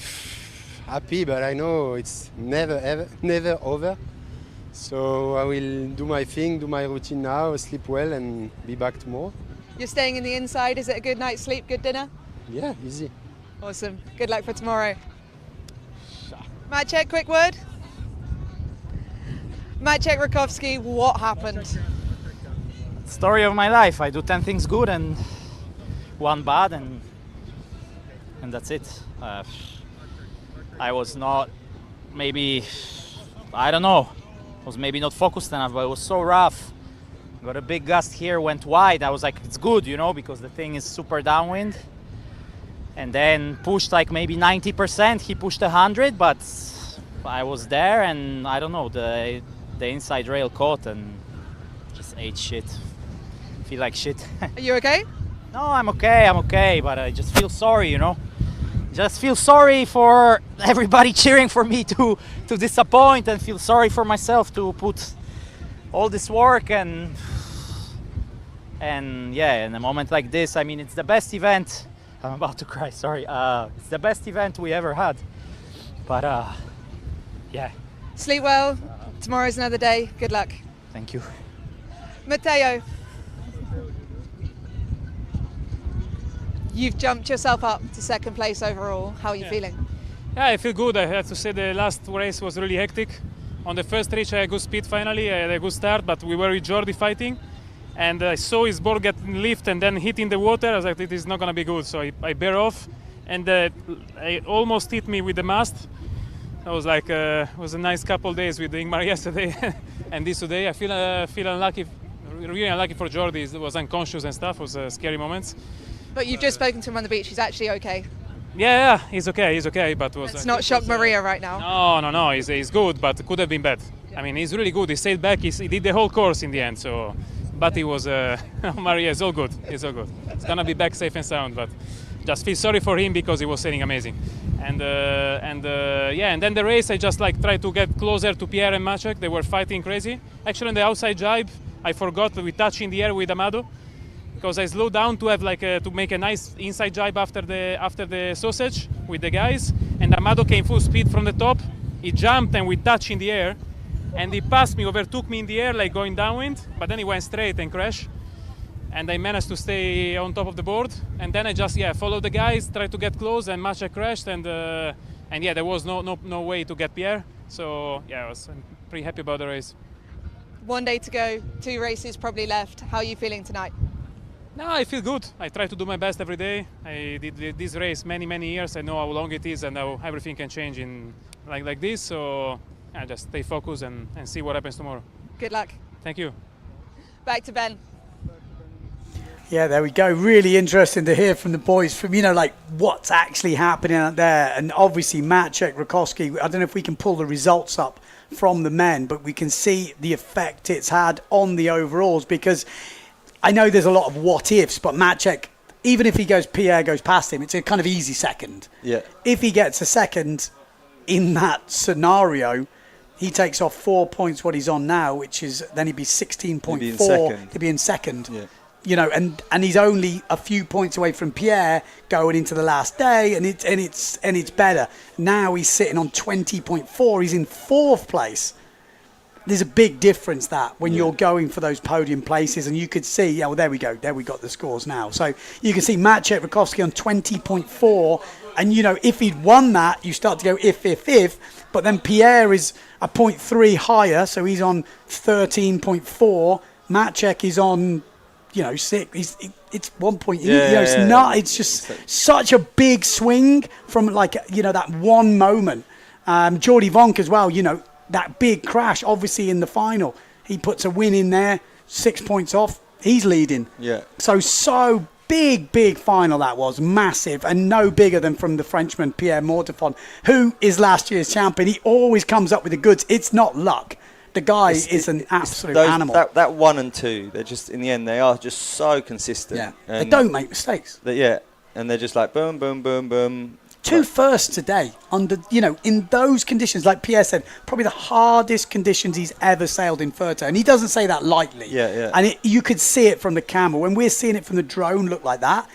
happy, but I know it's never over. So I will do my thing, do my routine now, sleep well, and be back tomorrow. You're staying in the inside. Is it a good night's sleep, good dinner? Yeah, easy. Awesome. Good luck for tomorrow. Maciek, quick word. Maciek Rakowski, what happened? Story of my life. I do 10 things good and one bad, and that's it. I was not, maybe, I don't know, was maybe not focused enough, but it was so rough. Got a big gust here, went wide. I was like, it's good, you know, because the thing is super downwind. And then pushed like maybe 90%. He pushed 100, but I was there, and I don't know, the inside rail caught and just ate shit. Feel like shit. Are you okay? No, I'm okay, but I just feel sorry, you know. Just feel sorry for everybody cheering for me to disappoint, and feel sorry for myself to put all this work and yeah, in a moment like this, I mean, it's the best event. I'm about to cry, sorry. It's the best event we ever had. But yeah. Sleep well. Tomorrow's another day. Good luck. Thank you. Matteo, you've jumped yourself up to second place overall. How are you feeling? Yeah, I feel good. I have to say the last race was really hectic. On the first race I had good speed finally, I had a good start, but we were with Jordi fighting, and I saw his board get lift and then hit in the water. I was like, it is not going to be good, so I bear off, and I almost hit me with the mast. I was like, it was a nice couple of days with Ingmar yesterday and this today. I feel unlucky, really unlucky for Jordi. He was unconscious and stuff. It was scary moments. But you've just spoken to him on the beach. He's actually okay. Yeah, he's okay, but was. It's not shock Maria right now. No, he's good, but could have been bad. I mean, he's really good. He stayed back. He did the whole course in the end. So, but he was. Maria is all good. He's all good. He's gonna be back safe and sound. But just feel sorry for him because he was sailing amazing. And then the race, I just like tried to get closer to Pierre and Maciek. They were fighting crazy. Actually, on the outside jibe, I forgot we touched in the air with Amado, because I slowed down to have to make a nice inside jibe after the sausage with the guys, and Amado came full speed from the top. He jumped and we touched in the air, and he passed me, overtook me in the air like going downwind, but then he went straight and crashed, and I managed to stay on top of the board, and then I just followed the guys, tried to get close, and Maciek crashed, and there was no way to get Pierre, so I was pretty happy about the race. 1 day to go, 2 races probably left. How are you feeling tonight? No, I feel good. I try to do my best every day. I did this race many years. I know how long it is and how everything can change in like this. So I just stay focused and see what happens tomorrow. Good luck. Thank you. Back to Ben. Yeah, there we go. Really interesting to hear from the boys from, what's actually happening out there. And obviously Maciek Rakowski, I don't know if we can pull the results up from the men, but we can see the effect it's had on the overalls, because I know there's a lot of what ifs, but Maciek, even if Pierre goes past him, it's a kind of easy second. Yeah. If he gets a second in that scenario, he takes off 4 points what he's on now, which is then he'd be 16.4. He'd be in second. Yeah. And he's only a few points away from Pierre going into the last day, and it's better. Now he's sitting on 20.4. He's in 4th place. There's a big difference that when you're going for those podium places, and you could see, there we go. There we got the scores now. So you can see Maciek Rakowski on 20.4, and if he'd won that, you start to go if. But then Pierre is a 0.3 higher, so he's on 13.4. Maciek is on 6. It's 1 point. It's not. It's just such a big swing from that one moment. Jordi Vonk as well. That big crash, obviously in the final, he puts a win in there, 6 points off. He's leading. Yeah. So big final that was, massive, and no bigger than from the Frenchman Pierre Mortefond, who is last year's champion. He always comes up with the goods. It's not luck. The guy is an absolute animal. That 1 and 2, they're just, in the end, they are just so consistent. Yeah. They don't make mistakes. And they're just like boom, boom, boom, boom. 2 firsts today under, in those conditions, like Pierre said, probably the hardest conditions he's ever sailed in Fuerteventura. And he doesn't say that lightly. Yeah. And you could see it from the camera. When we're seeing it from the drone look like that,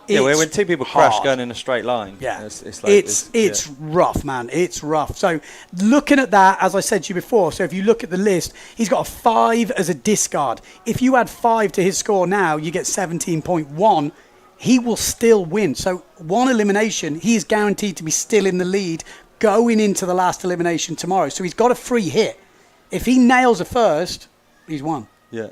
Yeah, when two people crash going in a straight line, it's rough, man. It's rough. So looking at that, as I said to you before, so if you look at the list, he's got a 5 as a discard. If you add 5 to his score now, you get 17.1. He will still win. So one elimination, he is guaranteed to be still in the lead going into the last elimination tomorrow. So he's got a free hit. If he nails a first, he's won. Yeah.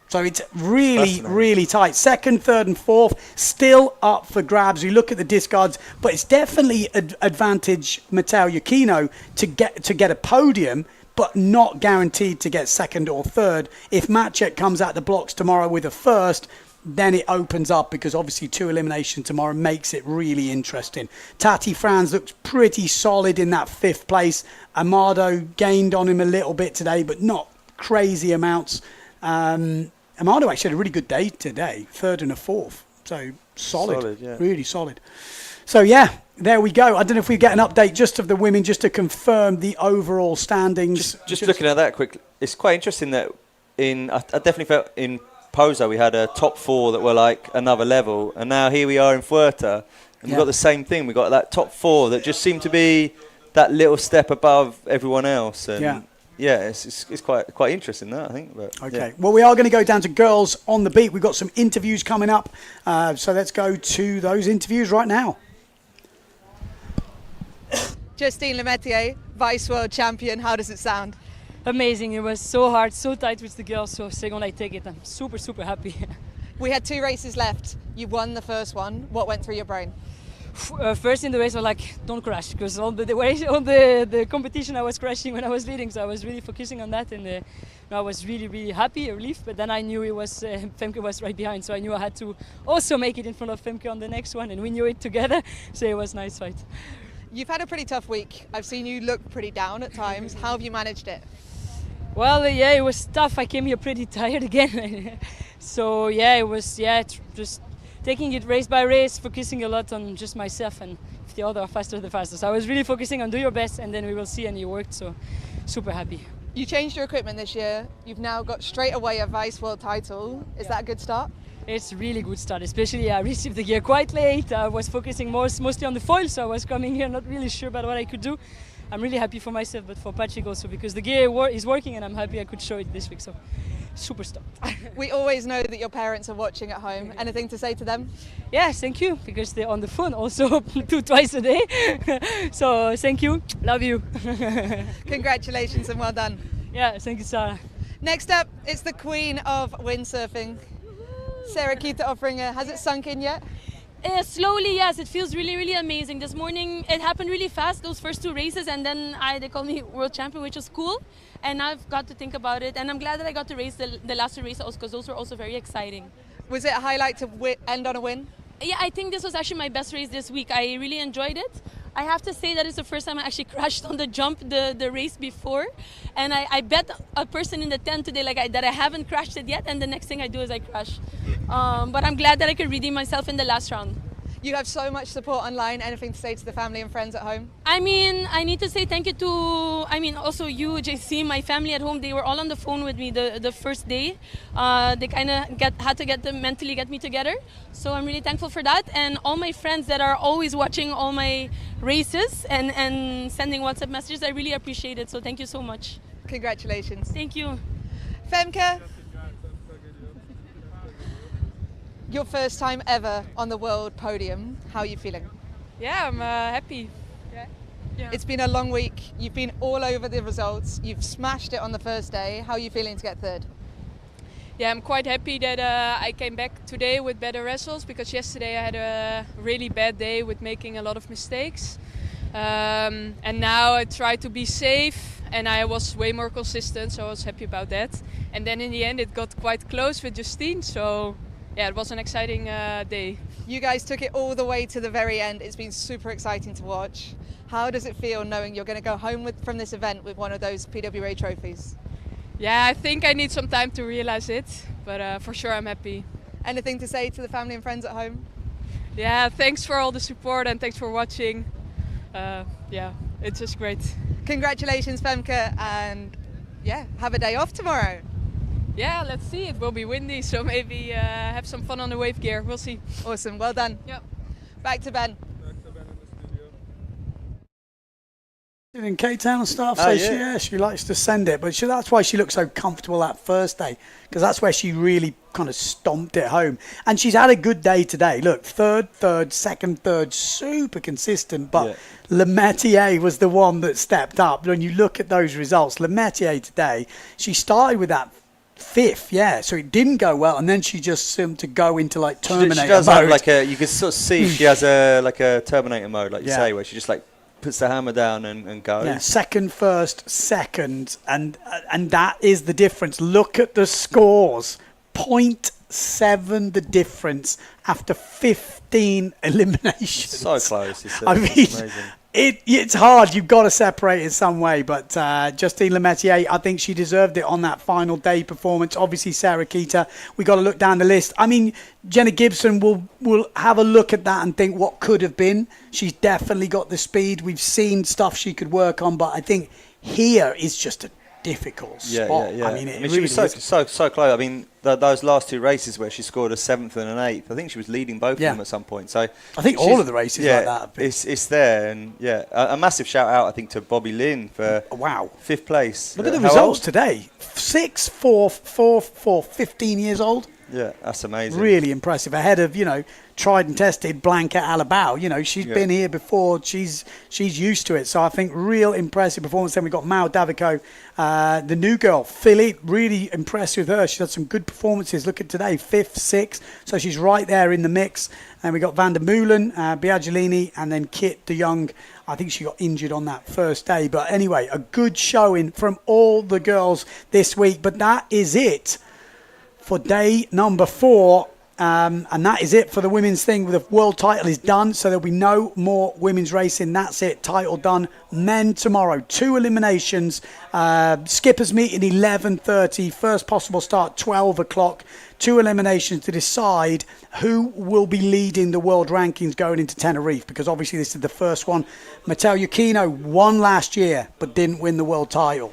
So it's really, really tight. Second, third, and fourth still up for grabs. You look at the discards, but it's definitely advantage Matteo Iachino to get a podium, but not guaranteed to get second or third. If Maciek comes out the blocks tomorrow with a first, then it opens up, because obviously 2 eliminations tomorrow makes it really interesting. Tati Franz looks pretty solid in that 5th place. Amado gained on him a little bit today, but not crazy amounts. Amado actually had a really good day today, 3rd and a 4th. So solid yeah. Really solid. So yeah, there we go. I don't know if we get an update just of the women, just to confirm the overall standings. Just looking at that quickly, it's quite interesting that I definitely felt in Posa we had a top 4 that were like another level, and now here we are in Fuerta, and we've got the same thing. We've got that top 4 that just seem to be that little step above everyone else. And yeah, it's quite interesting that, I think. But, okay, well, we are going to go down to girls on the beat. We've got some interviews coming up, so let's go to those interviews right now. Justine Lemaitre, Vice World Champion, how does it sound? Amazing, it was so hard, so tight with the girls, so second I take it. I'm super, super happy. We had 2 races left. You won the first one. What went through your brain? First in the race, I was like, don't crash, because on the competition I was crashing when I was leading, so I was really focusing on that, and I was really, really happy, relieved, but then I knew it was Femke was right behind, so I knew I had to also make it in front of Femke on the next one, and we knew it together, so it was a nice fight. You've had a pretty tough week. I've seen you look pretty down at times. How have you managed it? Well, yeah, it was tough. I came here pretty tired again, so yeah, it was just taking it race by race, focusing a lot on just myself, and if the other are faster, the faster. So I was really focusing on do your best, and then we will see, and it worked, so super happy. You changed your equipment this year. You've now got straight away a Vice World title. Is that a good start? It's a really good start, especially I received the gear quite late. I was focusing mostly on the foil, so I was coming here not really sure about what I could do. I'm really happy for myself, but for Patrick also, because the gear is working, and I'm happy I could show it this week, so super start. We always know that your parents are watching at home. Anything to say to them? Yes, thank you, because they're on the phone also twice a day. So thank you, love you. Congratulations and well done. Yeah, thank you, Sarah. Next up, it's the queen of windsurfing, Sarah Kita-Offringer. Has it sunk in yet? Slowly, yes. It feels really, really amazing. This morning, it happened really fast, those first 2 races, and then they called me world champion, which was cool. And I've got to think about it. And I'm glad that I got to race the last 2 races also, because those were also very exciting. Was it a highlight to end on a win? Yeah, I think this was actually my best race this week. I really enjoyed it. I have to say that it's the first time I actually crashed on the jump the race before. And I bet a person in the tent today that I haven't crashed it yet, and the next thing I do is I crash. But I'm glad that I could redeem myself in the last round. You have so much support online. Anything to say to the family and friends at home? I mean, I need to say thank you to, also you, JC, my family at home. They were all on the phone with me the first day. They kind of had to mentally get me together. So I'm really thankful for that. And all my friends that are always watching all my races and sending WhatsApp messages, I really appreciate it. So thank you so much. Congratulations. Thank you. Femke, your first time ever on the world podium. How are you feeling? Yeah, I'm happy. Yeah. It's been a long week. You've been all over the results. You've smashed it on the first day. How are you feeling to get third? Yeah, I'm quite happy that I came back today with better results, because yesterday I had a really bad day with making a lot of mistakes. And now I try to be safe, and I was way more consistent, so I was happy about that. And then in the end it got quite close with Justine, so yeah, it was an exciting day. You guys took it all the way to the very end. It's been super exciting to watch. How does it feel knowing you're going to go home from this event with one of those PWA trophies? Yeah, I think I need some time to realize it, but for sure I'm happy. Anything to say to the family and friends at home? Yeah, thanks for all the support and thanks for watching. Yeah, it's just great. Congratulations, Femke, and yeah, have a day off tomorrow. Yeah, let's see. It will be windy, so maybe have some fun on the wave gear. We'll see. Awesome, well done. Yep. Back to Ben. In Cape Town and stuff, Oh, so she likes to send it, but that's why she looks so comfortable that first day, because that's where she really kind of stomped it home. And she's had a good day today. Look, third, second, third, super consistent, but Le Métier was the one that stepped up. When you look at those results, Le Métier today, she started with that fifth, so it didn't go well, and then she just seemed to go into like Terminator She does mode. have like you can sort of see she has a Terminator mode, like you say, where she just like puts the hammer down and goes. Yeah, second, first, second, and that is the difference. Look at the scores. 0.7 the difference after 15 eliminations. So close. I mean, amazing. It's hard. You've got to separate in some way. But Justine Le Métier, I think she deserved it on that final day performance. Obviously, Sarah Keita. We got to look down the list. I mean, Jenna Gibson will have a look at that and think what could have been. She's definitely got the speed. We've seen stuff she could work on, but I think here is just a difficult spot. Yeah. I mean, she was so close. I mean, those last two races where she scored a 7th and an 8th, I think she was leading both of them at some point. So I think all of the races like that. It's there, and a massive shout out, I think, to Bobby Lynn for 5th place. Look at the results today. 6th, 4th, 15 years old. Yeah, that's amazing. Really impressive. Ahead of, tried and tested Blanca Alabao. She's been here before. She's used to it. So I think real impressive performance. Then we got Mao Davico, the new girl, Philly. Really impressed with her. She's had some good performances. Look at today, 5th, 6th. So she's right there in the mix. And we got Van der Meulen, Biagilini, and then Kit de Jong. I think she got injured on that first day. But anyway, a good showing from all the girls this week. But that is it for day number 4. And that is it for the women's thing. The world title is done, so there'll be no more women's racing. That's it. Title done. Men tomorrow. 2 eliminations. Skippers meeting 11:30. First possible start 12 o'clock. 2 eliminations to decide who will be leading the world rankings going into Tenerife, because obviously this is the first one. Matteo Iuchino won last year but didn't win the world title.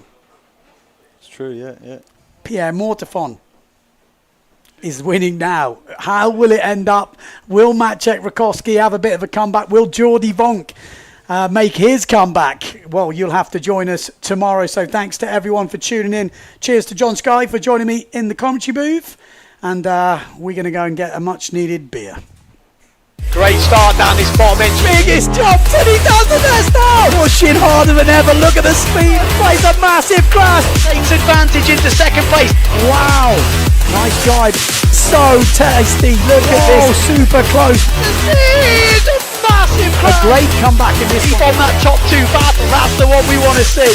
It's true, yeah. Pierre Mortefon is winning now. How will it end up? Will Maciej Rakowski have a bit of a comeback? Will Jordi Vonk make his comeback? Well, you'll have to join us tomorrow. So thanks to everyone for tuning in. Cheers to John Sky for joining me in the commentary booth. And we're going to go and get a much needed beer. Great start down this bottom edge. Biggest jump, and he does the best now. Pushing harder than ever. Look at the speed. Plays a massive crash. Takes advantage into second place. Wow. Nice drive. So tasty. Look at this. Super close. It's a massive A great comeback in this one. On that top 2 battle. That's the one we want to see.